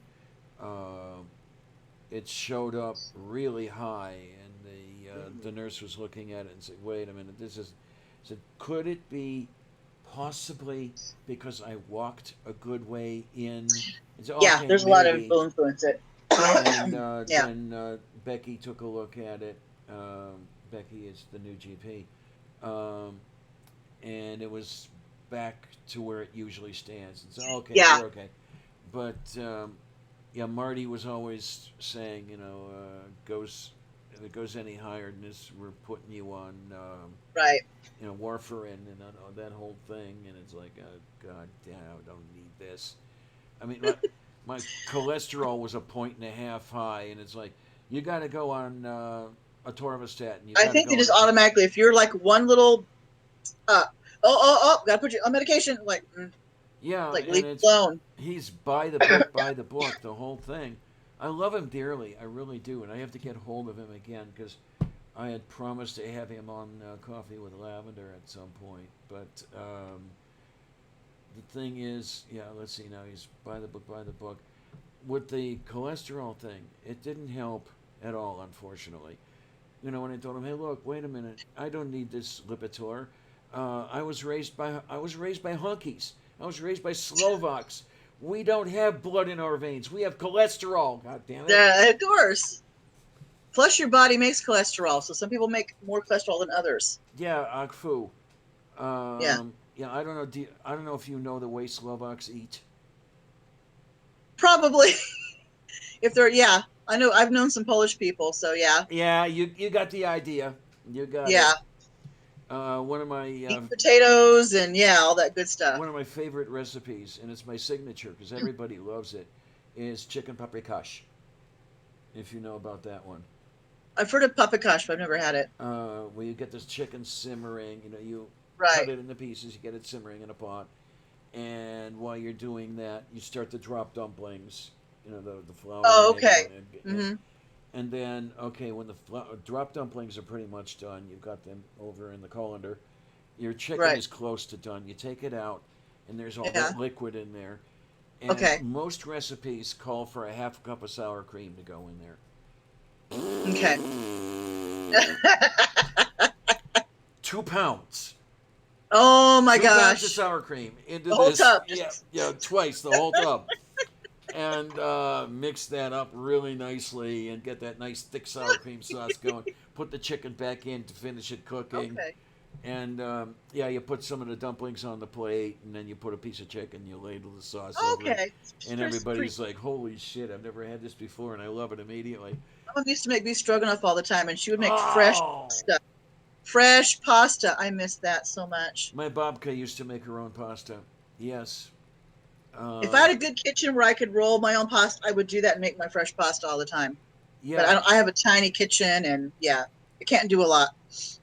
It showed up really high, and the nurse was looking at it and said, "Wait a minute, this is." I said, "Could it be possibly because I walked a good way in?" Said, yeah, okay, there's maybe. a lot of will influence it. And yeah. then Becky took a look at it. Becky is the new GP, and it was back to where it usually stands. And so, okay, Yeah. you're okay. But yeah, Marty was always saying, if it goes any higher than this, we're putting you on, right. warfarin and that whole thing. And it's like, oh, God damn, I don't need this. I mean, my cholesterol was 1.5 high, and it's like, you got to go on atorvastatin. I think it is automatically, if you're like one little, gotta put you on medication, yeah, like and leave it alone. He's by the book, the whole thing. I love him dearly, I really do, and I have to get hold of him again because I had promised to have him on Coffee with Lavender at some point. But the thing is, let's see now, he's by the book. With the cholesterol thing, it didn't help at all, unfortunately. When I told him, hey, look, wait a minute, I don't need this Lipitor. I was raised by hunkies. I was raised by Slovaks. We don't have blood in our veins. We have cholesterol. God damn it. Yeah, of course. Plus, your body makes cholesterol, so some people make more cholesterol than others. Yeah, Akfu. Yeah. Yeah, I don't know. I don't know if you know the way Slovaks eat. Probably. If they're, yeah, I know, I've known some Polish people, so yeah. Yeah, you got the idea. You got Yeah. it. One of my Eat potatoes and yeah, all that good stuff. one of my favorite recipes, and it's my signature because everybody loves it, is chicken paprikash. If you know about that one. I've heard of paprikash, but I've never had it. Where you get this chicken simmering, you cut Right. it into pieces, you get it simmering in a pot, and while you're doing that, you start to drop dumplings, the flour Oh, and egg, okay. and, Mm-hmm. and then, okay, when the drop dumplings are pretty much done, you've got them over in the colander, your chicken Right. is close to done, you take it out, and there's all Yeah. that liquid in there, and Okay. most recipes call for a half cup of sour cream to go in there. Okay. 2 pounds. Oh my 2 pounds of gosh. sour cream into The whole this. tub. Yeah, Just yeah, twice the whole tub, and mix that up really nicely and get that nice thick sour cream sauce going. Put the chicken back in to finish it cooking, okay. and yeah, you put some of the dumplings on the plate, and then you put a piece of chicken. You ladle the sauce over it, Okay. and Just pretty. everybody's like, "Holy shit! I've never had this before," and I love it immediately. My mom used to make beef stroganoff all the time, and she would make fresh Oh, pasta. Fresh pasta. I miss that so much. my babka used to make her own pasta. Yes. If I Uh, had a good kitchen where I could roll my own pasta, I would do that and make my fresh pasta all the time. But yeah, I don't. I have a tiny kitchen, and yeah, I can't do a lot.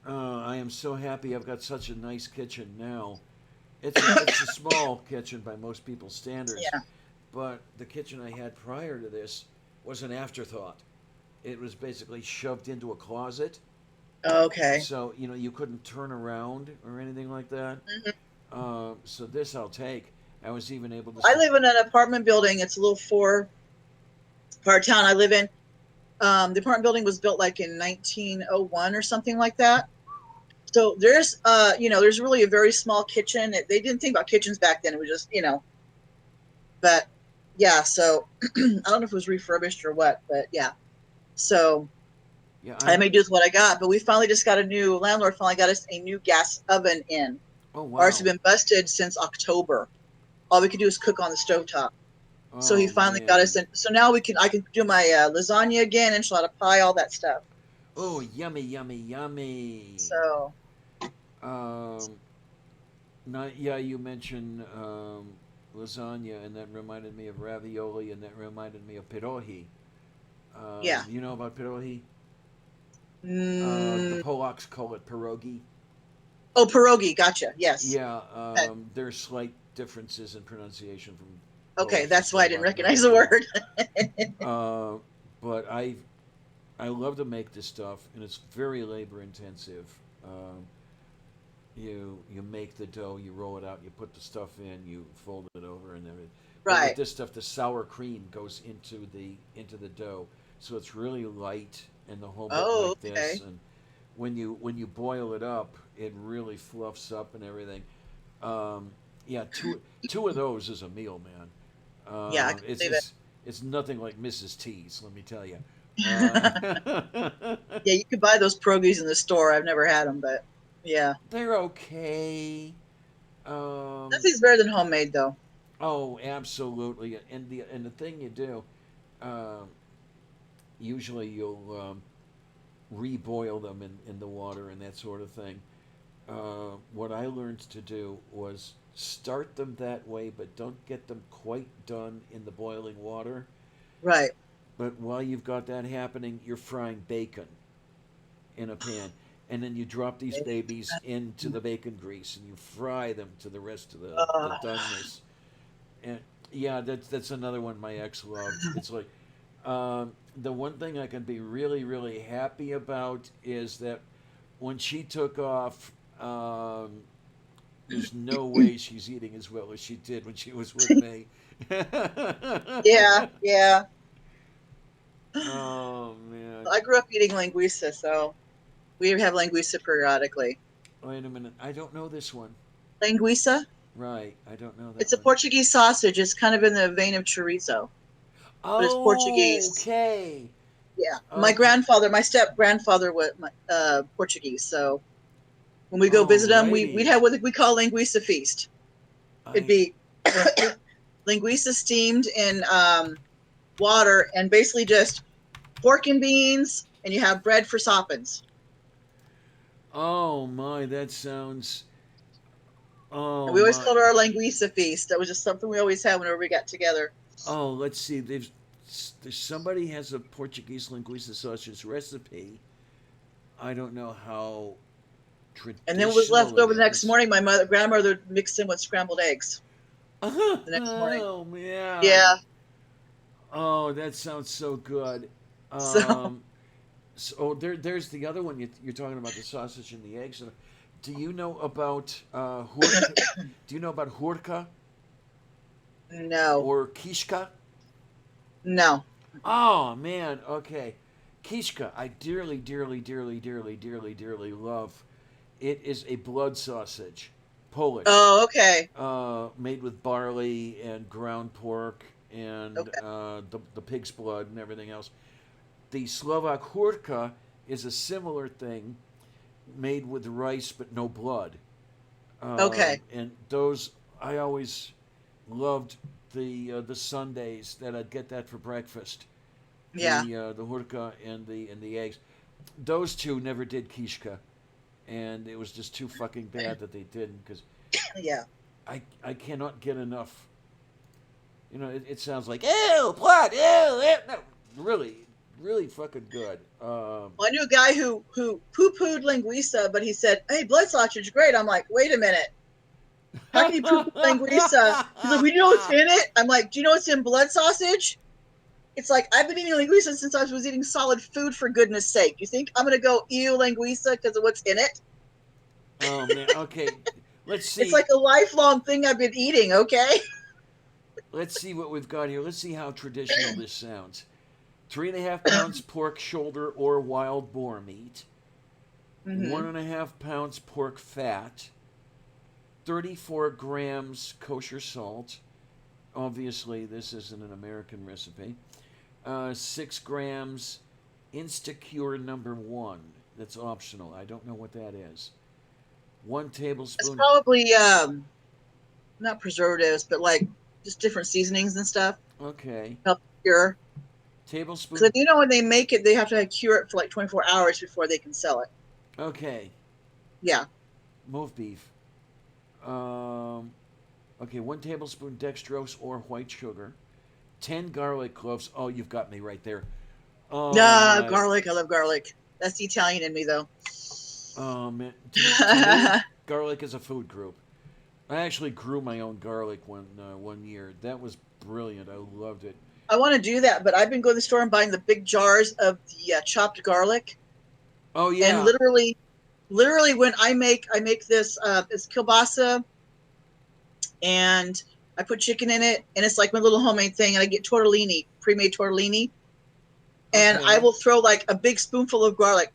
I am so happy I've got such a nice kitchen now. It's a small kitchen by most people's standards, Yeah. but the kitchen I had prior to this was an afterthought. It was basically shoved into a closet, Okay. so you couldn't turn around or anything like that. Mhm. So this I'll take. I was even able to. I live in an apartment building. It's a little four-part town I live in. The apartment building was built like in 1901 or something like that. So there's really a very small kitchen. They didn't think about kitchens back then. It was just. But yeah. So I don't know if it was refurbished or what, but yeah. So Yeah, I I'm. made do with what I got. But we finally just got a new landlord. Finally got us a new gas oven in. Oh Ours has wow. been busted since October. All we could do is cook on the stovetop. So he Oh finally got us man. in. So now I can do my lasagna again, enchilada pie, all that stuff. Oh yummy, yummy, yummy. So Um, Not, yeah, you mentioned lasagna, and that reminded me of ravioli, and that reminded me of pierogi. yeah. You know about pierogi? The Mm, Polacks call it pierogi. oh, pierogi. Gotcha. Yes. Yeah, Okay. there's slight differences in pronunciation from Okay, Polish to that's why I didn't Slovak and recognize the everything. word. Uh, but I love to make this stuff, and it's very labor intensive. You make the dough, you roll it out, you put the stuff in, you fold it over, and everything. But with Right. this stuff, the sour cream goes into the dough, so it's really light and the whole bit Oh, like this. okay. And when you boil it up, it really fluffs up and everything. Yeah, two of those is a meal, man. Yeah, I can It's believe it. it's nothing like Mrs. T's, let me tell you. Yeah, you could buy those pierogies in the store. I've never had them, but yeah, They're okay. Um, nothing's better than homemade though. oh, absolutely. And the thing you do, um, usually you'll reboil them in the water and that sort of thing. What I learned to do was start them that way, but don't get them quite done in the boiling water. Right. But while you've got that happening, you're frying bacon in a pan. And then you drop these babies into the bacon grease and you fry them to the rest of the Uh, doneness. And yeah, that's another one my ex loved. It's like the one thing I can be really, really happy about is that when she took off, there's no way she's eating as well as she did when she was with me. yeah, yeah. Oh man. I grew up eating linguiça, so we have linguiça periodically. Wait a minute. I don't know this one. Linguiça? Right. I don't know that It's a one. Portuguese sausage. It's kind of in the vein of chorizo, but it's Oh, Portuguese. okay. Yeah. Okay. My step grandfather was Portuguese, so When we go visit them, we'd Alrighty. have what we call linguiça feast. It'd be linguiça steamed in water and basically just pork and beans, and you have bread for soppins. Oh my, that sounds. Oh And we always my. called it our linguiça feast. That was just something we always had whenever we got together. Oh, let's see. There's somebody has a Portuguese linguiça sausage recipe. I don't know how traditional And then what was left over it the next is. morning, my grandmother mixed in with scrambled eggs the next morning. Oh man. Yeah. Oh, that sounds so good. So So there's the other one you're talking about, the sausage and the eggs. Do you know about hurka? Do you know about hurka no, or kishka? no. Oh man, okay. Kishka, I dearly, dearly, dearly, dearly, dearly, dearly love. It is a blood sausage, Polish, Oh, okay. made with barley and ground pork and Okay. the pig's blood and everything else. The Slovak hurka is a similar thing, made with rice but no blood. Okay. And those I always loved the Sundays that I'd get that for breakfast. Yeah. The hurka and the eggs. Those two never did kishka, and it was just too fucking bad that they didn't because Yeah. I cannot get enough. You know, it sounds like ew blood ew. No, really really fucking good. Well, I knew a guy who poo-pooed linguiça, but he said, "Hey, blood sausage, great." I'm like, "Wait a minute, how can you poo-poo linguiça?" He's like, "We know what's in it." I'm like, "Do you know what's in blood sausage?" It's like I've been eating linguiça since I was eating solid food. For goodness sake, you think I'm gonna go ew linguiça because of what's in it? Oh man, okay. Let's It's see. like a lifelong thing I've been eating. Okay. Let's see what we've got here. Let's see how traditional this sounds. 3.5 pounds pork shoulder or wild boar meat. Mm-hmm. 1.5 pounds pork fat. 34 grams kosher salt. Obviously, this isn't an American recipe. 6 grams Instacure #1. That's optional. I don't know what that is. One It's tablespoon. probably not preservatives, but like just different seasonings and stuff. Okay. Help cure. Tablespoon. Because you know when they make it, they have to cure it for like 24 hours before they can sell it. Okay. Yeah. Move beef. Okay, 1 tablespoon dextrose or white sugar. 10 garlic cloves. Oh, you've got me right there. Oh my. Garlic. I love garlic. That's the Italian in me, though. Man. To me, garlic is a food group. I actually grew my own garlic one year. That was brilliant. I loved it. I want to do that, but I've been going to the store and buying the big jars of the chopped garlic, Oh and yeah. literally, when I make this it's kielbasa, and I put chicken in it, and it's like my little homemade thing, and I get tortellini, pre-made tortellini, and I Okay. will throw like a big spoonful of garlic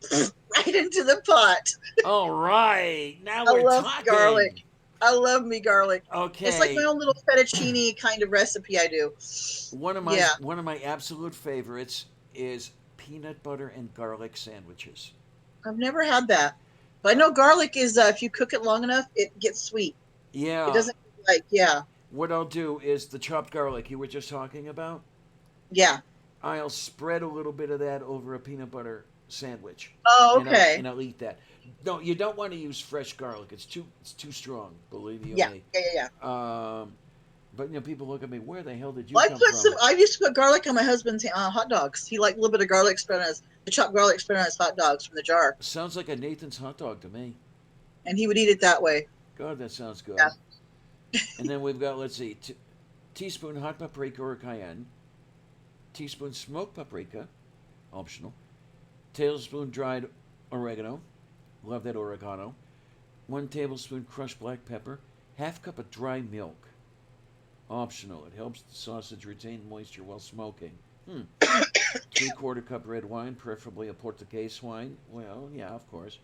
right into the pot. All right. Now I we're love garlic. talking. I love me garlic. It's like my Okay. own little fettuccine kind of recipe I do. Yeah, One of my absolute favorites is peanut butter and garlic sandwiches. I've never had that. But I know garlic is, if you cook it long enough, it gets sweet. It Yeah. doesn't like, yeah, What I'll do is the chopped garlic you were just talking about. yeah. I'll spread a little bit of that over a peanut butter sandwich, Oh, and okay. I'll eat that. No, you don't want to use fresh garlic. It's too strong. Believe you Yeah, me. yeah. But people look at me. Where the hell did you Well, come from? I used to put garlic on my husband's hot dogs. He liked a little bit of garlic spread on the chopped garlic spread on his hot dogs from the jar, Sounds like a Nathan's hot dog to me. and he would eat it that way. God, that sounds good. Yeah. And then we've got, let's see, teaspoon hot paprika or cayenne, teaspoon smoked paprika, optional, tablespoon dried oregano, love that oregano, 1 tablespoon crushed black pepper, half cup of dry milk, optional. It helps the sausage retain moisture while smoking. 3/4 cup red wine, preferably a Portuguese wine. Well, yeah, of course.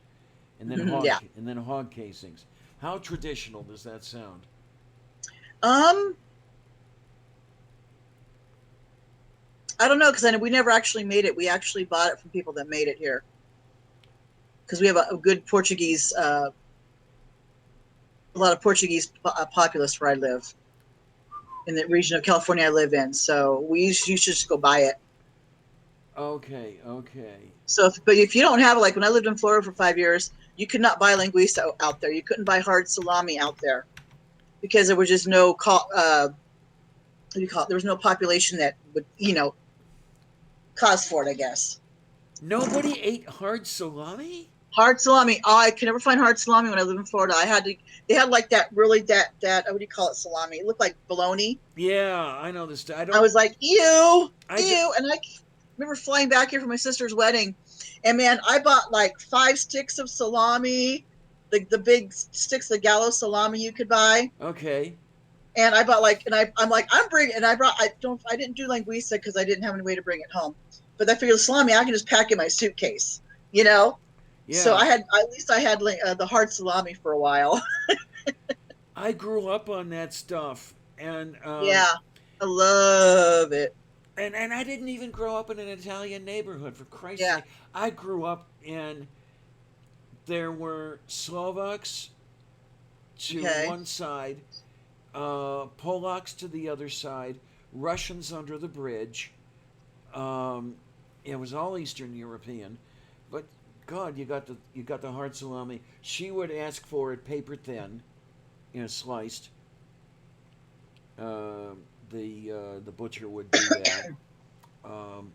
Yeah. And then hog casings. How traditional does that sound? Um, I don't know because we never actually made it. We actually bought it from people that made it here because we have a good Portuguese a lot of Portuguese populace where I live, in the region of California I live in. So you should just go buy it. Okay, okay. So, but if you don't have it, like when I lived in Florida for 5 years, you could not buy linguiça out there. You couldn't buy hard salami out there because there was just no what do you call it? There was no population that would, cause for it, I guess. Nobody ate hard salami? Hard salami. Oh, I could never find hard salami when I lived in Florida. I had to. They had like that really that what do you call it? Salami. It looked like bologna. Yeah, I know this. I I don't. was like, ew, I d- ew. And I remember flying back here for my sister's wedding, and man, I bought like 5 sticks of salami, the big sticks of gallo salami you could buy. Okay. And I bought like, and I'm like, I'm bringing, and I didn't do linguiça because I didn't have any way to bring it home. But I figured the salami I can just pack in my suitcase, you know. So Yeah. at least I had the hard salami for a while. I grew up on that stuff, and Yeah, I love it. and I didn't even grow up in an Italian neighborhood. For Christ's Yeah. sake, I grew up in. There were Slovaks to Okay. one side, Polacks to the other side, Russians under the bridge. Um, it was all Eastern European, but God, you got the hard salami. She would ask for it paper thin, sliced. Uh, the butcher would do that, um,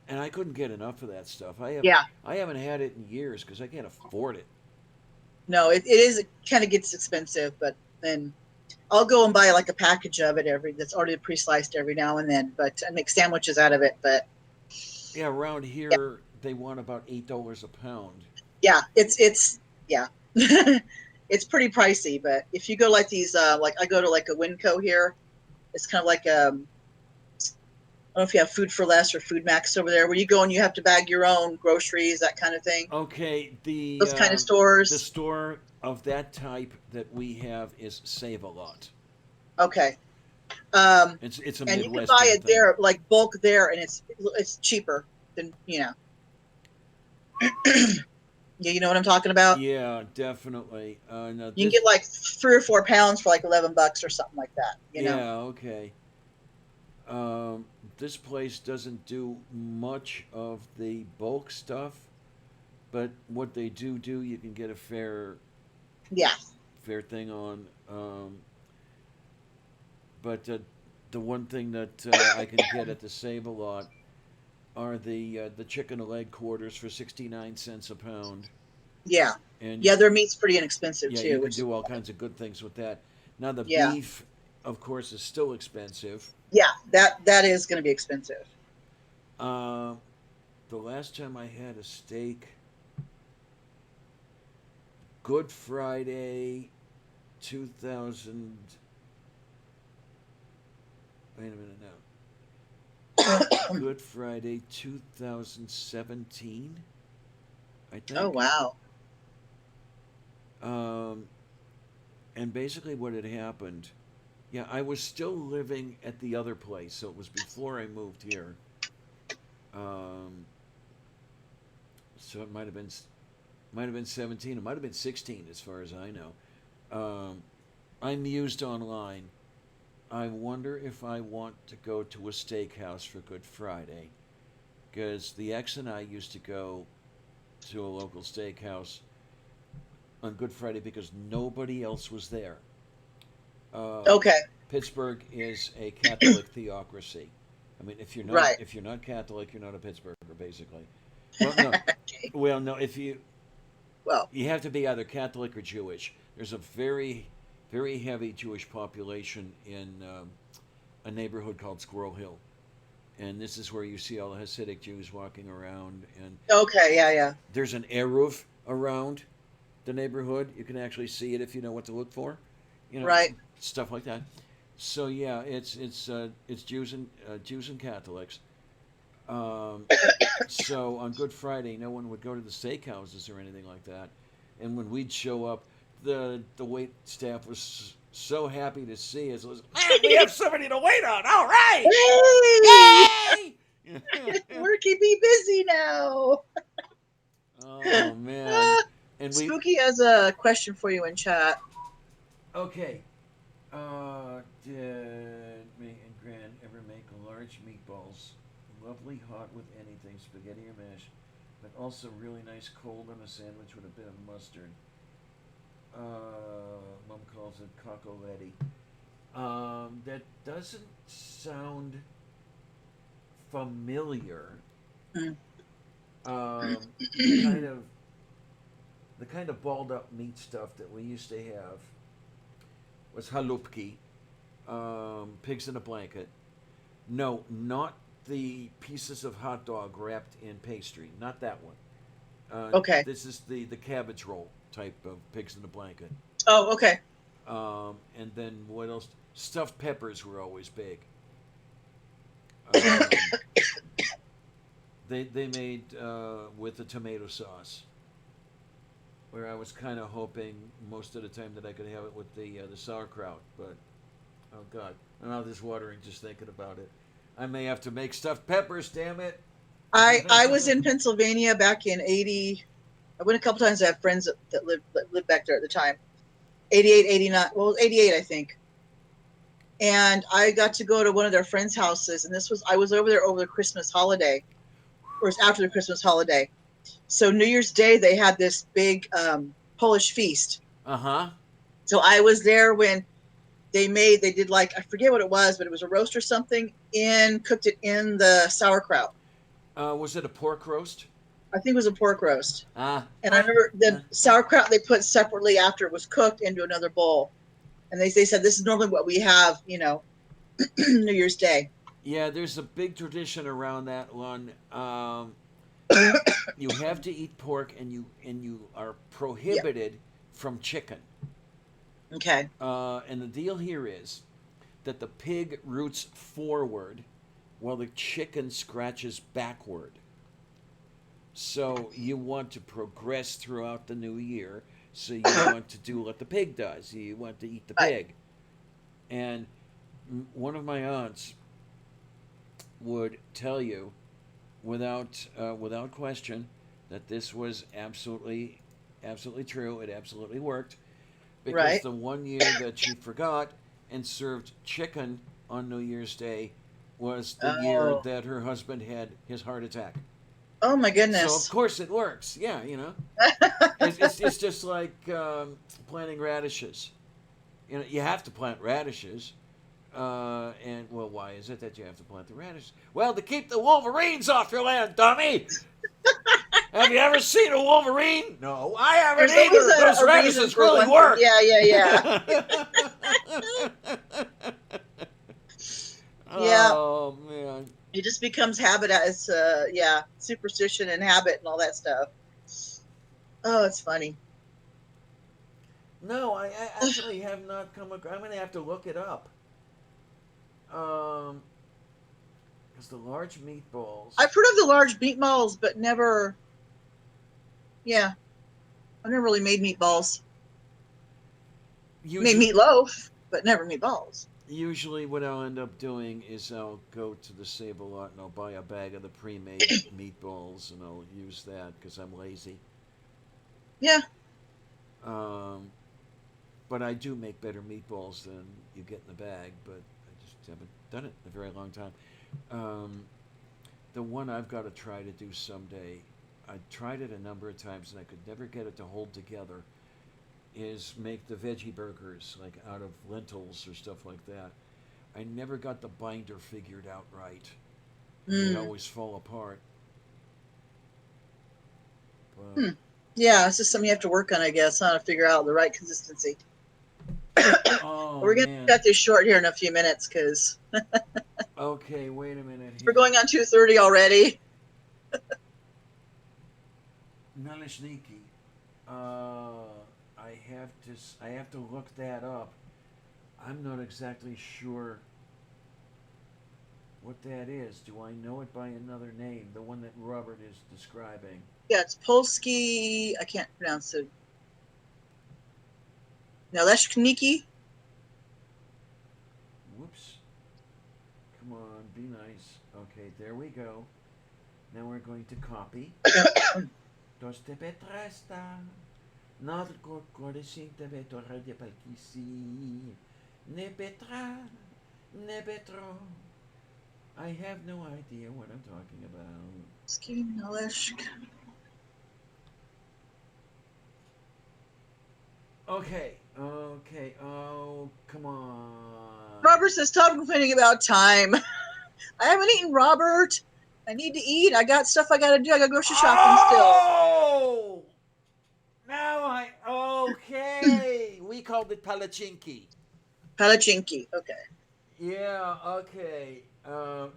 and I couldn't get enough of that stuff. Yeah. I haven't had it in years because I can't afford it. No, it is. It kind of gets expensive, but then I'll go and buy like a package of it that's already pre-sliced every now and then. But I make sandwiches out of it. But Yeah, around yeah, here they want about $8 a pound. yeah, it's yeah, it's pretty pricey. But if you go like these, like I go to like a Winco here, it's kind of like I don't know if you have Food for Less or Food Max over there, where you go and you have to bag your own groceries, that kind of thing. Okay, Those kind of the stores. store of that type that we have is Save a Lot. Okay. It's a And you can Midwestern buy it thing. there, like bulk there, and it's cheaper than Yeah, you know what I'm talking about. Yeah, definitely. No, You can this. get like 3 or 4 pounds for like $11 or something like that. Yeah, okay. Um, this place doesn't do much of the bulk stuff, but what they do, you can get a Yeah. fair thing on. But the one thing that I can get at the Save a Lot are the chicken and leg quarters for 69 cents a pound, Yeah. and Yeah, their meat's pretty inexpensive yeah, you too, can which is do all kinds of good things with that. Now the yeah. beef, of course, is still expensive. Yeah, that is going to be expensive. Uh, the last time I had a steak, Good Friday, 2000. Wait a minute now. Good Friday, 2017, I think. Oh wow. Um, and basically, what had happened, yeah, I was still living at the other place, so it was before I moved here. Um, so it might have been 17. It might have been 16, as far as I know. I mused online. I wonder if I want to go to a steakhouse for Good Friday, because the ex and I used to go to a local steakhouse on Good Friday because nobody else was there. Okay. Pittsburgh is a Catholic theocracy. I mean, Right. if you're not Catholic, you're not a Pittsburgher, basically. Well, no, Okay. well, no. If Well, you have to be either Catholic or Jewish. There's a very heavy Jewish population in a neighborhood called Squirrel Hill, and this is where you see all the Hasidic Jews walking around. And okay. Yeah, yeah. there's an eruv around the neighborhood. You can actually see it if you know what to look for. Right. Stuff like that. So yeah, it's Jews and Catholics. Um, so on Good Friday, no one would go to the steakhouses or anything like that. And when we'd show up, the wait staff was so happy to see us. It was, man, we have somebody to wait on. All right, Hey! yay! We're keeping busy now. Oh man, and we Spooky has a question for you in chat. Okay. Did me and Gran ever make large meatballs? Lovely hot with anything, spaghetti or mash, but also really nice cold on a sandwich with a bit of mustard. Mom calls it coccoletti. That doesn't sound familiar. Mm. The kind of balled up meat stuff that we used to have was halupki, pigs in a blanket. No, not the pieces of hot dog wrapped in pastry. Not that one. Okay. This is the cabbage roll type of pigs in a blanket. Oh, okay. And then what else? Stuffed peppers were always big. Um, they made with the tomato sauce, where I was kind of hoping most of the time that I could have it with the sauerkraut, but oh god, my mouth is watering just thinking about it. I may have to make stuffed peppers. Damn it! I was in Pennsylvania back in '80. I went a couple times. I have friends that lived back there at the time. 88, 89. Well, 88, I think. And I got to go to one of their friends' houses, and I was over there over the Christmas holiday, or it's after the Christmas holiday. So New Year's Day they had this big Polish feast. Uh-huh. So I was there when they did, like, I forget what it was, but it was a roast or something, and cooked it in the sauerkraut. Was it a pork roast? I think it was a pork roast. Ah. And I remember the sauerkraut they put separately after it was cooked into another bowl. And they said this is normally what we have, New Year's Day. Yeah, there's a big tradition around that one. You have to eat pork, and you are prohibited from chicken. Okay. And the deal here is that the pig roots forward while the chicken scratches backward. So you want to progress throughout the new year. So you want to do what the pig does. You want to eat the pig. And one of my aunts would tell you, without question, that this was absolutely true. It absolutely worked, because the one year that she forgot and served chicken on New Year's Day was the year that her husband had his heart attack. Oh my goodness! So of course it works. Yeah, it's just like planting radishes. You have to plant radishes. And well, why is it that you have to plant the radishes? Well, to keep the wolverines off your land, dummy. Have you ever seen a wolverine? No, I haven't either. Those radishes really work. Yeah. Oh man. It just becomes habit. It's superstition and habit and all that stuff. Oh, it's funny. No, I actually have not come across. I'm going to have to look it up. Because the large meatballs. I've heard of the large meatballs, but never. Yeah, I've never really made meatballs. Made meatloaf, but never meatballs. Usually, what I'll end up doing is I'll go to the Save-A-Lot and I'll buy a bag of the pre-made meatballs, and I'll use that because I'm lazy. Yeah. But I do make better meatballs than you get in the bag, but I just haven't done it in a very long time. The one I've got to try to do someday, I tried it a number of times and I could never get it to hold together, is make the veggie burgers, like out of lentils or stuff like that. I never got the binder figured out right. They always fall apart. But, Yeah, it's just something you have to work on, I guess, to figure out the right consistency. We're going to cut this short here in a few minutes because. Okay, wait a minute. We're going on 2:30 already. Naleshniki. I have to look that up. I'm not exactly sure what that is. Do I know it by another name? The one that Robert is describing. Yeah, it's Polski. I can't pronounce it. Naleshniki. Whoops. Come on, be nice. Okay, there we go. Now we're going to copy. Dos te petresta. Notre corcoresin tebe torre de palkisi. Ne betra, ne betro. I have no idea what I'm talking about. Ski Nalish. Okay, okay, oh, come on. Robert says, stop complaining about time. I haven't eaten, Robert. I need to eat. I got stuff I got to do. I got grocery shopping still. Oh! Now okay. We called it palachinki. Palachinki. Okay. Yeah, okay.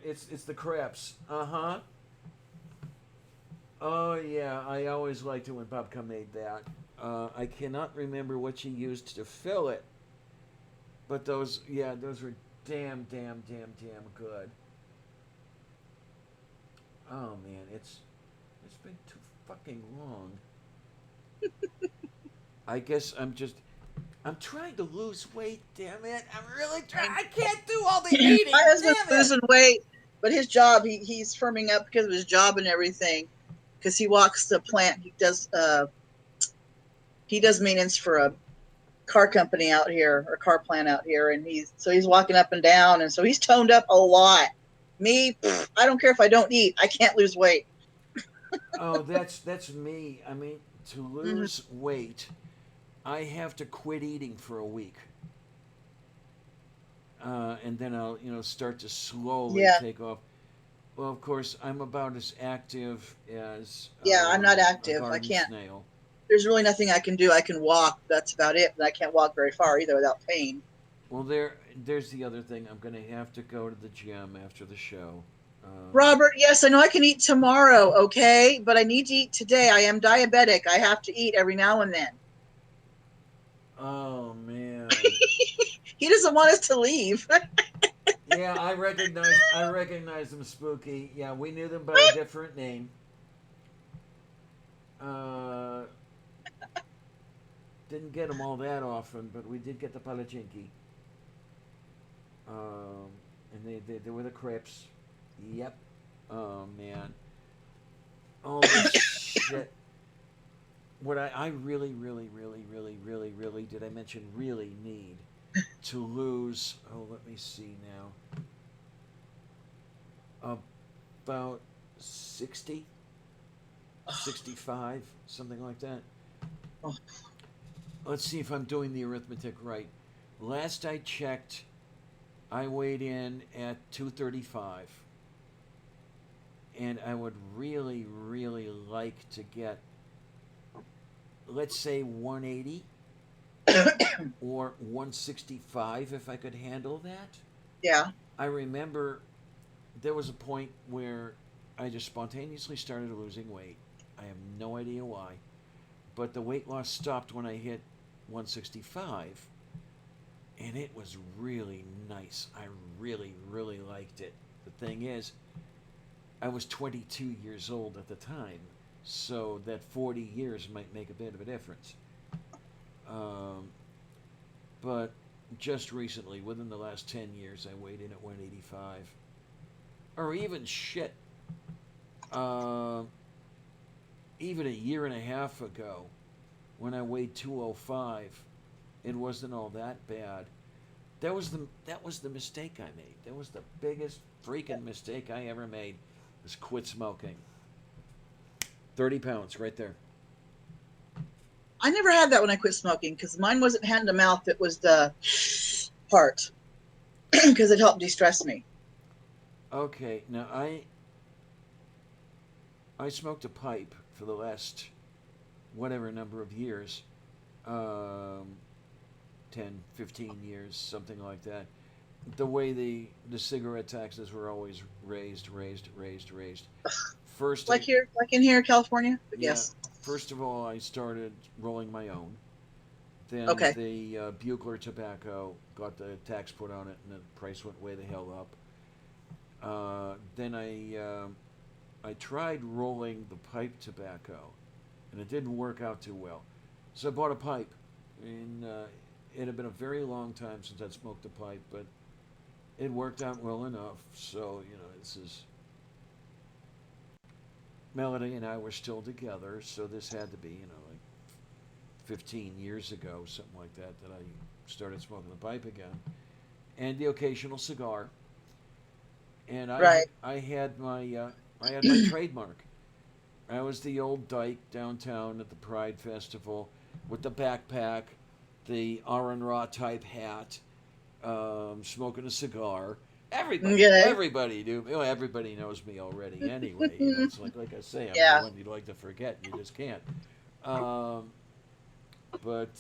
It's the crepes. Uh huh. Oh yeah, I always liked it when Babka made that. I cannot remember what she used to fill it, but those were damn good. Oh man, it's been too fucking long. I guess I'm trying to lose weight. Damn it, I'm really trying. I can't do all the eating. My husband's Damn it. losing weight, but his job, he's firming up because of his job and everything. Because he walks the plant. He does maintenance for a car company out here or car plant out here, and he's walking up and down, and so he's toned up a lot. Me, I don't care if I don't eat. I can't lose weight. Oh, that's me. I mean, to Mm-hmm. lose weight, I have to quit eating for a week, and then I'll start to slowly Yeah, take off. Well, of course, I'm about as active as yeah. I'm not a active. I garden can't. snail. There's really nothing I can do. I can walk. That's about it. But I can't walk very far either without pain. Well, there's the other thing. I'm gonna have to go to the gym after the show. Robert, yes, I know I can eat tomorrow, okay? But I need to eat today. I am diabetic. I have to eat every now and then. Oh man. He doesn't want us to leave. Yeah, I recognize them, Spooky. Yeah, we knew them by a different name. Uh, didn't get them all that often, but we did get the palachinki. Um, and they were the crepes. Yep. Oh man. All this shit. What I really did I mention really need to lose? Oh, let me see now. About 60, 65, something like that. Oh, Let's see if I'm doing the arithmetic right. Last I checked, I weighed in at 235. And I would really like to get, let's say, 180 or 165 if I could handle that. yeah. I remember there was a point where I just spontaneously started losing weight. I have no idea why. But the weight loss stopped when I hit 165. And it was really nice. I really liked it. The thing is, I was 22 years old at the time. So that 40 years might make a bit of a difference. Um, but just recently, within the last 10 years, I weighed in at 185. Or even shit. Uh, even a year and a half ago, when I weighed 205, it wasn't all that bad. That was the mistake I made. That was the biggest freaking mistake I ever made. Was quit smoking. 30 pounds right there. I never had that when I quit smoking because mine wasn't hand to mouth. It was the part because it helped de-stress me. Okay, now I smoked a pipe for the last whatever number of years. Um, 10, 15 years, something like that. The way the cigarette taxes were always raised. First, Like here, like in here, California. But yeah, yes. first of all, I started rolling my own. Then Okay. the Bugler tobacco got the tax put on it, and the price went way the hell up. Then I tried rolling the pipe tobacco, and it didn't work out too well. So I bought a pipe, and it had been a very long time since I'd smoked a pipe, but it worked out well enough. So this is Melody and I were still together, so this had to be like 15 years ago, something like that, that I started smoking the pipe again, and the occasional cigar. And Right. I had my trademark. I was the old dyke downtown at the Pride Festival with the backpack, the Aron Ra type hat, smoking a cigar. Okay. Everybody knew. Well, everybody knows me already anyway. You know, it's like I say, I'm the Yeah. one you'd like to forget. You just can't. Um, but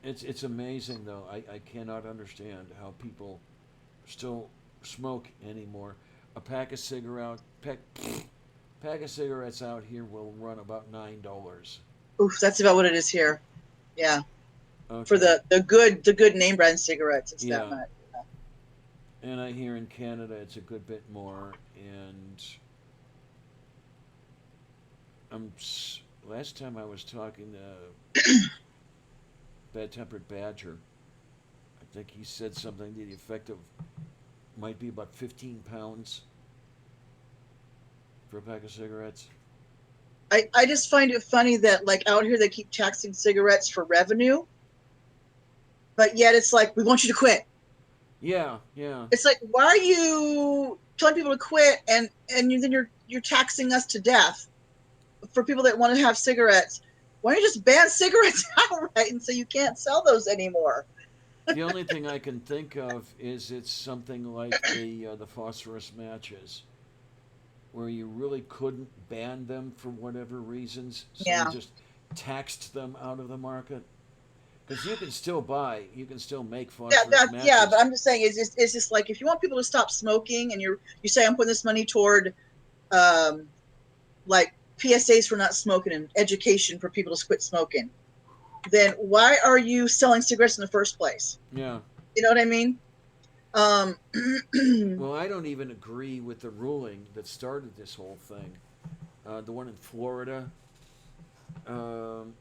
it's amazing though. I cannot understand how people still smoke anymore. A pack of cigarettes out here will run about $9. Oof, that's about what it is here. Yeah. For Okay. the good name brand cigarettes, it's that Yeah. much. And I hear in Canada it's a good bit more. And last time I was talking to Bad Tempered Badger, I think he said something to the effect of might be about 15 pounds for a pack of cigarettes. I just find it funny that like out here they keep taxing cigarettes for revenue, but yet it's like we want you to quit. Yeah, yeah. It's like why are you telling people to quit and then you're taxing us to death for people that want to have cigarettes? Why don't you just ban cigarettes outright and say you can't sell those anymore? The only thing I can think of is it's something like the phosphorus matches, where you really couldn't ban them for whatever reasons, so you Yeah. just taxed them out of the market. Because you can still make Yeah, phosphorus yeah, but matches. I'm just saying it's just like if you want people to stop smoking and you say I'm putting this money toward um like PSAs for not smoking and education for people to quit smoking, then why are you selling cigarettes in the first place? Yeah. You know what I mean? Um, Well, I don't even agree with the ruling that started this whole thing. The one in Florida, um,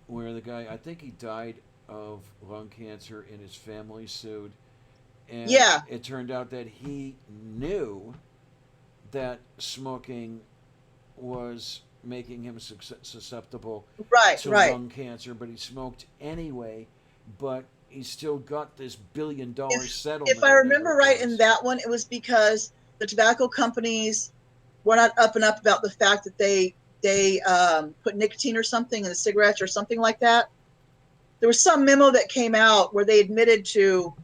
where the guy, I think he died of lung cancer and his family sued. And yeah, it turned out that he knew that smoking was making him susceptible right, to right. lung cancer, but he smoked anyway. But he still got this $1 billion If settlement I or whatever remember it right in was. that one, it was because the tobacco companies were not up and up about the fact that they put nicotine or something in the cigarettes or something like that. There was some memo that came out where they admitted to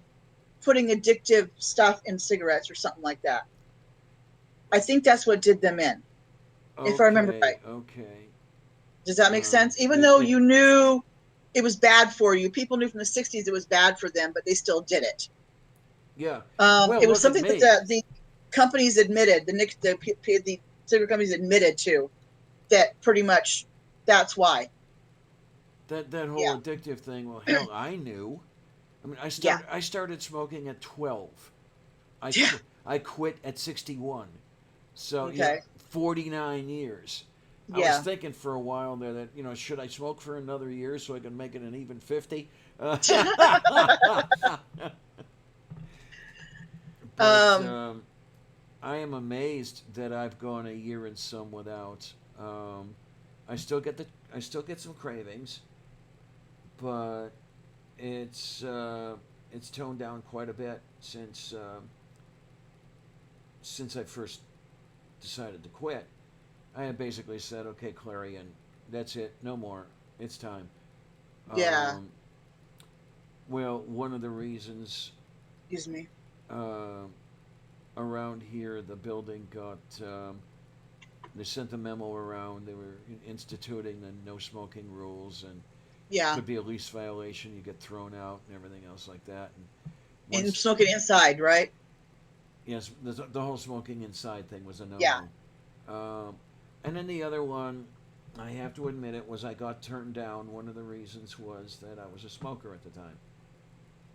putting addictive stuff in cigarettes or something like that. I think that's what did them in, if I remember right. Okay, okay. Does that make sense? Even It, though it you knew it was bad for you, people knew from the 60s it was bad for them, but they still did it. Yeah. Well, It was look at something that me. the companies admitted, the cigarette companies admitted to, that pretty much that's why. That Yeah, whole addictive thing. Well, hell, I knew. I mean, yeah, I started smoking at 12. yeah. I quit at 61. So, you know, Okay, 49 years. I was yeah. thinking for a while there that, you know, should I smoke for another year so I can make it an even 50? But um, I am amazed that I've gone a year and some without. Um, I still get some cravings, but it's toned down quite a bit since I first decided to quit. I had basically said, okay, Clarion, that's it, no more. It's time. yeah. Um, well, one of the reasons Excuse me. uh, around here, the building got. They sent the memo around. They were instituting the no smoking rules, and Yeah, could be a lease violation. You get thrown out and everything else like that. And and once, smoking inside, right? yes, the whole smoking inside thing was a no Yeah, no. And then the other one, I have to admit it, was I got turned down. One of the reasons was that I was a smoker at the time.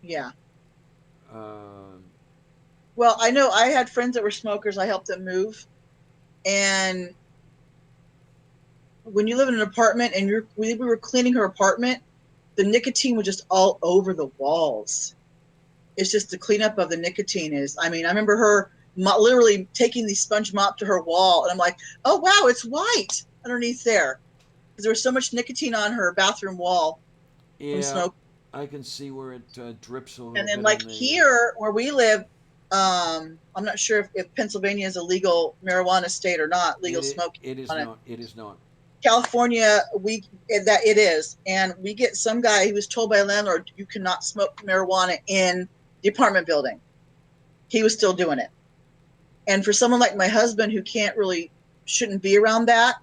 yeah. Um, Well, I know I had friends that were smokers. I helped them move, and when you live in an apartment and we were cleaning her apartment, the nicotine was just all over the walls. It's just the cleanup of the nicotine is. I mean, I remember her literally taking the sponge mop to her wall, and I'm like, oh wow, it's white underneath there. because there was so much nicotine on her bathroom wall from Yeah, smoke. I can see where it drips a little And then bit like on the. here where we live, I'm not sure if Pennsylvania is a legal marijuana state or not, legal smoking It is on it. not. It is not. California, that it is, and we get some guy who was told by a landlord you cannot smoke marijuana in the apartment building. He was still doing it, and for someone like my husband who shouldn't be around that,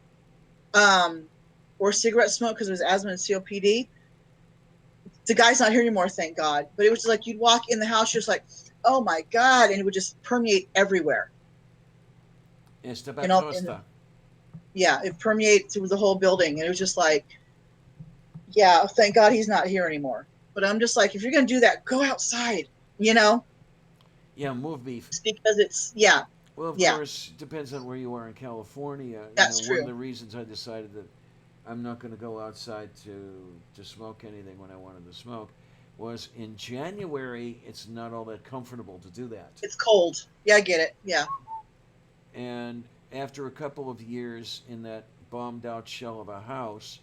or cigarette smoke because of his asthma and COPD, the guy's not here anymore, thank God. But it was just like you'd walk in the house, just like, oh my God, and it would just permeate everywhere. And yeah, it permeated through the whole building, and it was just like, yeah, thank God he's not here anymore. But I'm just like, if you're gonna do that, go outside, you know? Yeah, move beef. Just because it's yeah, Well, of yeah, course, depends on where you are in California. that's One of true. the reasons I decided that I'm not going to go outside to smoke anything when I wanted to smoke was in January. It's not all that comfortable to do that. It's cold. Yeah, I get it. Yeah. And after a couple of years in that bombed out shell of a house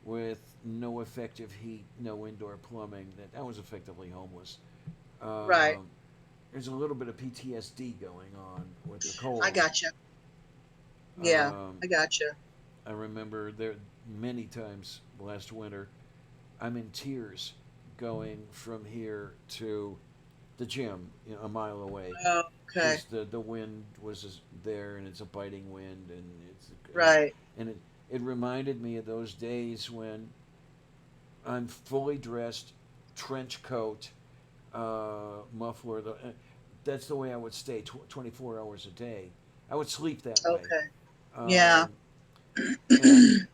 with no effective heat, no indoor plumbing, that I was effectively homeless. Right. There's a little bit of PTSD going on with the cold. I gotcha. Yeah, Um, I gotcha. I remember there many times last winter, I'm in tears going from here to the gym, a mile away, Oh, okay. because the wind was there and it's a biting wind and it's Right. and it reminded me of those days when I'm fully dressed, trench coat, muffler. That's the way I would stay 24 hours a day. I would sleep that way. Okay. Yeah. Um, and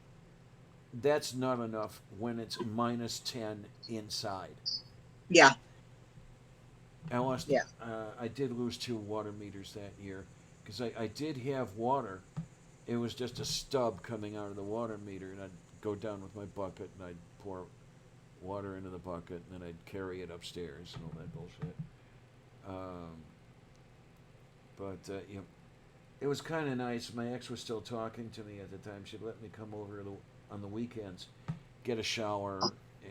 that's not enough when it's minus 10 inside. Yeah. I lost. Yeah. I did lose 2 water meters that year because I did have water. It was just a stub coming out of the water meter, and I'd go down with my bucket and I'd pour water into the bucket, and then I'd carry it upstairs and all that bullshit. Um, but it was kind of nice. My ex was still talking to me at the time. She'd let me come over on the weekends, get a shower,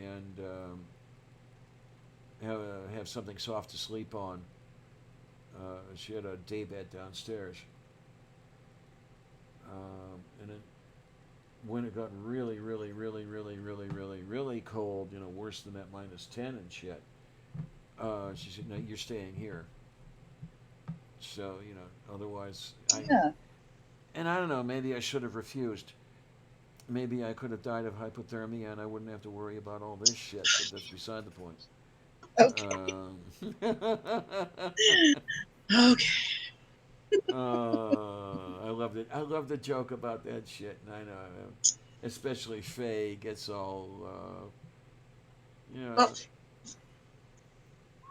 and have something soft to sleep on. She had a day bed downstairs. And it, when it got really, really, really, really, really, really, really cold, worse than that minus 10 and shit, she said, "No, you're staying here." So, otherwise, Yeah. and I don't know, maybe I should have refused. Maybe I could have died of hypothermia and I wouldn't have to worry about all this shit, but that's beside the point. Okay. Okay. I loved it. I love the joke about that shit, and I know, especially Faye gets all, Oh,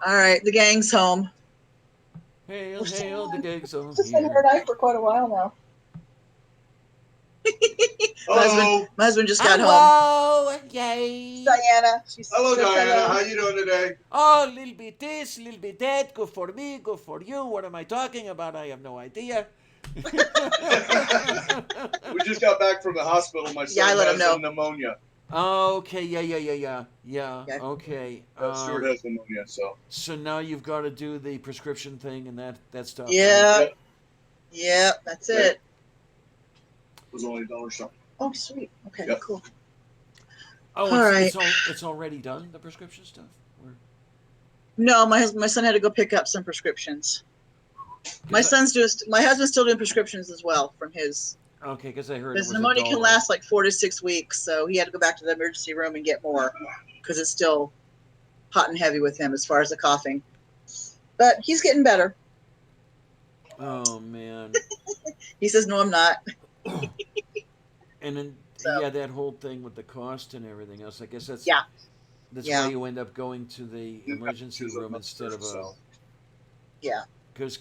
all right. The gang's home. hail, hail, the gang's on This has been her here. night for quite a while now. My husband just got home. Hello, yay. Diana. Hello, Diana. How you doing today? Oh, a little bit this, a little bit that. Good for me, good for you. What am I talking about? I have no idea. We just got back from the hospital. My son I let him has know. pneumonia. Okay, yeah. Okay. Stuart has pneumonia, so. So now you've got to do the prescription thing and that stuff. Yeah. Yep. Yeah, that's it. It was only $1 something. Oh, sweet. Okay, Yep. cool. Oh, All right. It's already done, the prescription stuff? Or? No, my son had to go pick up some prescriptions. My husband's still doing prescriptions as well from his. Okay, because I heard His pneumonia can last like 4 to 6 weeks, so he had to go back to the emergency room and get more because it's still hot and heavy with him as far as the coughing. But he's getting better. Oh, man. He says, "No, I'm not." And then, So. that whole thing with the cost and everything else, I guess that's Yeah. why you end up going to the emergency room instead of a... Yeah. Because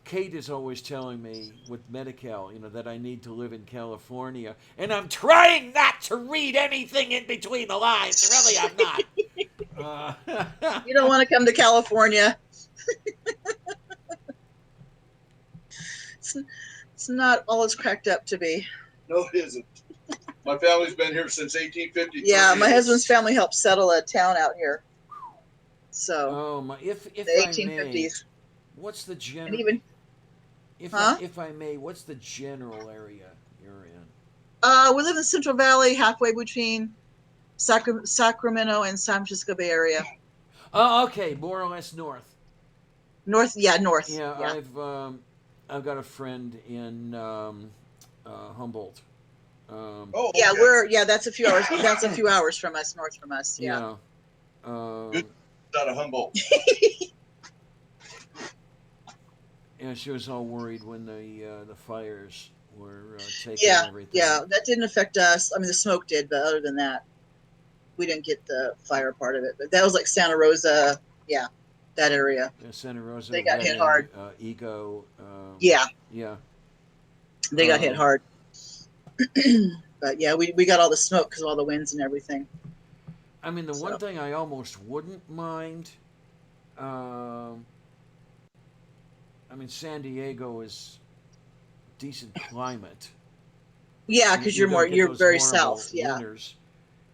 Kate is always telling me with Medi-Cal, that I need to live in California, and I'm trying not to read anything in between the lines. Really, I'm not. You don't want to come to California. It's not all it's cracked up to be. No, it isn't. My family's been here since 1853. Yeah, my husband's family helped settle a town out here. So Oh my! If the I may, 1850s, what's the and general? even huh? If I may, what's the general area you're in? We live in the Central Valley, halfway between Sacramento and San Francisco Bay Area. Oh, okay, more or less north. North, yeah, north, Yeah, yeah. I've got a friend in Humboldt. Oh, Yeah, okay. that's a few hours. That's a few hours from us, north from us. Yeah. Yeah. Good out of Humboldt. Yeah, she was all worried when the fires were taking Yeah, everything. yeah. That didn't affect us. I mean, the smoke did, but other than that, we didn't get the fire part of it. But that was like Santa Rosa, yeah, that area. Yeah, Santa Rosa, They got hit Redding, hard. Ego. Yeah, Yeah. they got hit hard. But yeah, we got all the smoke because of all the winds and everything. I mean, the one So thing I almost wouldn't mind. Um, I mean, San Diego is decent climate. yeah, because You don't get you're those very horrible south. Yeah, winters.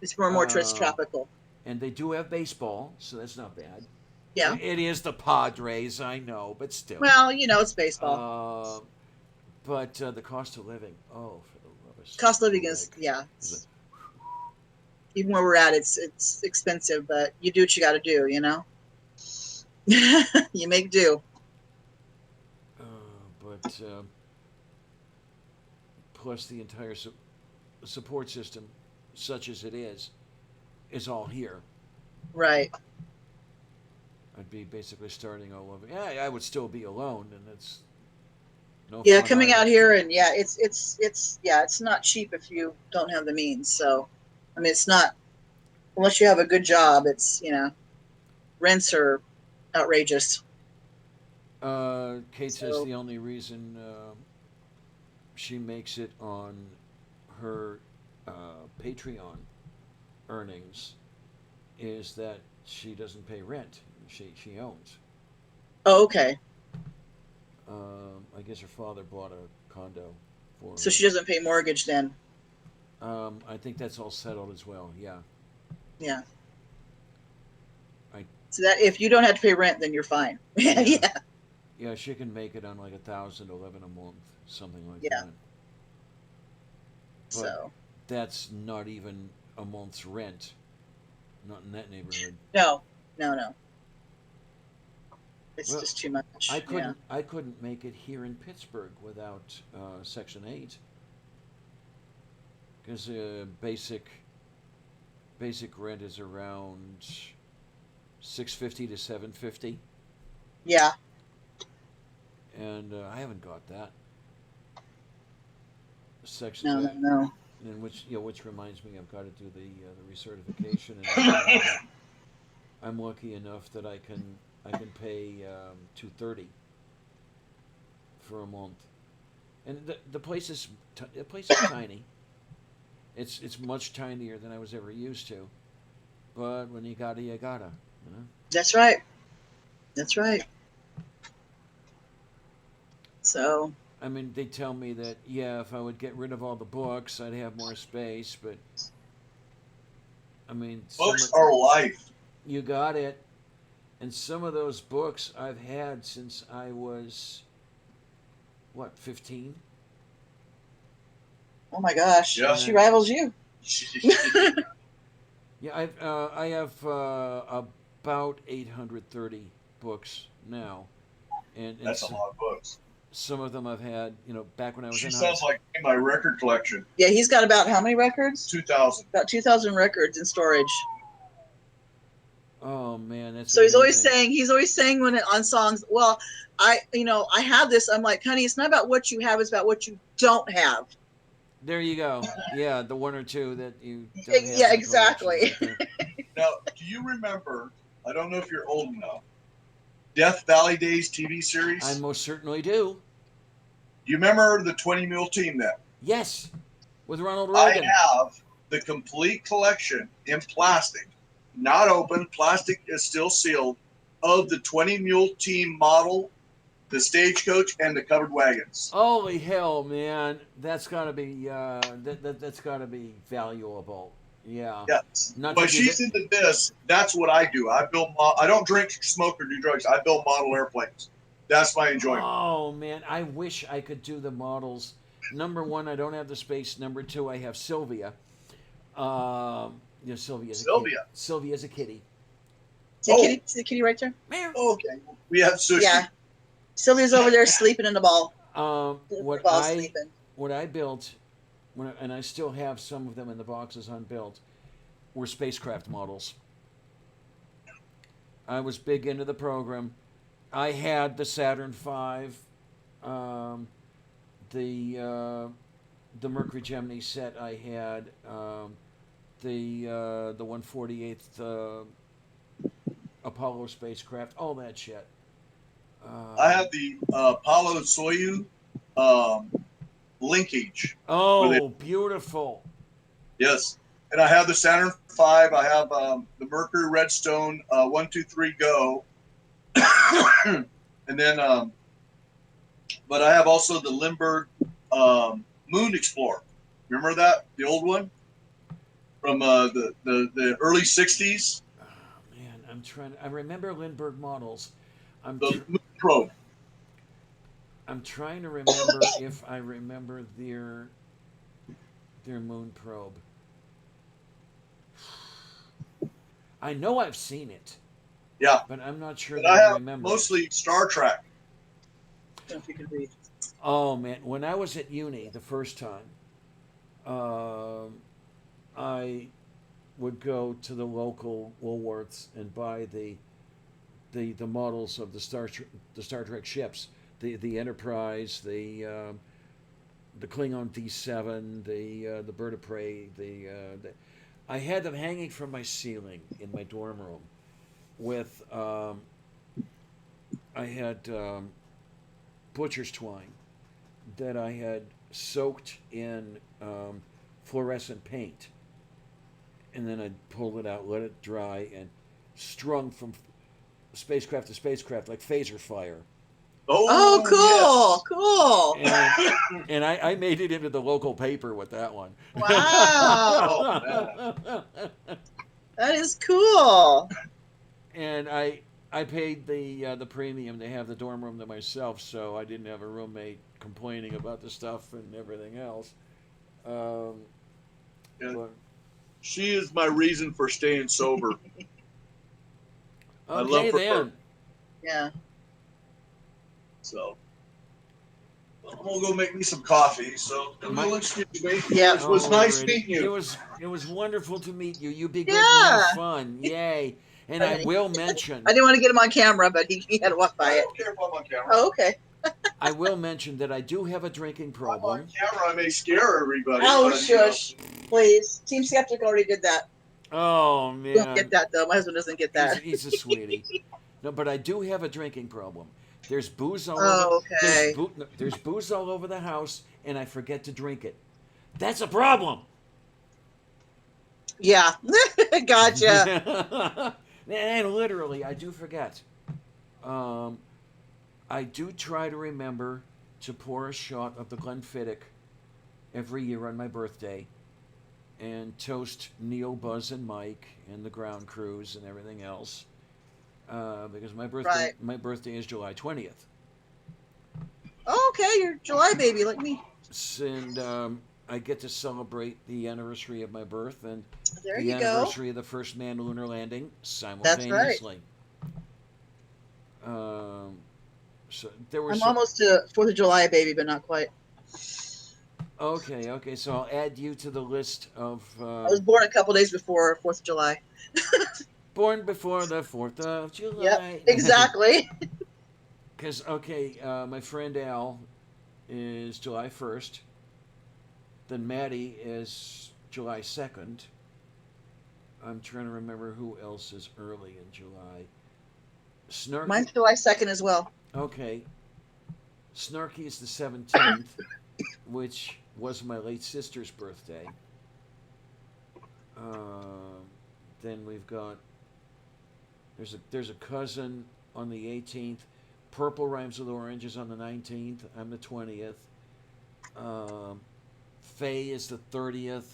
it's more towards Uh, tropical. and they do have baseball, so that's not bad. Yeah. It is the Padres, I know, but still. Well, it's baseball. But the cost of living, oh, for the love of Cost of living Greg. is even where we're at, it's expensive, but you do what you got to do. You make do. But plus the entire support system, such as it is all here. Right. I'd be basically starting all over. Yeah, I would still be alone, and it's no Yeah, fun coming either. out here, and yeah, it's not cheap if you don't have the means. So, I mean, it's not unless you have a good job. It's rents are outrageous. Kate says So the only reason she makes it on her Patreon earnings is that she doesn't pay rent. She owns. oh, okay. I guess her father bought a condo for So her. she doesn't pay mortgage then. I think that's all settled as well. Yeah. Yeah. I So that if you don't have to pay rent, then you're fine. Yeah. Yeah. Yeah, she can make it on like 1,011 a month, something like Yeah. that. But So that's not even a month's rent. Not in that neighborhood. no. It's Well, just too much. I Yeah. couldn't make it here in Pittsburgh without Section 8 because basic rent is around 650 to 750, Yeah. and I haven't got that. Section No. and which reminds me, I've got to do the recertification, and I'm lucky enough that I can pay $230 for a month, and the place is tiny. It's much tinier than I was ever used to, but when you gotta, you gotta. That's right. That's right. So I mean, they tell me that if I would get rid of all the books, I'd have more space, but I mean, Books are life. you got it. And some of those books I've had since I was, 15? oh my gosh, Yeah. she rivals you. Yeah, I have about 830 books now, and That's a lot of books. some of them I've had, back when I was She in high sounds school. like my record collection. Yeah, he's got about how many records? 2,000. About 2,000 records in storage. Oh man, that's So amazing. he's always saying when on songs, well, I have this. I'm like, honey, it's not about what you have, it's about what you don't have. There you go. Yeah, the one or two that you don't have. Yeah, in the exactly. collection right there. Now, do you remember? I don't know if you're old enough. Death Valley Days TV series. I most certainly do. You remember the 20 Mule Team then? Yes, with Ronald I Reagan. have the complete collection in plastic, not open. Plastic is still sealed, of the 20 Mule Team model the stagecoach, and the covered wagons. Holy hell, man! That's gotta be that's gotta be valuable. Yeah. Yes. Not to When be she's the, into this, that's what I do. I build. I don't drink, smoke, or do drugs. I build model airplanes. That's my enjoyment. Oh man, I wish I could do the models. Number one, I don't have the space. Number two, I have Sylvia. Sylvia's a kid. Sylvia. Sylvia's a kitty. See the kitty right there? Meow. Okay. We have sushi. Yeah. Sylvia's over there sleeping in the ball. What The ball's I sleeping. what I built, and I still have some of them in the boxes unbuilt, were spacecraft models. I was big into the program. I had the Saturn V, the Mercury Gemini set. I had the 148th Apollo spacecraft. All that shit. I have the Apollo Soyuz linkage. Oh, beautiful. Yes. And I have the Saturn V. I have the Mercury Redstone 123 Go. And then, but I have also the Lindbergh Moon Explorer. Remember that? The old one? From the early 60s? Oh, man, I remember Lindbergh models. The Moon Probe. I'm trying to remember if I remember their moon probe. I know I've seen it. Yeah. But I'm not sure But that I have remember. mostly Star Trek. I don't know if you can read. Oh man, when I was at uni the first time, I would go to the local Woolworths and buy the models of the Star Trek ships, the Enterprise, the Klingon D7, the Bird of Prey, I had them hanging from my ceiling in my dorm room. With I had butcher's twine that I had soaked in fluorescent paint, and then I'd pull it out, let it dry, and strung from spacecraft to spacecraft like phaser fire. Oh, cool, yes. cool. And I made it into the local paper with that one. Wow. Oh, That is cool. And I paid the premium to have the dorm room to myself, so I didn't have a roommate complaining about the stuff and everything else. Yeah. But, She is my reason for staying sober. My love okay for then. her. Yeah. So I'm gonna go make me some coffee. So you'll excuse me. Yeah. It was nice Alrighty. meeting you. It was wonderful to meet you. You be good and Yeah. have fun. Yay. And I will mention I didn't want to get him on camera, but he had to walk by I it. don't care if I'm on camera. Oh, okay. I will mention that I do have a drinking If I'm on problem. camera, I may scare everybody. Oh, but, shush. Please. Team Skeptic already did that. Oh You don't man. get that, though. My husband doesn't get that. He's a sweetie. No, but I do have a drinking problem. There's booze all Oh, over. okay. There's booze all over the house, and I forget to drink it. That's a problem. Yeah. Gotcha. And literally, I do forget. I do try to remember to pour a shot of the Glenfiddich every year on my birthday, and toast Neil, Buzz, and Mike, and the ground crews and everything else. Because my birthday is July 20th. Okay, you're July baby like me. And I get to celebrate the anniversary of my birth and There the you go. anniversary of the first manned lunar landing simultaneously. So there were I'm almost to 4th of July baby, but not quite. Okay, so I'll add you to the list of I was born a couple days before 4th of July. born before the 4th of July. Yep, exactly. Because, my friend Al is July 1st. Then Maddie is July 2nd. I'm trying to remember who else is early in July. Snarky. Mine's July 2nd as well. Okay. Snarky is the 17th, which was my late sister's birthday. Then we've got there's a cousin on the 18th. Purple Rhymes with Orange is on the 19th. I'm the 20th. Faye is the 30th.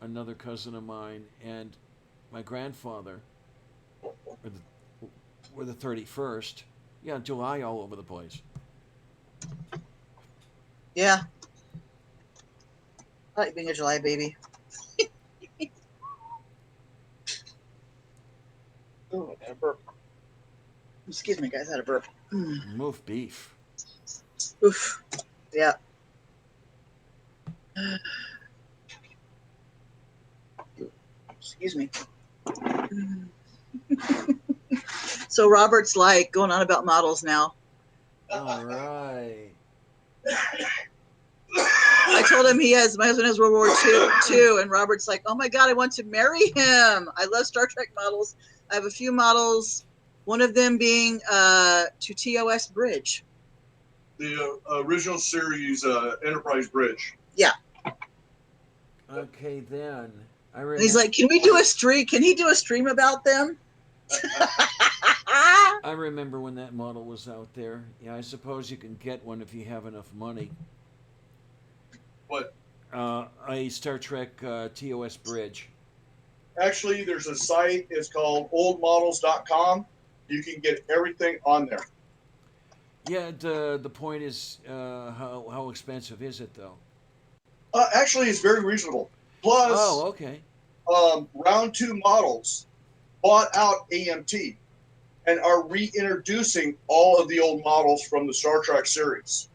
Another cousin of mine, and my grandfather were the 31st. Yeah, July all over the place. Yeah. I like being a July baby. Oh, I got a burp. Excuse me, guys, I had a burp. Move beef. Oof. Yeah. Excuse me. So Robert's like going on about models now. All right. I told him my husband has World War II too, and Robert's like, oh my God, I want to marry him. I love Star Trek models. I have a few models, one of them being to TOS Bridge. The original series Enterprise Bridge. Yeah. Okay, then. I remember. And he's like, can we do a stream? Can he do a stream about them? I remember when that model was out there. Yeah, I suppose you can get one if you have enough money. What? A Star Trek TOS Bridge. Actually, there's a site. It's called oldmodels.com. You can get everything on there. Yeah, the point is, how expensive is it, though? Actually, it's very reasonable. Plus, Oh, okay. round 2 models bought out AMT and are reintroducing all of the old models from the Star Trek series.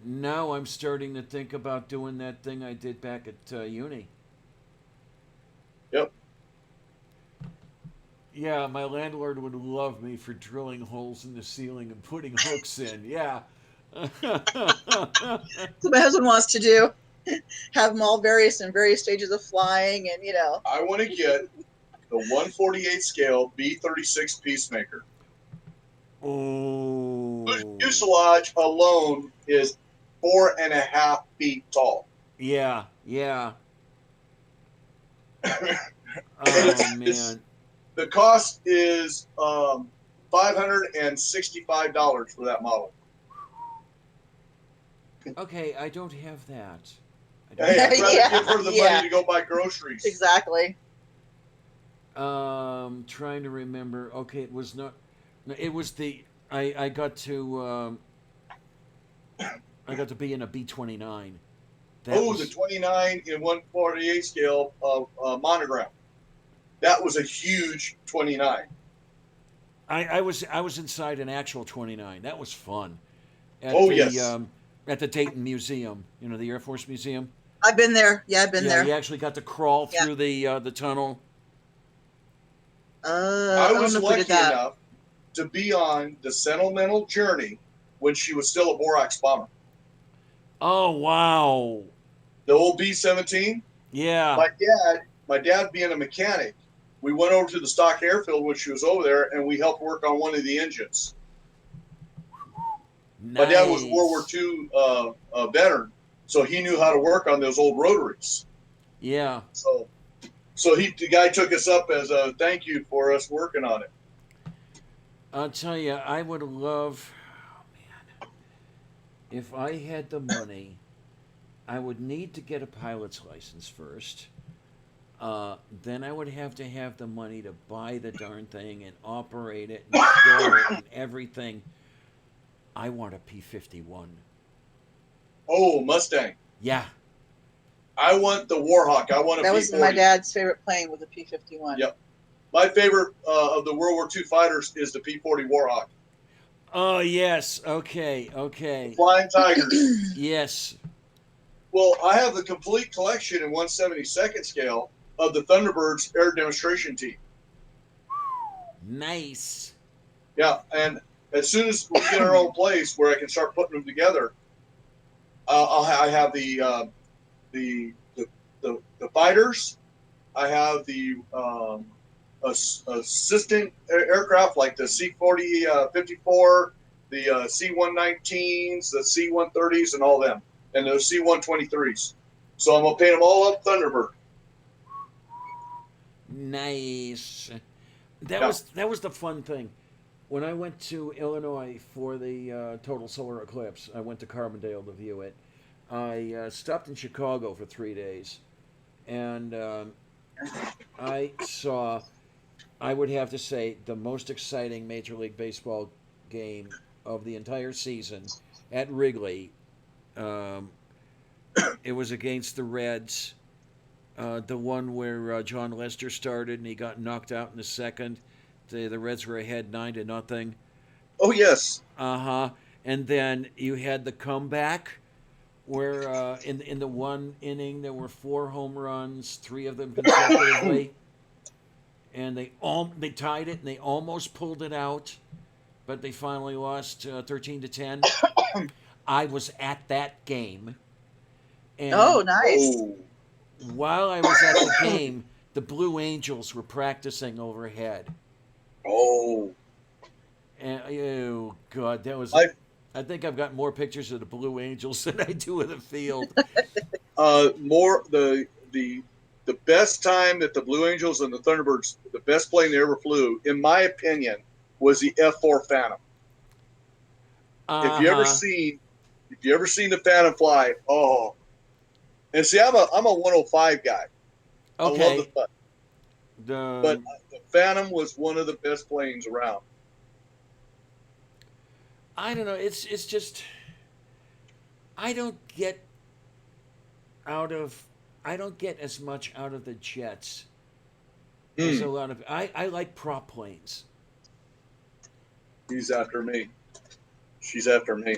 Now I'm starting to think about doing that thing I did back at uni. Yep. Yeah, my landlord would love me for drilling holes in the ceiling and putting hooks in. Yeah. So my husband wants to do, have them all in various stages of flying, and I want to get the 148 scale B-36 Peacemaker. Oh. Whose fuselage alone is 4.5 feet tall. Yeah, yeah. Oh, man. The cost is $565 for that model. Okay, I don't have that. Hey, I'd rather Yeah, give her the yeah. money to go buy groceries. Exactly. Trying to remember. Okay, it was not. No, it was the. I got to. I got to be in a B-29. The 29 in 148 scale monogram. That was a huge 29. I was inside an actual 29. That was fun. At Yes. At the Dayton Museum, the Air Force Museum. I've been there. Yeah, I've been there. You actually got to crawl through the tunnel. I was lucky enough to be on the sentimental journey when she was still a Borax bomber. Oh, wow. The old B-17. Yeah. My dad being a mechanic, we went over to the stock airfield when she was over there, and we helped work on one of the engines. Nice. My dad was a World War II veteran, so he knew how to work on those old rotaries. Yeah. So the guy took us up as a thank you for us working on it. I'll tell you, I would love, if I had the money, I would need to get a pilot's license first. Then I would have to have the money to buy the darn thing and operate it and store it and everything. I want a P-51. Oh, Mustang. Yeah. I want the Warhawk. I want a That P-40. was my dad's favorite plane, was a P-51. Yep. My favorite of the World War II fighters is the P-40 Warhawk. Oh, yes. Okay. Flying Tigers. Yes. Well, I have the complete collection in 1/72nd scale of the Thunderbirds air demonstration team. Nice. Yeah, and as soon as we get our own place where I can start putting them together, I have the fighters. I have the assistant aircraft like the C-40 54, the C-119s, the C-130s, and all them, and those C-123s. So I'm gonna paint them all up Thunderbird. Nice. That was the fun thing. when I went to Illinois for the total solar eclipse, I went to Carbondale to view it. I stopped in Chicago for 3 days, and I saw, I would have to say, the most exciting Major League Baseball game of the entire season at Wrigley. Um, it was against the Reds, the one where John Lester started and he got knocked out in the second. The Reds were ahead 9-0. Oh yes. Uh-huh. And then you had the comeback where in the one inning there were 4 home runs, 3 of them consecutively, and they tied it and they almost pulled it out, but they finally lost 13-10. I was at that game, Oh, and nice. Oh. while I was at the game, the Blue Angels were practicing overhead. Oh. And oh god, that was. I I think I've got more pictures of the Blue Angels than I do of the field. more the best time that the Blue Angels and the Thunderbirds, the best plane they ever flew, in my opinion, was the F4 Phantom. If you ever seen the Phantom fly, oh, and see, I'm a 105 guy. I love Okay, the fun, the but the Phantom was one of the best planes around. I don't know. It's just I don't get out of I don't get as much out of the jets as a lot of I like prop planes. He's after me. She's after me.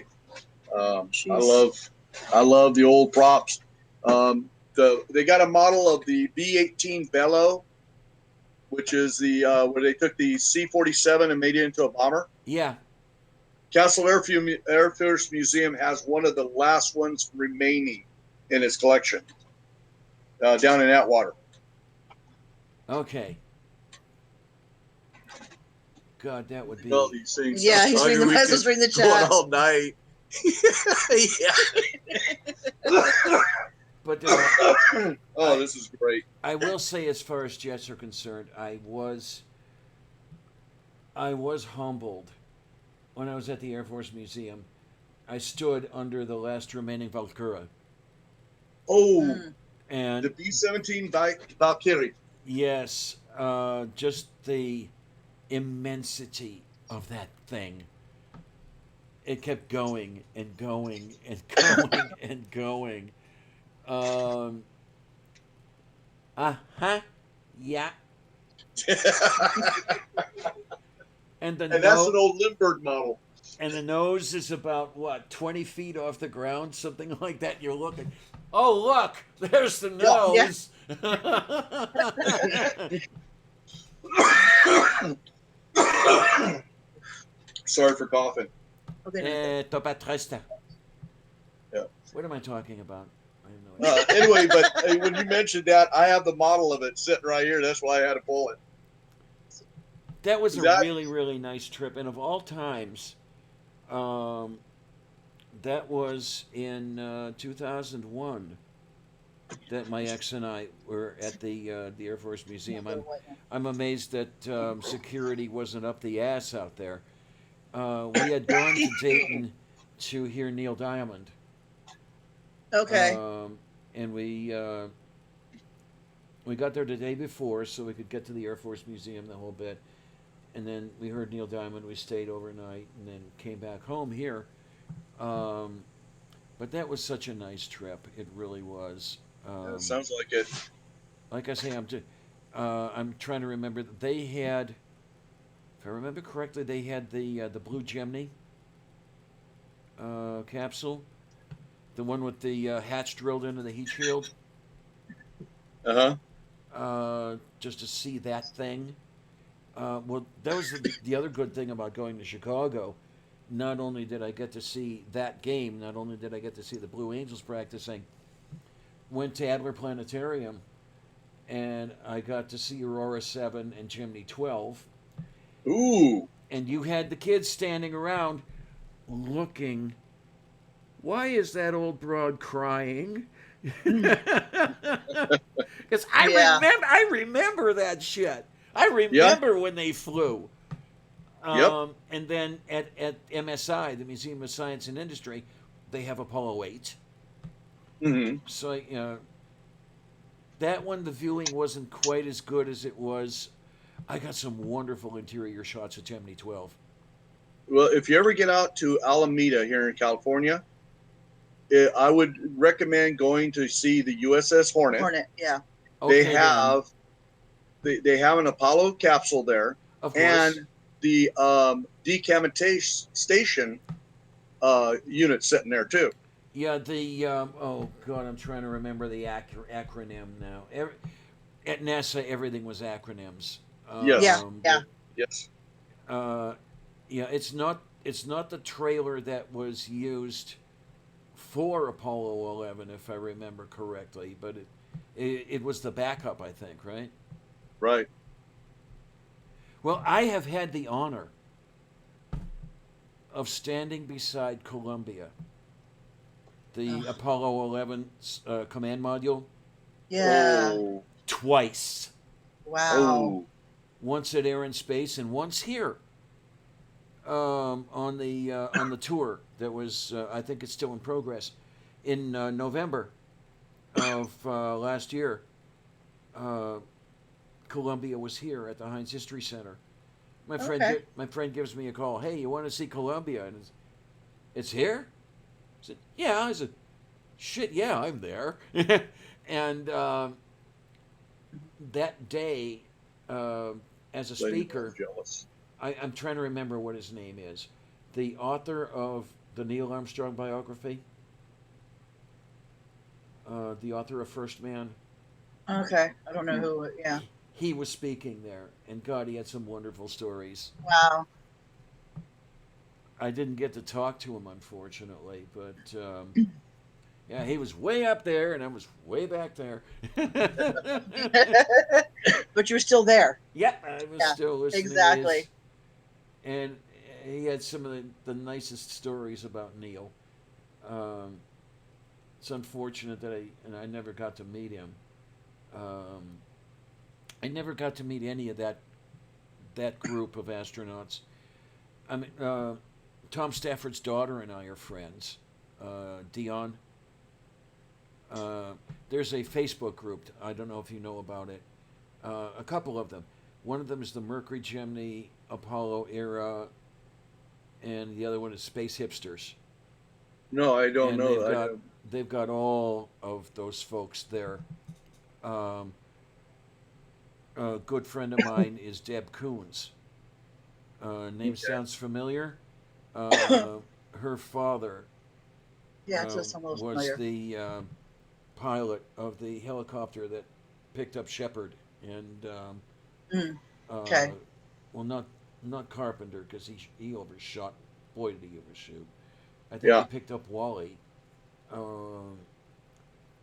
She's- I love the old props. They got a model of the B-18 Bello, which is the where they took the C-47 and made it into a bomber. Yeah. Castle Air Force Museum has one of the last ones remaining in its collection down in Atwater. Okay. God, that would be. All these things. Yeah, he's reading the message, reading the chat. All night. Yeah. But Oh, this is great. I will say, as far as jets are concerned, I was humbled when I was at the Air Force Museum. I stood under the last remaining Valkyrie, Oh, Mm. and the B-17 Valkyrie. yes, just the immensity of that thing. It kept going and going and going and going. Yeah. And the And that's an old Lindbergh model. and the nose is about what 20 feet off the ground, something like that. You're looking. Oh look, there's the Yeah. nose. Sorry for coughing. Okay. T'as pas triste. Yeah. What am I talking about? I have no idea. Anyway, but when you mentioned that, I have the model of it sitting right here. That's why I had to pull it. That was a That- really, really nice trip. And of all times, that was in 2001 that my ex and I were at the Air Force Museum. I'm amazed that security wasn't up the ass out there. We had gone to Dayton to hear Neil Diamond. Okay. And we got there the day before so we could get to the Air Force Museum the whole bit. And then we heard Neil Diamond. We stayed overnight and then came back home here. But that was such a nice trip. It really was. Sounds like it. Like I say, I'm trying to remember. They had, if I remember correctly, they had the Blue Gemini capsule, the one with the hatch drilled into the heat shield. Just to see that thing. Well, that was the other good thing about going to Chicago. Not only did I get to see that game, not only did I get to see the Blue Angels practicing, went to Adler Planetarium, and I got to see Aurora 7 and Chimney 12. Ooh. And you had the kids standing around looking. Why is that old broad crying? Because Yeah. I remember that shit. I remember when they flew. Yep. And then at MSI, the Museum of Science and Industry, they have Apollo 8. Hmm. So that one, the viewing wasn't quite as good as it was. I got some wonderful interior shots of Gemini 12. Well, if you ever get out to Alameda here in California, I would recommend going to see the USS Hornet. Hornet, yeah. They Okay, have they have an Apollo capsule there, of and course. the decamination station unit sitting there too. Yeah, the oh god, I'm trying to remember the acronym now. At NASA, everything was acronyms. Yeah, Yes. Um, yeah. Yes. yeah, it's not the trailer that was used for Apollo 11, if I remember correctly, but it was the backup, I think, right? Right. Well, I have had the honor of standing beside Columbia, the Apollo 11 command module, Yeah. Oh. twice. Wow. Oh. Once at Air and Space and once here on the tour that was I think it's still in progress in November of last year. Columbia was here at the Heinz History Center. Okay. My friend gives me a call. Hey, you want to see Columbia? And it's here. I said, yeah. I said, shit, yeah, I'm there. And that day, as a Lady speaker, jealous. I'm trying to remember what his name is. The author of the Neil Armstrong biography. The author of First Man. Okay. I don't know who. Yeah. He was speaking there, and God, he had some wonderful stories. Wow. I didn't get to talk to him, unfortunately, but yeah, he was way up there, and I was way back there. But you were still there. Yep, I was Yeah, still listening. exactly. And he had some of the nicest stories about Neil. It's unfortunate that I never got to meet him. I never got to meet any of that group of astronauts. I mean, Tom Stafford's daughter and I are friends. Dion. There's a Facebook group. I don't know if you know about it. A couple of them. One of them is the Mercury Gemini Apollo era, and the other one is Space Hipsters. No, I don't And know. they've got all of those folks there. A good friend of mine is Deb Coons. Name sounds familiar. Her father Yeah, it's just almost was familiar. the pilot of the helicopter that picked up Shepard and Okay. well, not Carpenter because he overshot. Boy, did he overshoot! I think Yeah. he picked up Wally.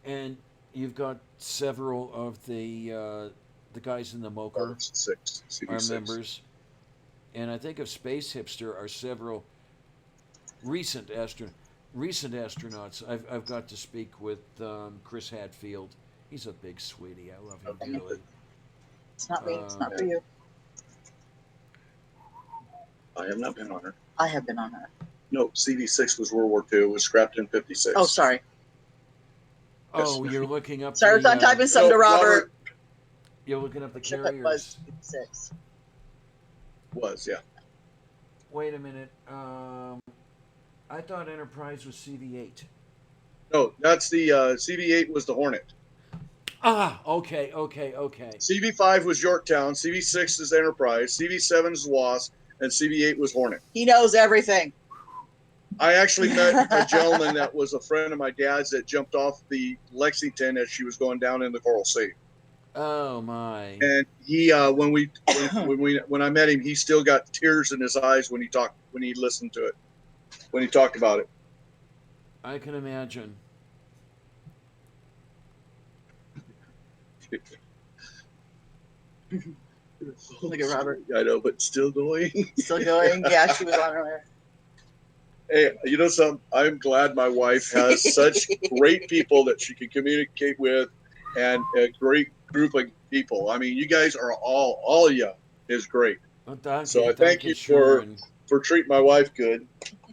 And you've got several of the guys in the Mocher Six. are CV6. members, and I think of Space Hipster are several recent astronauts. I've got to speak with Chris Hadfield. He's a big sweetie. I love him Okay. dearly. It's not me. It's not for you. I have not been on her. I have been on her. No, CV6 was World War II. It was scrapped in 56. Oh, sorry. Oh, you're looking up. Sorry, the, I'm typing something to Robert. You're looking up the Ship it carriers. was 6. Yeah. Wait a minute. I thought Enterprise was CV8. No, that's the CV8 was the Hornet. Ah, okay. CV5 was Yorktown. CV6 is Enterprise. CV7 is Wasp, and CV8 was Hornet. He knows everything. I actually met a gentleman that was a friend of my dad's that jumped off the Lexington as she was going down in the Coral Sea. Oh my! And he, when I met him, he still got tears in his eyes when he listened to it, when he talked about it. I can imagine. Look at Robert. I know, but still going. Still going? Yeah, she was on her. Hey, you know something? I'm glad my wife has such great people that she can communicate with, and a great group of people. I mean, you guys are all of you is great. Well, thank So you, I thank you Sharon. for treating my wife good.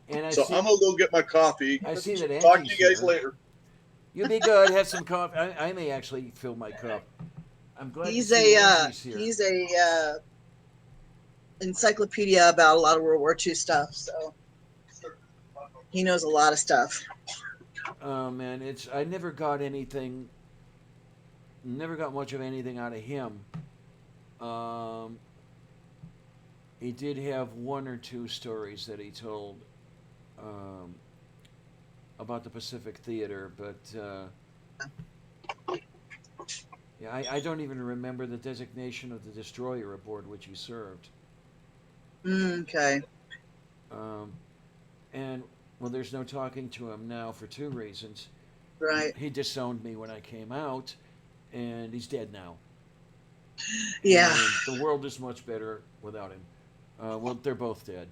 And So I'm gonna go get my coffee. I see that Talk to Angie's you guys here. later. You be good. Have some coffee. I may actually fill my cup. I'm glad He's to see a Angie's here. he's a encyclopedia about a lot of World War II stuff. So he knows a lot of stuff. Oh man, I never got anything. Never got much of anything out of him. He did have one or two stories that he told about the Pacific Theater, but yeah, I don't even remember the designation of the destroyer aboard which he served. Okay. And well, there's no talking to him now for two reasons. Right. He disowned me when I came out, and he's dead now. Yeah. And the world is much better without him. Well, they're both dead.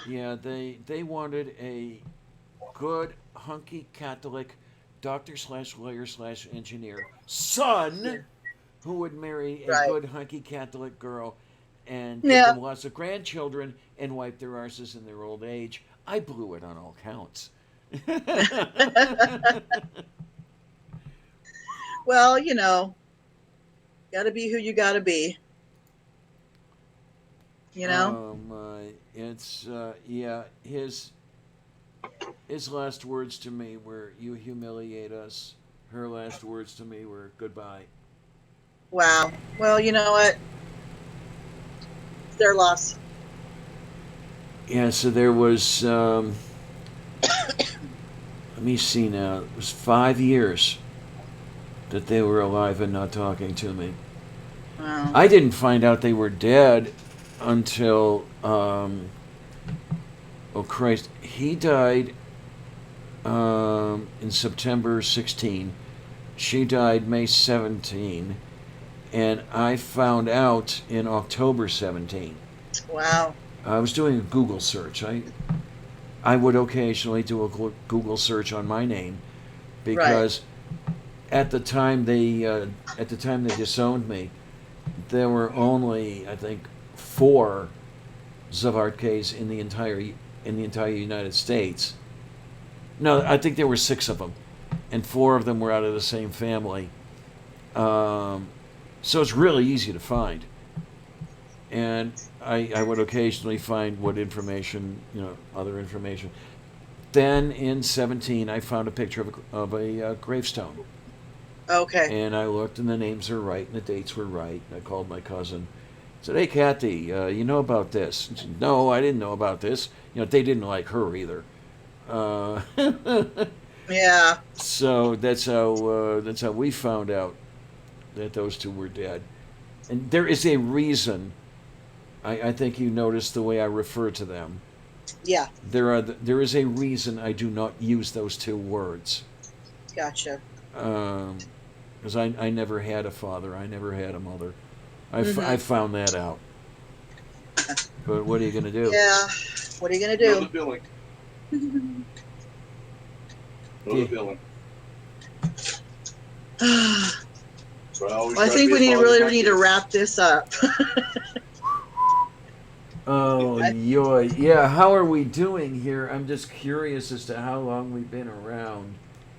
Yeah, they wanted a good, hunky Catholic doctor/lawyer/engineer son who would marry a Right. good, hunky Catholic girl and give Yeah. them lots of grandchildren and wipe their arses in their old age. I blew it on all counts. Well, you know, gotta be who you gotta be. You know? Oh my! It's yeah. His last words to me were, "You humiliate us." Her last words to me were, "Goodbye." Wow. Well, you know what? It's their loss. Yeah. So there was. Let me see now. It was 5 years that they were alive and not talking to me. Wow. I didn't find out they were dead until. Oh Christ! He died in September 16. She died May 17, and I found out in October 17. Wow. I was doing a Google search. I would occasionally do a Google search on my name because at the time they disowned me, there were only, I think, 4 Zavartkes in the entire United States. No, I think there were 6 of them, and 4 of them were out of the same family. So it's really easy to find. And I would occasionally find what information, other information. Then in 17, I found a picture of a gravestone. Okay. And I looked, and the names are right, and the dates were right. And I called my cousin. Said, "Hey, Kathy, you know about this?" And she said, "No, I didn't know about this." They didn't like her either. Yeah. So that's how we found out that those 2 were dead. And there is a reason. I think you noticed the way I refer to them. Yeah. There is a reason I do not use those 2 words. Gotcha. Because I never had a father. I never had a mother. I found that out. But what are you going to do? Yeah. What are you gonna Know the do? billing. Know the billing. So I think we really need to wrap this up. Oh, yoy. Yeah, how are we doing here? I'm just curious as to how long we've been around.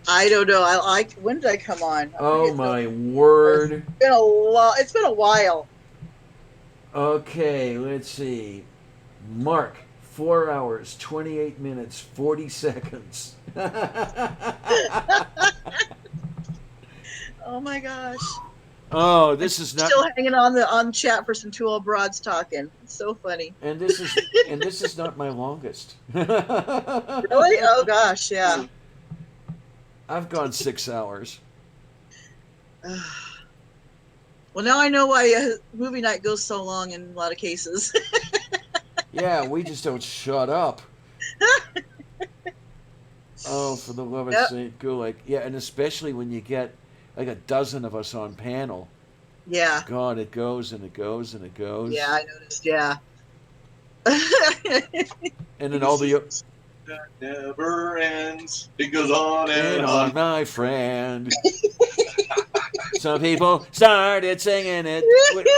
I don't know. When did I come on? Oh, my word. It's been a while. Okay, let's see. Mark, 4 hours, 28 minutes, 40 seconds. Oh my gosh. Oh, this is not. Still hanging on chat for some 2 old broads talking. It's so funny. And this is not my longest. Really? Oh gosh, yeah. I've gone 6 hours. Well, now I know why movie night goes so long in a lot of cases. Yeah, we just don't shut up. Oh, for the love of St. Gulick. Yeah, and especially when you get like a dozen of us on panel. Yeah. God, it goes and it goes and it goes. Yeah, I noticed. Yeah. And then all the That never ends. It goes on and and on. on, my friend. Some people started singing it,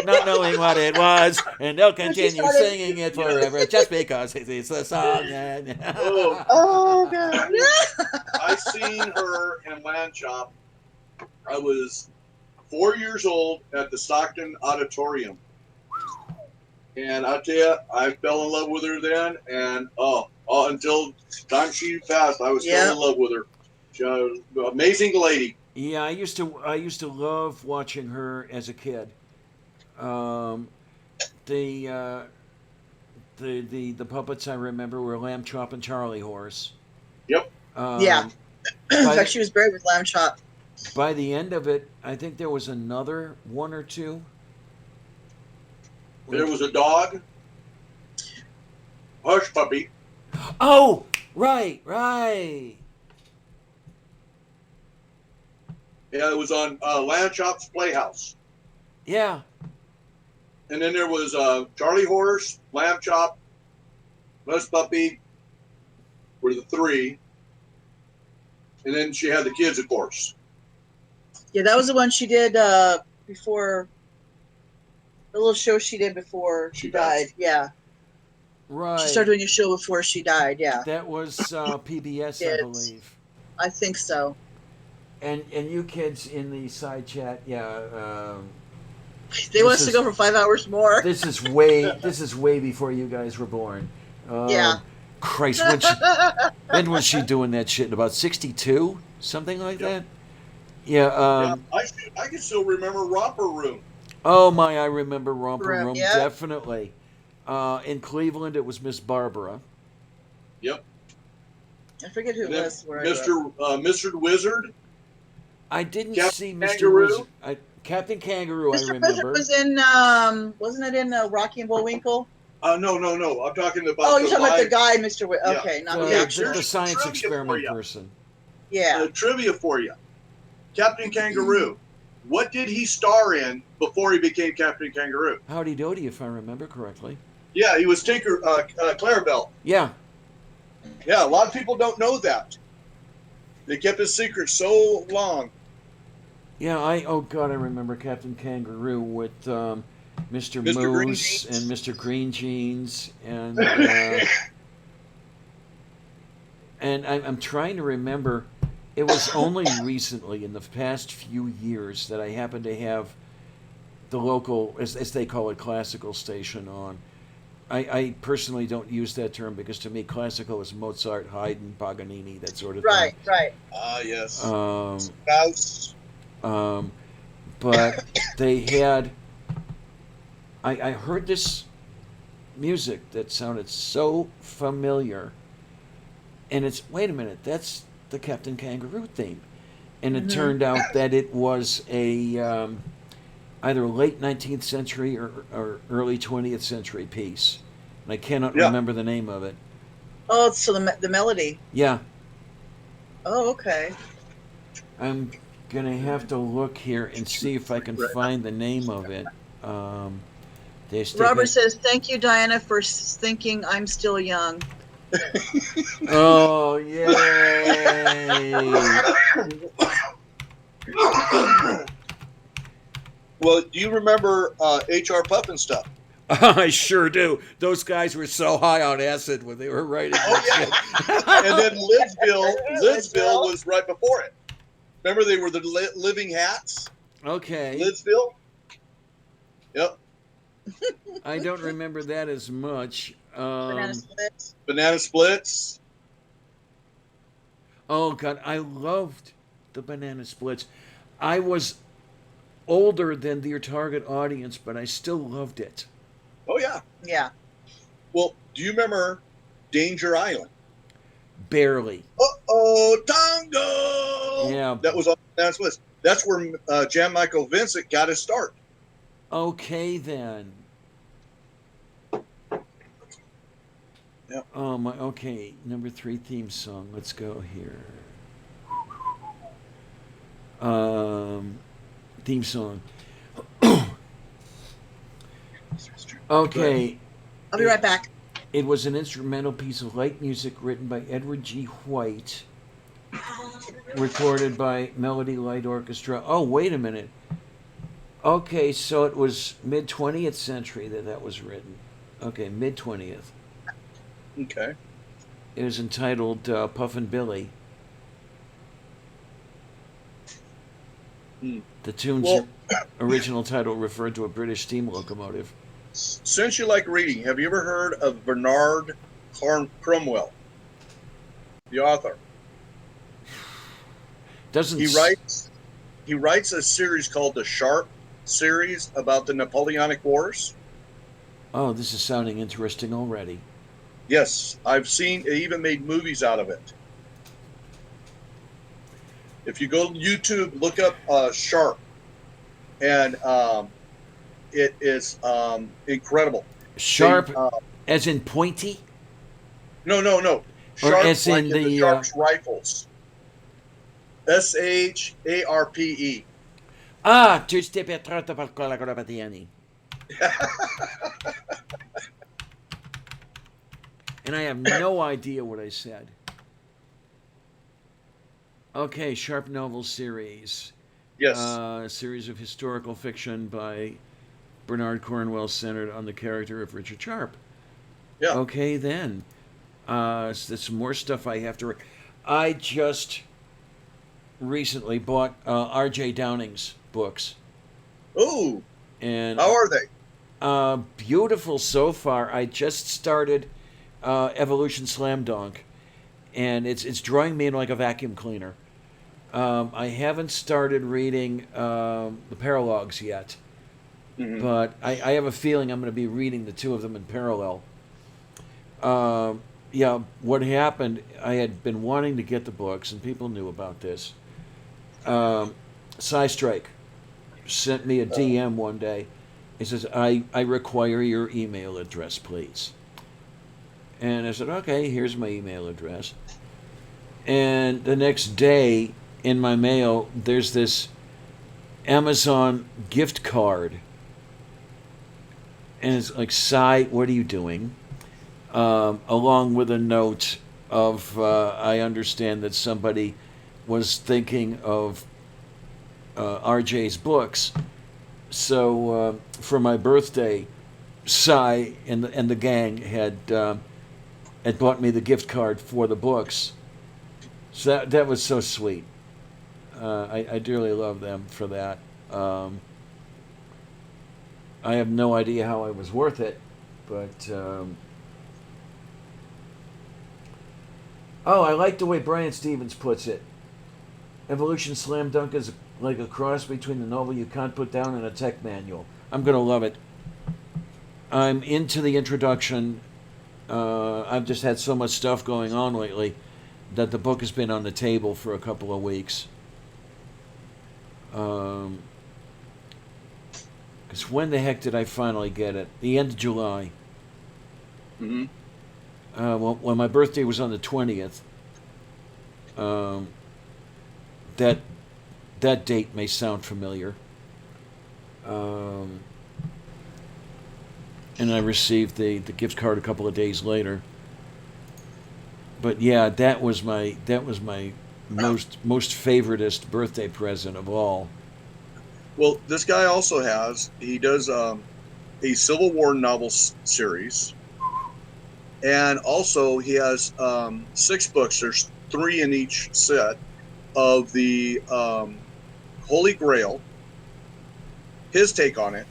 not knowing what it was, and they'll continue started- singing it forever just because it's the song. Oh, Oh god. I seen her in Land Chop. I was 4 years old at the Stockton Auditorium. And I tell you, I fell in love with her then, and until time she passed, I was still in love with her. She was an amazing lady. Yeah, I used to love watching her as a kid. The the puppets I remember were Lamb Chop and Charlie Horse. Yep. Yeah. In By, fact, she was buried with Lamb Chop. by the end of it, I think there was another one or two. There was a dog, Hush Puppy. Oh, right, right. Yeah, it was on Land Chop's Playhouse. Yeah. And then there was Charlie Horse, Lamb Chop, Hush Puppy were the three. And then she had the kids, of course. Yeah, that was the one she did before. The little show she did before she died. Yeah. Right. She started doing a show before she died. Yeah. That was PBS, I believe. I think so. And you kids in the side chat, yeah. They want us to go for 5 hours more. This is way before you guys were born. Yeah. Christ, when was she doing that shit? About 62, something like that. Yeah. I can still remember Romper Room. Oh my, I remember Romper Room, yeah. definitely. In Cleveland, it was Miss Barbara. Yep. I forget who it was. Where Mr. Wizard. I didn't Captain see Mr. Kangaroo? Wizard. Captain Kangaroo, Mr. I remember. Wizard was in, wasn't it in Rocky and Bullwinkle? No. I'm talking about. Oh, you're talking about the guy, Mr. Wizard. Yeah. Okay, not The science Trivia experiment for ya. person. Yeah. Trivia for you. Captain Kangaroo. What did he star in before he became Captain Kangaroo? Howdy Doody, if I remember correctly. Yeah, he was Tinker Clarabelle. Yeah. Yeah, a lot of people don't know that. They kept his secret so long. Yeah, oh God, I remember Captain Kangaroo with Mr. Mr. Moose Green Jeans. and Mr. Green Jeans and and I'm trying to remember. It was only recently, in the past few years, that I happened to have the local, as they call it, classical station on. I personally don't use that term because to me classical is Mozart, Haydn, Paganini, that sort of Right, thing. right. Yes. Strauss. But they had. I heard this music that sounded so familiar, and it's wait a minute, that's the Captain Kangaroo theme, and it turned out that it was a either late 19th century or early 20th century piece, and I cannot remember the name of it. Oh, so the melody. Yeah, Oh, okay. I'm gonna have to look here and see if I can find the name of it. Robert says, "Thank you, Diana, for thinking I'm still young." Oh, yay! Well, do you remember H.R. Puffin stuff? I sure do. Those guys were so high on acid when they were writing that shit. And then Lidsville was right before it. Remember they were the living hats? Okay. Lidsville? Yep. I don't remember that as much. Banana splits. Banana Splits. Oh, God. I loved the Banana Splits. I was older than your target audience, but I still loved it. Oh, yeah. Yeah. Well, do you remember Danger Island? Barely. Uh-oh, Tango! Yeah. That was on Banana Splits. That's where Jan Michael Vincent got his start. Okay, then. Yep. Oh, my. Okay. Number 3 theme song. Let's go here. Theme song. Okay. I'll be right back. It was an instrumental piece of light music written by Edward G. White, recorded by Melody Light Orchestra. Oh, wait a minute. Okay, so it was mid 20th century that was written. Okay, mid 20th. Okay. It was entitled Puffin Billy. Hmm. The tune's Well, original title referred to a British steam locomotive. since you like reading, have you ever heard of Bernard Cromwell, the author? Doesn't He writes a series called the Sharp series about the Napoleonic Wars. Oh, this is sounding interesting already. Yes, I've seen. They even made movies out of it. If you go to YouTube, look up Sharp, and it is incredible. They Sharp, as in pointy, no or Sharp as like in in the the. Sharps rifles. SHARPE. Ah, tu stai per troppo per quella cosa pattiani. And I have no idea what I said. Okay, Sharp novel series. Yes. A series of historical fiction by Bernard Cornwell centered on the character of Richard Sharp. Yeah. Okay, then. So there's some more stuff I have to read. I just recently bought R.J. Downing's books. Ooh. And How are they? Beautiful so far. I just started Evolution Slam Dunk, and it's drawing me in like a vacuum cleaner. I haven't started reading the Paralogs yet, Mm-hmm. but I have a feeling I'm going to be reading the two of them in parallel. Yeah, what happened, I had been wanting to get the books, and people knew about this. Cy Strike sent me a DM one day. He says, I require your email address, please. And I said, okay, here's my email address. And the next day in my mail, there's this Amazon gift card. And it's like, Cy, what are you doing? Along with a note of, I understand that somebody was thinking of RJ's books. So for my birthday, Cy and the gang had bought me the gift card for the books. So that was so sweet. I dearly love them for that. I have no idea how I was worth it, but I like the way Brian Stevens puts it. Evolution Slam Dunk is like a cross between the novel you can't put down and a tech manual. I'm gonna love it. I'm into the introduction. I've just had so much stuff going on lately that the book has been on the table for a couple of weeks. Because when the heck did I finally get it? The end of July. Mm-hmm. Well, when my birthday was on the 20th, that date may sound familiar. And I received the gift card a couple of days later. But yeah, that was my most favoritist birthday present of all. Well, this guy also he does a Civil War novel series. And also he has 6 books. There's 3 in each set of the Holy Grail, his take on it,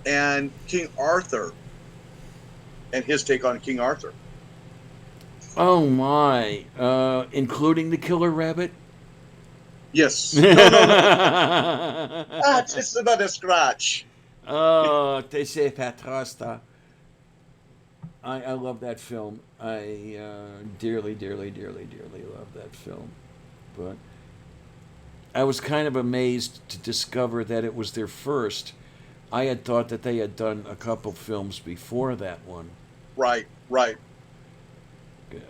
and King Arthur, and his take on King Arthur. Oh my! Including the killer rabbit? Yes. No. Just another scratch. Oh, te sei patrosta. I love that film. I dearly, dearly, dearly, dearly love that film. But I was kind of amazed to discover that it was their first. I had thought that they had done a couple films before that one. Right.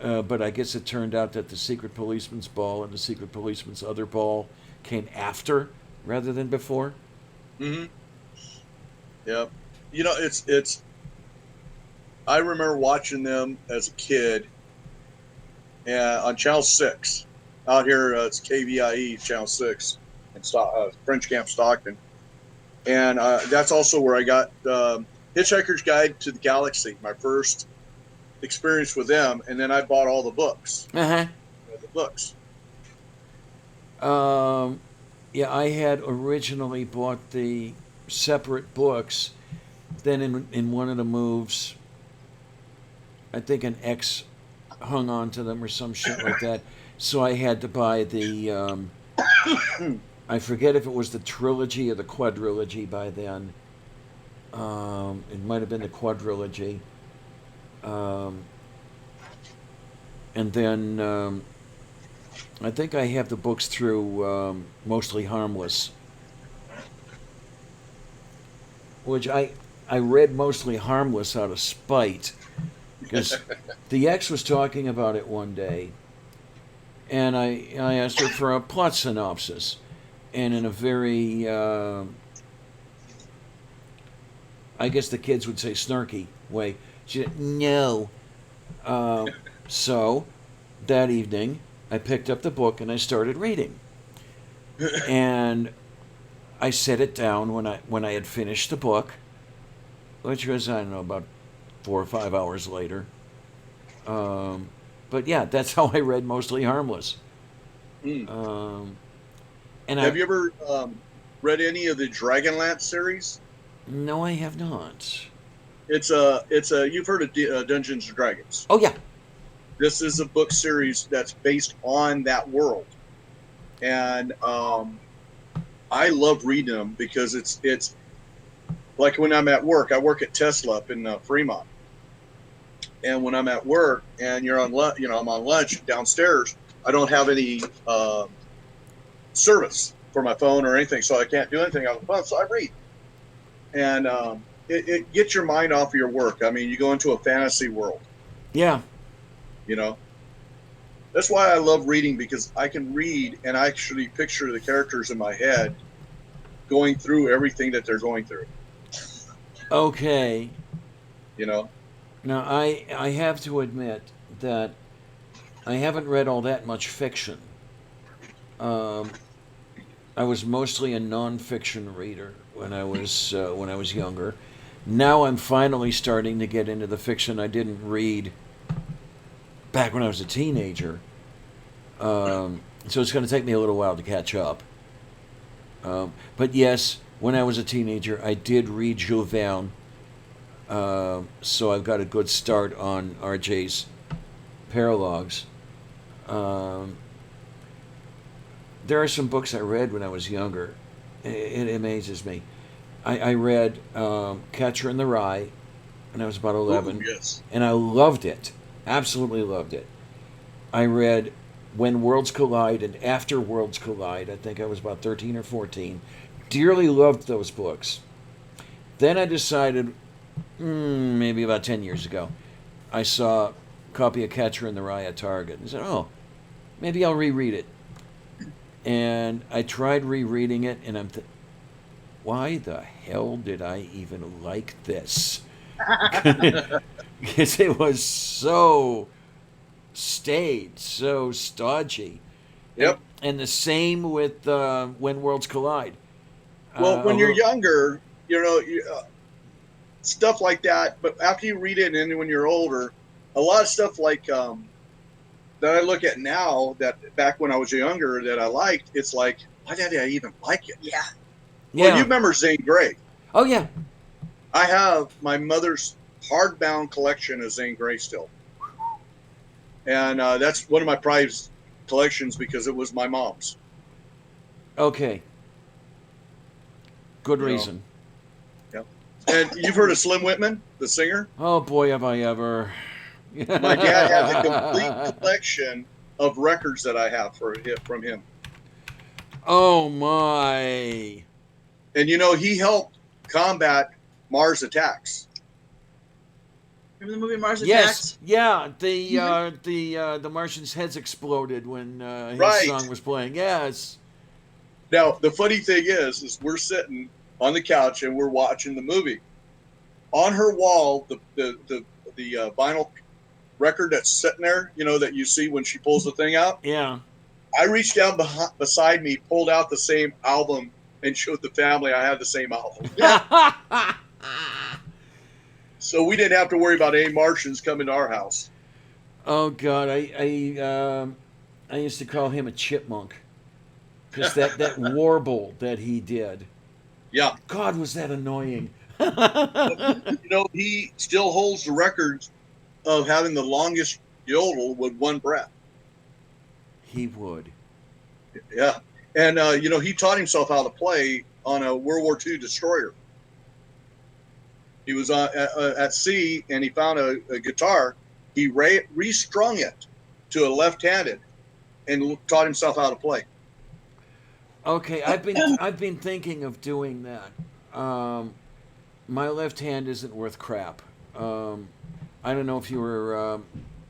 But I guess it turned out that The Secret Policeman's Ball and The Secret Policeman's Other Ball came after rather than before. Mm-hmm. Yep. You know, it's. I remember watching them as a kid, on Channel 6. Out here, it's KVIE Channel 6 in French Camp, Stockton. and that's also where I got Hitchhiker's Guide to the Galaxy, my first experience with them, and then I bought all the books. Uh The books. huh. Yeah, I had originally bought the separate books. Then in one of the moves, I think an ex hung on to them or some shit like that. So I had to buy the. I forget if it was the trilogy or the quadrilogy by then. It might have been the quadrilogy. Um, and then I think I have the books through Mostly Harmless, which I read Mostly Harmless out of spite because the ex was talking about it one day, and I asked her for a plot synopsis, and in a very I guess the kids would say snarky way, she said no. Uh, so that evening, I picked up the book and I started reading, and I set it down when I had finished the book, which was I don't know about 4 or 5 hours later. Um, but yeah, that's how I read Mostly Harmless. Mm. And Have you ever read any of the Dragonlance series? No, I have not. It's a you've heard of Dungeons and Dragons. Oh yeah. This is a book series that's based on that world, and I love reading them because it's like when I'm at work. I work at Tesla up in Fremont, and when I'm at work and you're on I'm on lunch downstairs. I don't have any service for my phone or anything, so I can't do anything on the phone. So I read, and it gets your mind off of your work. I mean, you go into a fantasy world. Yeah. You know, that's why I love reading, because I can read and I actually picture the characters in my head going through everything that they're going through. Okay. You know. Now I have to admit that I haven't read all that much fiction. I was mostly a nonfiction reader when I was younger. Now I'm finally starting to get into the fiction I didn't read back when I was a teenager. So it's going to take me a little while to catch up. But yes, when I was a teenager, I did read Jules Verne. So I've got a good start on RJ's paralogs. There are some books I read when I was younger. It amazes me. I read Catcher in the Rye when I was about 11. Ooh, yes. And I loved it. Absolutely loved it. I read When Worlds Collide and After Worlds Collide. I think I was about 13 or 14. Dearly loved those books. Then I decided, maybe about 10 years ago, I saw a copy of Catcher in the Rye at Target. And said, oh, maybe I'll reread it. And I tried rereading it, and why the hell did I even like this? Because it was so staid, so stodgy. Yep. And the same with When Worlds Collide. Well, when you're younger, stuff like that. But after you read it, and then when you're older, a lot of stuff like that I look at now that back when I was younger that I liked, it's like, why did I even like it? Yeah. Well, you remember Zane Grey. Oh, yeah. I have my mother's hardbound collection of Zane Grey still. And that's one of my prized collections because it was my mom's. Okay. Good reason. Yep. And you've heard of Slim Whitman, the singer? Oh, boy, have I ever. My dad has a complete collection of records that I have from him. Oh, my. And, he helped combat Mars attacks. Remember the movie Mars Yes, Attacks? yeah. The Martians' heads exploded when his song was playing. Yes. Now the funny thing is we're sitting on the couch and we're watching the movie. On her wall, the vinyl record that's sitting there, that you see when she pulls the thing out. Yeah. I reached down beside me, pulled out the same album and showed the family I had the same album. So we didn't have to worry about any Martians coming to our house. Oh God, I used to call him a chipmunk because that warble that he did. Yeah. God, was that annoying. He still holds the record of having the longest yodel with one breath. He would. Yeah. And, he taught himself how to play on a World War II destroyer. He was at sea, and he found a guitar. He restrung it to a left-handed and taught himself how to play. Okay, I've been thinking of doing that. My left hand isn't worth crap. I don't know if you were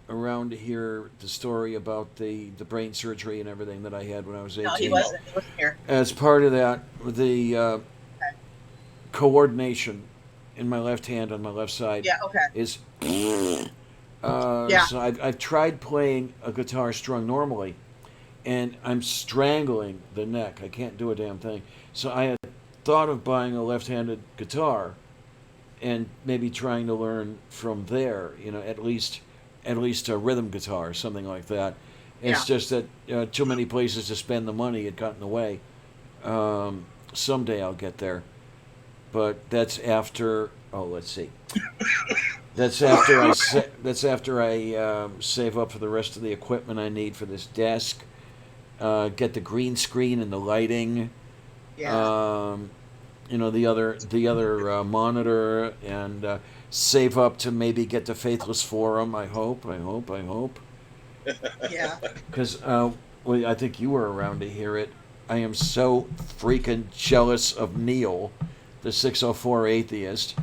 around to hear the story about the brain surgery and everything that I had when I was 18. No, he wasn't. He wasn't here. As part of that, the coordination in my left hand on my left side Yeah. Okay. is. Yeah. So I've tried playing a guitar strung normally, and I'm strangling the neck. I can't do a damn thing. So I had thought of buying a left-handed guitar, and maybe trying to learn from there. At least a rhythm guitar, something like that. It's just that too many places to spend the money had gotten in the way. Someday I'll get there, but that's after. Oh, let's see. That's after I save up for the rest of the equipment I need for this desk. Get the green screen and the lighting. Yeah. The other monitor, and save up to maybe get the Faithless Forum. I hope. Yeah. Because I think you were around to hear it. I am so freaking jealous of Neil, the 604 atheist,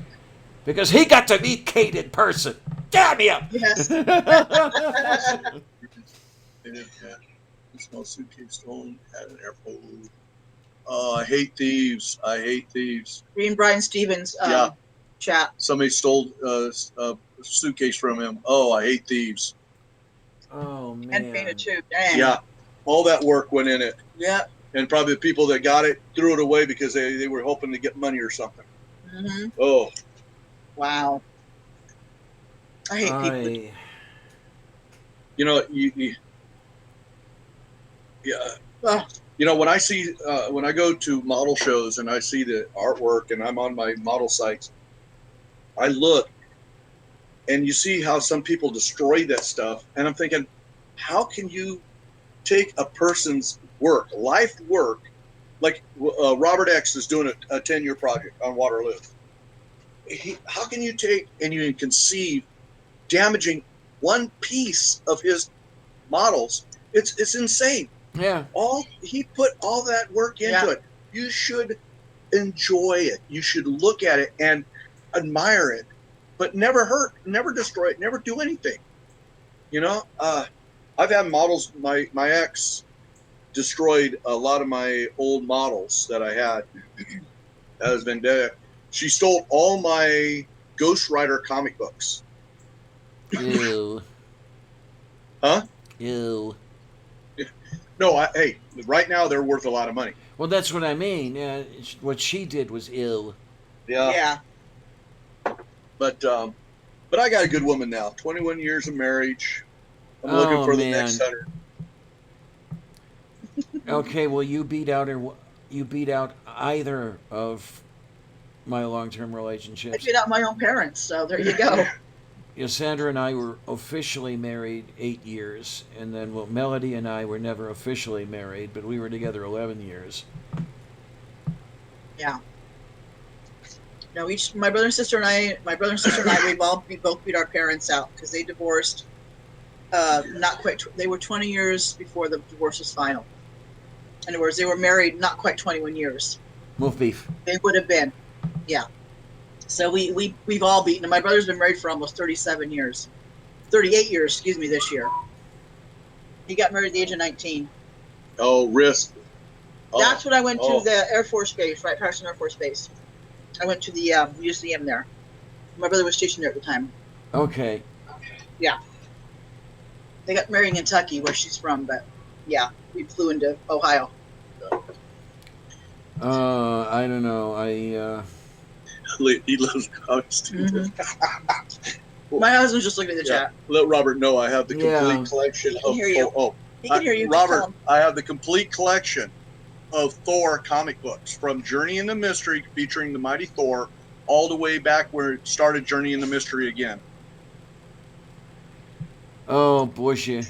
because he got to meet Kate in person. Damn him! Yes. Small suitcase stolen at an airport. I hate thieves. Reading Brian Stevens' chat. Somebody stole a suitcase from him. Oh, I hate thieves. Oh man. And painted too. Dang. Yeah. All that work went in it. Yeah. And probably the people that got it threw it away because they were hoping to get money or something. Mm-hmm. Oh. Wow. I hate people. When I see when I go to model shows and I see the artwork and I'm on my model sites, I look and you see how some people destroy that stuff, and I'm thinking, how can you take a person's work, life work, like Robert X is doing a 10-year project on Waterloo. How can you take and you can conceive damaging one piece of his models? It's insane. Yeah. He put all that work into it. You should enjoy it. You should look at it and admire it, but never hurt, never destroy it, never do anything. I've had models. My ex destroyed a lot of my old models that I had. That has been dead. She stole all my Ghost Rider comic books. Ew. Huh? Ew. No, hey, right now they're worth a lot of money. Well, that's what I mean. What she did was ill. Yeah. But I got a good woman now. 21 years of marriage. I'm looking for the next 100. Okay, well, you beat out either of my long-term relationships. I beat out my own parents, so there you go. Sandra and I were officially married 8 years, and then Melody and I were never officially married, but we were together 11 years. Yeah. No, my brother and sister and I, we both beat our parents out because they divorced. Not quite. They were 20 years before the divorce was final. In other words, they were married not quite 21 years. Wolf beef. They would have been, yeah. So we've all beaten. And my brother's been married for almost 38 years, this year. He got married at the age of 19. Oh, risk. That's when I went to the Air Force Base, right, Patterson Air Force Base. I went to the museum there. My brother was stationed there at the time. Okay. Yeah. They got married in Kentucky, where she's from, but yeah, we flew into Ohio. I don't know. He loves comics too. My husband's just looking at the Yeah. chat. Let Robert know I have the Yeah. complete collection He can of hear you. Oh, He can hear you. Just tell Robert, him. I have the complete collection of Thor comic books from Journey into Mystery featuring the mighty Thor all the way back where it started Journey into Mystery again. Oh, boy. Yeah,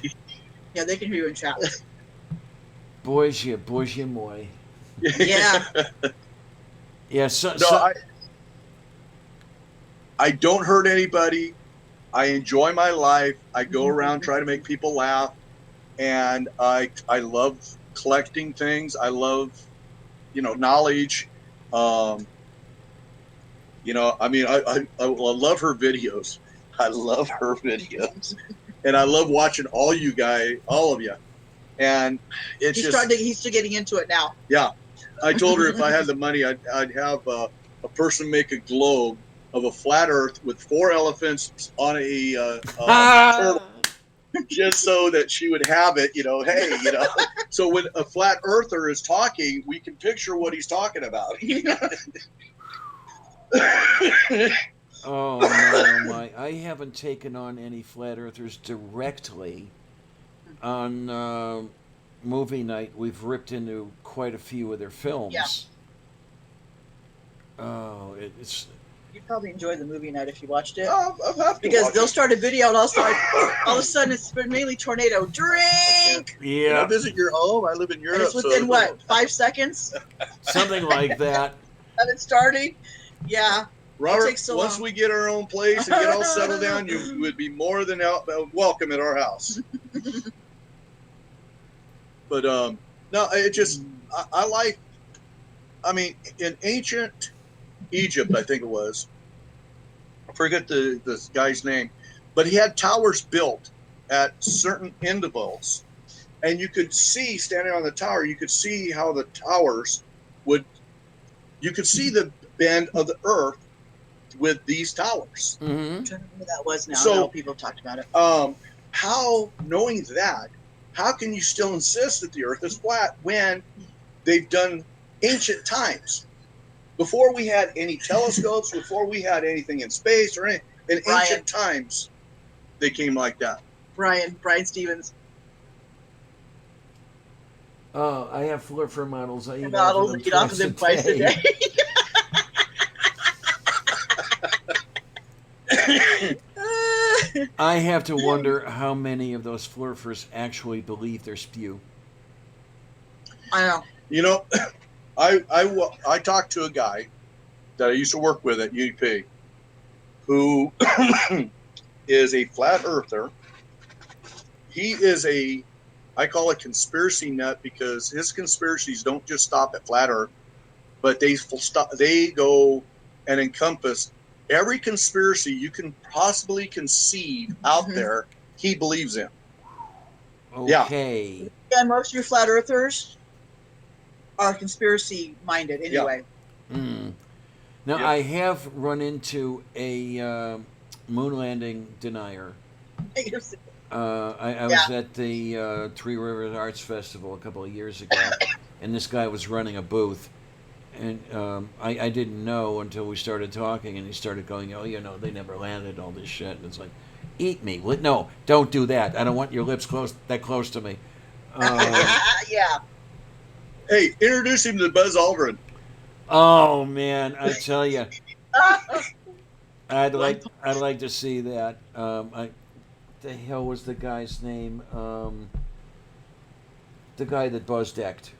they can hear you in chat. Boy, moi. Yeah. Yeah, No, I don't hurt anybody. I enjoy my life. I go around try to make people laugh, and I love collecting things. I love knowledge. I mean, I love her videos. I love her videos, and I love watching all of you, and it's He's still getting into it now. yeah. I told her if I had the money, I'd have a person make a globe of a flat Earth with 4 elephants on a turtle, just so that she would have it. Hey, so when a flat earther is talking, we can picture what he's talking about. Oh my! I haven't taken on any flat earthers directly. On movie night, we've ripped into quite a few of their films. Oh, it's. You'd probably enjoy the movie night if you watched it. Because they'll start a video and all of a sudden it's mainly tornado. Drink! When I visit your home, I live in Europe. And it's within what, 5 seconds Something like that. of it starting? Yeah. Robert, once we get our own place and get all settled down, you would be more than welcome at our house. But no, it just I like. I mean, in ancient Egypt, I think it was. I forget the guy's name, but he had towers built at certain intervals, and you could see standing on the tower. You could see how the towers would. You could see the bend of the earth with these towers. Mm-hmm. I'm trying to remember who that was now. So, I know people have talked about it. How, knowing that, how can you still insist that the earth is flat when they've done ancient times? Before we had any telescopes, before we had anything in space or anything, in ancient times, they came like that. Brian Stevens. I have fur models. I eat off of them twice a day. I have to wonder how many of those flurfers actually believe their spew. I know. I talked to a guy that I used to work with at UP who is a flat earther. He is I call it conspiracy nut because his conspiracies don't just stop at flat earth, but they go and encompass every conspiracy you can possibly conceive out there. He believes in. Okay. Yeah, most of your flat earthers are conspiracy minded anyway. Yeah. Mm. Now, I have run into a moon landing denier. I was at the Three Rivers Arts Festival a couple of years ago, and this guy was running a booth. And I didn't know until we started talking, and he started going, they never landed, all this shit. And it's like, eat me. No, don't do that. I don't want your lips that close to me. Yeah. Hey, introduce him to Buzz Aldrin. Oh, man, I tell you. I'd like to see that. The hell was the guy's name? The guy that Buzz decked.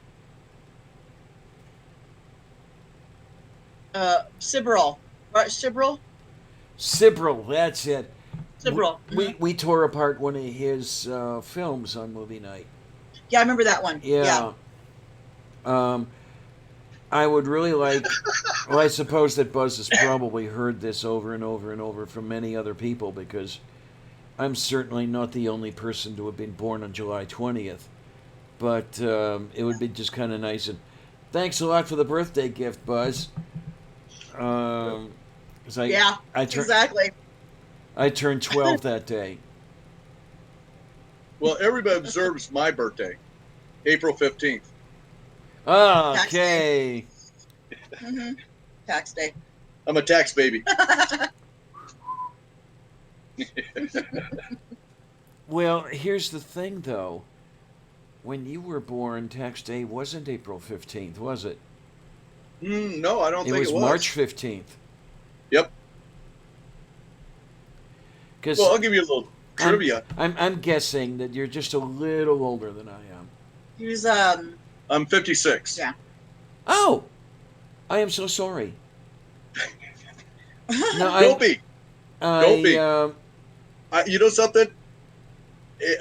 Sibrel. Right, Sibrel? Sibrel, that's it. Sibrel. We tore apart one of his films on movie night. Yeah, I remember that one. Yeah. I would really like. Well, I suppose that Buzz has probably heard this over and over and over from many other people because I'm certainly not the only person to have been born on July 20th. But it would be just kind of nice. And thanks a lot for the birthday gift, Buzz. Exactly. I turned 12 that day. Well, everybody observes my birthday, April 15th. Okay. Mm-hmm. Tax day. I'm a tax baby. Well, here's the thing, though. When you were born, tax day wasn't April 15th, was it? No, I don't It think was it was. March 15th. Yep. Because Well, I'll give you a little trivia. I'm guessing that you're just a little older than I am. He was I'm 56. Yeah. Oh, I am so sorry. No, Don't be. Don't be. I You know something?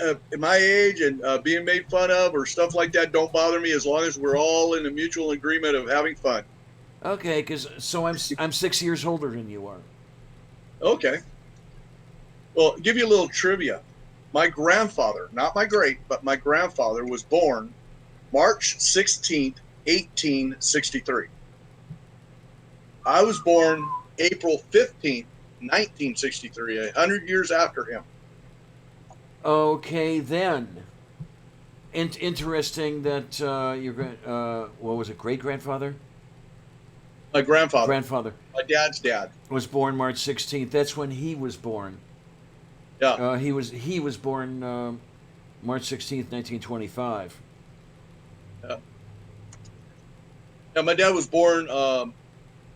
At my age and being made fun of or stuff like that don't bother me as long as we're all in a mutual agreement of having fun. okay, because I'm 6 years older than you are. Okay. Well, give you a little trivia. My grandfather, not my great, but my grandfather was born March 16th, 1863. I was born April 15th, 1963, 100 years after him. Okay, then. Interesting that your what was it, great grandfather? My grandfather, Grandfather my dad's dad. was born March 16th. That's when he was born. Yeah. He was born March 16th, 1925. Now, my dad was born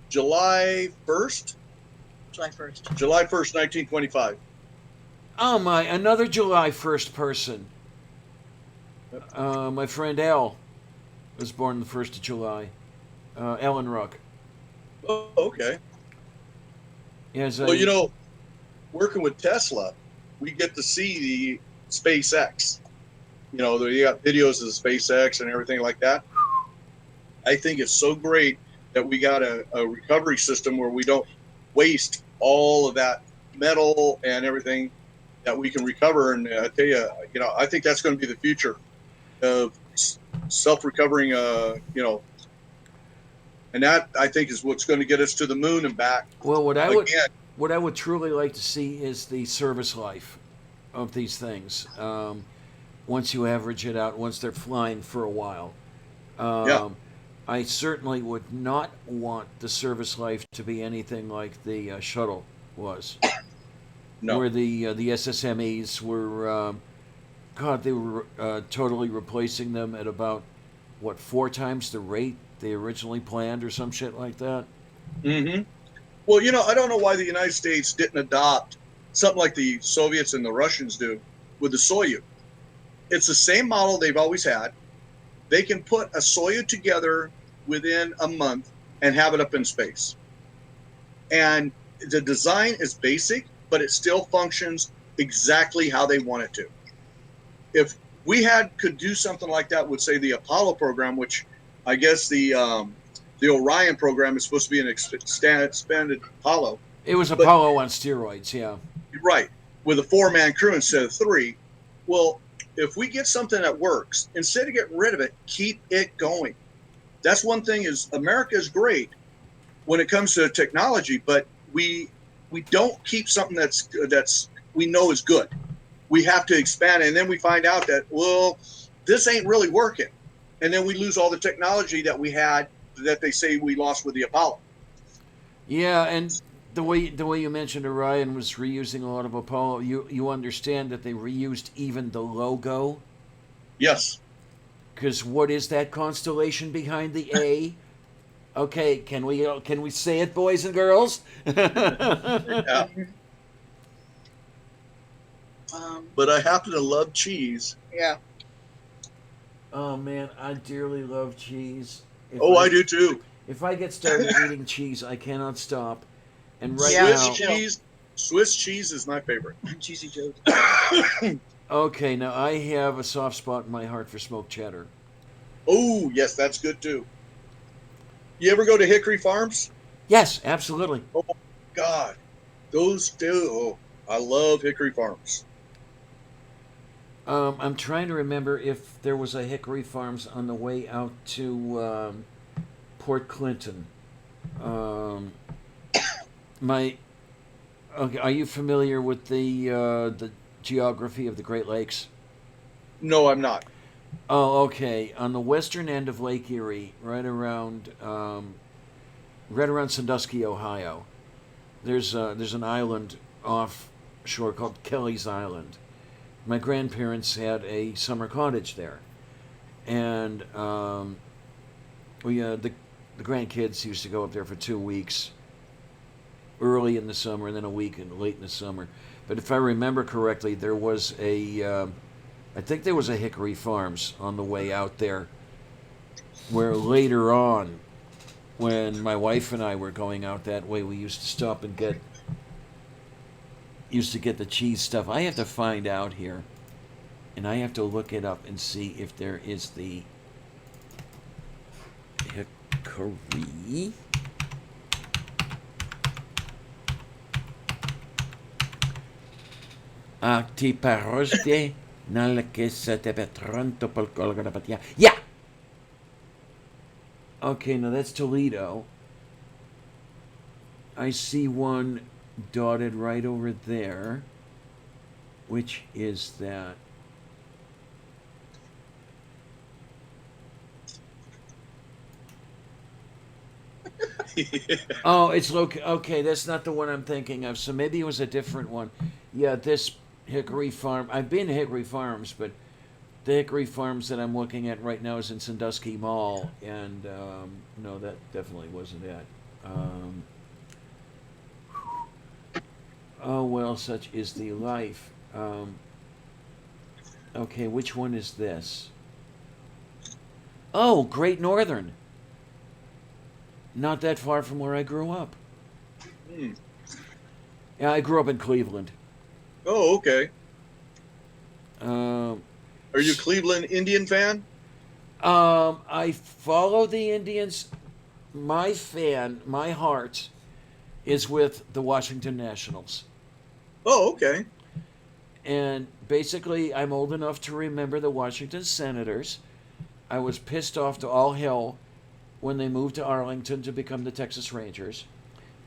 July 1st, July 1st. July 1st, 1925. Oh my! Another July 1st person. My friend Al was born the 1st of July. Ellen Ruck. Oh, okay. Yes. Well, you know, working with Tesla, we get to see the SpaceX. You know, you got videos of the SpaceX and everything like that. I think it's so great that we got a recovery system where we don't waste all of that metal and everything that we can recover. And I tell you, you know, I think that's going to be the future of self-recovering, you know, and that I think is what's going to get us to the moon and back. Well, what again. I would truly like to see is the service life of these things. Once you average it out, once they're flying for a while. Yeah. I certainly would not want the service life to be anything like the shuttle was, No. where the SSMEs were. God, they were totally replacing them at about what 4 times the rate they originally planned, or some shit like that. Mm-hmm. Well, you know, I don't know why the United States didn't adopt something like the Soviets and the Russians do with the Soyuz. It's the same model they've always had. They can put a Soyuz together within a month and have it up in space. And the design is basic, but it still functions exactly how they want it to. If we could do something like that with, say, the Apollo program, which I guess the Orion program is supposed to be an expanded Apollo. It was Apollo on steroids, yeah. Right, with a 4-man crew instead of 3. Well, if we get something that works, instead of getting rid of it, keep it going. That's one thing is America is great when it comes to technology, but we don't keep something that's we know is good. We have to expand it, and then we find out that, well, this ain't really working. And then we lose all the technology that we had that they say we lost with the Apollo. Yeah, and the way you mentioned Orion was reusing a lot of Apollo. You understand that they reused even the logo? Yes. Because what is that constellation behind the A? Okay, can we say it, boys and girls? Yeah. But I happen to love cheese. Yeah. Oh man, I dearly love cheese. I do too. If I get started eating cheese, I cannot stop. And right Swiss cheese is my favorite. Cheesy joke. now, okay, now I have a soft spot in my heart for smoked cheddar. Oh, yes, that's good too. You ever go to Hickory Farms? Yes, absolutely. Oh God, those two. Oh, I love Hickory Farms. I'm trying to remember if there was a Hickory Farms on the way out to Port Clinton. Okay, are you familiar with the geography of the Great Lakes? No, I'm not. Oh, okay. On the western end of Lake Erie, right around right around Sandusky, Ohio. There's an island offshore called Kelly's Island. My grandparents had a summer cottage there, and the grandkids used to go up there for 2 weeks, early in the summer and then a week and late in the summer. But if I remember correctly, there was I think there was a Hickory Farms on the way out there, where later on, when my wife and I were going out that way, we used to stop and get the cheese stuff. I have to find out here, and I have to look it up and see if there is the Hickory. A ti paroste nella che se te petronto pol colgo da patia. Yeah! Okay, now that's Toledo. I see one dotted right over there. Which is that? Oh, it's okay. That's not the one I'm thinking of. So maybe it was a different one. Yeah, this Hickory Farm. I've been to Hickory Farms, but the Hickory Farms that I'm looking at right now is in Sandusky Mall, and no, that definitely wasn't it. Oh well, such is the life. Okay, which one is this? Oh, Great Northern. Not that far from where I grew up. Hmm. Yeah, I grew up in Cleveland. Oh, okay. Um, Are you a Cleveland Indian fan? I follow the Indians. My heart is with the Washington Nationals. Oh, okay. And basically, I'm old enough to remember the Washington Senators. I was pissed off to all hell when they moved to Arlington to become the Texas Rangers.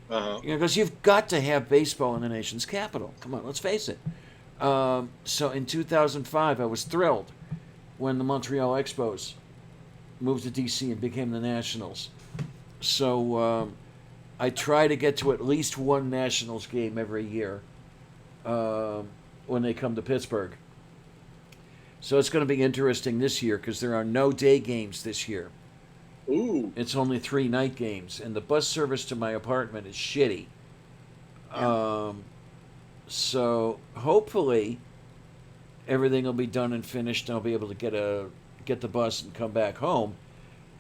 Uh-huh. You know, because you've got to have baseball in the nation's capital. Come on, let's face it. So in 2005, I was thrilled when the Montreal Expos moved to D.C. and became the Nationals. So I try to get to at least one Nationals game every year when they come to Pittsburgh. So it's going to be interesting this year because there are no day games this year. Ooh. It's only 3 night games, and the bus service to my apartment is shitty. So hopefully everything will be done and finished, and I'll be able to get the bus and come back home.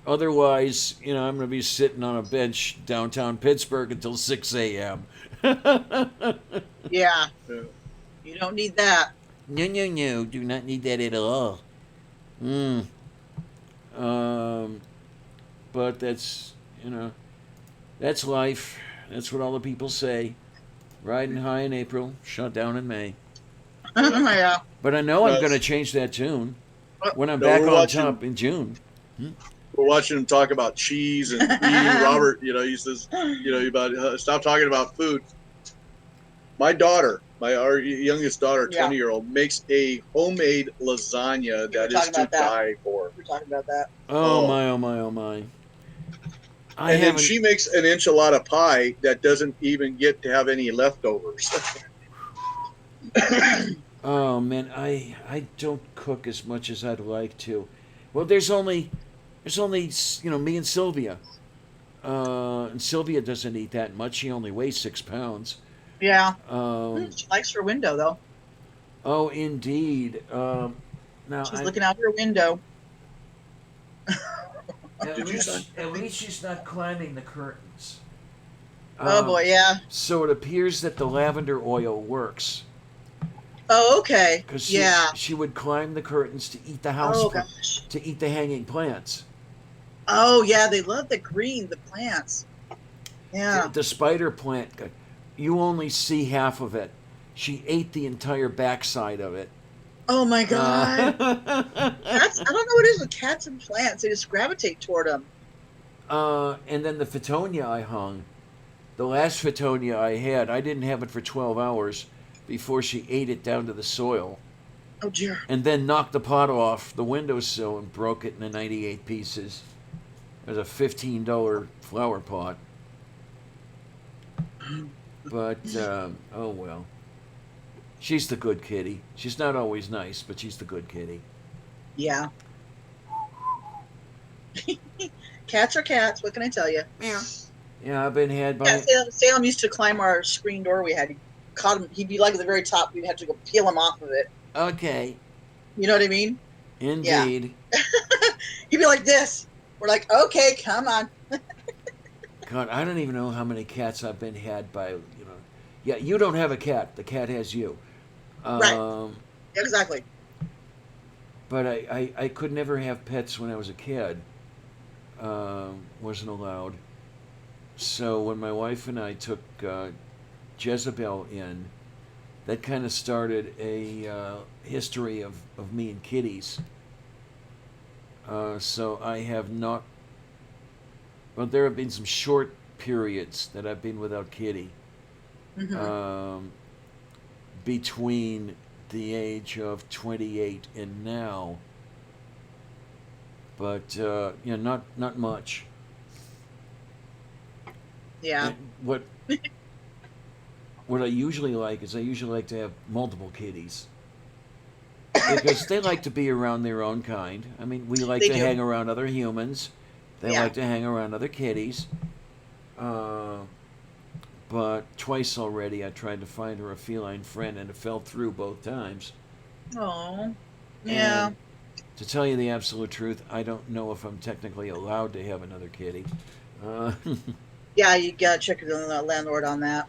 Otherwise, I'm going to be sitting on a bench downtown Pittsburgh until 6 a.m. Yeah. Yeah. You don't need that. No, do not need that at all. But that's life. That's what all the people say. Riding high in April, shut down in May. Yeah. But I know I'm Yes. going to change that tune when I'm No, back we're on watching- top in June. We're watching him talk about cheese and eating. Robert, he says, about stop talking about food. My daughter, our youngest daughter, Yeah. 20-year-old, makes a homemade lasagna that is talking to about that. die for. We're talking about that. Oh Oh. my, oh my, oh my. I And then haven't. she makes an enchilada pie that doesn't even get to have any leftovers. Oh man, I don't cook as much as I'd like to. Well, there's only me and Sylvia. And Sylvia doesn't eat that much. She only weighs 6 pounds. Yeah. Um, She likes her window, though. oh, indeed. Now She's looking out her window. at Did you least, say? at least she's not climbing the curtains. Oh, boy, yeah. So it appears that the lavender oil works. Oh, okay. Because Yeah. she would climb the curtains to eat the house, Oh, gosh. to eat the hanging plants. Oh, yeah, they love the green, the plants. Yeah. The spider plant, you only see half of it. She ate the entire backside of it. Oh, my God. Uh, Cats, I don't know what it is with cats and plants. They just gravitate toward them. and then the Fittonia I hung. The last Fittonia I had, I didn't have it for 12 hours before she ate it down to the soil. Oh, dear. And then knocked the pot off the windowsill and broke it into 98 pieces. It was a $15 flower pot. But oh well. She's the good kitty. She's not always nice, but she's the good kitty. Yeah. Cats are cats. What can I tell you? Yeah. Yeah, I've been had Yeah, by. Salem used to climb our screen door. We had caught him. He'd be like at the very top. We'd have to go peel him off of it. Okay. You know what I mean? Yeah. Indeed. He'd be like this. We're like, okay, come on. God, I don't even know how many cats I've been had by. Yeah, you don't have a cat. The cat has you. Right. Exactly. But I could never have pets when I was a kid. Wasn't allowed. So when my wife and I took Jezebel in, that kind of started a history of me and kitties. So I have not. Well, there have been some short periods that I've been without kitty. Mm-hmm. Between the age of 28 and now. But not much. Yeah. And what I usually like is I usually like to have multiple kitties because they like to be around their own kind. I mean, we like They to do. hang around other humans. They Yeah. like to hang around other kitties. But twice already I tried to find her a feline friend and it fell through both times. Oh. Yeah. And to tell you the absolute truth, I don't know if I'm technically allowed to have another kitty. Yeah, you gotta check with the landlord on that.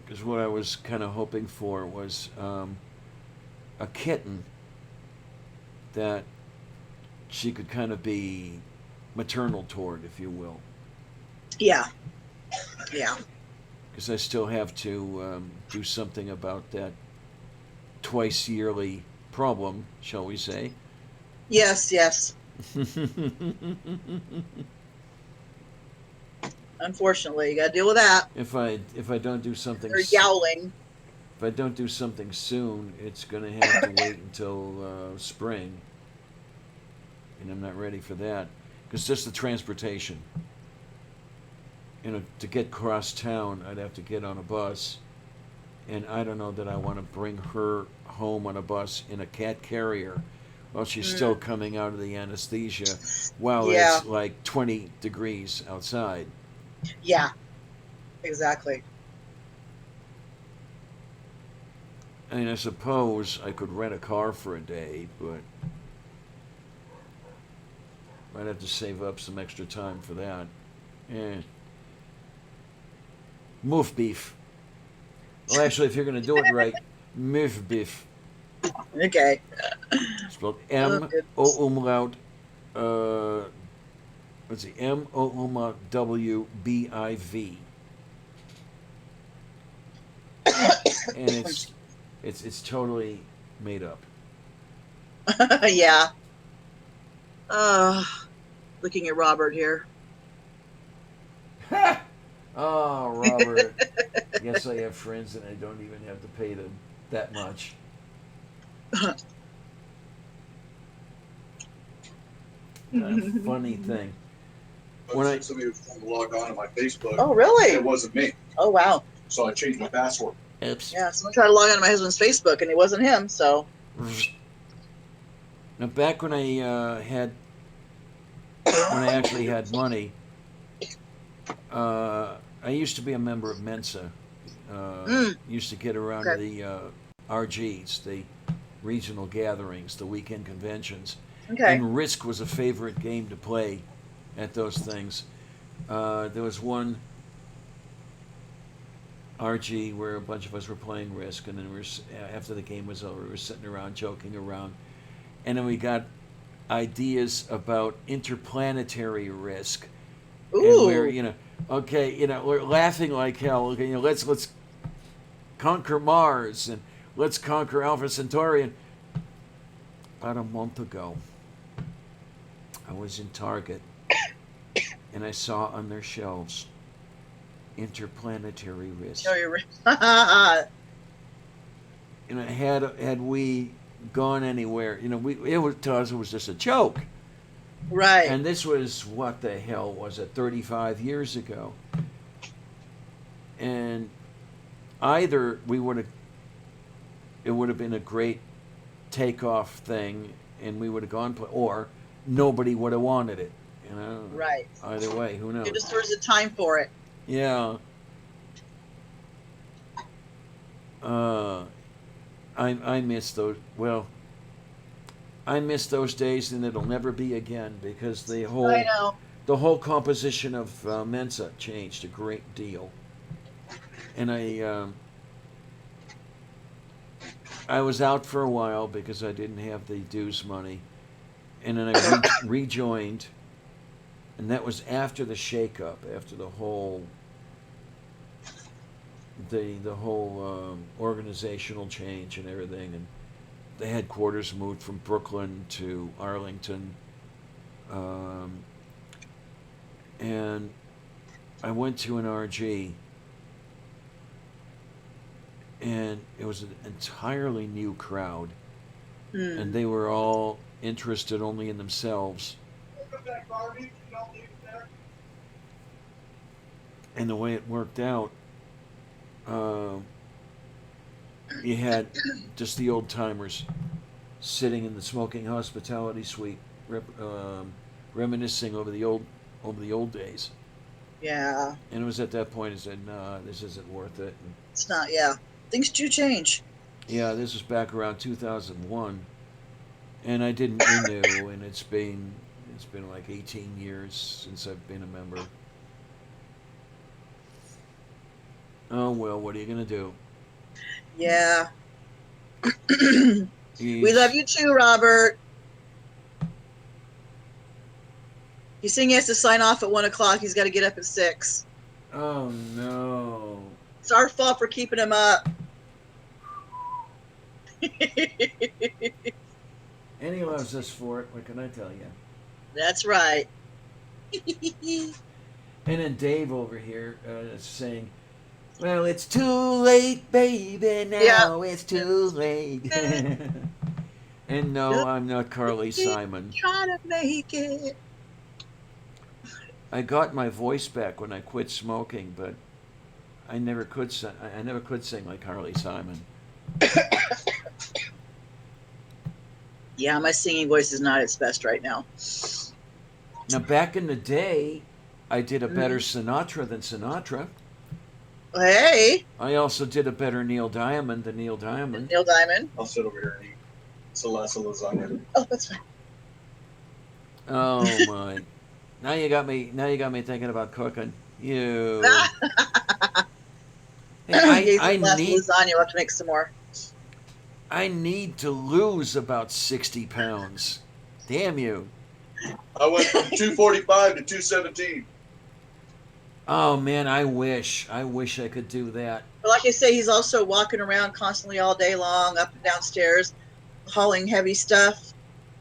Because what I was kind of hoping for was a kitten that she could kind of be maternal toward, if you will. Yeah. Yeah. Because I still have to do something about that twice yearly problem, shall we say. Yes, yes. Unfortunately, you gotta deal with that. If I don't do something They're yowling. if I don't do something soon, it's going to have to wait until spring, and I'm not ready for that. Because just the transportation, to get cross town, I'd have to get on a bus, and I don't know that I want to bring her home on a bus in a cat carrier while she's still coming out of the anesthesia, while Yeah. it's like 20 degrees outside. Yeah. Exactly. I mean, I suppose I could rent a car for a day, but I'd have to save up some extra time for that. Moof beef. Well, actually, if you're going to do it right, moof beef. Okay. Spelled M O umlaut. Let's see, M O umlaut W B I V. And it's totally made up. Yeah. Looking at Robert here. Oh, Robert. Yes, I have friends and I don't even have to pay them that much. Funny thing. When somebody was trying to log on to my Facebook, Oh, really? it wasn't me, Oh, wow. so I changed my password. Oops. Yeah, someone tried to log on to my husband's Facebook, and it wasn't him, so. Now, back when I when I actually had money, I used to be a member of Mensa. Used to get around to the RGs, the regional gatherings, the weekend conventions. Okay. And Risk was a favorite game to play at those things. There was one RG where a bunch of us were playing Risk, and then after the game was over, we were sitting around joking around, and then we got ideas about interplanetary Risk. Ooh. And we're laughing like hell. Okay, let's conquer Mars and let's conquer Alpha Centauri. And about a month ago, I was in Target and I saw on their shelves interplanetary Risk. Show your Had we gone anywhere, to us it was just a joke. Right. And this was, what the hell was it, 35 years ago. And either it would have been a great takeoff thing and we would have gone, or nobody would have wanted it. You know? Right. Either way, who knows? It just there's a time for it. Yeah. I miss those. Well, I miss those days, and it'll never be again because I know. the whole composition of Mensa changed a great deal. And I was out for a while because I didn't have the dues money, and then I rejoined, and that was after the shakeup, after the whole organizational change and everything, and the headquarters moved from Brooklyn to Arlington, and I went to an RG, and it was an entirely new crowd, and they were all interested only in themselves. And the way it worked out, you had just the old timers sitting in the smoking hospitality suite, reminiscing over the old days. Yeah. And it was at that point I said, "Nah, this isn't worth it." And It's not. Yeah. Things do change. yeah, this was back around 2001, and I didn't renew, and it's been like 18 years since I've been a member. Oh well, what are you gonna do? Yeah. We love you too, Robert. He's saying he has to sign off at 1:00. He's got to get up at 6. Oh no. It's our fault for keeping him up. And he loves us for it. What can I tell you? That's right. And then Dave over here is saying, "Well, it's too late, baby. Now it's too late." And no, I'm not Carly Simon. Trying to make it. I got my voice back when I quit smoking, but I never could sing. I never could sing like Carly Simon. Yeah, my singing voice is not its best right now. Now, back in the day, I did a better Sinatra than Sinatra. Hey, I also did a better Neil Diamond than Neil Diamond. Neil Diamond. I'll sit over here and eat. It's the last of lasagna. Oh, that's fine. Oh my! Now you got me thinking about cooking. You. Hey, I last need lasagna. We'll have to make some more. I need to lose about 60 pounds. Damn you! I went from 245 to 217. Oh man, I wish I could do that. But like I say, he's also walking around constantly all day long, up and downstairs, hauling heavy stuff.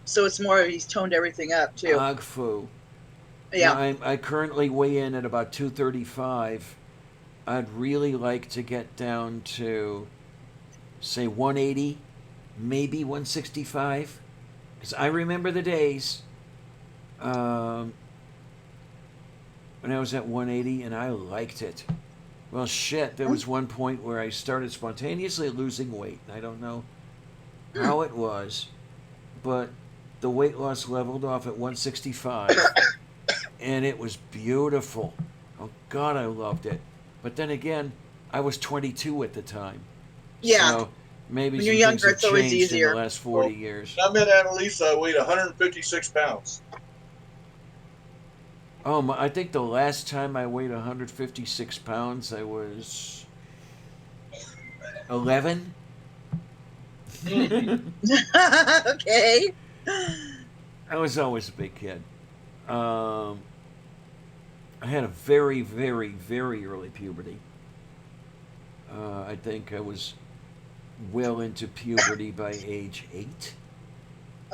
So it's more he's toned everything up too. Ag foo. Yeah. Now, I currently weigh in at about 235. I'd really like to get down to, say, 180, maybe 165. Because I remember the days when I was at 180 and I liked it. Well, shit, there was one point where I started spontaneously losing weight. I don't know how it was, but the weight loss leveled off at 165. And it was beautiful. Oh, God, I loved it. But then again, I was 22 at the time. Yeah. So maybe When some you're things younger, have it's always changed in easier. the last 40 years. I met Annalisa, I weighed 156 pounds. I think the last time I weighed 156 pounds, I was 11. Okay. I was always a big kid. I had a very, very, very early puberty. I think I was well into puberty by age 8.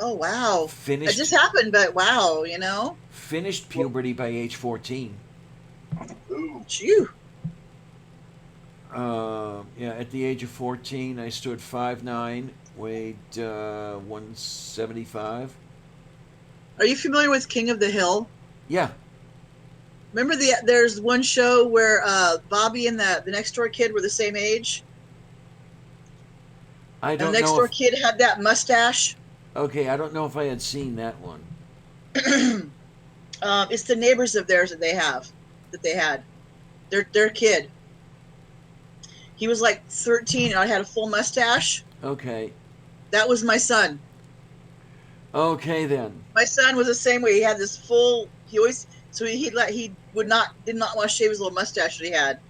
Oh wow. It Finished just happened, but wow, you know. finished puberty by age 14. Ooh. Phew. Yeah, at the age of 14, I stood 5'9", weighed 175. Are you familiar with King of the Hill? Yeah. Remember there's one show where Bobby and the next door kid were the same age? I And the don't next know door if. kid had that mustache. Okay, I don't know if I had seen that one. It's the neighbors of theirs that they had. Their kid. He was like 13 and I had a full mustache. Okay. That was my son. Okay then. My son was the same way. He had this full. He always he did not want to shave his little mustache that he had.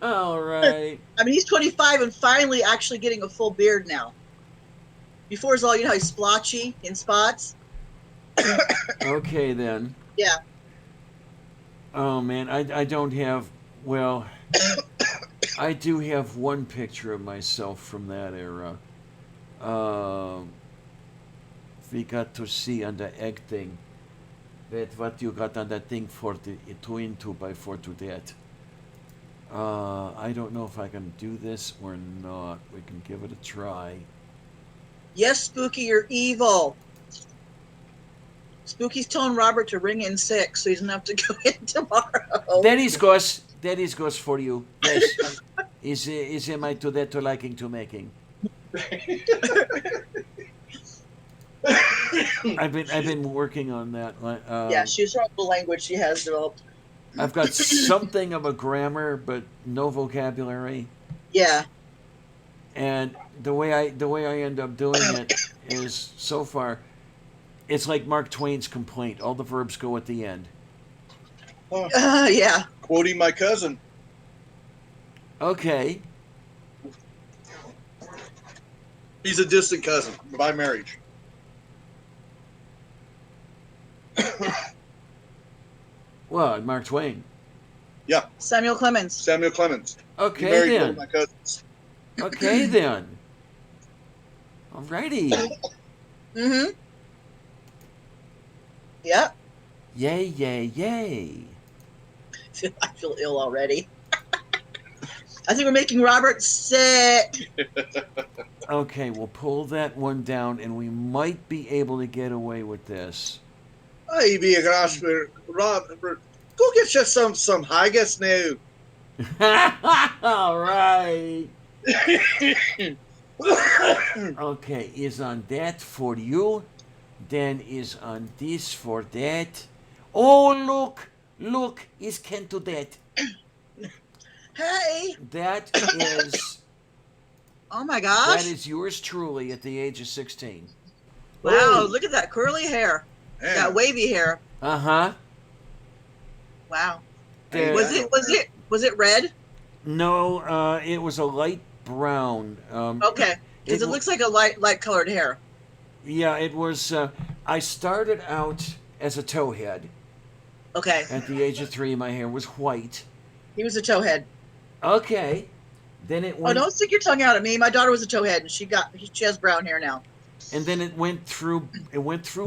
All right. I mean, he's 25 and finally actually getting a full beard now. Before it's all he's splotchy in spots. Okay then. Yeah. Oh man, I don't have. Well, I do have one picture of myself from that era. We got to see on the egg thing that what you got on that thing for the 2 by 4 to that. I don't know if I can do this or not. We can give it a try. Yes, Spooky, you're evil. Spooky's telling Robert to ring in 6 so he doesn't have to go in tomorrow. That is goes for you. Yes. Is am I to that to liking to making? I've been working on that. Yeah, she's from the language she has developed. I've got something of a grammar, but no vocabulary. Yeah. And the way I end up doing it is so far, it's like Mark Twain's complaint. All the verbs go at the end. Yeah. Quoting my cousin. Okay. He's a distant cousin by marriage. Well, Mark Twain. Yeah, Samuel Clemens. Samuel Clemens. He Okay married one then. of my cousins. Okay then. Alrighty. Mm-hmm. Yeah. Yay, yay, yay. I feel ill already. I think we're making Robert sick. Okay, we'll pull that one down, and we might be able to get away with this. Hey, be a gosh, Robert. Go get you some haggis now. All right. Okay, is on that for you. Then is on this for that. Oh, look, is can to that. Hey. That is Oh my gosh. that is yours truly at the age of 16. Wow, look at that curly hair. Man. That wavy hair. Uh-huh. Wow. There- Was it red? No, it was a light brown. Okay. Because it w- looks like a light colored hair. Yeah, it was. I started out as a towhead. Okay. At the age of 3, my hair was white. He was a towhead. Okay. Then it Oh, went, don't stick your tongue out at me. My daughter was a towhead and she has brown hair now. and then it went through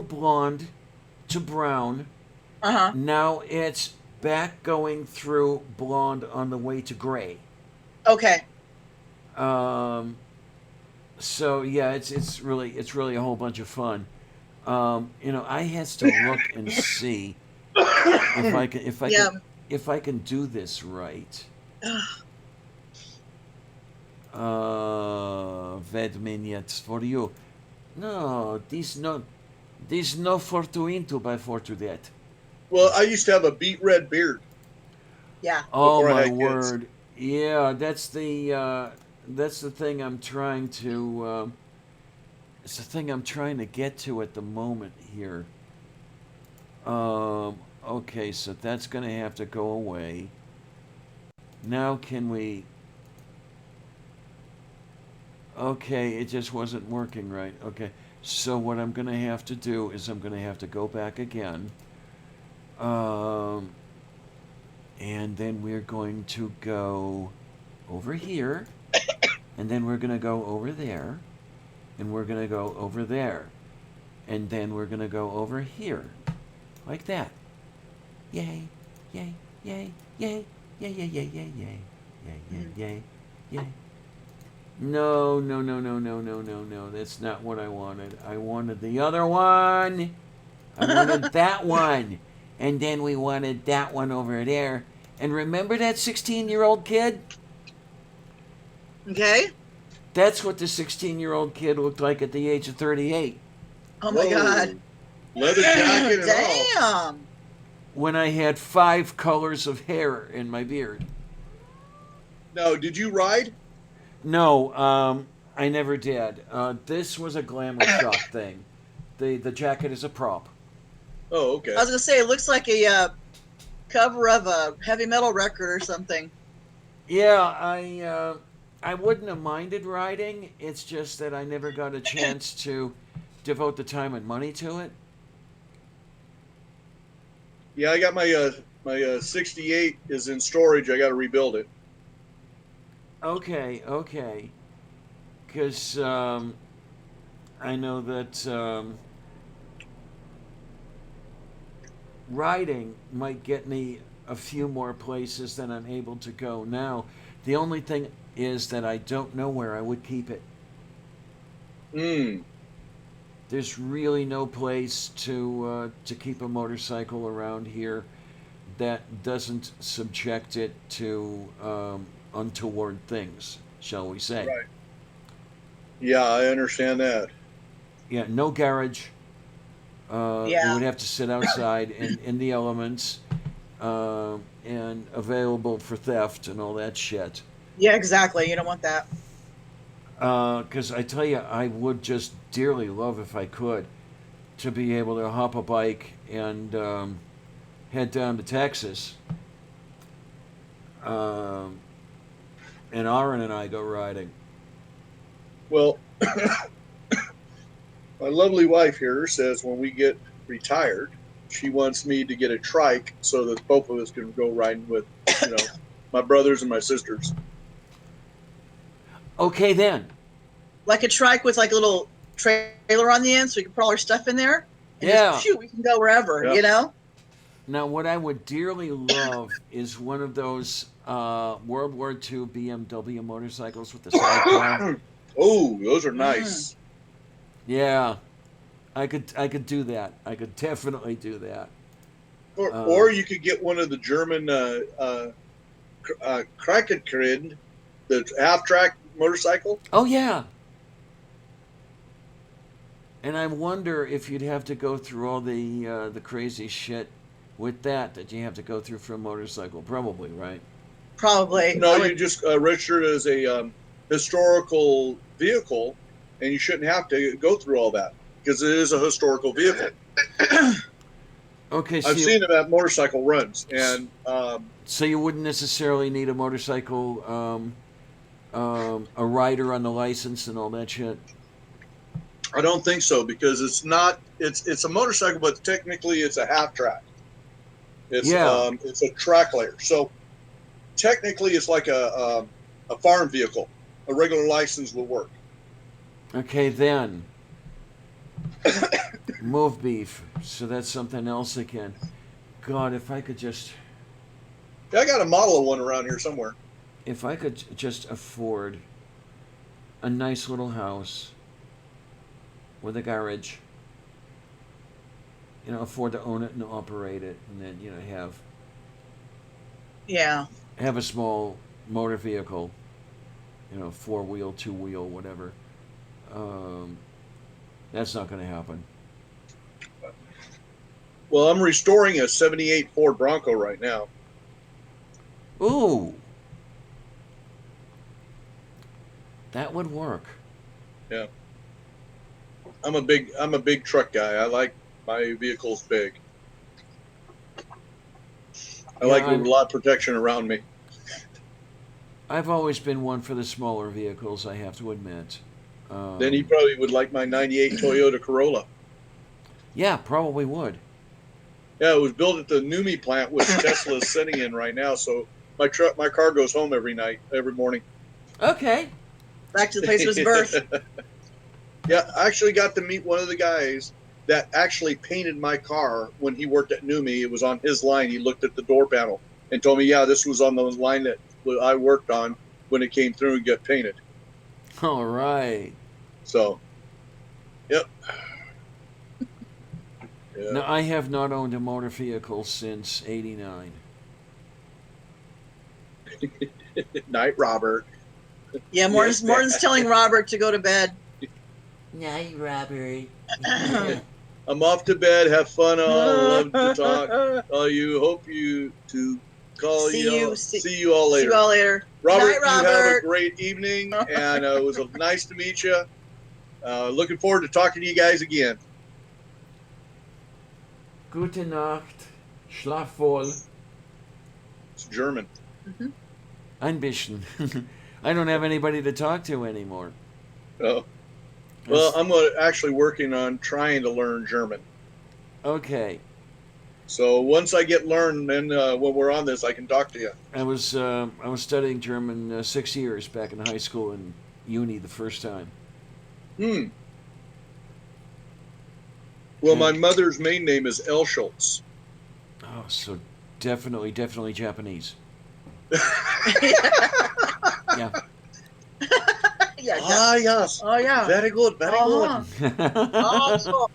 blonde to brown. Uh-huh. Now it's back going through blonde on the way to gray. Okay. So yeah, it's really a whole bunch of fun. I has to look and see if I can do this right. Vedminiets for you. No, this no for 2 by 4 to that. Well, I used to have a beet red beard. Yeah. Oh Before I my had kids. word! Yeah, that's the thing I'm trying to. It's the thing I'm trying to get to at the moment here. Okay, so that's gonna have to go away. Now can we? Okay, it just wasn't working right. Okay, so what I'm gonna have to do is I'm gonna have to go back again. And then we're going to go over here, and then we're going to go over there, and we're going to go over there, and then we're going to go over here, like that. Yay, yay, yay, yay, yay, yay, yay, yay, yay, yay, yay, yay, yay. No, that's not what I wanted. I wanted the other one. I wanted that one. And then we wanted that one over there. And remember that 16-year-old kid? Okay. That's what the 16-year-old kid looked like at the age of 38. Oh my God. Leather jacket and all. Damn. When I had 5 colors of hair in my beard. Now, did you ride? No, I never did. This was a glamour shop thing. The jacket is a prop. Oh, okay. I was gonna say it looks like a cover of a heavy metal record or something. Yeah, I wouldn't have minded riding. It's just that I never got a chance to devote the time and money to it. Yeah, I got my 68 is in storage. I got to rebuild it. Okay. Because I know that riding might get me a few more places than I'm able to go now. The only thing is that I don't know where I would keep it. Hmm. There's really no place to keep a motorcycle around here that doesn't subject it to untoward things, shall we say? Right. Yeah, I understand that. Yeah, no garage. You Yeah. would have to sit outside in the elements, and available for theft and all that shit. Yeah, exactly. You don't want that. Because I tell you, I would just dearly love if I could to be able to hop a bike and head down to Texas. Um, and Aaron and I go riding. Well, my lovely wife here says when we get retired, she wants me to get a trike so that both of us can go riding with, my brothers and my sisters. Okay, then. Like a trike with like a little trailer on the end, so we can put all our stuff in there. And Yeah. Just, shoot, we can go wherever. Yeah. You know. Now, what I would dearly love is one of those World War II BMW motorcycles with the sidecar. Oh, those are nice. Yeah, I could do that. I could definitely do that. Or you could get one of the German Krakenkred, the half-track motorcycle. Oh yeah. And I wonder if you'd have to go through all the crazy shit with that you have to go through for a motorcycle. Probably, right? Probably. No, you just register it as a historical vehicle, and you shouldn't have to go through all that because it is a historical vehicle. Okay, so I've seen them at motorcycle runs, and so you wouldn't necessarily need a motorcycle, a rider on the license and all that shit. I don't think so because it's not. It's a motorcycle, but technically it's a half track. It's it's a track layer. So technically, it's like a farm vehicle. A regular license will work. Okay, then. Move beef. So that's something else again. God, if I could just... Yeah, I got a model of one around here somewhere. If I could just afford a nice little house with a garage, afford to own it and operate it, and then, Yeah. have a small motor vehicle, 4-wheel, 2-wheel, whatever. That's not going to happen. Well, I'm restoring a '78 Ford Bronco right now. Ooh, that would work. Yeah, I'm a big truck guy. I like my vehicles big. I like a lot of protection around me. I've always been one for the smaller vehicles, I have to admit. Then you probably would like my '98 Toyota Corolla. Yeah, probably would. Yeah, it was built at the NUMMI plant, which Tesla is sitting in right now. So my car goes home every morning. Okay. Back to the place of his birth. Yeah, I actually got to meet one of the guys that actually painted my car when he worked at NUMMI. It was on his line. He looked at the door panel and told me, yeah, this was on the line that I worked on when it came through and got painted. All right. So, yep. Yeah. No, I have not owned a motor vehicle since '89. Night, Robert. Yeah, Morton's telling Robert to go to bed. Night, Robert. I'm off to bed. Have fun. All love to talk. You hope to call See you. you. See you all See later. you all later. Robert, Night, you have a Robert. great evening, and it was nice to meet you. Looking forward to talking to you guys again. Gute Nacht. Schlaf wohl. It's German. Ein bisschen. I don't have anybody to talk to anymore. Oh. Well, I'm actually working on trying to learn German. Okay. So once I get learned, then when we're on this, I can talk to you. I was studying German 6 years back in high school and uni the first time. Well, my mother's main name is El Schultz. Oh, so definitely Japanese. Yeah. Yeah. Ah, yes. Oh yeah. Very good. Very Uh-huh. good. Oh,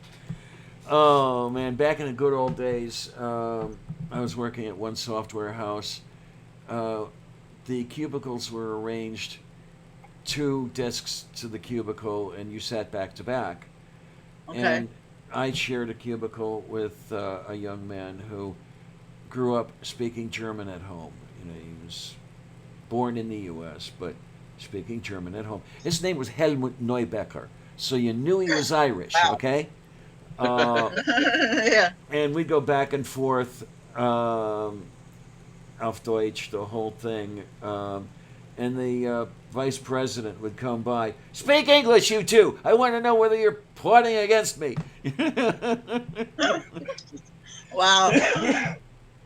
Oh man, back in the good old days, I was working at one software house. The cubicles were arranged 2 desks to the cubicle, and you sat back to back. okay. And I shared a cubicle with a young man who grew up speaking German at home. You know, he was born in the U.S., but speaking German at home. His name was Helmut Neubecker, so you knew he was Irish, Wow. okay? Yeah. And we'd go back and forth auf Deutsch, the whole thing. And the vice president would come by. Speak English, you two. I want to know whether you're plotting against me. Wow.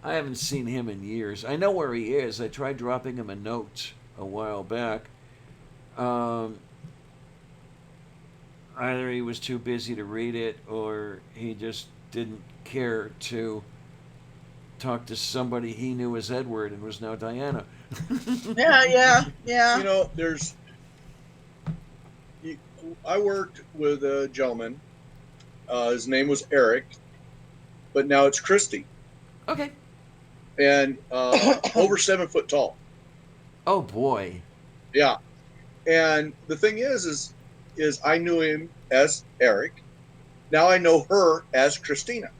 I haven't seen him in years. I know where he is. I tried dropping him a note a while back. Either he was too busy to read it, or he just didn't care to talk to somebody he knew as Edward and was now Diana. Yeah. You know, I worked with a gentleman. His name was Eric, but now it's Christy. Okay. And over 7 foot tall. Oh boy. Yeah. And the thing is I knew him as Eric. Now I know her as Christina.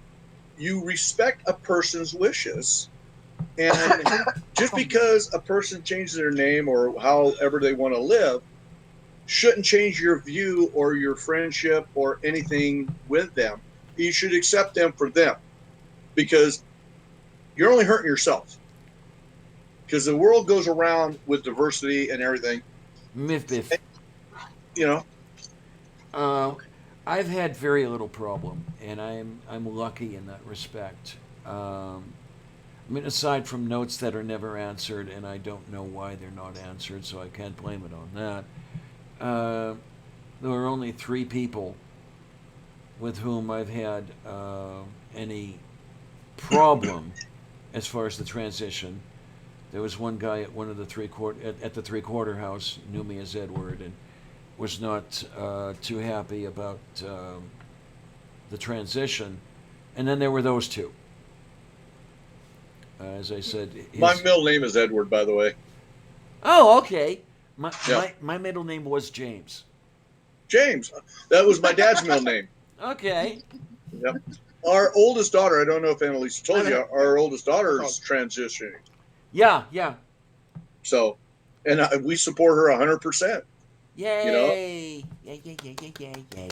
You respect a person's wishes, and just because a person changes their name or however they want to live shouldn't change your view or your friendship or anything with them. You should accept them for them, because you're only hurting yourself. Because the world goes around with diversity and everything. Myth biff. You know, I've had very little problem, and I'm lucky in that respect. I mean, aside from notes that are never answered, and I don't know why they're not answered, so I can't blame it on that. There were only 3 people with whom I've had any problem as far as the transition. There was one guy at one of the at the 3/4 house, knew me as Edward, and was not too happy about the transition. And then there were those 2. As I said, my middle name is Edward, by the way. Oh, okay. Yeah. My middle name was James. James. That was my dad's middle name. Okay. Yep. Our oldest daughter, I don't know if Annalise told you, our oldest daughter is transitioning. Yeah. So, and we support her 100%. Yay! You know?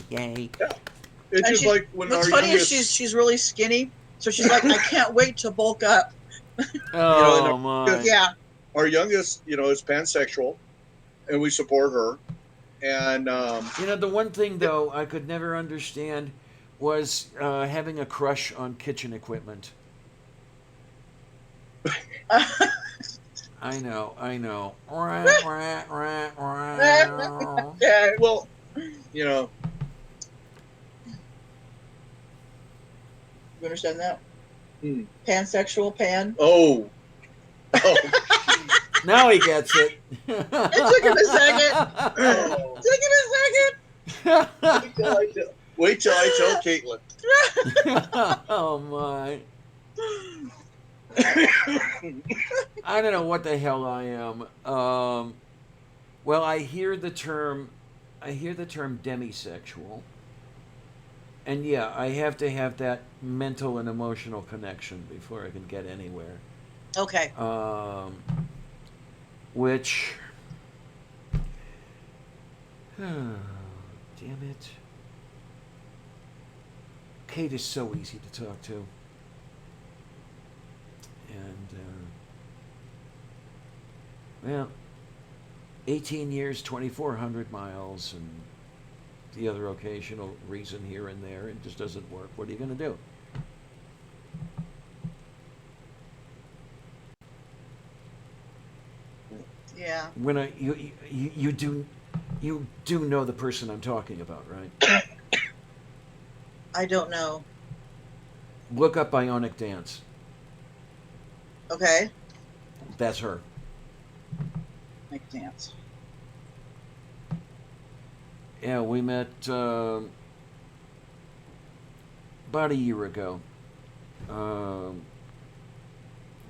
Yay! Yeah. It's And just like when what's our funny youngest, is she's really skinny, so she's like, I can't wait to bulk up. Oh and my! Yeah. our youngest, is pansexual, and we support her. And The one thing though I could never understand was having a crush on kitchen equipment. I know. Yeah. well, You understand that? Pansexual pan. oh, Now he gets it. It took him a second. oh. Took him a second. Wait till I tell Caitlin. Oh my! I don't know what the hell I am. Well, I hear the term demisexual, and yeah, I have to have that mental and emotional connection before I can get anywhere. Okay. Which, damn it, Kate is so easy to talk to, and well, 18 years, 2,400 miles, and the other occasional reason here and there, it just doesn't work. What are you going to do? Yeah. When you do know the person I'm talking about, right? I don't know. Look up Bionic Dance. Okay. That's her. Make dance. Yeah, we met about a year ago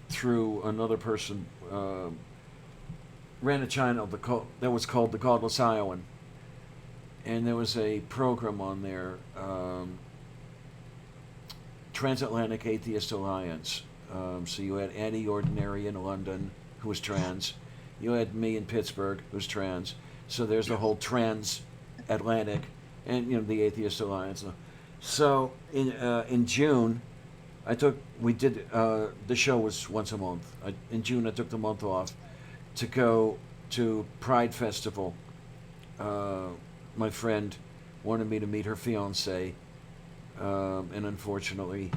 through another person. Ran a channel that was called The Godless Iowan, and there was a program on there, Transatlantic Atheist Alliance. So you had Annie Ordinary in London, who was trans. You had me in Pittsburgh, who's trans. So there's the whole Transatlantic, and the Atheist Alliance. So in June, the show was once a month. In June, I took the month off to go to Pride Festival. My friend wanted me to meet her fiance, and unfortunately,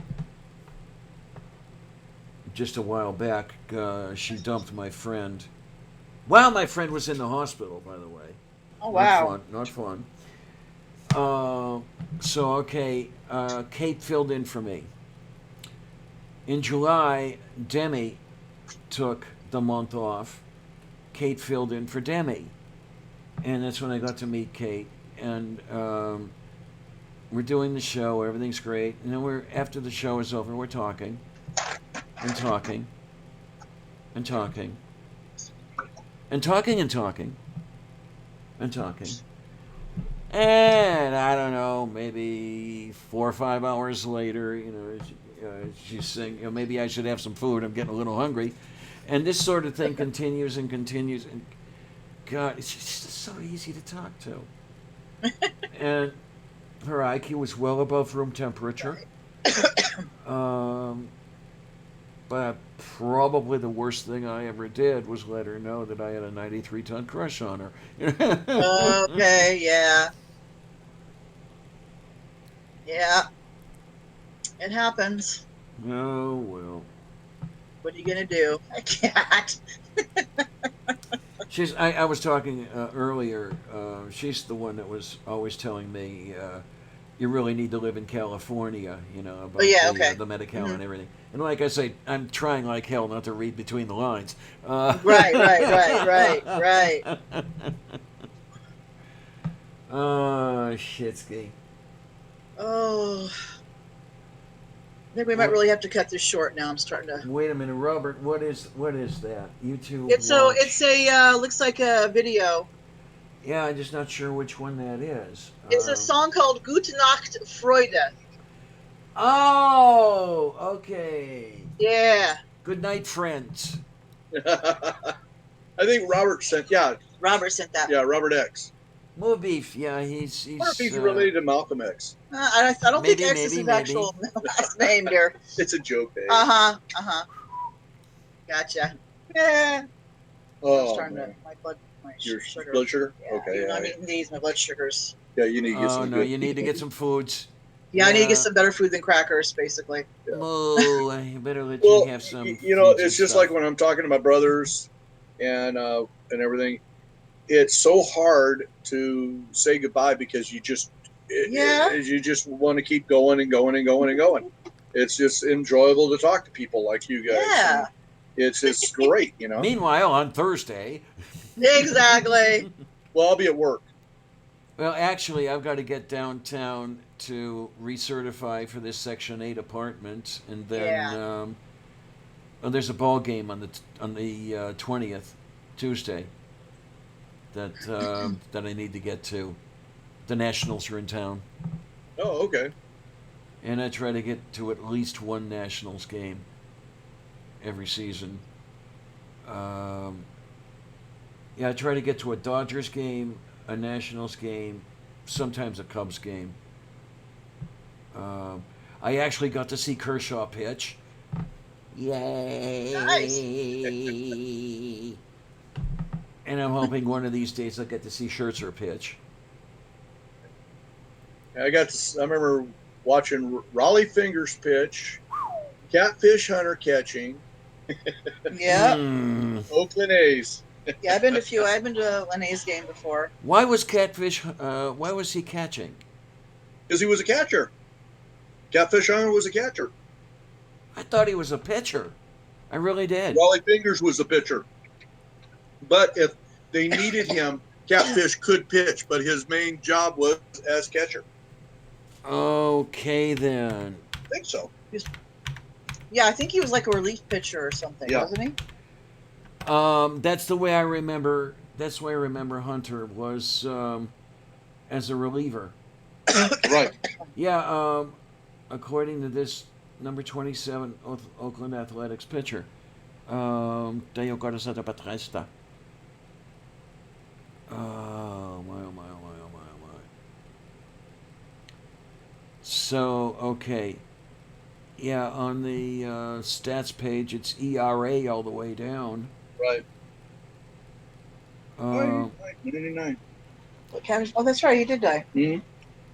just a while back, she dumped my friend. While my friend was in the hospital, by the way. Oh wow. Not fun. So okay, Kate filled in for me. In July, Demi took the month off. Kate filled in for Demi, and that's when I got to meet Kate. And we're doing the show. Everything's great. And then after the show is over, we're talking and talking and talking and talking and talking and talking. And I don't know, maybe 4 or 5 hours later, she's saying, maybe I should have some food. I'm getting a little hungry. And this sort of thing continues and continues. And God, it's just so easy to talk to. And her IQ was well above room temperature. But probably the worst thing I ever did was let her know that I had a 93-ton crush on her. Okay, yeah. Yeah. It happens. Oh, well. What are you gonna do? I can't. I was talking earlier. She's the one that was always telling me, you really need to live in California, about the Medi-Cal and everything. And like I say, I'm trying like hell not to read between the lines. Right. Oh, shitski. Oh. I think we might really have to cut this short now. I'm starting to. Wait a minute, Robert. What is that? YouTube. It's a looks like a video. Yeah, I'm just not sure which one that is. It's a song called Gute Nacht, Freude. Oh, okay. Yeah. Good night, friends. I think Robert sent. Yeah, Robert sent that. yeah, Robert X. More beef. Yeah, he's. I wonder if he's related to Malcolm X. I don't think X is his actual last name there. It's a joke. Eh? Gotcha. Yeah. Oh, I'm starting man. to, my Your sugar. blood sugar? Yeah, Okay. even Yeah, I'm eating these, my blood sugars. yeah, you need to get Oh some no, good. you need to get some foods. Yeah, I need to get some better food than crackers, basically. Yeah. Oh, I better let Well, you have some. it's just like when I'm talking to my brothers and everything. It's so hard to say goodbye because you just want to keep going and going and going and going. It's just enjoyable to talk to people like you guys. Yeah. It's great, Meanwhile, on Thursday. Exactly. Well, I'll be at work. Well, actually, I've got to get downtown to recertify for this Section 8 apartment, and then Yeah. oh, there's a ball game on the 20th, Tuesday, that I need to get to. The Nationals are in town, Oh, okay. and I try to get to at least one Nationals game every season. Um, yeah, I try to get to a Dodgers game, a Nationals game, sometimes a Cubs game. Um, I actually got to see Kershaw pitch. Nice. Yay! And I'm hoping one of these days I'll get to see Scherzer pitch. I remember watching Raleigh Fingers pitch, Catfish Hunter catching, Yeah. Oakland A's. Yeah, I've been to a few. I've been to an A's game before. Why was Catfish? Why was he catching? Because he was a catcher. Catfish Hunter was a catcher. I thought he was a pitcher. I really did. Raleigh Fingers was the pitcher. But if they needed him, Catfish could pitch, but his main job was as catcher. Okay then. I think so. Yeah, I think he was like a relief pitcher or something, Yeah. wasn't he? That's the way I remember. That's the way I remember Hunter was as a reliever. Right. Yeah. According to this number 27 Oakland Athletics pitcher, Deo Garzada Batresta. Oh my! Oh my! Oh my! Oh my! Oh my! So okay. Yeah, on the stats page, it's ERA all the way down. Right. Uh, 99. Oh, that's right. He did die.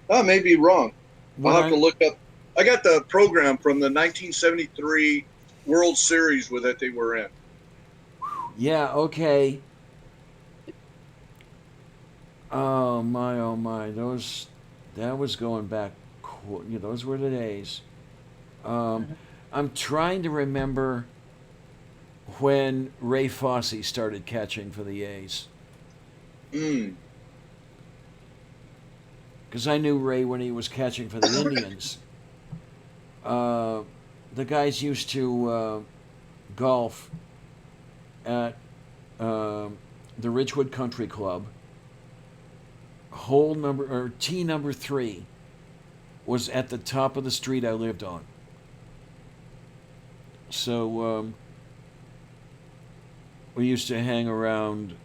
I may be wrong. when I'll have I- to look up. I got the program from the 1973 World Series with that they were in. Yeah, okay. Oh my, oh my. That was going back. Those were the days. I'm trying to remember when Ray Fosse started catching for the A's. Mm. Because I knew Ray when he was catching for the Indians. The guys used to golf at the Ridgewood Country Club. Tee number 3 was at the top of the street I lived on. So we used to hang around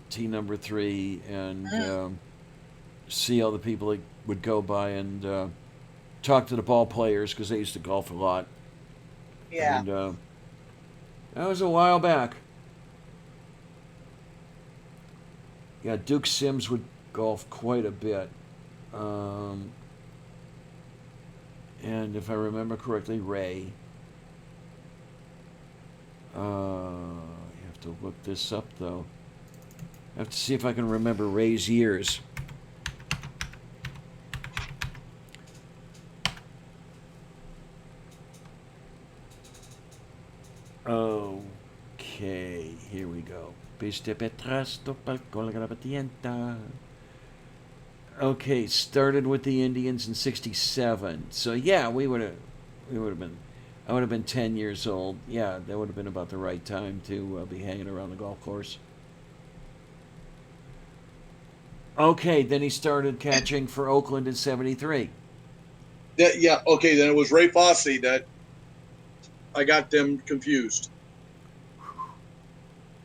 tee number 3 and see all the people that would go by and talk to the ball players because they used to golf a lot. Yeah. And that was a while back. Yeah, Duke Sims would golf quite a bit. And if I remember correctly, Ray. You have to look this up, though. I have to see if I can remember Ray's years. Okay, here we go. Piste Petrasto palco la grabatienta. Okay, started with the Indians in '67. So yeah, we would have been. I would have been 10 years old. Yeah, that would have been about the right time to be hanging around the golf course. Okay, then he started catching for Oakland in '73. Yeah, okay, then it was Ray Fosse that I got them confused.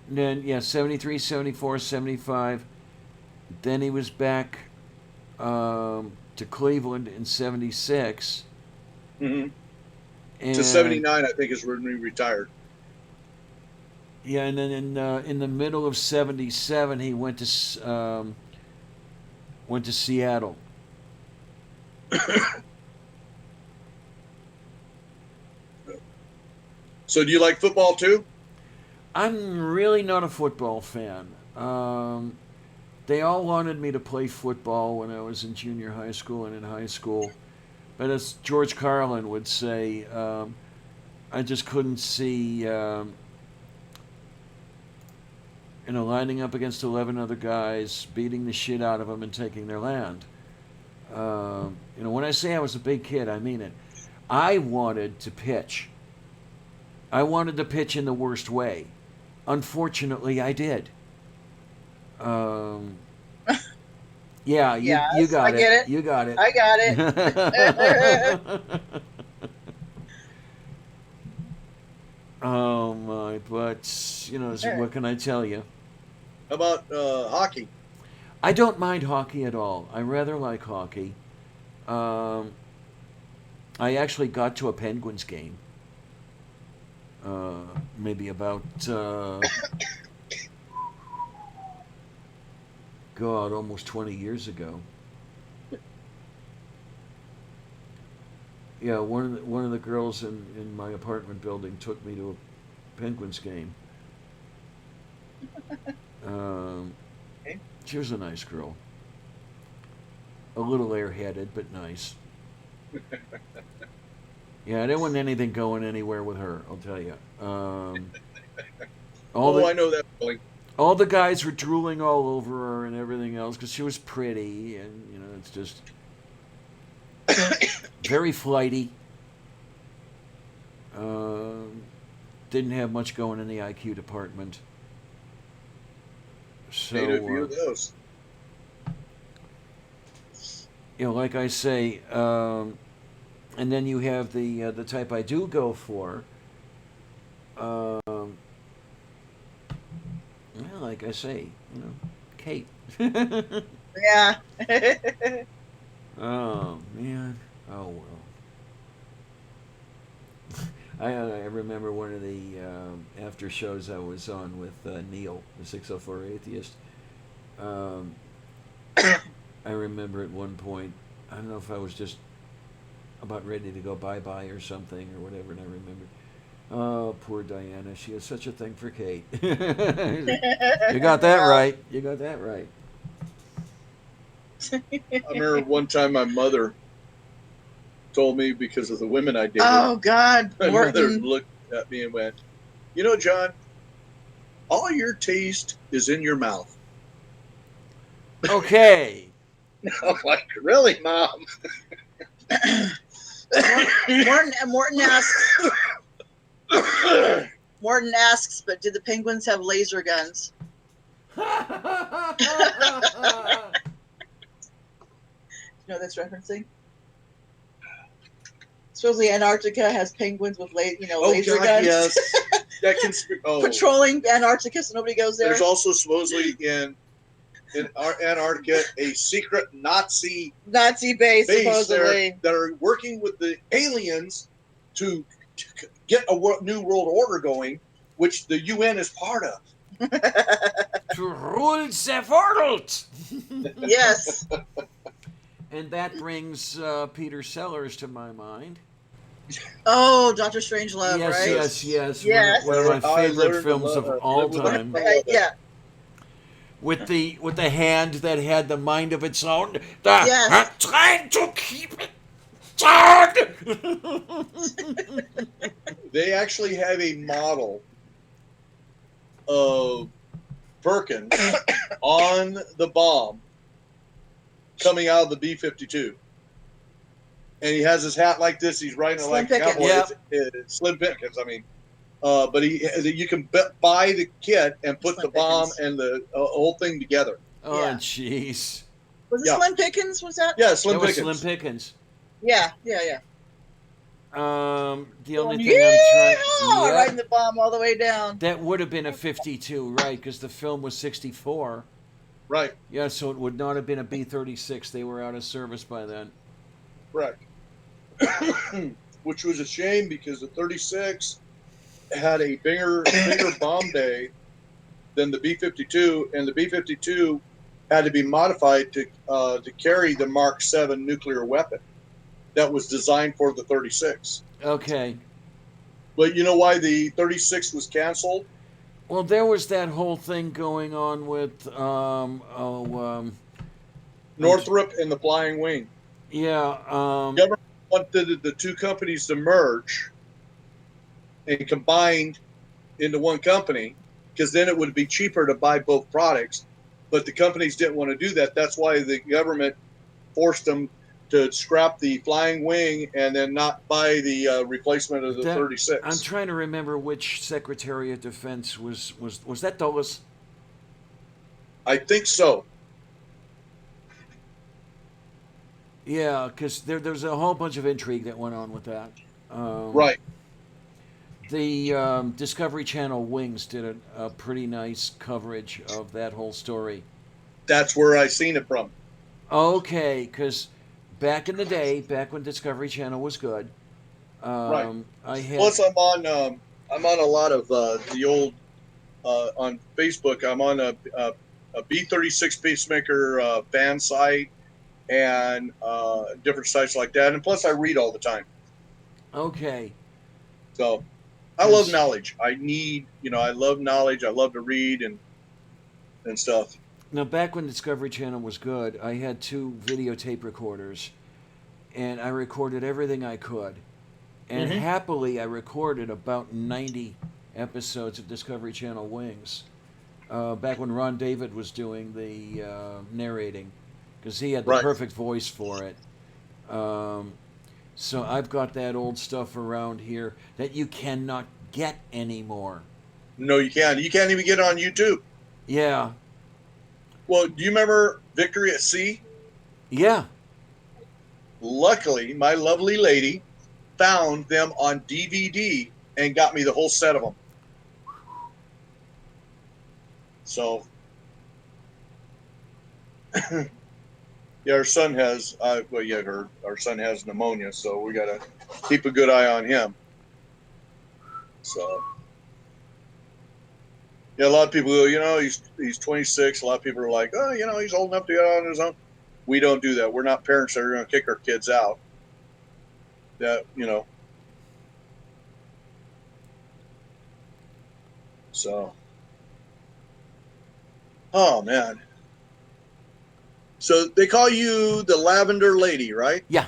And then, yeah, 73, 74, 75. Then he was back to Cleveland in '76. Mm-hmm. And, To 79, I think, is when we retired. Yeah, and then in the middle of '77, he went to Seattle. So do you like football too? I'm really not a football fan. They all wanted me to play football when I was in junior high school and in high school. But as George Carlin would say, I just couldn't see lining up against 11 other guys, beating the shit out of them and taking their land. When I say I was a big kid, I mean it. I wanted to pitch. I wanted to pitch in the worst way. Unfortunately, I did. Yeah, you Yes, got I get it. You got it. I got it. Oh my! But so what can I tell you? How about hockey? I don't mind hockey at all. I rather like hockey. I actually got to a Penguins game. Maybe about God, almost 20 years ago. Yeah, one of the girls in my apartment building took me to a Penguins game. Okay. She was a nice girl. A little airheaded, but nice. Yeah, there wasn't anything going anywhere with her, I'll tell you. I know that feeling. All the guys were drooling all over her and everything else because she was pretty, and it's just very flighty. Didn't have much going in the IQ department. So, Made a few of those. like I say, and then you have the type I do go for. Well, like I say, Kate. Yeah. Oh man. Oh well. I remember one of the after shows I was on with Neil, the 604 Atheist. I remember at one point, I don't know if I was just about ready to go bye-bye or something or whatever, and I remember, oh, poor Diana, she has such a thing for Kate. You got that right. You got that right. I remember one time my mother told me because of the women I dated. Oh God, My mother Morton. looked at me and went, John, all your taste is in your mouth. Okay. I'm like, really, Mom? Morton asks. Morton asks, but did the Penguins have laser guns? You know what that's referencing? Supposedly Antarctica has penguins with laser God, guns. yes. That Patrolling Antarctica so nobody goes there. There's also supposedly in Antarctica a secret Nazi base base supposedly. there that are working with the aliens to get a new world order going, which the UN is part of. To rule the world. Yes. And that brings Peter Sellers to my mind. Oh, Dr. Strangelove, Yes, right? yes. Yes. One of my I favorite learned films to of love all it. time. Yeah. With the hand that had the mind of its own. Yes. Trying to keep it down. They actually have a model of Birkin on the bomb coming out of the B-52. And he has his hat like this. He's riding it Slim like a Pickens. cowboy. Yep. It's Slim Pickens. I mean, but you can buy the kit and put Slim the bomb Pickens. and the whole thing together. Oh, Yeah. jeez. Was it Yeah. Slim Pickens? Was that? Yeah, Slim That was Pickens. Slim Pickens. Yeah. The only thing Yeah, I'm trying. riding the bomb all the way down. That would have been a 52, right? Because the film was 64. Right, Yeah, so it would not have been a B-36. They were out of service by then. correct. Which was a shame because the 36 had a bigger bomb bay than the B-52, and the B-52 had to be modified to carry the Mark 7 nuclear weapon that was designed for the 36. Okay. But you know why the 36 was canceled? Well, there was that whole thing going on with, Northrop and the Flying Wing. yeah, Government wanted the two companies to merge and combined into one company because then it would be cheaper to buy both products. But the companies didn't want to do that. That's why the government forced them to scrap the flying wing and then not buy the replacement of the That 36. I'm trying to remember which Secretary of Defense was that Dulles? I think so. Yeah, because there's a whole bunch of intrigue that went on with that. Right. The Discovery Channel Wings did a pretty nice coverage of that whole story. That's where I seen it from. Okay, because back in the day, back when Discovery Channel was good, Right. I had Plus, I'm on a lot of the old on Facebook. I'm on a B-36 pacemaker fan site and different sites like that. And plus, I read all the time. okay. So I love knowledge. I love knowledge. I love to read and stuff. Now, back when Discovery Channel was good, I had 2 videotape recorders, and I recorded everything I could. And Mhm. happily, I recorded about 90 episodes of Discovery Channel Wings. Back when Ron David was doing the narrating, because he had the Right. perfect voice for it. So I've got that old stuff around here that you cannot get anymore. No, you can't. You can't even get it on YouTube. Yeah, Well, do you remember Victory at Sea? yeah. Luckily, my lovely lady found them on DVD and got me the whole set of them. So, yeah, our son has, our son has pneumonia, so we got to keep a good eye on him. So, yeah, a lot of people go, he's 26. A lot of people are like, oh, he's old enough to get on his own. We don't do that. We're not parents that are going to kick our kids out. So, oh man. So they call you the Lavender Lady, right? Yeah.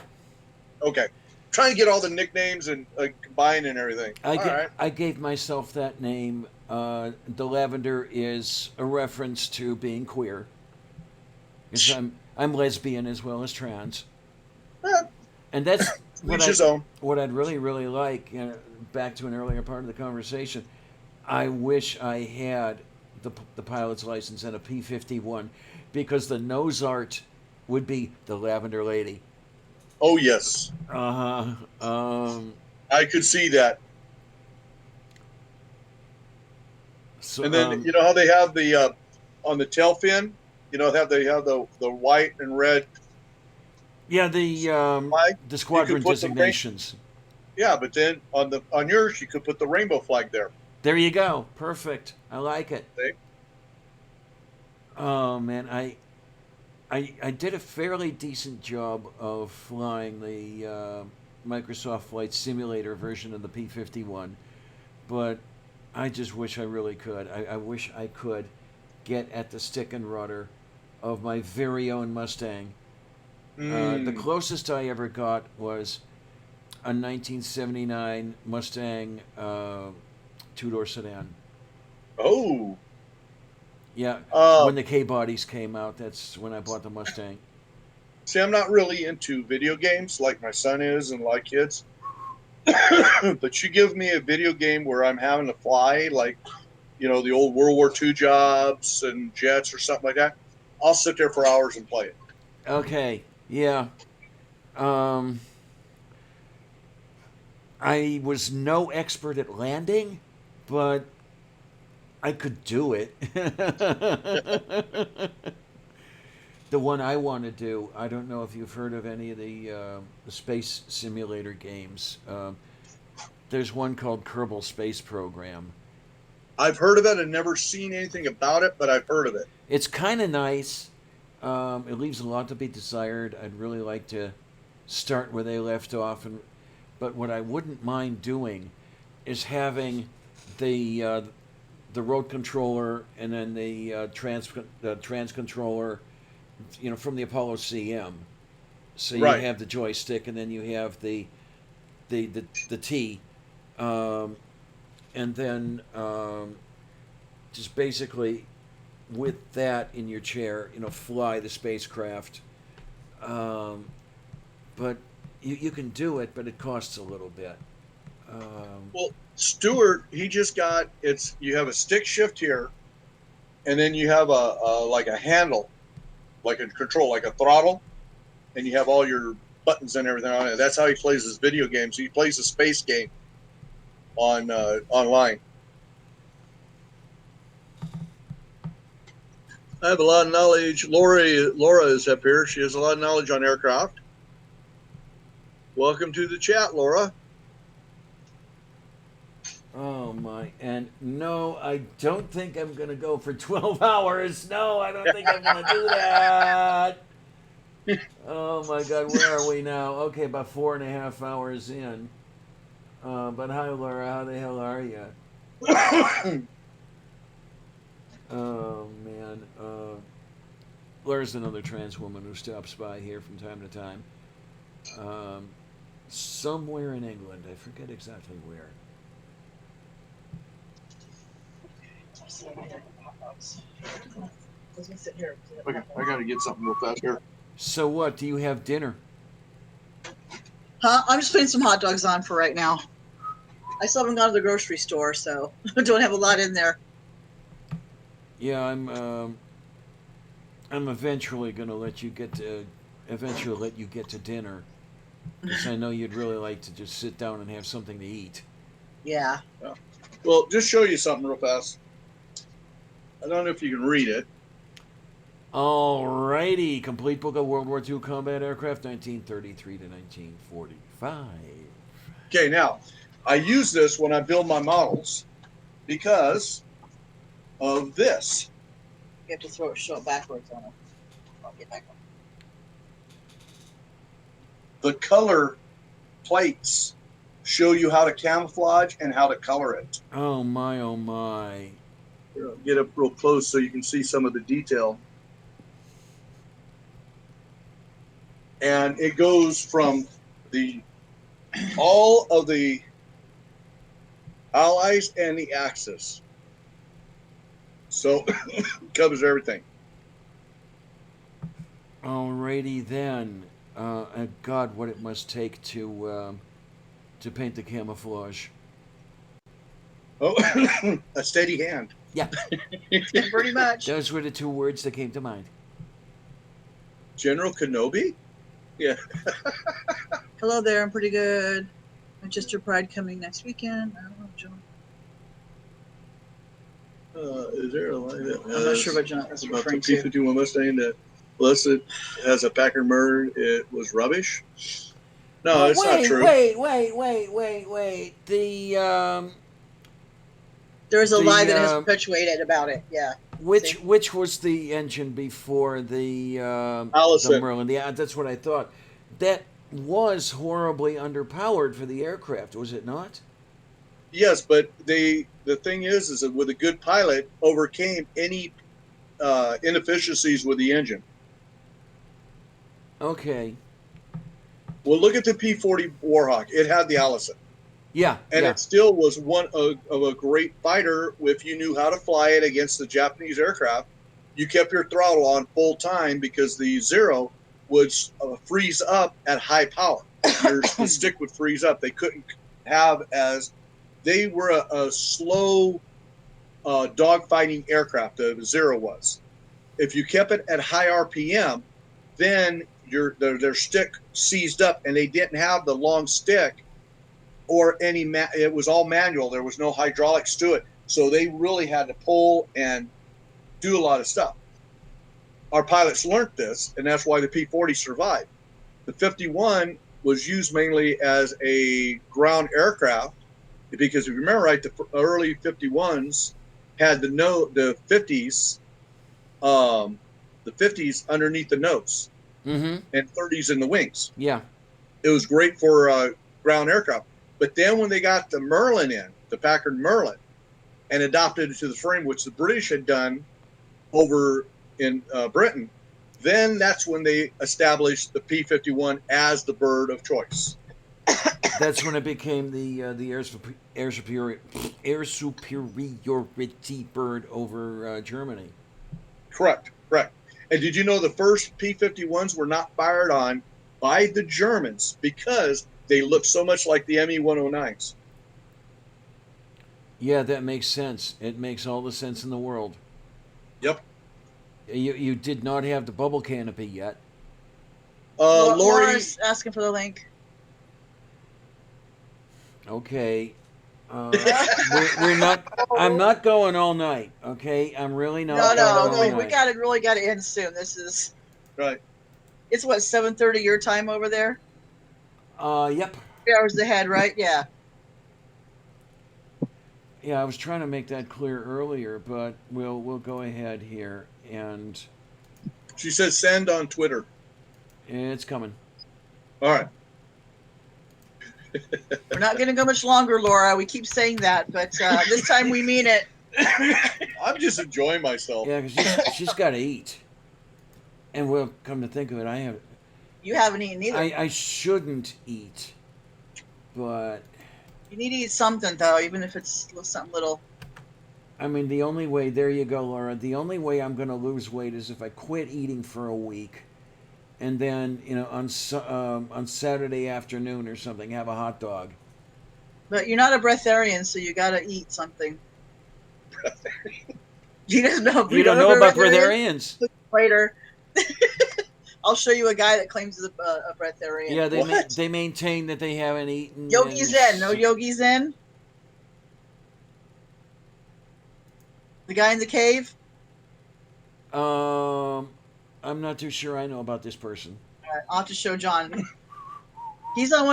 Okay. Trying to get all the nicknames and combine and everything. I gave myself that name. The Lavender is a reference to being queer. Because I'm lesbian as well as trans. Eh, And that's each his own. what I'd really, really like. Back to an earlier part of the conversation, I wish I had the pilot's license and a P-51, because the nose art would be the Lavender Lady. Oh yes, I could see that. So, And then you know how they have the on the tail fin, they have the white and red yeah, the flag. squadron put the designations. Yeah, but then on yours you could put the rainbow flag there. There you go. Perfect. I like it. See? Oh man, I did a fairly decent job of flying the Microsoft Flight Simulator version of the P-51, but I just wish I really could. I wish I could get at the stick and rudder of my very own Mustang. The closest I ever got was a 1979 Mustang two-door sedan. Oh. Yeah, when the K-bodies came out, that's when I bought the Mustang. See, I'm not really into video games like my son is and like kids. But you give me a video game where I'm having to fly, like, the old World War II jobs and jets or something like that, I'll sit there for hours and play it. Okay, yeah. I was no expert at landing, but I could do it. The one I want to do, I don't know if you've heard of any of the space simulator games. There's one called Kerbal Space Program. I've heard of it and never seen anything about it, but I've heard of it. It's kind of nice. It leaves a lot to be desired. I'd really like to start where they left off, but what I wouldn't mind doing is having the road controller and then the trans controller, from the Apollo CM. So you Right. have the joystick, and then you have the T, and then just basically with that in your chair, fly the spacecraft. But you can do it, but it costs a little bit. Well, Stewart, he just got you have a stick shift here, and then you have a like a handle, like a control, like a throttle, and you have all your buttons and everything on it. That's how he plays his video games. He plays a space game on online. I have a lot of knowledge. Laura is up here. She has a lot of knowledge on aircraft. Welcome to the chat, Laura. Oh my! And no, I don't think I'm gonna go for 12 hours. No, I don't think I'm gonna do that. Oh my God, where are we now? Okay, about 4.5 hours in. But hi, Laura. How the hell are you? Oh man. Laura's another trans woman who stops by here from time to time. Somewhere in England. I forget exactly where. Okay, I gotta get something real fast here. So what? Do you have dinner? Huh? I'm just putting some hot dogs on for right now. I still haven't gone to the grocery store, so I don't have a lot in there. Yeah, I'm eventually gonna let you get to dinner, because I know you'd really like to just sit down and have something to eat. Yeah. Well, just show you something real fast. I don't know if you can read it. Alrighty, complete book of World War II combat aircraft, 1933 to 1945. Okay, now I use this when I build my models because of this. You have to show it backwards on it. I'll get back on. The color plates show you how to camouflage and how to color it. Oh my, oh my. Here, I'll get up real close so you can see some of the detail. And it goes from all of the Allies and the Axis. So it covers everything. Alrighty then. And God, what it must take to paint the camouflage. Oh, a steady hand. Yeah. Pretty much. Those were the two words that came to mind. General Kenobi? Yeah. Hello there. I'm pretty good. Manchester Pride coming next weekend. I don't know, John. Is there a line that I'm not sure what John is about the referring to. P-51 Mustang that, unless it has a Packard Murray, it was rubbish? No, it's not true. Wait. There's a lie that has um, perpetuated about it. Yeah. Which was the engine before the Allison. Merlin? Yeah, that's what I thought. That was horribly underpowered for the aircraft, was it not? Yes, but the thing is that with a good pilot, overcame any inefficiencies with the engine. Okay. Well, look at the P-40 Warhawk. It had the Allison. Yeah. And yeah. it still was one of a great fighter if you knew how to fly it against the Japanese aircraft. You kept your throttle on full time because the Zero would freeze up at high power. The stick would freeze up. They couldn't have they were a slow dogfighting aircraft, the Zero was. If you kept it at high RPM, then their stick seized up, and they didn't have the long stick or any it was all manual. There was no hydraulics to it, so they really had to pull and do a lot of stuff. Our pilots learned this, and that's why the P-40 survived. The 51 was used mainly as a ground aircraft because if you remember right, the early 51s had the 50s, the 50s underneath the nose, and 30s in the wings. Yeah, it was great for ground aircraft. But then when they got the Merlin in, the Packard Merlin, and adopted it to the frame, which the British had done over in Britain, then that's when they established the P-51 as the bird of choice. That's when it became the air superiority bird over Germany. Correct. And did you know the first P-51s were not fired on by the Germans because they looked so much like the Me-109s? Yeah, that makes sense. It makes all the sense in the world. Yep. You did not have the bubble canopy yet. Lori, Laura's asking for the link. Okay. We're not. I'm not going all night. Okay, I'm really not going all night. We really got to end soon. This is right. It's what, 7:30 your time over there? Yep. 3 hours ahead, right? Yeah. Yeah, I was trying to make that clear earlier, but we'll go ahead here, and She says send on Twitter. it's coming. All right. We're not going to go much longer, Laura. We keep saying that, but this time we mean it. I'm just enjoying myself. Yeah, because she's got to eat, and we'll come to think of it, You haven't eaten either. I shouldn't eat, but You need to eat something, though, even if it's something little. I mean, the only way, there you go, Laura, the only way I'm going to lose weight is if I quit eating for a week, and then, on Saturday afternoon or something, have a hot dog. But you're not a breatharian, so you got to eat something. You don't know. You don't know about breatharians? Later. I'll show you a guy that claims he's a breatharian. Yeah, they maintain that they haven't eaten. Yogi Zen. No Yogi Zen? The guy in the cave? I'm not too sure I know about this person. All right, I'll have to show John. He's on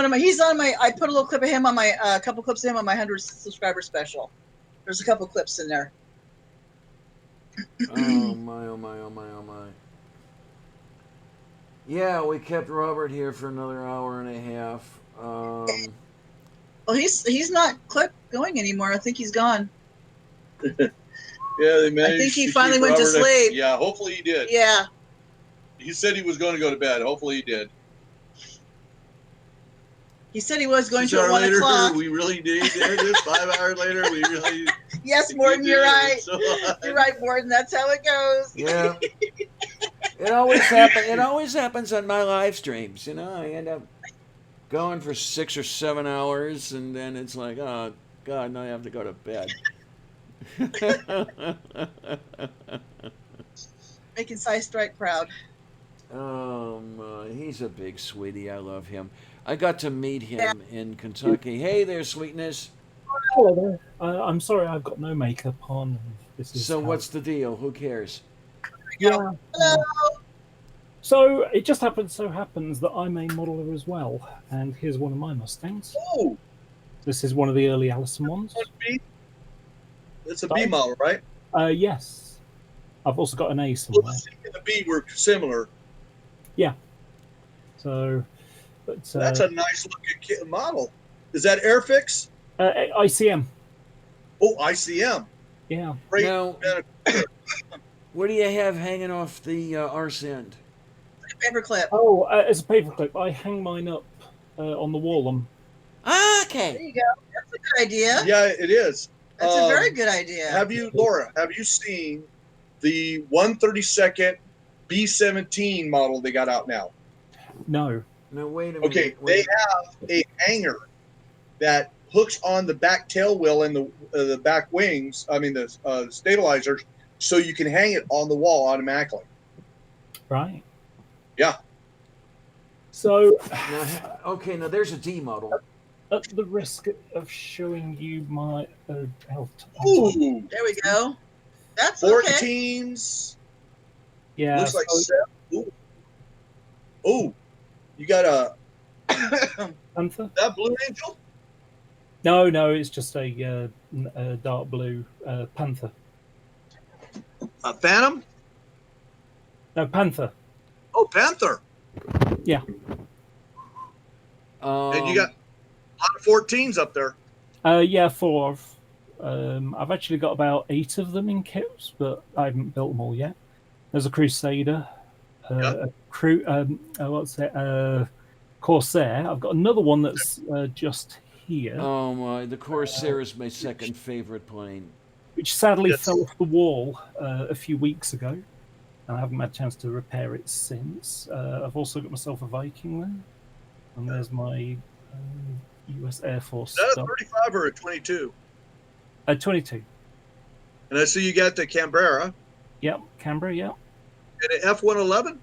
my, I put a little clip of him on my, a couple clips of him on my 100 subscriber special. There's a couple clips in there. Oh my, oh my, oh my, oh my. Yeah, we kept Robert here for another hour and a half. Well, he's not going anymore. I think he's gone. Yeah, they managed. I think he to finally keep went to Robert sleep. Yeah, hopefully he did. Yeah. He said he was going to go to bed. Hopefully he did. He said he was going 6 to at hours 1 later, o'clock. we really did it. 5 hours later, we really. Yes, Morton, you're right. So, You're right, Morton. That's how it goes. Yeah. It always happens. It always happens on my live streams. I end up going for 6 or 7 hours, and then it's like, oh God, now I have to go to bed. Making Cy Strike proud. He's a big sweetie. I love him. I got to meet him in Kentucky. Hey there, sweetness. Hello there. I'm sorry, I've got no makeup on. This is So what's the deal? Who cares? Yeah. Hello. So it just happens that I'm a modeler as well, and here's one of my Mustangs. oh, This is one of the early Allison ones. it's a B model, right? Yes. I've also got an A Well, somewhere. the C and the B were similar. Yeah. So, but That's a nice looking model. Is that Airfix? ICM. Oh, ICM. Yeah. Great. Now, what do you have hanging off the arse end? Paperclip. Oh, as a paperclip, I hang mine up on the wall. There Okay. you go. That's a good idea. Yeah, it is. That's a very good idea. Laura, have you seen the 132nd B-17 model they got out now? No. No, wait a minute. Okay, wait. they have a hanger that hooks on the back tail wheel and the back wings. I mean the stabilizers, so you can hang it on the wall automatically. Right. Yeah. So, Now there's a D model. at the risk of showing you my health. Ooh, There we go. That's okay. 14s. Yeah. Looks like so- 7. Ooh, you got a Panther? that Blue Angel? No, it's just a dark blue Panther. A Phantom? No, Panther. Oh, Panther. Yeah. And you got a lot of 14s up there. Yeah, 4. I've actually got about 8 of them in kits, but I haven't built them all yet. There's a Crusader, a Corsair. I've got another one that's just here, Oh my! The Corsair is my second favorite plane. which sadly Yes. fell off the wall a few weeks ago, and I haven't had a chance to repair it since. I've also got myself a Viking there, and there's my U.S. Air Force Is that a stuff. 35 or a 22? 22. And I see you got the Canberra Yep, Canberra. Yep. and an F-111?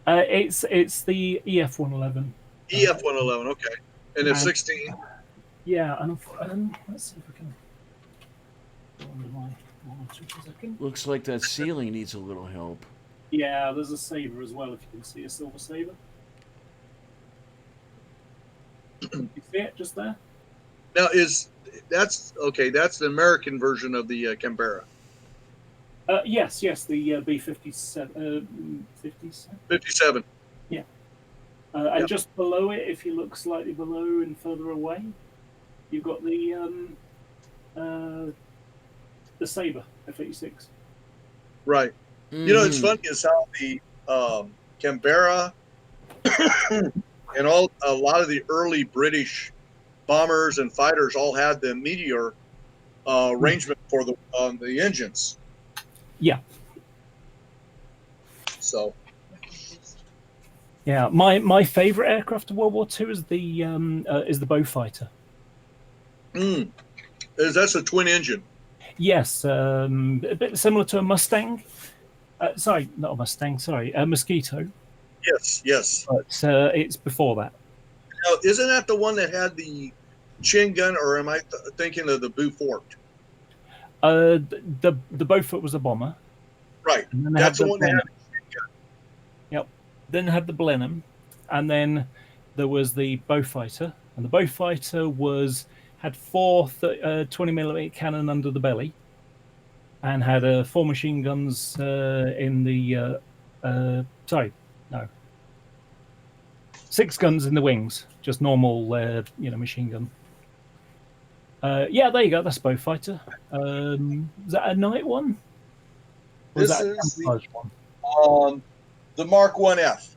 It's the EF-111. EF-111, okay. And F-16? Yeah, and let's see if we can go under my monitor for a second. Looks like that ceiling needs a little help. Yeah, there's a Sabre as well, if you can see a Silver Sabre. You see it just there? Now, that's the American version of the Canberra. Yes, the B-57. 57? 57. And just below it, if you look slightly below and further away, you've got the Sabre F-86. Right. Mm-hmm. You know, it's funny is how the Canberra and a lot of the early British bombers and fighters all had the Meteor arrangement for the engines. Yeah. So. Yeah, my favorite aircraft of World War II is the Beaufighter. That's a twin engine. Yes, a bit similar to a Mustang. Sorry, not a Mustang. Sorry, a Mosquito. Yes. But it's before that. Now, isn't that the one that had the chin gun, or am I thinking of the Beaufort? The Beaufort was a bomber. Right. And then they That's had the one that had the chin gun. Yep. Then had the Blenheim, and then there was the Beaufighter, and the Beaufighter had four 20mm cannon under the belly, and had 4 machine guns in the 6 guns in the wings, just normal machine gun. Yeah, there you go. That's Beaufighter. Is that a night one? Or This is that a is camouflage one? the Mark 1F.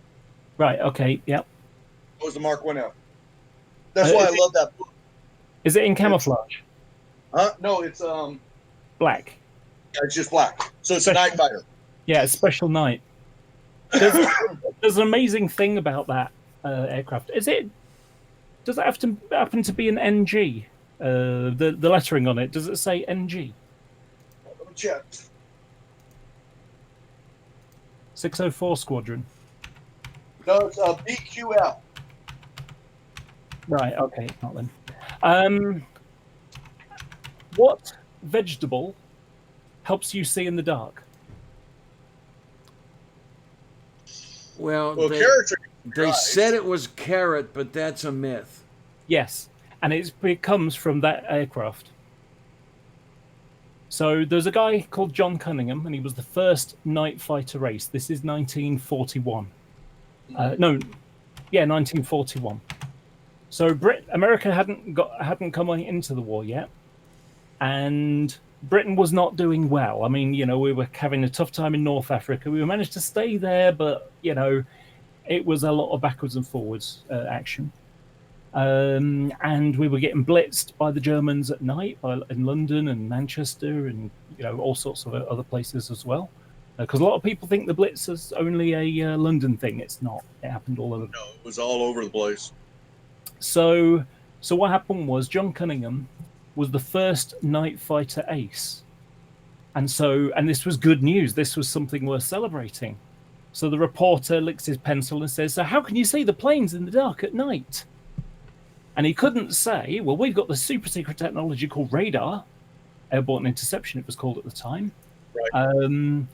Right. Okay. Yep. It was the Mark 1F. That's why I love that book. Is it in camouflage? No, it's Black. it's just black. So it's a night fighter. Yeah, it's special night. There's an amazing thing about that aircraft. Does it happen to be an NG? The lettering on it, does it say NG? Let me check. 604 Squadron. No, it's a BQF. Right. Okay. Not then. What vegetable helps you see in the dark? Well, carrots are they said it was carrot, but that's a myth. Yes, and it comes from that aircraft. So there's a guy called John Cunningham, and he was the first night fighter race. This is 1941. 1941. So America hadn't come into the war yet, and Britain was not doing well. I mean, we were having a tough time in North Africa. We managed to stay there, but it was a lot of backwards and forwards action. And we were getting blitzed by the Germans at night in London and Manchester and all sorts of other places as well. Because a lot of people think the Blitz is only a London thing. It's not. It happened all over. No, it was all over the place. So what happened was John Cunningham was the first night fighter ace, and this was good news. This was something worth celebrating. So the reporter licks his pencil and says, "So how can you see the planes in the dark at night?" And he couldn't say, "Well, we've got the super secret technology called radar, airborne interception it was called at the time." Right. And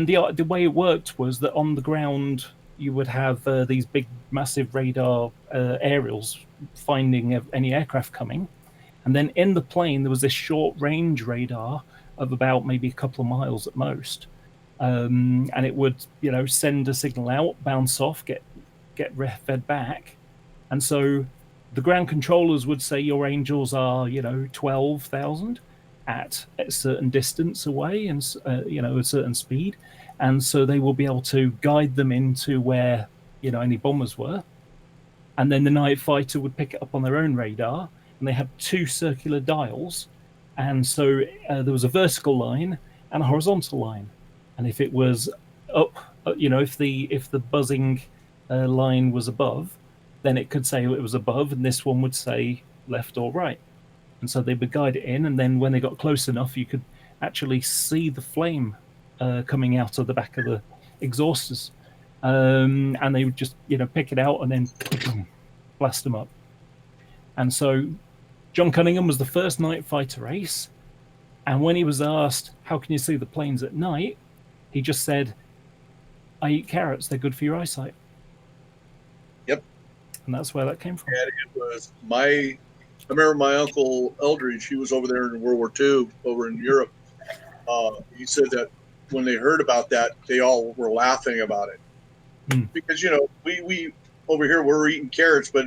the way it worked was that on the ground you would have these big, massive radar aerials finding any aircraft coming, and then in the plane there was this short-range radar of about maybe a couple of miles at most, and it would send a signal out, bounce off, get fed back. And so the ground controllers would say your angels are, 12,000 at a certain distance away and, a certain speed. And so they will be able to guide them into where, any bombers were. and then the night fighter would pick it up on their own radar, and they had 2 circular dials, and so there was a vertical line and a horizontal line, and if it was up, if the buzzing line was above, then it could say it was above, and this one would say left or right. And so they would guide it in, and then when they got close enough, you could actually see the flame coming out of the back of the exhausters. And they would just, pick it out and then blast them up. And so John Cunningham was the first night fighter ace. And when he was asked, how can you see the planes at night? He just said, I eat carrots. They're good for your eyesight. Yep. And that's where that came from. And it was I remember my uncle Eldridge, he was over there in World War II over in Europe. He said that when they heard about that, they all were laughing about it. Because, we over here, we're eating carrots, but,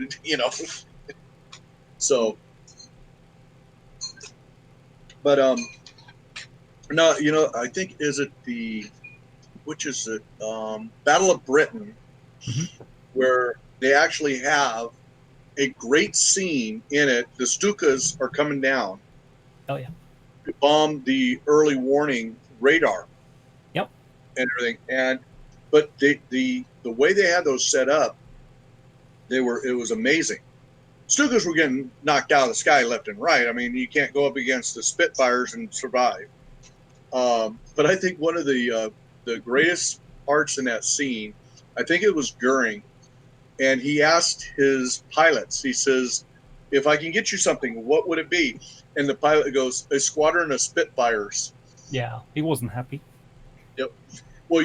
so. But, no, I think, which is it? Battle of Britain, where they actually have a great scene in it. The Stukas are coming down. Oh, yeah. To bomb the early warning radar. Yep. And everything. But the way they had those set up, it was amazing. Stukas were getting knocked out of the sky left and right. I mean, you can't go up against the Spitfires and survive. But I think one of the greatest parts in that scene, I think it was Goering, and he asked his pilots, he says, if I can get you something, what would it be? And the pilot goes, a squadron of Spitfires. Yeah, he wasn't happy. Yep. Well,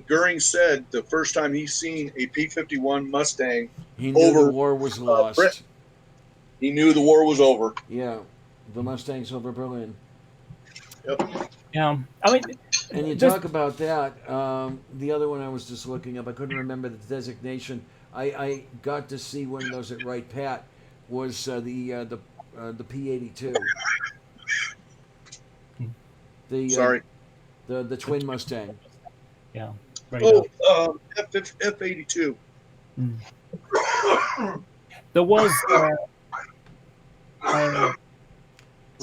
Goering said the first time he seen a P-51 Mustang, he knew the war was lost. He knew the war was over. Yeah, the Mustangs over Berlin. Yep. Yeah, I mean, and you talk about that. The other one I was just looking up, I couldn't remember the designation. I got to see one of those at Wright Pat. Was the P-82. Sorry. The twin Mustang. Yeah. F-82. There was. Well,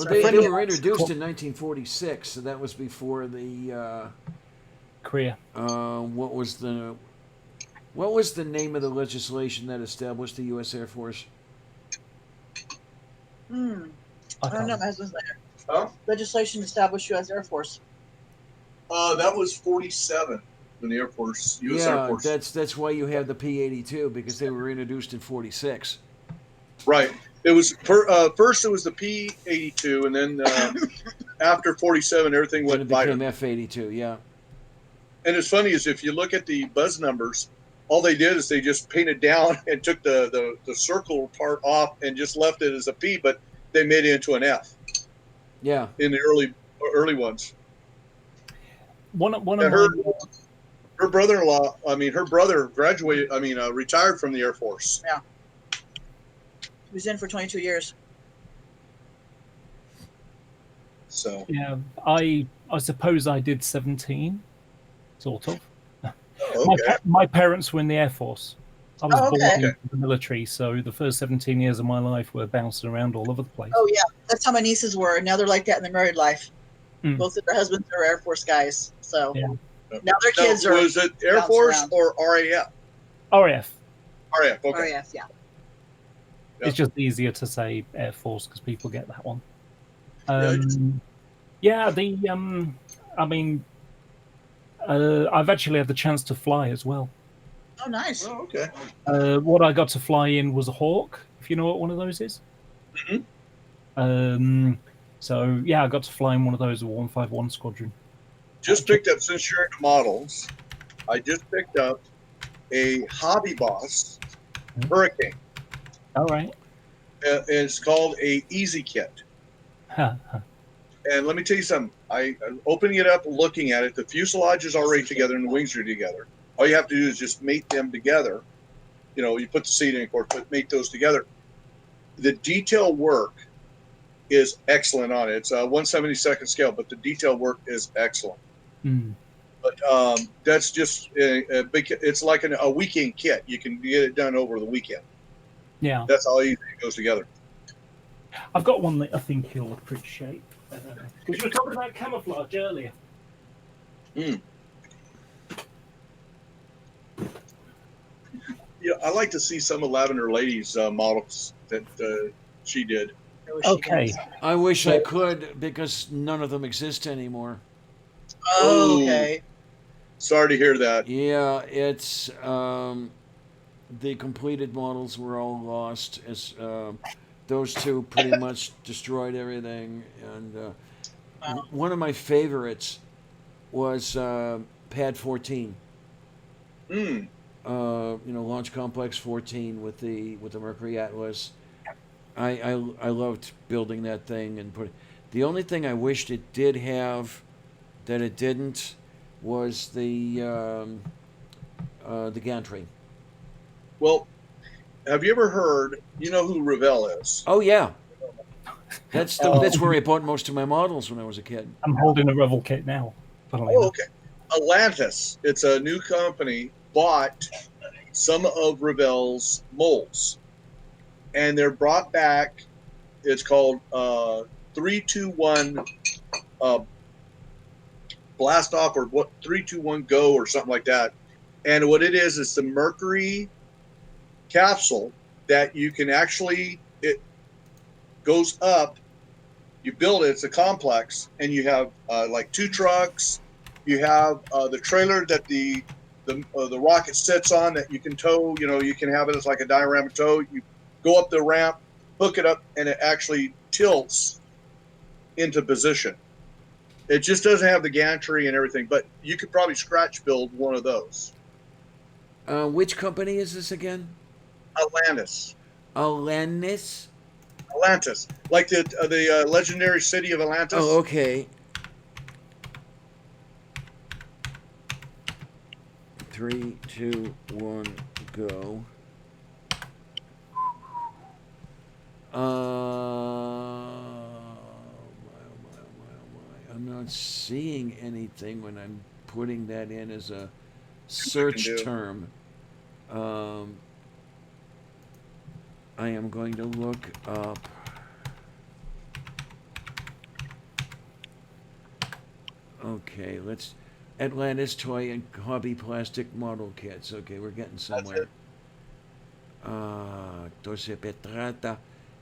they were introduced in 1946, so that was before the Korea. What was the name of the legislation that established the U.S. Air Force? I don't know. My husband's there. Huh? Legislation established U.S. Air Force. That was 47 in the Air Force. U.S. Air Force. That's why you have the P-82, because they were introduced in 46. Right. It was first. It was the P-82, and then after 47, everything went fighter. It became F-82. Yeah. And it's funny is if you look at the buzz numbers, all they did is they just painted down and took the circle part off and just left it as a P, but they made it into an F. Yeah. In the early ones. One of her brother-in-law. I mean, her brother graduated. I mean, retired from the Air Force. Yeah. He was in for 22 years. So. Yeah, I suppose I did 17, sort of. Okay. My parents were in the Air Force. I was born in the military, so the first 17 years of my life were bouncing around all over the place. Oh, yeah. That's how my nieces were. Now they're like that in their married life. Both of their husbands are Air Force guys. So now their kids are. Was it Air Force or RAF? RAF. RAF, okay. RAF, yeah. It's just easier to say Air Force because people get that one. I mean, I've actually had the chance to fly as well. Oh, nice. Oh, okay. What I got to fly in was a Hawk, if you know what one of those is. So, yeah, I got to fly in one of those, a 151 Squadron. Just picked up, since you're into models, I just picked up a Hobby Boss Hurricane. All right. It's called a Easy Kit. And let me tell you something. I'm opening it up, looking at it. The fuselage is already together and the wings are together. All you have to do is just mate them together. You put the seat in, of course, but mate those together. The detail work is excellent on it. It's a 1/72nd scale, but the detail work is excellent. But that's just a big. It's like a weekend kit. You can get it done over the weekend. Yeah. That's how easy it goes together. I've got one that I think you'll appreciate. Because you were talking about camouflage earlier. Mm. Yeah, I like to see some of Lavender Lady's models that she did. Okay. I wish I could, because none of them exist anymore. Oh, okay. Sorry to hear that. Yeah, it's the completed models were all lost, as those two pretty much destroyed everything. And one of my favorites was Pad 14. Mm. Launch Complex 14 with the Mercury Atlas. I loved building that thing and putting. The only thing I wished it did have that it didn't was the gantry. Well, have you ever heard? You know who Revell is? Oh yeah, that's where I bought most of my models when I was a kid. I'm holding a Revel kit now. Oh, okay. Atlantis. It's a new company. Bought some of Revell's molds, and they're brought back. It's called 321 Blast Off, or what 321 Go, or something like that. And what it is the Mercury capsule that you can actually, it goes up. You build it. It's a complex, and you have like 2 trucks. You have the trailer that the rocket sits on that you can tow. You can have it as like a diorama tow. You go up the ramp, hook it up, and it actually tilts into position. It just doesn't have the gantry and everything, but you could probably scratch build one of those. Which company is this again? Atlantis. Atlantis? Atlantis. Like the legendary city of Atlantis. Oh, okay. 3, 2, 1, go. I'm not seeing anything when I'm putting that in as a search term. I am going to look up. Okay, let's. Atlantis Toy and Hobby Plastic Model Kits. Okay, we're getting somewhere. To se petrata,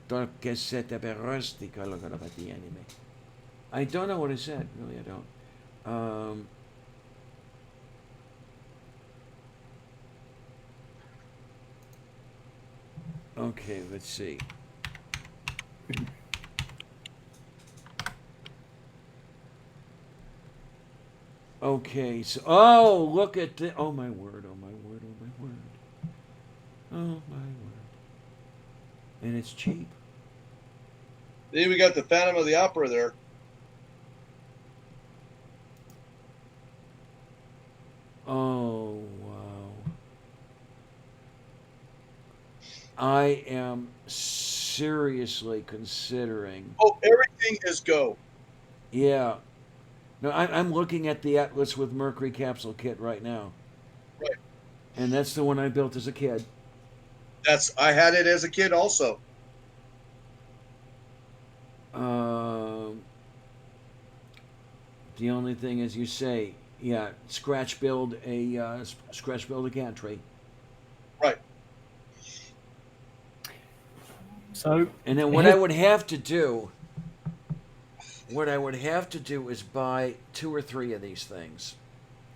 to que se te perostica lo que lo anime. I don't know what it said. Really, I don't. Okay, let's see. Okay, so look at the oh my word, oh my word, oh my word. Oh my word. And it's cheap. Then we got the Phantom of the Opera there. Oh wow. I am seriously considering. Oh, everything is go. Yeah. No, I'm looking at the Atlas with Mercury capsule kit right now. Right. And that's the one I built as a kid. I had it as a kid also. The only thing is, you say, yeah, scratch build a gantry. Right. So, and then what I would have to do is buy 2 or 3 of these things.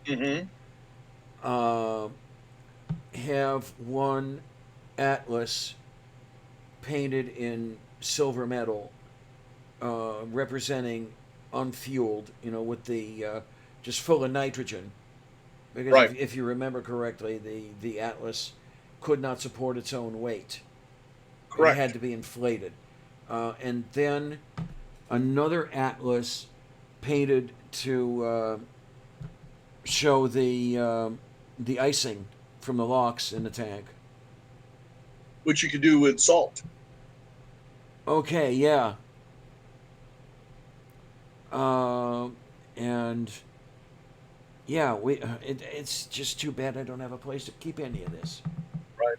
Mm-hmm. Have one Atlas painted in silver metal, representing unfueled, with the just full of nitrogen. Because right. if you remember correctly, the Atlas could not support its own weight. Correct. It had to be inflated. And then another Atlas painted to show the icing from the locks in the tank. Which you could do with salt. Okay, yeah. And yeah, it's just too bad I don't have a place to keep any of this. Right.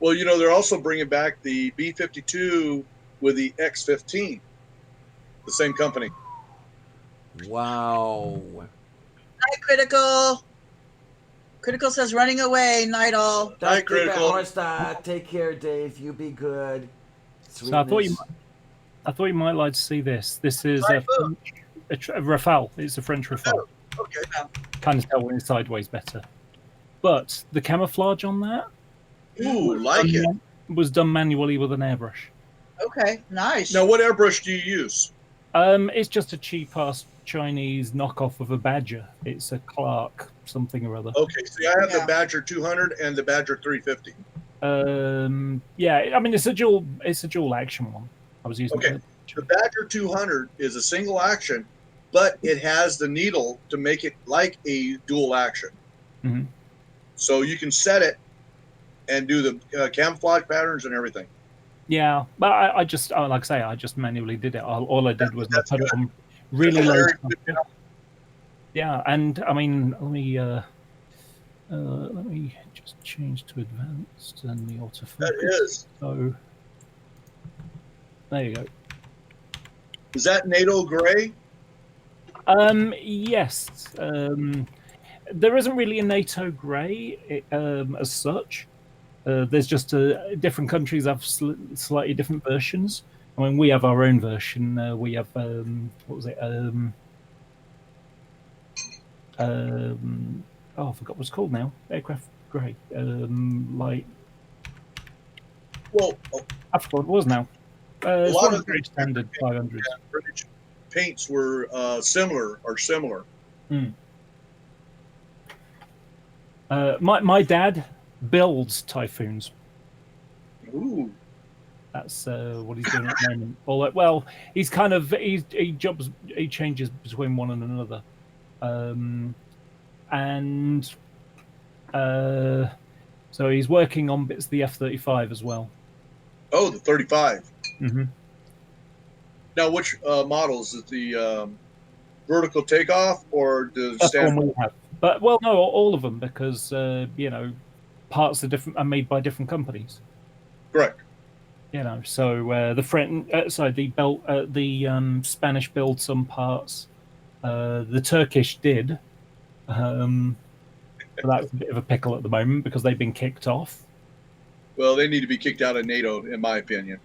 Well, you know, they're also bringing back the B-52 with the X-15, the same company. Wow. Night, Critical. Critical says running away. Night all. Night, Critical. Take care, Dave. You be good. So I thought you might like to see this. This is a Rafale. It's a French Rafale. Oh, okay. Kind of tell when it's sideways better. But the camouflage on that was done manually with an airbrush. Okay, nice. Now, what airbrush do you use? It's just a cheap-ass Chinese knockoff of a Badger. It's a Clark something or other. Okay, see, I have the Badger 200 and the Badger 350. Yeah, I mean it's a dual action one. I was using. Okay, the Badger 200 is a single action, but it has the needle to make it like a dual action. Mm-hmm. So you can set it and do the camouflage patterns and everything. Yeah, but I just, like I say, I just manually did it. All I did was I put it on really low. Yeah, and I mean, let me just change to advanced and the autofocus. That is. So there you go. Is that NATO gray? Yes. There isn't really a NATO grey as such. There's just different countries have slightly different versions. I mean, we have our own version. We have what was it? Oh, I forgot what it's called now. Aircraft grey. Like. Well, I forgot what it was now. a It's lot one of of the standard 500s. British paints were similar. Mm. My dad builds Typhoons. Ooh. That's what he's doing at the moment. Well, he's kind of he changes between one and another, and so he's working on bits of the F-35 as well. Oh, the 35. Mm-hmm. Now, which model is it? The vertical takeoff or the standard? One we have. But no, all of them because parts are made by different companies. Correct. So the Spanish build some parts. The Turkish did. But that's a bit of a pickle at the moment because they've been kicked off. Well, they need to be kicked out of NATO, in my opinion.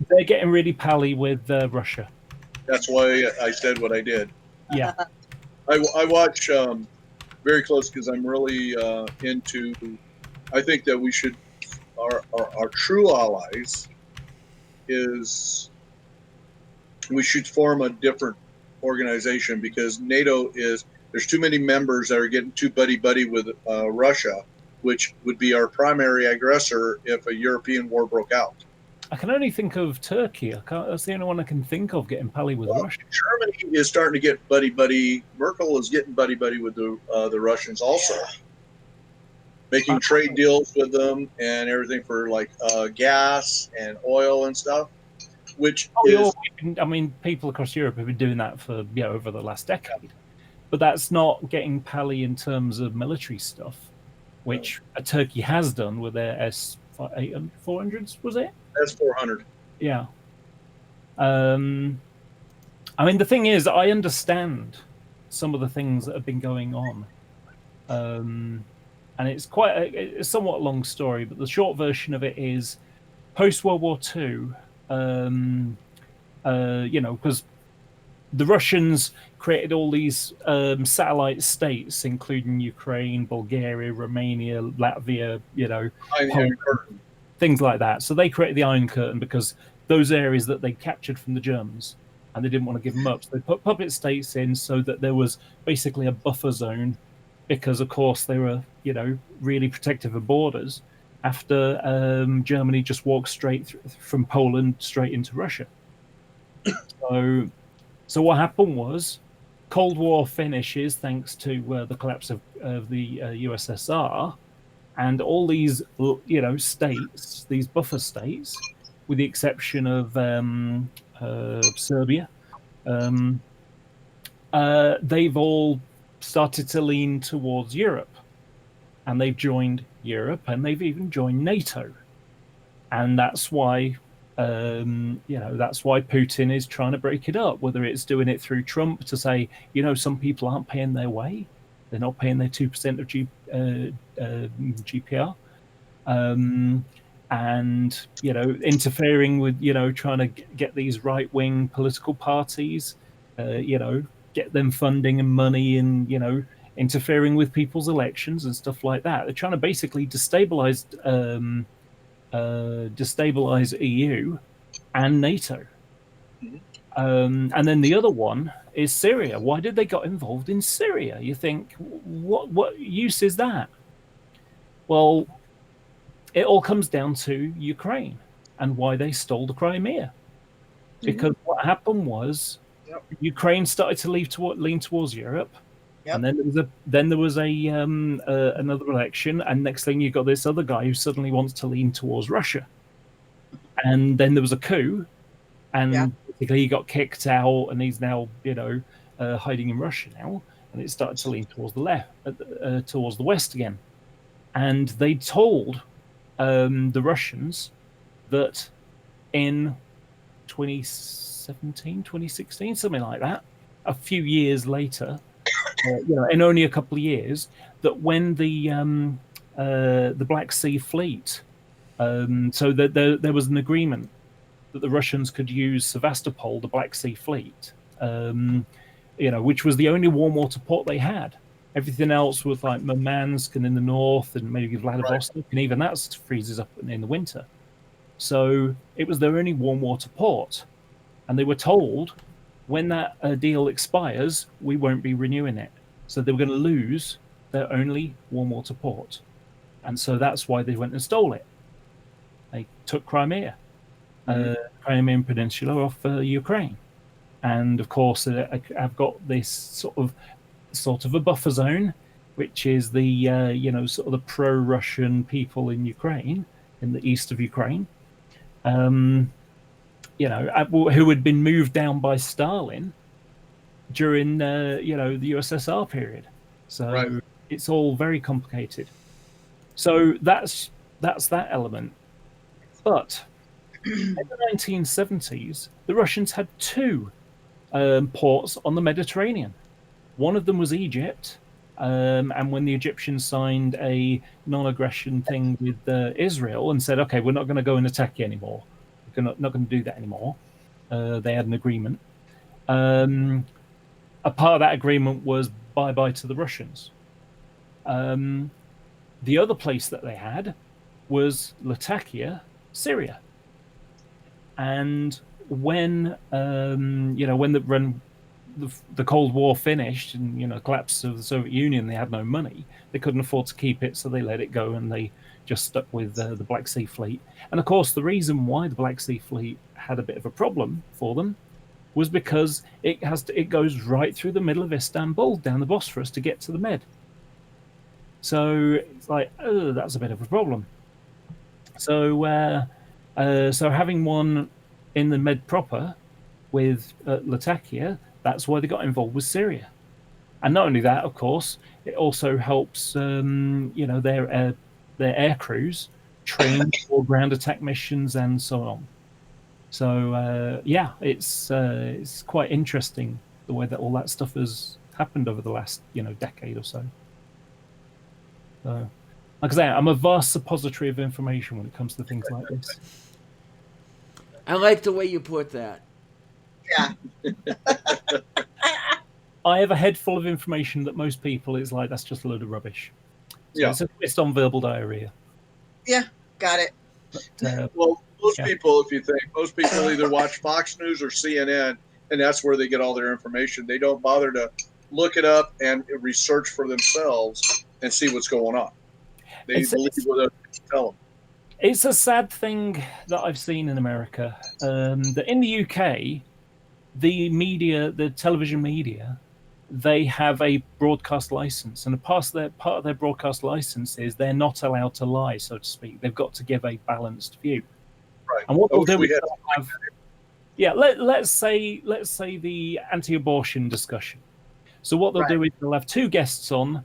They're getting really pally with Russia. That's why I said what I did. Yeah. I watch very close because I'm really into. I think that we should. Our true allies is we should form a different organization because NATO is there's too many members that are getting too buddy with Russia, which would be our primary aggressor if a European war broke out. I can only think of Turkey. That's the only one I can think of getting pally with Russia. Germany is starting to get buddy. Merkel is getting buddy with the Russians also. Making trade deals with them and everything for like gas and oil and stuff, which I mean, people across Europe have been doing that for over the last decade, but that's not getting pally in terms of military stuff, which Turkey has done with their S-400s, was it? S-400. Yeah. I mean, the thing is, I understand some of the things that have been going on. And it's quite a somewhat long story, but the short version of it is post-World War II, because the Russians created all these satellite states, including Ukraine, Bulgaria, Romania, Latvia, Poland, things like that. So they created the Iron Curtain because those areas that they captured from the Germans, and they didn't want to give them up. So they put puppet states in so that there was basically a buffer zone because, of course, they were, really protective of borders after Germany just walked straight from Poland straight into Russia. So what happened was Cold War finishes thanks to the collapse of the USSR, and all these, states, these buffer states, with the exception of Serbia, they've all started to lean towards Europe, and they've joined Europe, and they've even joined NATO. and that's why that's why Putin is trying to break it up. Whether it's doing it through Trump to say, some people aren't paying their way, they're not paying their 2% of GPR, and interfering with trying to get these right-wing political parties, get them funding and money, and interfering with people's elections and stuff like that. They're trying to basically destabilize EU and NATO. And then the other one is Syria. Why did they got involved in Syria? You think, what use is that? Well, it all comes down to Ukraine and why they stole the Crimea. Because what happened was Ukraine started to lean towards Europe. Yep. And then there was another election, and next thing you got this other guy who suddenly wants to lean towards Russia. And then there was a coup, and basically he got kicked out, and he's now hiding in Russia now, and it started to lean towards the left, towards the west again. And they told the Russians that in 2017, 2016, something like that, a few years later, in only a couple of years, that when the Black Sea Fleet, so that there was an agreement that the Russians could use Sevastopol, the Black Sea Fleet, which was the only warm water port they had. Everything else was like Murmansk and in the north, and maybe Vladivostok, and even that freezes up in the winter. So it was their only warm water port, and they were told, when that deal expires, we won't be renewing it. So they were going to lose their only warm water port. And so that's why they went and stole it. They took Crimea, Crimean Peninsula off Ukraine. And of course, I've got this sort of a buffer zone, which is the, sort of the pro-Russian people in Ukraine, in the east of Ukraine. Who had been moved down by Stalin during the USSR period. So it's all very complicated. So that's that element. But in the 1970s, the Russians had two ports on the Mediterranean. One of them was Egypt, and when the Egyptians signed a non-aggression thing with Israel and said, okay, we're not going to go and attack you anymore, we're not going to do that anymore, they had an agreement. A part of that agreement was bye-bye to the Russians. The other place that they had was Latakia, Syria. And when the Cold War finished and collapse of the Soviet Union, they had no money. They couldn't afford to keep it, so they let it go, and they just stuck with the Black Sea Fleet. And of course, the reason why the Black Sea Fleet had a bit of a problem for them was because it goes right through the middle of Istanbul, down the Bosphorus, to get to the Med. So it's like, oh, that's a bit of a problem. So having one in the Med proper with Latakia, that's why they got involved with Syria. And not only that, of course, it also helps their air crews train for ground attack missions and so on. So it's quite interesting the way that all that stuff has happened over the last decade or so. So, like I say, I'm a vast suppository of information when it comes to things like this. I like the way you put that. Yeah. I have a head full of information that most people is like, that's just a load of rubbish. So it's a twist on verbal diarrhea. Yeah, got it. But, Well, most people, if you think, most people either watch Fox News or CNN, and that's where they get all their information. They don't bother to look it up and research for themselves and see what's going on. They believe what other people tell them. It's a sad thing that I've seen in America, that in the UK, the media, the television media, they have a broadcast license, and a part of their broadcast license is they're not allowed to lie, so to speak. They've got to give a balanced view. Right. And what they'll do is let's say the anti-abortion discussion. So what they'll do is they'll have two guests on,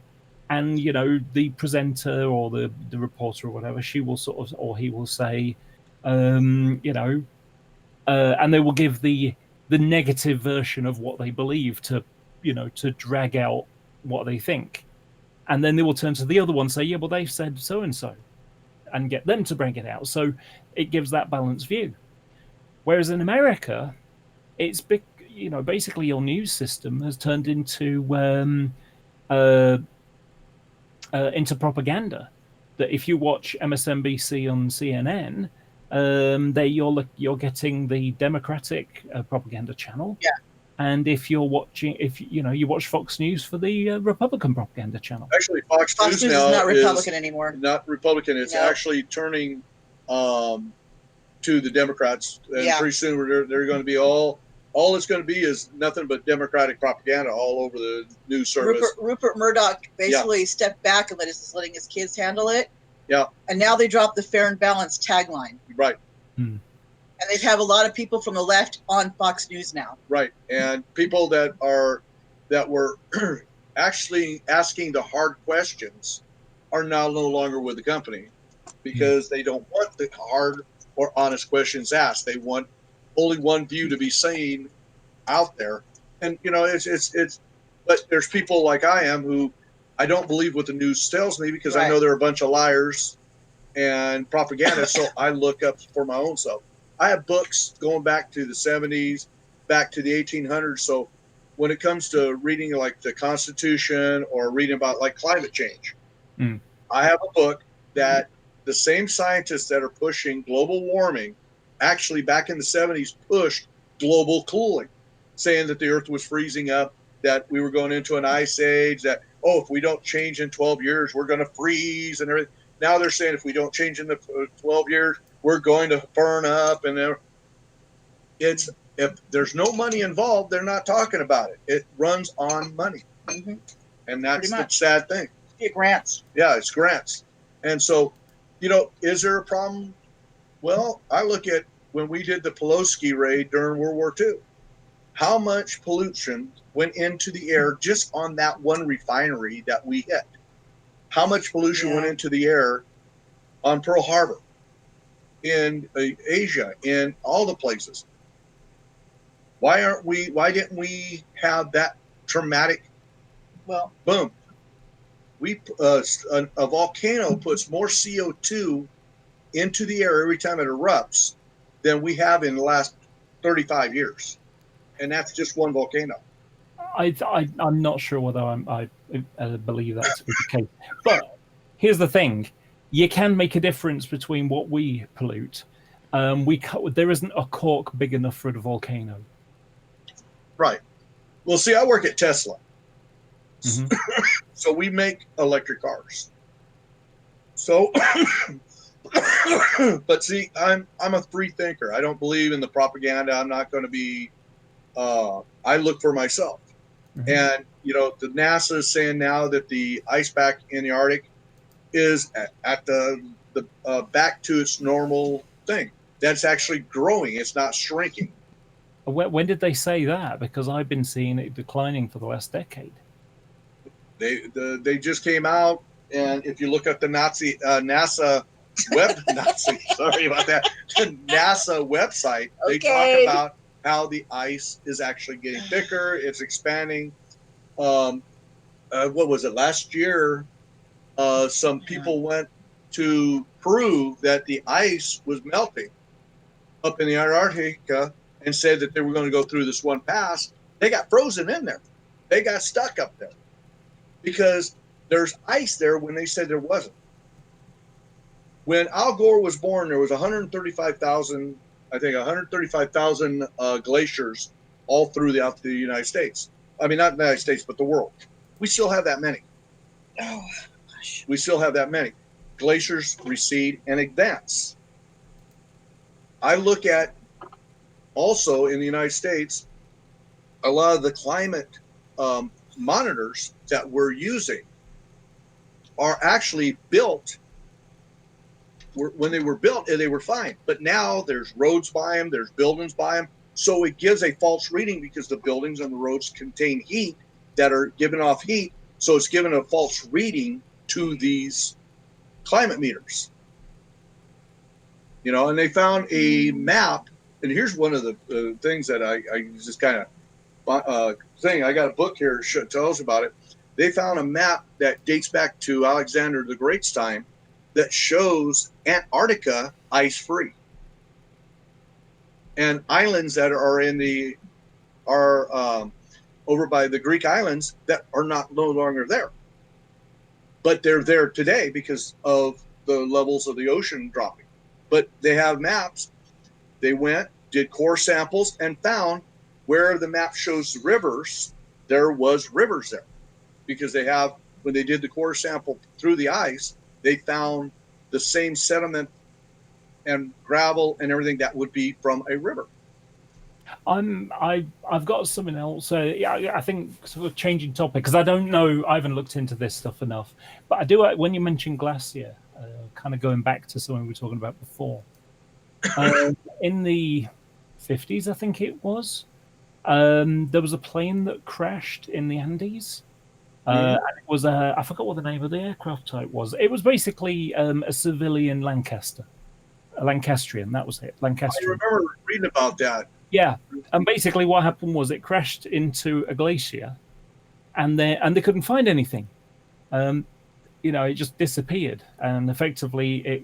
and the presenter or the reporter or whatever, she will or he will say, You know, and they will give the negative version of what they believe to, you know, to drag out what they think, and then they will turn to the other one and say, yeah, well, they've said so and so, and get them to bring it out. So it gives that balanced view. Whereas in America, it's big, you know, basically your news system has turned into propaganda. That if you watch MSNBC on CNN, you're getting the Democratic propaganda channel. Yeah. And if you watch Fox News for the Republican propaganda channel. Actually, Fox News News now is not Republican anymore. Not Republican. It's No. actually turning to the Democrats, and Yeah. pretty soon they're going to be all it's going to be is nothing but Democratic propaganda all over the news service. Rupert Murdoch basically stepped back and letting his kids handle it. Yeah. And now they dropped the fair and balanced tagline. Right. Hmm. And they have a lot of people from the left on Fox News now. Right. And people that were actually asking the hard questions are now no longer with the company because they don't want the hard or honest questions asked. They want only one view to be seen out there. And, you know, it's but there's people like I am who I don't believe what the news tells me because I know they're a bunch of liars and propaganda. So I look up for my own self. I have books going back to the 70s, back to the 1800s. So when it comes to reading like the Constitution or reading about like climate change, I have a book that the same scientists that are pushing global warming actually back in the 70s pushed global cooling, saying that the earth was freezing up, that we were going into an ice age, that, oh, if we don't change in 12 years, we're going to freeze and everything. Now they're saying if we don't change in the 12 years, we're going to burn up. And if there's no money involved, they're not talking about it. It runs on money. Mm-hmm. And that's the sad thing. Yeah, grants. Yeah, it's grants. And so, you know, is there a problem? Well, I look at when we did the Pelosi raid during World War II, how much pollution went into the air just on that one refinery that we hit? How much pollution went into the air on Pearl Harbor, in Asia, in all the places? Why didn't we have that traumatic boom? A volcano puts more CO2 into the air every time it erupts than we have in the last 35 years. And that's just one volcano. I'm not sure whether I believe that to be the case. But here's the thing. You can make a difference between what we pollute. There isn't a cork big enough for a volcano. Right. Well, see, I work at Tesla. Mm-hmm. So we make electric cars. So, but see, I'm a free thinker. I don't believe in the propaganda. I'm not going to be, I look for myself. Mm-hmm. And, you know, the NASA is saying now that the ice pack in the Arctic is at the back to its normal thing. That's actually growing. It's not shrinking. When did they say that? Because I've been seeing it declining for the last decade. They just came out, and if you look at the NASA sorry about that, the NASA website, they talk about how the ice is actually getting thicker. It's expanding. What was it? Last year, some people went to prove that the ice was melting up in the Antarctica and said that they were going to go through this one pass. They got frozen in there. They got stuck up there because there's ice there when they said there wasn't. When Al Gore was born, there was 135,000 glaciers all throughout the United States. I mean, not the United States, but the world. We still have that many. Oh, gosh. We still have that many. Glaciers recede and advance. I look at also in the United States, a lot of the climate monitors that we're using are actually built. When they were built, they were fine. But now there's roads by them, there's buildings by them. So it gives a false reading because the buildings and the roads contain heat that are giving off heat. So it's giving a false reading to these climate meters. And they found a map. And here's one of the things that I just kind of thing. I got a book here that tells about it. They found a map that dates back to Alexander the Great's time that shows Antarctica ice-free, and islands that are over by the Greek islands that are no longer there, but they're there today because of the levels of the ocean dropping. But they have maps. They went, did core samples, and found where the map shows the rivers, there was rivers there, because when they did the core sample through the ice, they found the same sediment and gravel and everything that would be from a river. I've got something else. I think sort of changing topic, because I don't know. I haven't looked into this stuff enough, but I do. When you mentioned glacier, kind of going back to something we were talking about before, in the 50s, I think it was. There was a plane that crashed in the Andes. And it was I forgot what the name of the aircraft type was. It was basically a civilian Lancaster, a Lancastrian. That was it, Lancastrian. I remember reading about that. Yeah, and basically what happened was it crashed into a glacier, and they couldn't find anything. It just disappeared, and effectively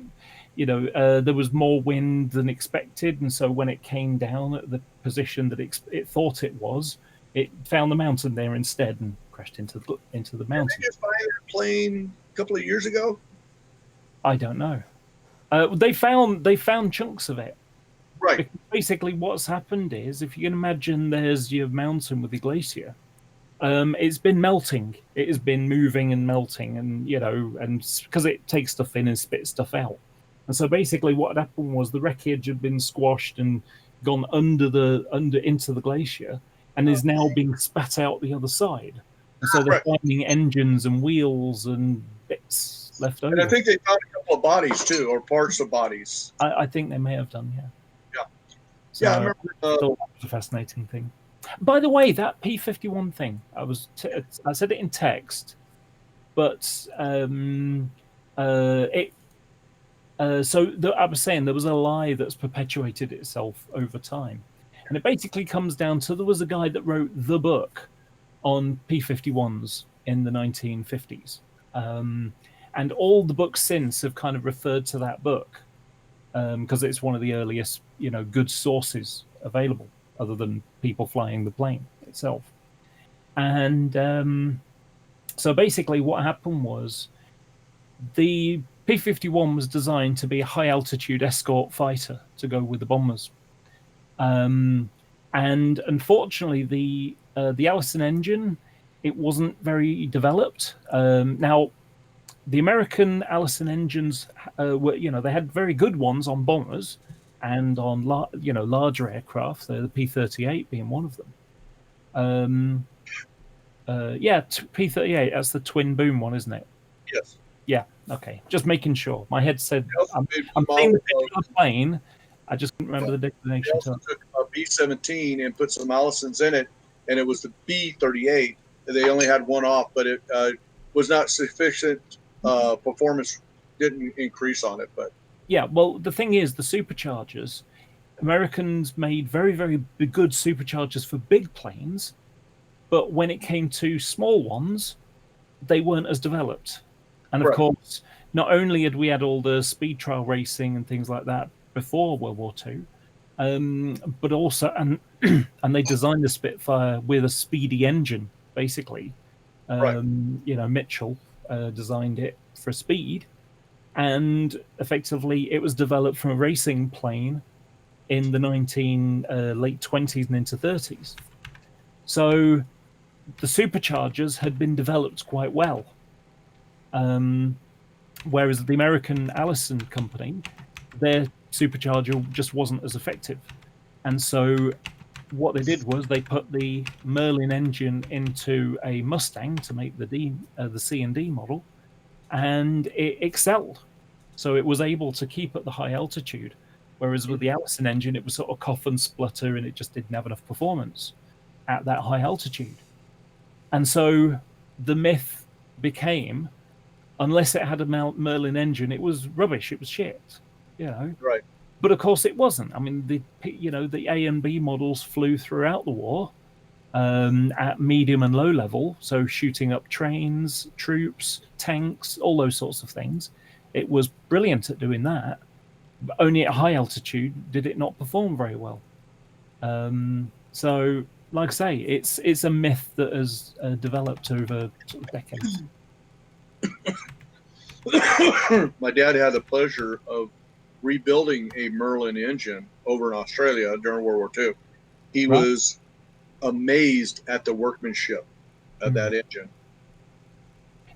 there was more wind than expected, and so when it came down at the position that it thought it was, it found the mountain there instead and crashed into the mountain. Did they just find that plane a couple of years ago? I don't know. They found chunks of it. Right. Because basically, what's happened is, if you can imagine, there's your mountain with the glacier. It's been melting. It has been moving and melting, and because it takes stuff in and spits stuff out. And so basically, what had happened was the wreckage had been squashed and gone into the glacier, and is now being spat out the other side. And so they're finding engines and wheels and bits left over. And I think they found a couple of bodies too, or parts of bodies. I think they may have done, yeah. Yeah. So I remember. I thought that was a fascinating thing. By the way, that P-51 thing, I said it in text, but I was saying there was a lie that's perpetuated itself over time. And it basically comes down to, there was a guy that wrote the book on P-51s in the 1950s. And all the books since have kind of referred to that book, because it's one of the earliest, good sources available, other than people flying the plane itself. And so basically what happened was, the P-51 was designed to be a high-altitude escort fighter to go with the bombers. And unfortunately, the Allison engine, it wasn't very developed. Now, the American Allison engines were, they had very good ones on bombers and on larger aircraft. The P-38 being one of them. P-38. That's the twin boom one, isn't it? Yes. Yeah. Okay. Just making sure. My head said I'm seeing the picture of the plane. I just couldn't remember the destination. They also took a B-17 and put some Allisons in it, and it was the B-38. They only had one off, but it was not sufficient. Performance didn't increase on it, but yeah. Well, the thing is, the superchargers, Americans made very, very good superchargers for big planes, but when it came to small ones, they weren't as developed. And of course, not only had we had all the speed trial racing and things like that before World War II, but also, and they designed the Spitfire with a speedy engine, basically. Mitchell designed it for speed, and effectively it was developed from a racing plane in the late 20s and into 30s. So the superchargers had been developed quite well. Whereas the American Allison company, their supercharger just wasn't as effective. And so what they did was they put the Merlin engine into a Mustang to make the C and D model, and it excelled. So it was able to keep at the high altitude, whereas with the Allison engine, it was sort of cough and splutter, and it just didn't have enough performance at that high altitude. And so the myth became, unless it had a Merlin engine, it was rubbish, it was shit, Right. But of course, it wasn't. I mean, the A and B models flew throughout the war at medium and low level, so shooting up trains, troops, tanks, all those sorts of things. It was brilliant at doing that. But only at high altitude did it not perform very well. So, like I say, it's a myth that has developed over sort of decades. My dad had the pleasure of rebuilding a Merlin engine over in Australia during World War II. He Right. was amazed at the workmanship of that engine.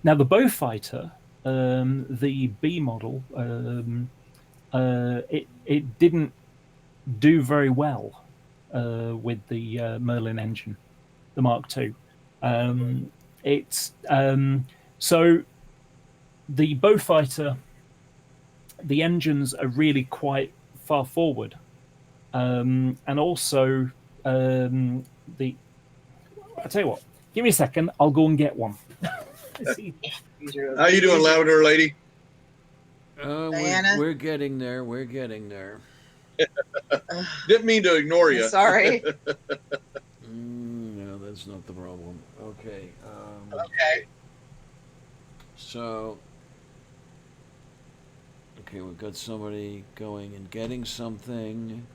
Now, the Beaufighter, the B model, it didn't do very well with the Merlin engine, the Mark II. So the Beaufighter, the engines are really quite far forward, and also I tell you what, give me a second, I'll go and get one. How you doing, Lavender Lady? Diana? We're getting there. We're getting there. Didn't mean to ignore you. Sorry. No, that's not the problem. Okay. Okay. So, okay, we've got somebody going and getting something.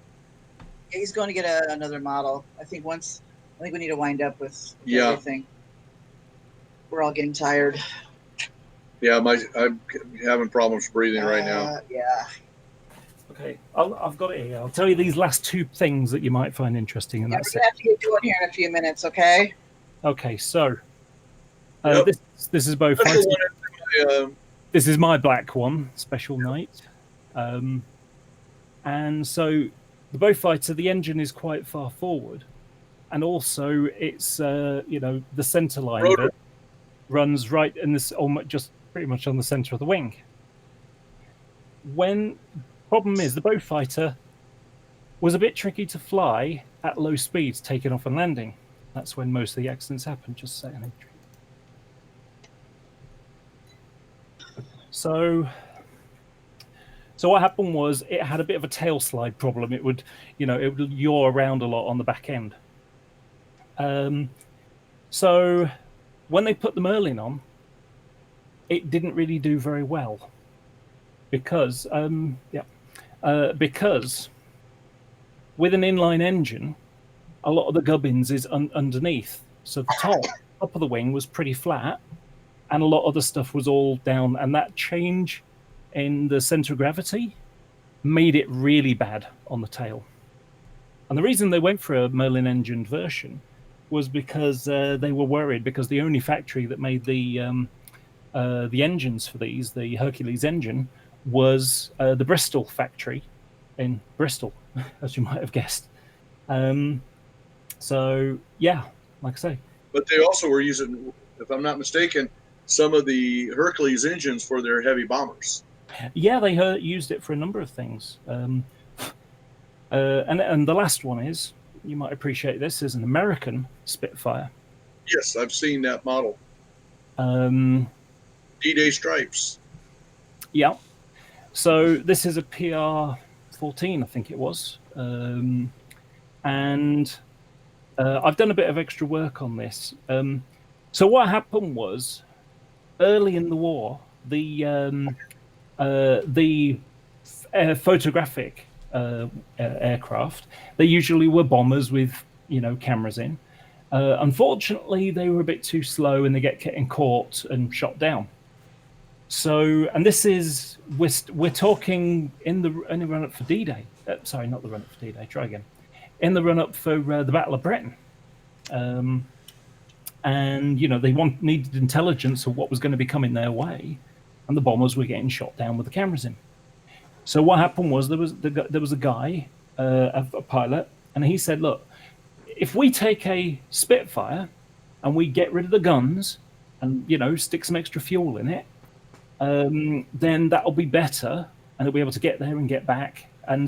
He's going to get another model. I think we need to wind up with everything. We're all getting tired. Yeah, I'm having problems breathing right now. Yeah. Okay, I've got it here. I'll tell you these last two things that you might find interesting, and We're that's going to have to get going here in a few minutes, okay? Okay, so Yep. this is both. That's the one This is my black one, Special Night, and so the Beaufighter, the engine is quite far forward, and also it's the center line Rotor. bit runs right in this, almost just pretty much on the center of the wing. Problem is the Beaufighter was a bit tricky to fly at low speeds, taking off and landing. That's when most of the accidents happen. Just saying. So what happened was it had a bit of a tail slide problem. It would yaw around a lot on the back end. So when they put the Merlin on, it didn't really do very well because with an inline engine, a lot of the gubbins is underneath. So the top of the wing was pretty flat, and a lot of the stuff was all down. And that change in the center of gravity made it really bad on the tail. And the reason they went for a Merlin engined version was because they were worried, because the only factory that made the engines for these, the Hercules engine, was the Bristol factory in Bristol, as you might have guessed. So yeah, like I say. But they also were using, if I'm not mistaken, some of the Hercules engines for their heavy bombers. Yeah, they used it for a number of things. And the last one is, you might appreciate this, is an American Spitfire. Yes, I've seen that model. D-Day stripes. Yeah. So this is a PR-14, I think it was. And I've done a bit of extra work on this. So what happened was, early in the war, the photographic aircraft, they usually were bombers with cameras in. Unfortunately, they were a bit too slow, and they get getting caught and shot down. So, and this is we're talking in the run up for D-Day. Sorry, not the run up for D-Day. Try again. In the run up for the Battle of Britain. And they needed intelligence of what was going to be coming their way, and the bombers were getting shot down with the cameras in. So what happened was there was a guy, a pilot, and he said, "Look, if we take a Spitfire and we get rid of the guns and stick some extra fuel in it, then that'll be better, and they'll be able to get there and get back." And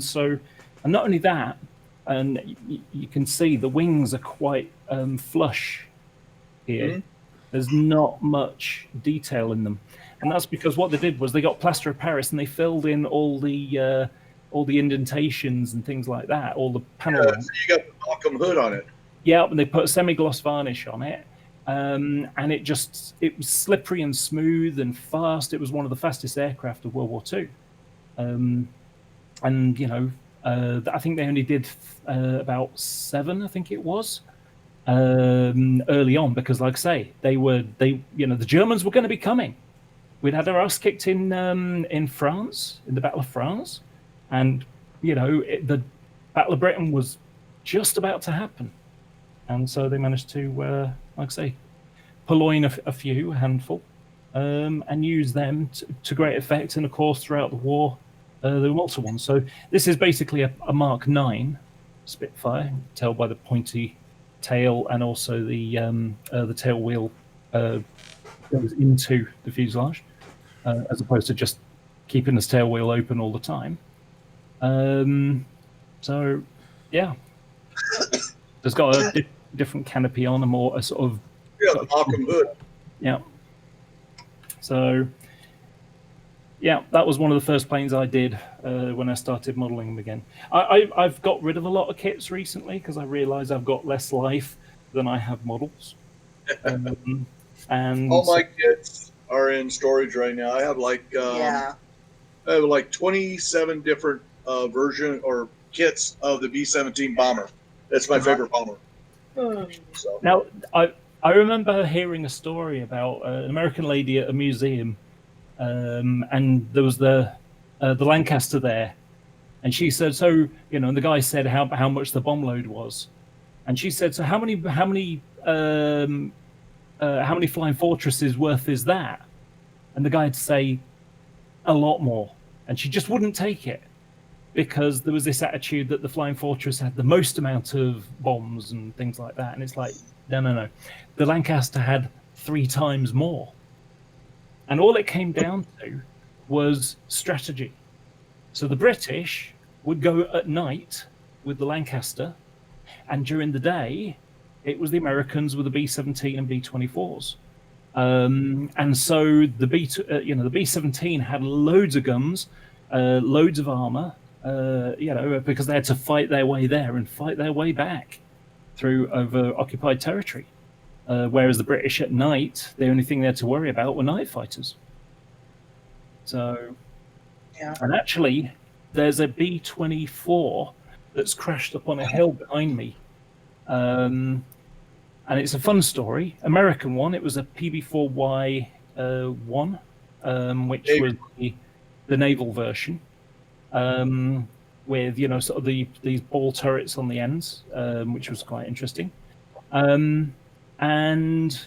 not only that, and you can see the wings are quite flush here. Mm-hmm. There's not much detail in them, and that's because what they did was they got plaster of Paris and they filled in all the all the indentations and things like that, all the panel. Yeah, so you got the Malcolm hood on it. Yeah, and they put a semi-gloss varnish on it, and it was slippery and smooth and fast. It was one of the fastest aircraft of World War II, and I think they only did about 7, I think it was, early on, because, like I say, the Germans were going to be coming. We'd had our ass kicked in France, in the Battle of France, and the Battle of Britain was just about to happen. And so they managed to, like I say, purloin a handful, and use them to great effect. And of course, throughout the war, there were multiple ones. So this is basically a Mark 9 Spitfire, you can tell by the pointy tail, and also the tail wheel goes into the fuselage, as opposed to just keeping this tail wheel open all the time. So, yeah. It's got a different canopy on, a sort of... Yeah, the Malcolm hood. Yeah. So, yeah, that was one of the first planes I did when I started modelling them again. I've got rid of a lot of kits recently because I realise I've got less life than I have models. And all my kits are in storage right now. I have like 27 different version or kits of the B-17 bomber. That's my favorite bomber. So. Now, I remember hearing a story about an American lady at a museum, and there was the Lancaster there, and she said, so and the guy said how much the bomb load was, and she said, so how many Flying Fortresses worth is that? And the guy would say, a lot more, and she just wouldn't take it, because there was this attitude that the Flying Fortress had the most amount of bombs and things like that. And it's like, no. The Lancaster had 3 times more. And all it came down to was strategy. So the British would go at night with the Lancaster, and during the day, it was the Americans with the B-17 and B-24s. And so the B-17 had loads of guns, loads of armor, because they had to fight their way there and fight their way back through over occupied territory. Whereas the British at night, the only thing they had to worry about were night fighters. So, yeah. And actually, there's a B-24 that's crashed up on a hill behind me. And it's a fun story. American one. It was a PB4Y1, which was the naval version. With sort of these ball turrets on the ends, which was quite interesting, and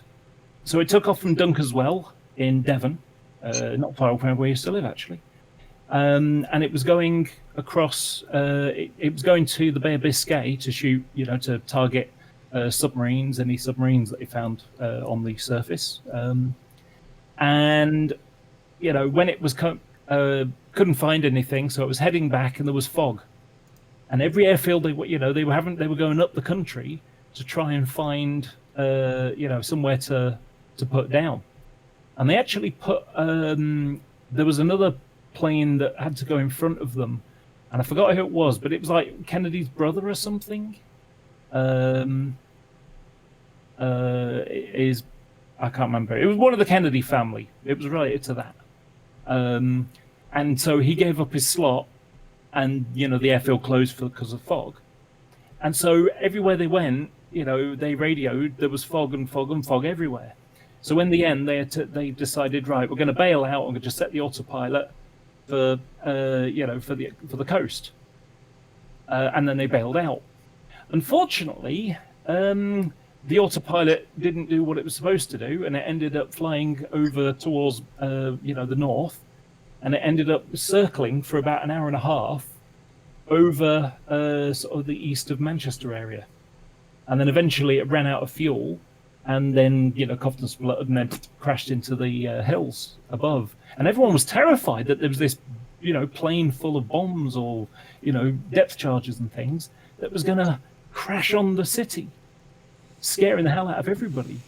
so it took off from Dunkeswell in Devon, not far away from where I used to live actually, and it was going across. It was going to the Bay of Biscay to shoot, to target submarines, any submarines that they found on the surface, and when it was couldn't find anything, so it was heading back, and there was fog. And every airfield they were going up the country to try and find somewhere to put down. And they actually put there was another plane that had to go in front of them, and I forgot who it was, but it was like Kennedy's brother or something. I can't remember. It was one of the Kennedy family. It was related to that. And so he gave up his slot, and the airfield closed because of fog. And so everywhere they went, they radioed, there was fog and fog and fog everywhere. So in the end, they decided, right, we're going to bail out and just set the autopilot for the coast. And then they bailed out. Unfortunately, the autopilot didn't do what it was supposed to do, and it ended up flying over towards the north. And it ended up circling for about an hour and a half over sort of the east of Manchester area. And then eventually it ran out of fuel, and then, coughed and spluttered, and then crashed into the hills above. And everyone was terrified that there was this, plane full of bombs or, depth charges and things that was going to crash on the city, scaring the hell out of everybody.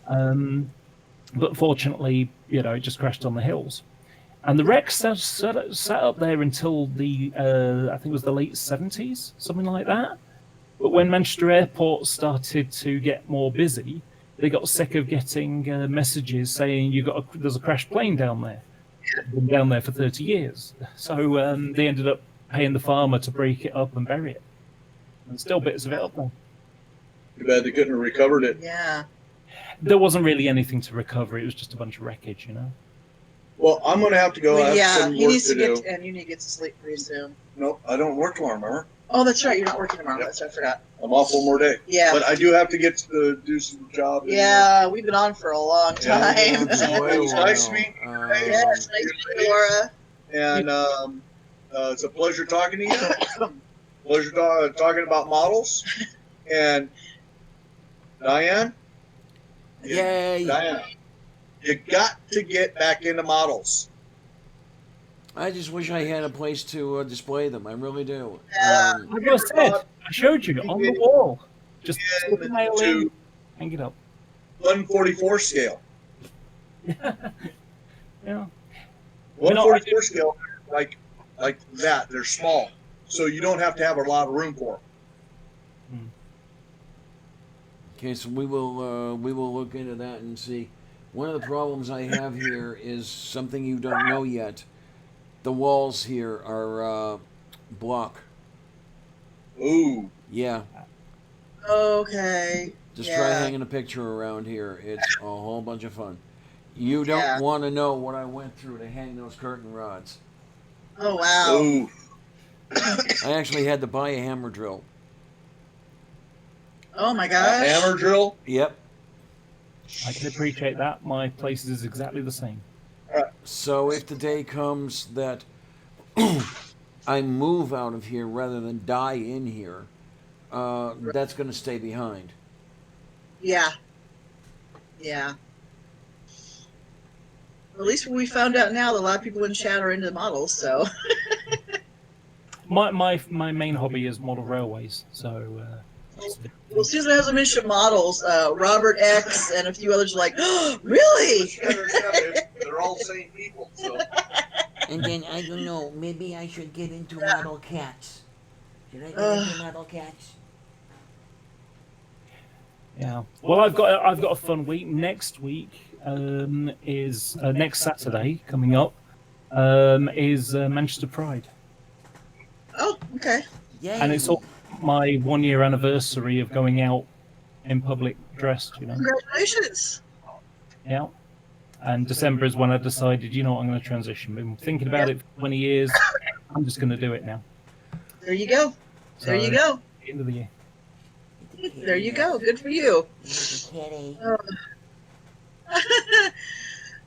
But fortunately, it just crashed on the hills. And the wreck sat up there until the I think it was the late 70s, something like that. But when Manchester Airport started to get more busy, they got sick of getting messages saying there's a crashed plane down there. Been down there for 30 years. So they ended up paying the farmer to break it up and bury it. And still bits of it up there. Too bad they couldn't have recovered it. Yeah. There wasn't really anything to recover. It was just a bunch of wreckage, you know. Well, I'm going to have to go. I have some he work needs to do. and you need to get to sleep pretty soon. No, I don't work tomorrow, remember? Oh, that's right. You're not working tomorrow. Yep. That's right. I forgot. I'm off one more day. Yeah. But I do have to get to do some job. Yeah, we've been on for a long time. Yeah, So it was nice meeting you guys. Yes, nice to meet you, Laura. And it's a pleasure talking to you. Pleasure talking about models. And Diane? Yay! Diane, you got to get back into models. I just wish I had a place to display them. I really do. Like I said, I showed you on the wall. Just slip a nail in, To hang it up. 144 scale. Yeah. 144 scale, like that. They're small, so you don't have to have a lot of room for them. Okay, so we will look into that and see. One of the problems I have here is something you don't know yet. The walls here are block. Ooh. Yeah. Okay. Just try hanging a picture around here. It's a whole bunch of fun. You don't want to know what I went through to hang those curtain rods. Oh, wow. Ooh. I actually had to buy a hammer drill. Oh, my A gosh. hammer drill. Yep. I can appreciate that. My place is exactly the same. So if the day comes that I move out of here rather than die in here, that's going to stay behind. Yeah. Yeah. At least we found out now that a lot of people in chat are into models, so. My main hobby is model railways, so. Well, Susan has a mention models. Robert X and a few others are like, oh, really? They're all same people. So. And then I don't know. Maybe I should get into model cats. Should I get into model cats? Yeah. Well, I've got a fun week. Next week is next Saturday coming up. Is Manchester Pride, Oh, okay. Yay. and it's all my 1 year anniversary of going out in public dressed. You know. Congratulations. Yeah. And December is when I decided, you know what, I'm going to transition. Been thinking about it for 20 years. I'm just going to do it now. There you go. There you go. End of the year. There you go. Good for you. Kitty.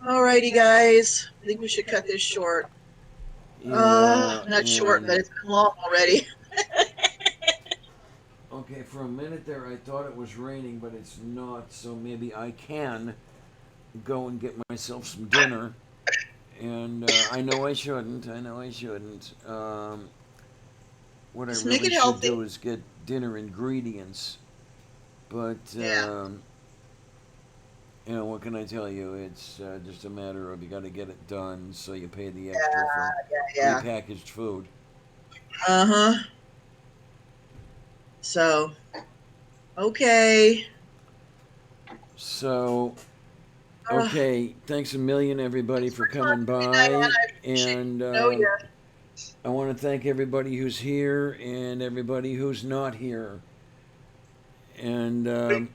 Alrighty, guys. I think we should cut this short. Not short, but it's long already. Okay, for a minute there I thought it was raining, but it's not, so maybe I can go and get myself some dinner. And I know I shouldn't. What Just I make really it should healthy. do is get dinner ingredients. But, Yeah. you know, what can I tell you? It's just a matter of you got to get it done, so you pay the extra for Yeah. prepackaged food. Uh-huh. So, okay. So, okay, thanks a million, everybody, for coming by. And I want to thank everybody who's here and everybody who's not here. And in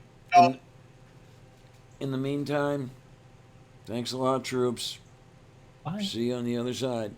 the meantime, thanks a lot, troops. Bye. See you on the other side.